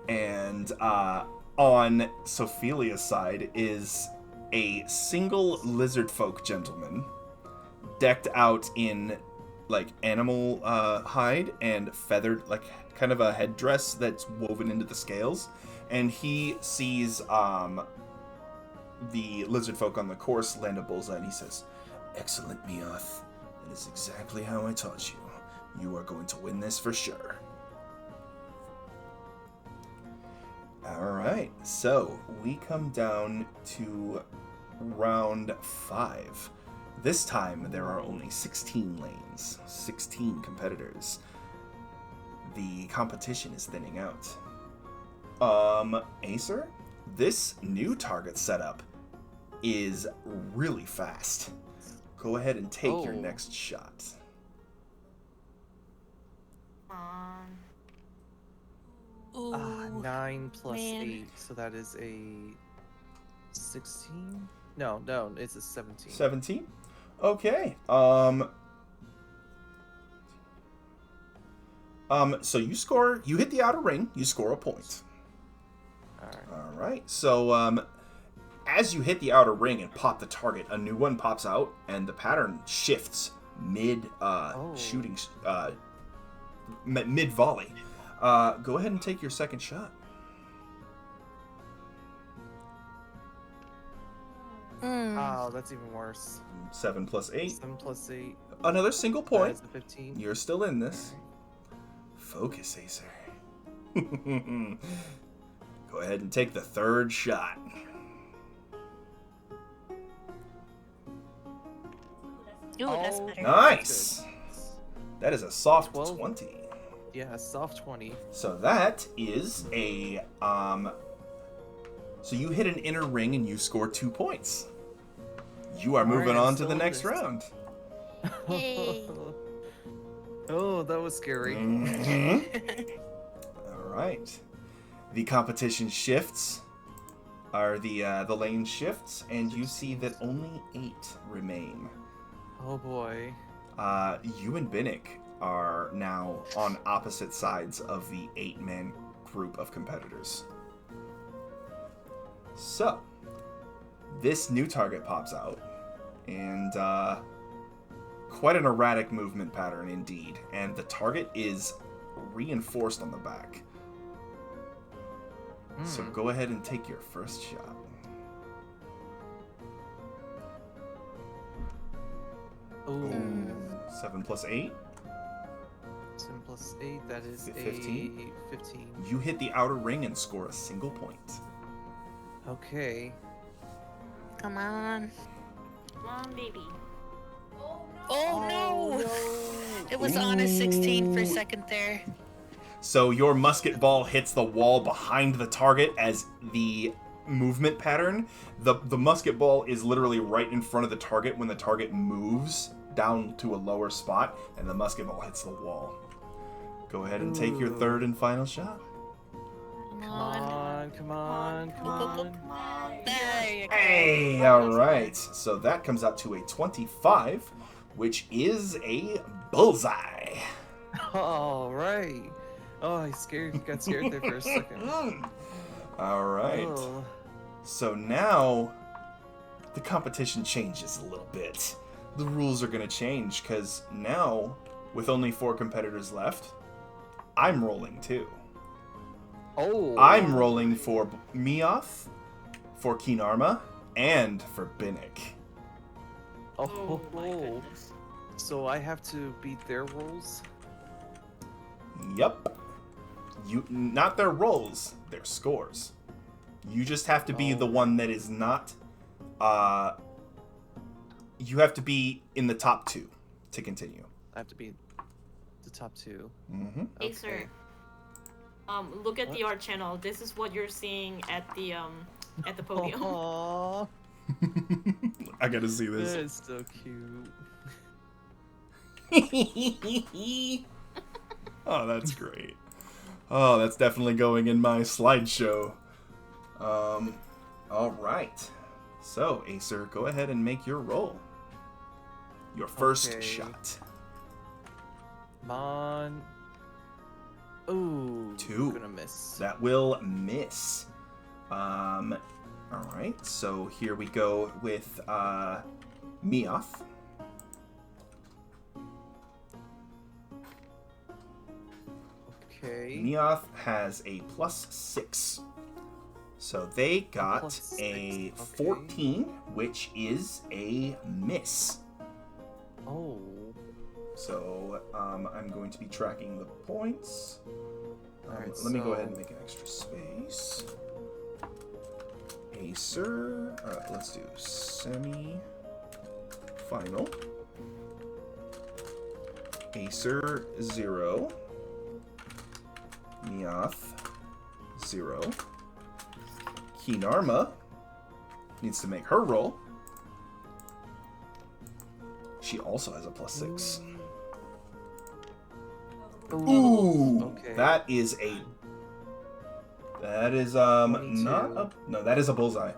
And on Sophelia's side is a single lizard folk gentleman decked out in like animal hide and feathered, like kind of a headdress that's woven into the scales, and he sees the lizard folk on the course land a bullseye, and he says, "Excellent, Meoth. It is exactly how I taught you. You are going to win this for sure." Alright, so we come down to round 5. This time there are only 16 lanes, 16 competitors. The competition is thinning out. Acer, this new target setup is really fast. Go ahead and take your next shot. Ooh, 9 plus man. 8, so that is a 16? No, it's a 17. 17? Okay. So you hit the outer ring, you score a point. Alright. So, as you hit the outer ring and pop the target, a new one pops out, and the pattern shifts shooting, mid-volley. Go ahead and take your second shot. Oh, that's even worse. 7 plus 8. 7 plus 8. Another single point. That is a 15. You're still in this. Focus, Acer. Go ahead and take the third shot. Ooh, that's better. Nice! That is a soft 12. 20. Yeah, soft 20. So that is a, so you hit an inner ring and you score 2 points. You are moving on to the next round. Yay. Oh, that was scary. All right. The competition shifts, or the lane shifts, and you see that only 8 remain. Oh boy. You and Binnick are now on opposite sides of the 8-man group of competitors. So, this new target pops out, and quite an erratic movement pattern indeed, and the target is reinforced on the back. So go ahead and take your first shot. Ooh. 7 plus 8. 7 plus 8, that is 15? a 15. You hit the outer ring and score a single point. Okay. Come on. Come on, baby. Oh no! It was on a 16 for a second there. So your musket ball hits the wall behind the target as the movement pattern. The musket ball is literally right in front of the target when the target moves down to a lower spot, and the musket ball hits the wall. Go ahead and take your third and final shot. Come on. Come on. There you go. Hey, all right. So that comes out to a 25, which is a bullseye. All right. Oh, I got scared there for a second. All right. Oh. So now the competition changes a little bit. The rules are going to change because now, with only 4 competitors left, I'm rolling too. Oh. I'm rolling for Mioth, for Kinarma, and for Binnick. Oh. my goodness. So I have to beat their rules? Yep. Not their rolls, their scores. You just have to be the one that is not. You have to be in the top 2 to continue. I have to beat the top 2. Mm-hmm. Hey, sir. Look at the art channel. This is what you're seeing at the podium. Aww. I gotta see this. It's so cute. Oh, that's great. Oh, that's definitely going in my slideshow. All right. So, Acer, go ahead and make your roll. Your first Okay. shot. Come on. Ooh. 2. Gonna miss. That will miss. All right. So here we go with Mioth. Okay. Mioth has a +6. So they got +6, a okay. 14, which is a miss. Oh. So I'm going to be tracking the points. Alright, Let me go so- ahead and make an extra space. Acer. Alright, let's do semi-final. Acer 0. Mioth 0. Kinarma needs to make her roll. She also has a +6. Ooh, Okay. that is a. That is not 22. a. No, that is a bullseye.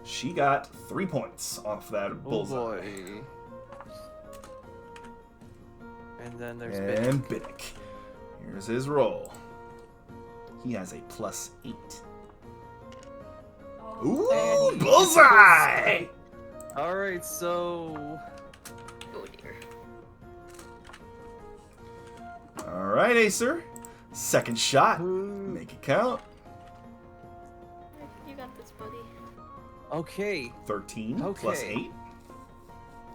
She got 3 points off that bullseye. Oh boy. And then there's And Binnick. Here's his roll. He has a +8. Ooh, And he gets a bullseye! Alright, so... Oh dear. Alright, Acer. Second shot. Make it count. You got this, buddy. Okay, 13 Okay. plus 8.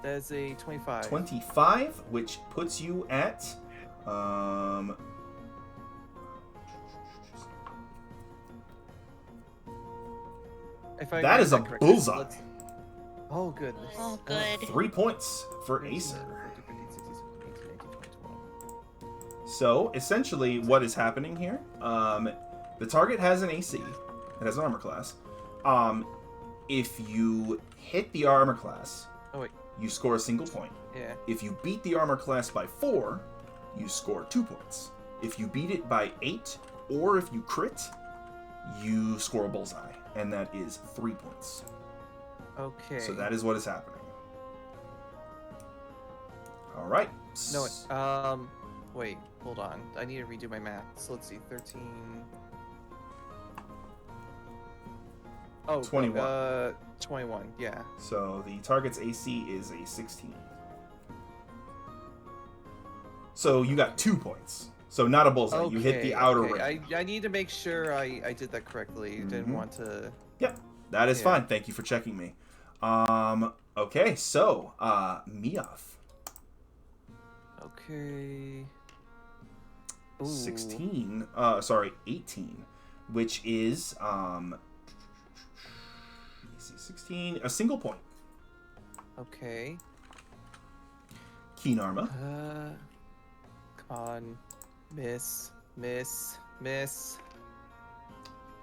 that's a 25. 25, which puts you at... If I That remember is a correctly, bullseye. let's- Oh, goodness. Oh, good. 3 points for Acer. 15, 16, 17, 18, 19, 20, 21. So, essentially, what is happening here? The target has an AC. It has an armor class. If you hit the armor class, Oh, wait. you score a single point. Yeah. If you beat the armor class by 4, you score 2 points. If you beat it by 8, or if you crit, you score a bullseye, and that is 3 points. Okay. So that is what is happening. All right. No, wait, hold on. I need to redo my math. So let's see, 13... Oh, 21. 21, yeah. So the target's AC is a 16. So you got 2 points. So not a bullseye. You hit the outer ring. I need to make sure I did that correctly. Didn't Mhm. want to... Yep, that is Yeah. fine. Thank you for checking me. Okay, so Miaf. Okay... Ooh. 16. 18, which is AC 16, a single point. Okay. Keen Arma. Come on. Miss.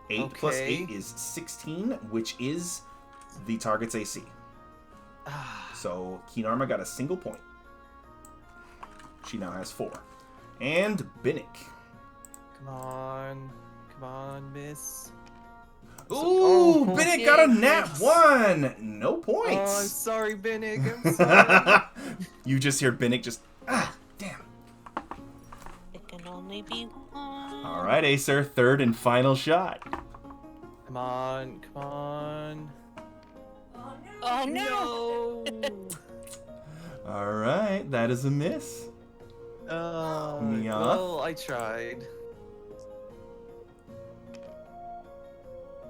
8 plus Okay. 8 is 16, which is the target's AC. Ah, So Keen Arma got a single point. She now has 4. And Binnick. come on, miss. Ooh, Oh, Binnick got a nat yes. 1. No Oh, I'm points. sorry, Binnick. I'm sorry. You just hear Binnick just, damn. It can only be one. All right, Acer, third and final shot. Come on. Oh no! No. All right, that is a miss. Oh, Mia? well, I tried.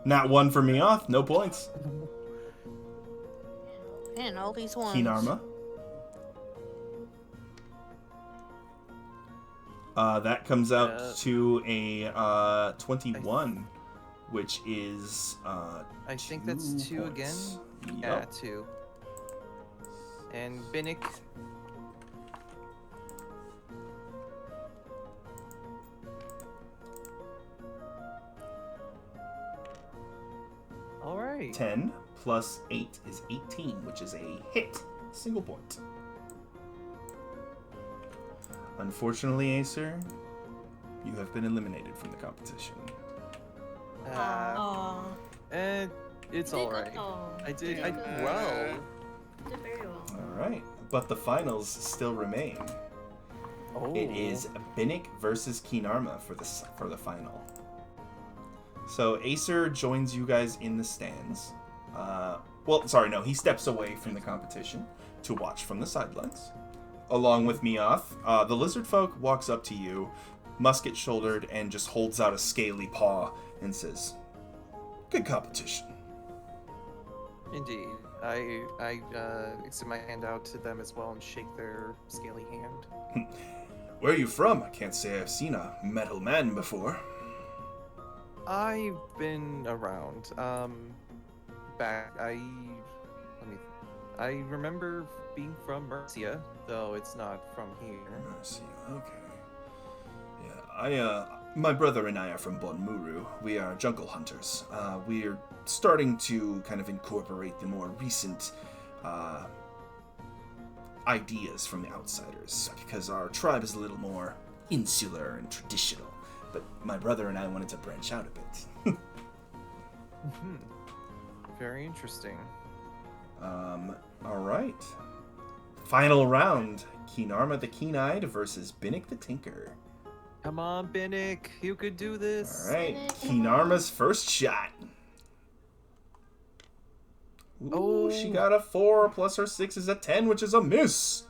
Nat 1 for Miaf, no points. Man, all these ones. Keen Arma. That comes out Yeah. to a 21, which is I think that's 2 again. points. Yeah, Yup. 2. And Binnick. All right. 10 plus 8 is 18, which is a hit. Single point. Unfortunately, Acer, you have been eliminated from the competition. Aw. It's You did all right. well. I did Very good. well. You did very well. All right, but the finals still remain. Oh. It is Binnick versus Keen Arma for the final. So Acer joins you guys in the stands. He steps away from the competition to watch from the sidelines. Along with Miaf, the lizard folk walks up to you, musket shouldered, and just holds out a scaly paw and says, "Good competition." Indeed. I extend my hand out to them as well and shake their scaly hand. Where are you from? I can't say I've seen a metal man before. I've been around. I remember being from Mercia, though it's not from here. Mercy, okay. Yeah, My brother and I are from Bonmuru. We are jungle hunters. We're starting to kind of incorporate the more recent ideas from the outsiders, because our tribe is a little more insular and traditional. But my brother and I wanted to branch out a bit. Very interesting. Alright. Final round. Keenarma the Keen-Eyed versus Binnick the Tinker. Come on, Binnick. You could do this. Alright. Keenarma's first shot. Ooh, she got a 4, plus her 6 is a 10, which is a miss.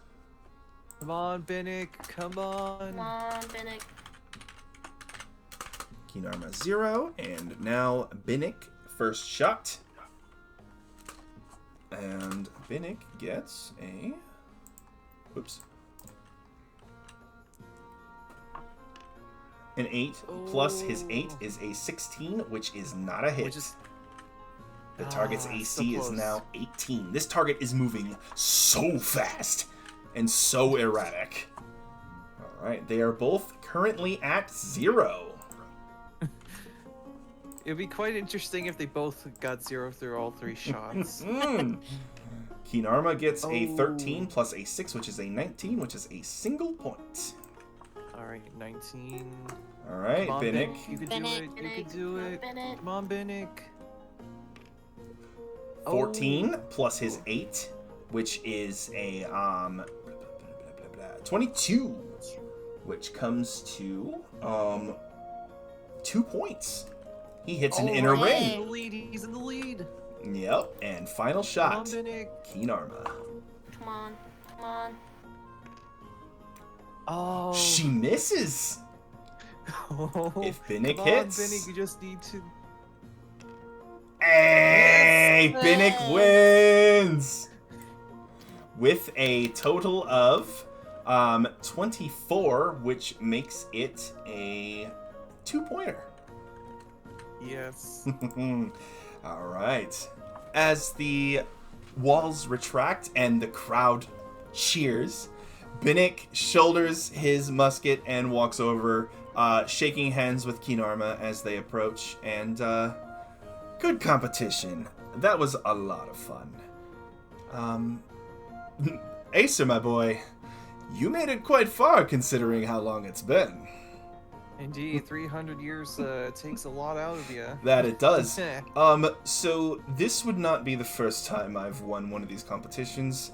Come on, Binnick. Come on. Come on, Binnick. Keenarma 0, and now Binnick, first shot. And Binnick gets a... Oops. An 8, plus his 8 is a 16, which is not a hit. Which is... The target's so AC is close. now 18. This target is moving so fast and so erratic. Alright, they are both currently at 0. It'd be quite interesting if they both got 0 through all 3 shots. Keenarma gets a 13 plus a 6, which is a 19, which is a single point. Alright, 19. Alright, Come on, Binnick. You can do Binnick, it. You can Binnick, do come on, it. Binnick. Come on, Binnick. 14 plus his 8, which is a 22, which comes to 2 points. He hits an inner Alright, ring. He's in the lead. He's in the lead. Yep, and final Come on, shot. Binnick. Keenarma. Come on. Come on. Oh. She misses. If Binnick Come hits. on, Binnick, you just need to... Hey, Yes. Binnick wins with a total of 24, which makes it a 2-pointer. Yes. All right. As the walls retract and the crowd cheers, Binnick shoulders his musket and walks over, shaking hands with Keenarma as they approach, and good competition. That was a lot of fun. Acer, my boy, you made it quite far considering how long it's been. Indeed, 300 years takes a lot out of you. That it does. So this would not be the first time I've won one of these competitions,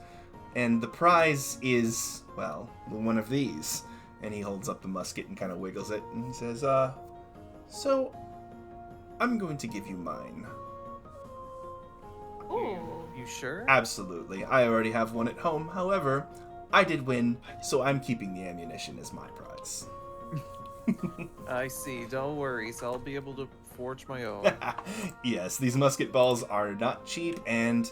and the prize is, well, one of these. And he holds up the musket and kind of wiggles it, and he says, so I'm going to give you mine. Ooh. You sure? Absolutely. I already have one at home. However, I did win, so I'm keeping the ammunition as my prize. I see. Don't worry. So I'll be able to forge my own. Yes, these musket balls are not cheap, and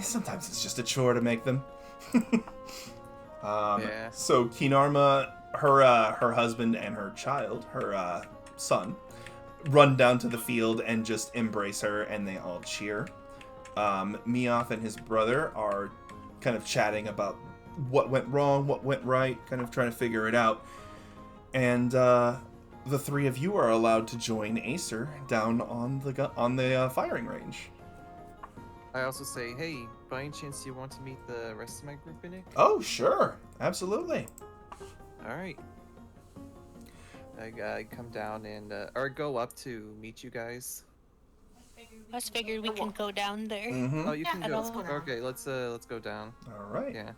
sometimes it's just a chore to make them. Yeah. So Keenarma, her husband and her child, her son, run down to the field and just embrace her, and they all cheer. Meoth and his brother are kind of chatting about what went wrong, what went right, kind of trying to figure it out. And the three of you are allowed to join Acer down on the firing range. I also say, hey, by any chance you want to meet the rest of my group, Binnick? Oh, sure. Absolutely. Alright. I come down and, or go up to meet you guys. I just figured we can go down there. Mm-hmm. Oh, you can Yeah, go. let's go down. Okay, let's go down. All right. Yeah.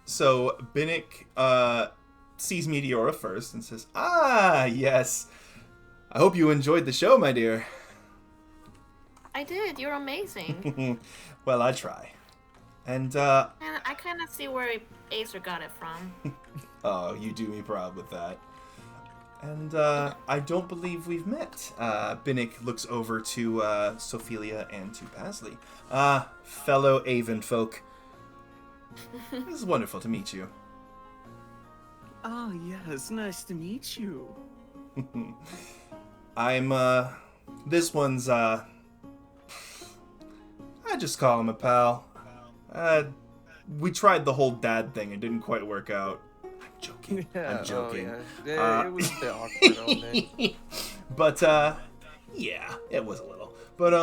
So Binnick sees Meteora first and says, "Ah, yes. I hope you enjoyed the show, my dear." I did. You're amazing. Well, I try. And And I kind of see where Acer got it from. oh, you do me proud with that. And I don't believe we've met. Binnick looks over to Sophelia and to Pasley. Fellow Avon folk. It is wonderful to meet you. Oh, yes, nice to meet you. I'm, this one's, I just call him a pal. We tried the whole dad thing, it didn't quite work out. I'm joking. Yeah, I'm joking. Oh, yeah. It was a bit awkward all day. But, yeah, it was a little. But,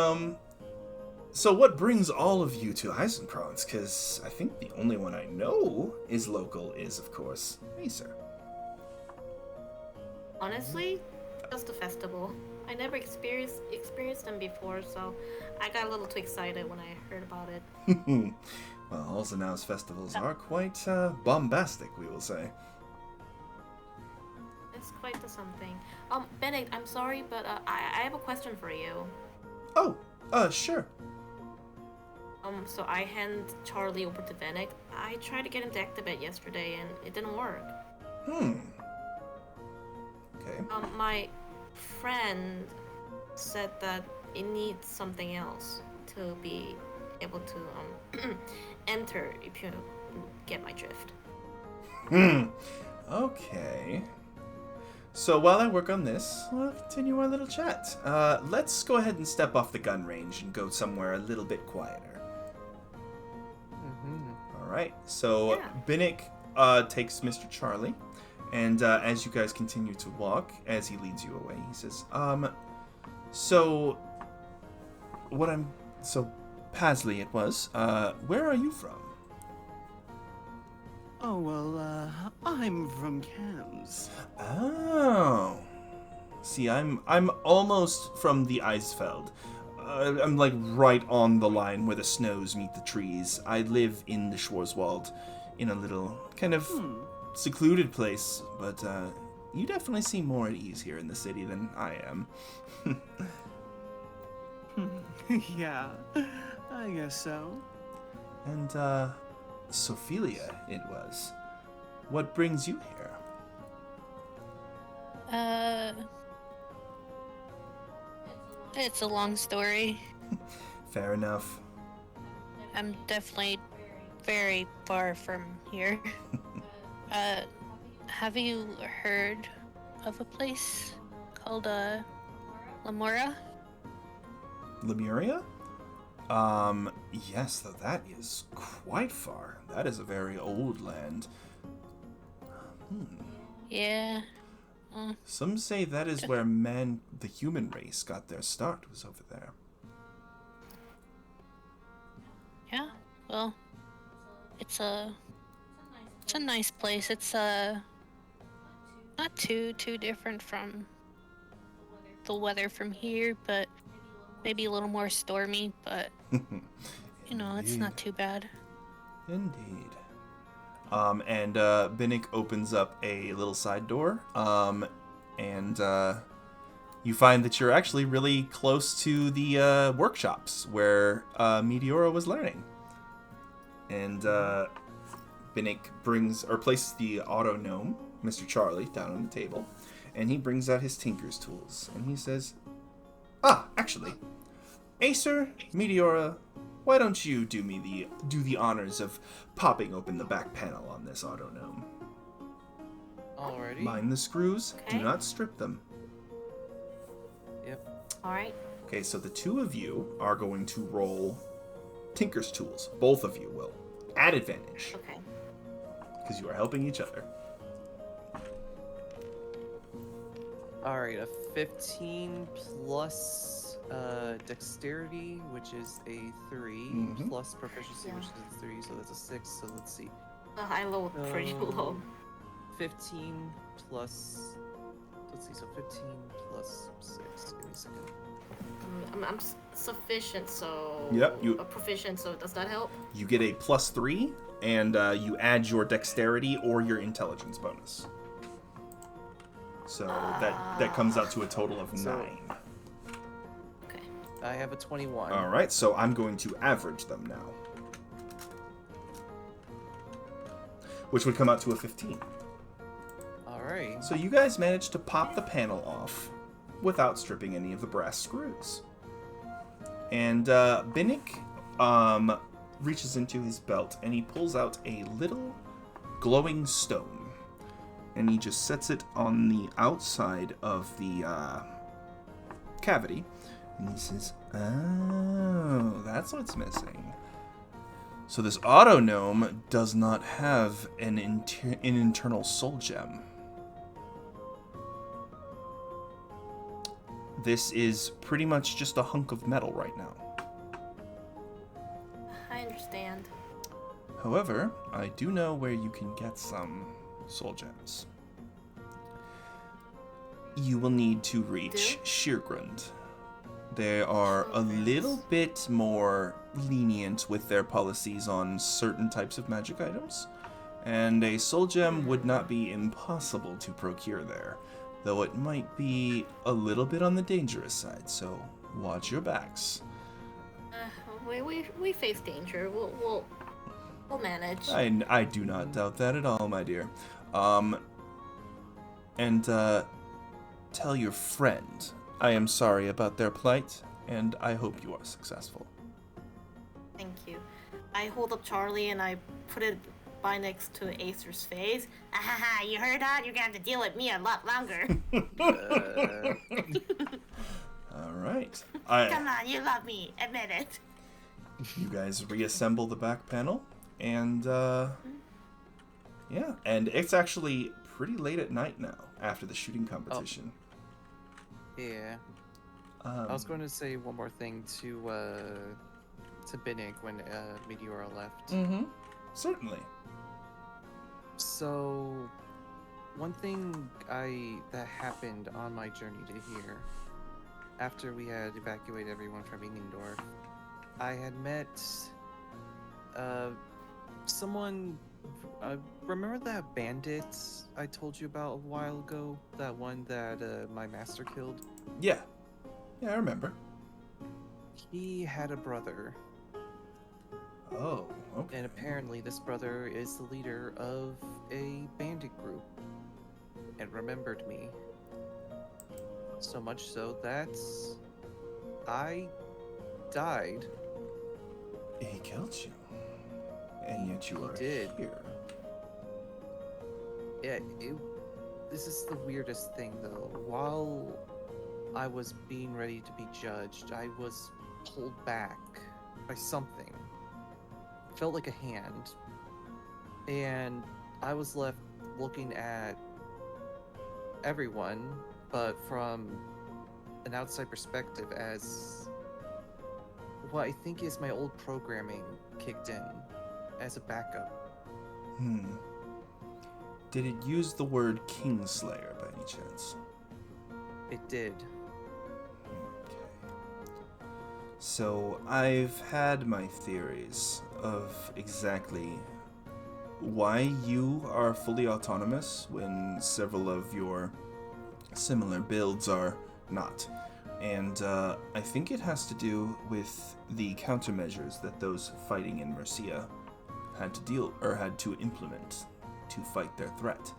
so what brings all of you to Eisenkranz? Because I think the only one I know is local is, of course, Acer. Honestly, just the festival. I never experienced them before, so I got a little too excited when I heard about it. Well, Alzenau's festivals are quite bombastic, we will say. It's quite the something. Benedict, I'm sorry, but I have a question for you. Oh, sure. So I hand Charlie over to Benedict. I tried to get him to activate yesterday, and it didn't work. Okay. My friend said that it needs something else to be able to enter, if you get my drift. Okay. So while I work on this, we'll continue our little chat. Let's go ahead and step off the gun range and go somewhere a little bit quieter. All right. So Yeah. Binnick takes Mr. Charlie, and as you guys continue to walk, as he leads you away, he says, so Pasley it was, where are you from? Oh, well, I'm from Cams. Oh. See, I'm almost from the Eisfeld. I'm like right on the line where the snows meet the trees. I live in the Schwarzwald, in a little kind of secluded place, but you definitely seem more at ease here in the city than I am. Yeah, I guess so. And Sophelia, it was. What brings you here? It's a long story. Fair enough. I'm definitely very far from here. Have you heard of a place called Lamora? Lemuria? Yes, though that is quite far. That is a very old land. Yeah. Some say that is where the human race, got their start, was over there. Yeah. Well, it's a nice place. It's not too different from the weather from here, but maybe a little more stormy, but it's not too bad. Indeed. And Binnick opens up a little side door, and you find that you're actually really close to the workshops where Meteora was learning. And Binnick places the auto gnome, Mr. Charlie, down on the table, and he brings out his tinker's tools, and he says, actually, Acer, Meteora, why don't you do the honors of popping open the back panel on this auto gnome? Alrighty. Mind the screws. Okay. Do not strip them. Yep. Alright. Okay, so the two of you are going to roll Tinker's Tools. Both of you will. At advantage. Okay. Because you are helping each other. Alright, a 15 plus dexterity, which is a 3, plus proficiency, which is a 3, so that's a 6. So let's see. I low pretty low. 15 plus. Let's see, so 15 plus 6. Give me a second. I'm sufficient, so. Yep, proficient, so does that help? You get a +3, and you add your dexterity or your intelligence bonus. So that comes out to a total of 9. Okay. I have a 21. All right, so I'm going to average them now, which would come out to a 15. Alright. So you guys managed to pop the panel off without stripping any of the brass screws. And Binnick reaches into his belt and he pulls out a little glowing stone. And he just sets it on the outside of the cavity. And he says, oh, that's what's missing. So this auto gnome does not have an internal soul gem. This is pretty much just a hunk of metal right now. I understand. However, I do know where you can get some soul gems. You will need to reach Sheergrund. They are a little bit more lenient with their policies on certain types of magic items, and a soul gem would not be impossible to procure there, though it might be a little bit on the dangerous side, so watch your backs. We face danger. We'll manage. I do not doubt that at all, my dear. Tell your friend I am sorry about their plight, and I hope you are successful. Thank you. I hold up Charlie and I put it by next to Acer's face. Ahaha, you heard that? You're gonna have to deal with me a lot longer. All right. Come on, you love me. Admit it. You guys reassemble the back panel, and yeah, and it's actually pretty late at night now after the shooting competition. Yeah. I was going to say one more thing to Binnick when Meteora left. Mm-hmm. Certainly. So, one thing that happened on my journey to here, after we had evacuated everyone from Ingendorf, I had met someone. Remember that bandit I told you about a while ago? That one that my master killed? Yeah, I remember. He had a brother. Oh, okay. And apparently this brother is the leader of a bandit group. And remembered me. So much so that I died. He killed you. And yet you are did. here. Yeah, this is the weirdest thing though. While I was being ready to be judged, I was pulled back by something. It felt like a hand. And I was left looking at everyone, but from an outside perspective as what I think is my old programming kicked in as a backup. Did it use the word Kingslayer by any chance? It did. Okay. So I've had my theories of exactly why you are fully autonomous when several of your similar builds are not. And I think it has to do with the countermeasures that those fighting in Mercia had to implement to fight their threat.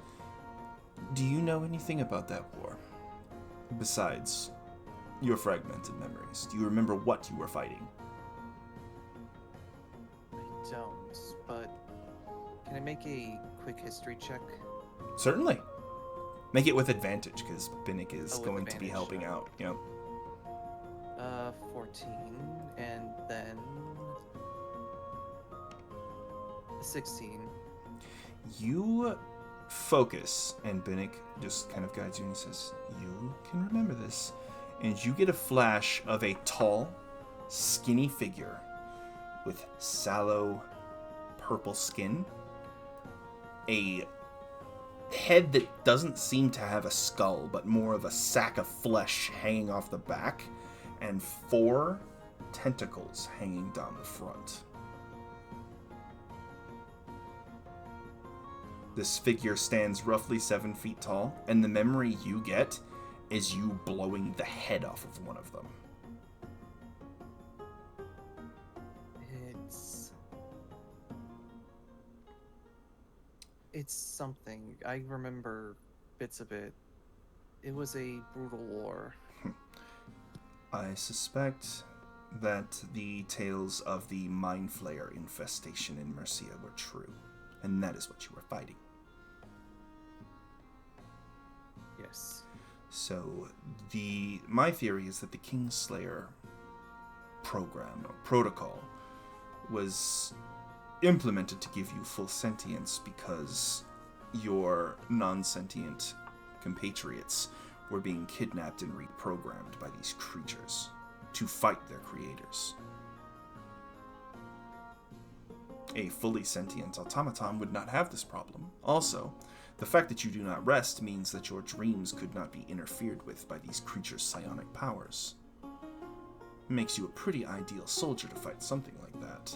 Do you know anything about that war? Besides your fragmented memories, do you remember what you were fighting? I don't, but can I make a quick history check? Certainly. Make it with advantage, because Binnick is with going to be advantage, helping out. Yep. 14, and then 16. You focus, and Binnick just kind of guides you and he says, you can remember this. And you get a flash of a tall, skinny figure with sallow, purple skin, a head that doesn't seem to have a skull, but more of a sack of flesh hanging off the back, and 4 tentacles hanging down the front. This figure stands roughly 7 feet tall, and the memory you get is you blowing the head off of one of them. It's something. I remember bits of it. It was a brutal war. I suspect that the tales of the Mind Flayer infestation in Mercia were true, and that is what you were fighting. Yes. So, my theory is that the Kingslayer program, or protocol, was implemented to give you full sentience because your non-sentient compatriots were being kidnapped and reprogrammed by these creatures to fight their creators. A fully sentient automaton would not have this problem. Also, the fact that you do not rest means that your dreams could not be interfered with by these creatures' psionic powers. It makes you a pretty ideal soldier to fight something like that.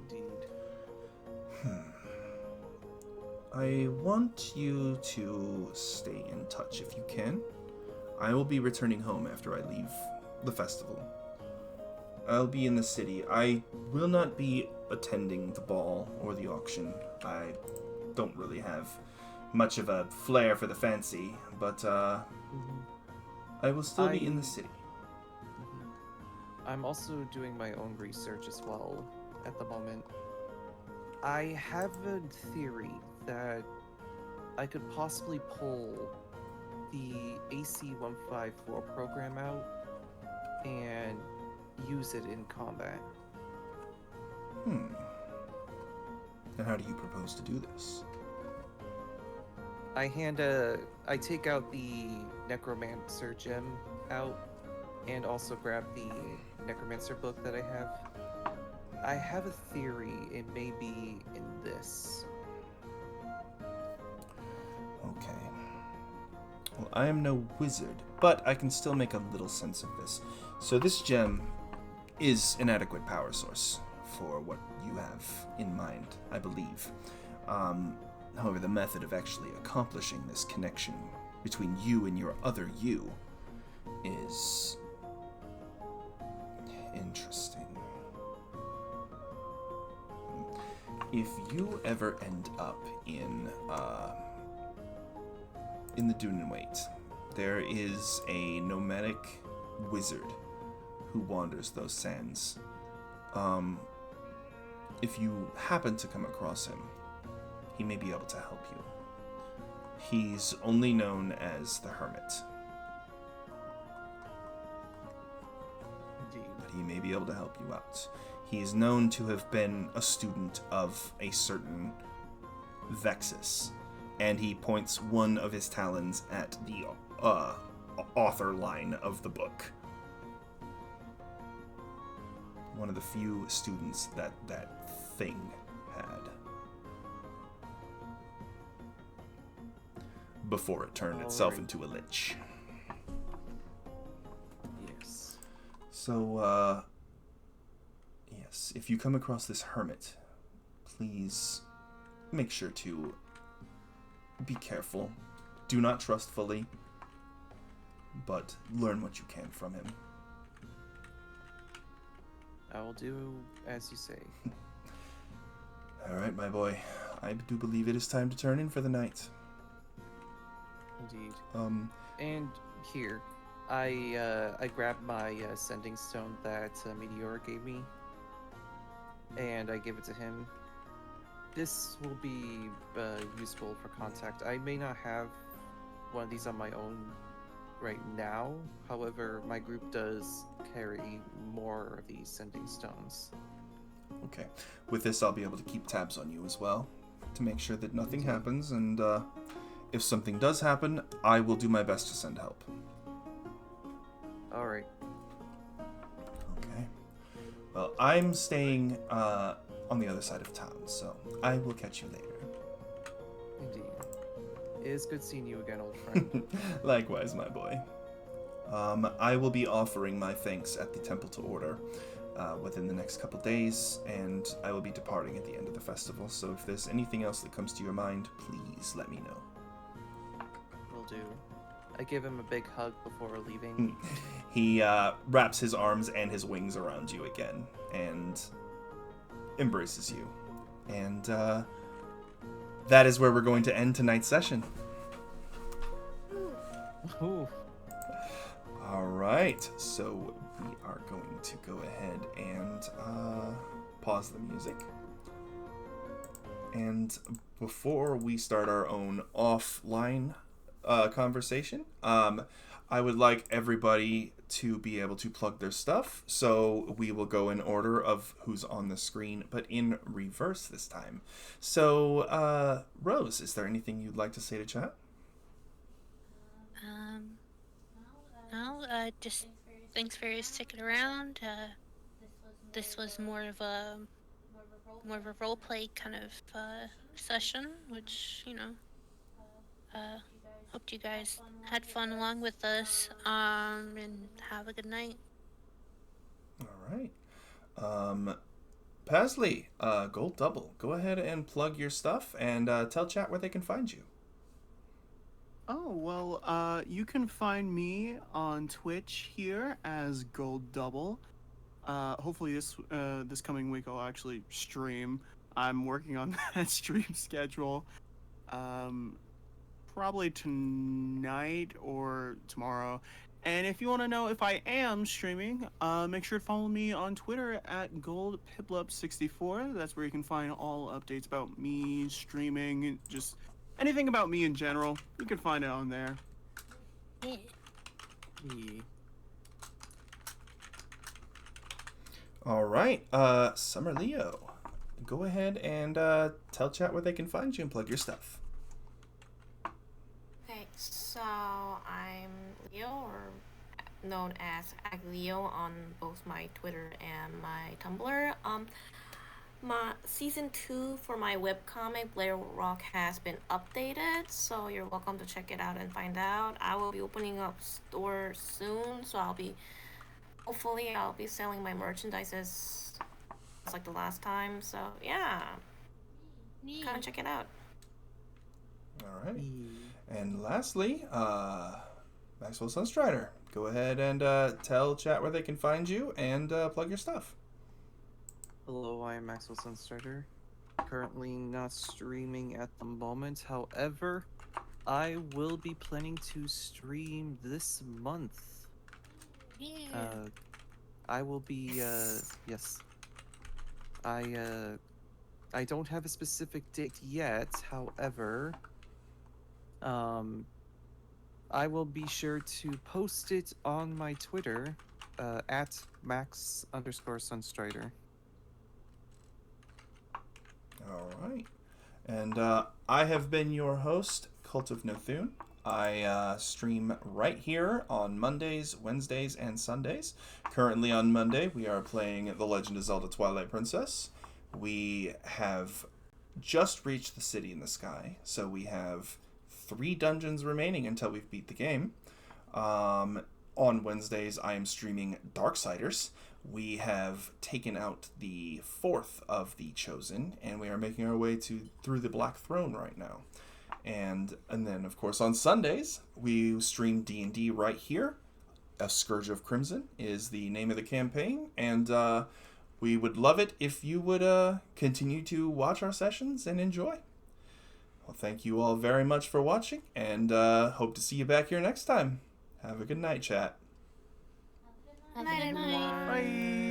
Indeed. I want you to stay in touch if you can. I will be returning home after I leave the festival. I'll be in the city. I will not be attending the ball or the auction. I don't really have much of a flair for the fancy, but I will still be in the city. I'm also doing my own research as well at the moment. I have a theory that I could possibly pull the AC-154 program out and use it in combat. And how do you propose to do this? I take out the Necromancer gem out, and also grab the Necromancer book that I have. I have a theory it may be in this. Okay. Well, I am no wizard, but I can still make a little sense of this. So this gem is an adequate power source for what you have in mind, I believe. However, the method of actually accomplishing this connection between you and your other you is interesting. If you ever end up in the Dunenwait, there is a nomadic wizard who wanders those sands. If you happen to come across him, he may be able to help you. He's only known as the Hermit. Indeed. But he may be able to help you out. He is known to have been a student of a certain Vexus, and he points one of his talons at the author line of the book. One of the few students that thing had. Before it turned itself into a lich. Yes. So, yes, if you come across this hermit, please make sure to be careful. Do not trust fully, but learn what you can from him. I will do as you say. All right, my boy. I do believe it is time to turn in for the night. Indeed. And here, I grabbed my sending stone that Meteor gave me, and I give it to him. This will be useful for contact. I may not have one of these on my own right now. However, my group does carry more of these sending stones. Okay. With this, I'll be able to keep tabs on you as well, to make sure that nothing happens, and if something does happen, I will do my best to send help. Alright. Okay. Well, I'm staying on the other side of town, so I will catch you later. Indeed. It is good seeing you again, old friend. Likewise, my boy. I will be offering my thanks at the Temple to Order within the next couple days, and I will be departing at the end of the festival, so if there's anything else that comes to your mind, please let me know. Will do. I give him a big hug before leaving. He wraps his arms and his wings around you again, and embraces you. And that is where we're going to end tonight's session. Ooh. All right, so we are going to go ahead and pause the music. And before we start our own offline conversation, I would like everybody to be able to plug their stuff. So we will go in order of who's on the screen, but in reverse this time. So, Rose, is there anything you'd like to say to chat? No, just thanks for sticking around. This was more of a roleplay kind of session, which hoped you guys had fun along with us. And have a good night. All right. Pasley, Gold Double, go ahead and plug your stuff and tell chat where they can find you. Oh, well, you can find me on Twitch here as Gold Double. Hopefully this coming week I'll actually stream. I'm working on that stream schedule. Probably tonight or tomorrow. And if you want to know if I am streaming, make sure to follow me on Twitter at goldpiplup64. That's where you can find all updates about me streaming, just anything about me in general. You can find it on there. Yeah. All right. Summer Leo, go ahead and tell chat where they can find you and plug your stuff. Okay, so I'm Leo, or known as Leo on both my Twitter and my Tumblr. My season 2 for my webcomic Blair Rock has been updated, so you're welcome to check it out and find out. I will be opening up store soon, so hopefully I'll be selling my merchandise as like the last time. So yeah, come and check it out. All right. And lastly, Maxwell Sunstrider, go ahead and tell chat where they can find you and plug your stuff. Hello, I am Maxwell Sunstrider. Currently not streaming at the moment. However, I will be planning to stream this month. Yeah. I will be, yes. I don't have a specific date yet. However, I will be sure to post it on my Twitter, at Max_Sunstrider. All right. And I have been your host, Cult of Nothune. I stream right here on Mondays, Wednesdays, and Sundays. Currently on Monday, we are playing The Legend of Zelda Twilight Princess. We have just reached the City in the Sky, so we have 3 dungeons remaining until we've beat the game. On Wednesdays, I am streaming Darksiders. We have taken out the 4th of the Chosen, and we are making our way through the Black Throne right now. And then, of course, on Sundays, we stream D&D right here. A Scourge of Crimson is the name of the campaign, and we would love it if you would continue to watch our sessions and enjoy. Well, thank you all very much for watching, and hope to see you back here next time. Have a good night, chat. Have a good night. Bye.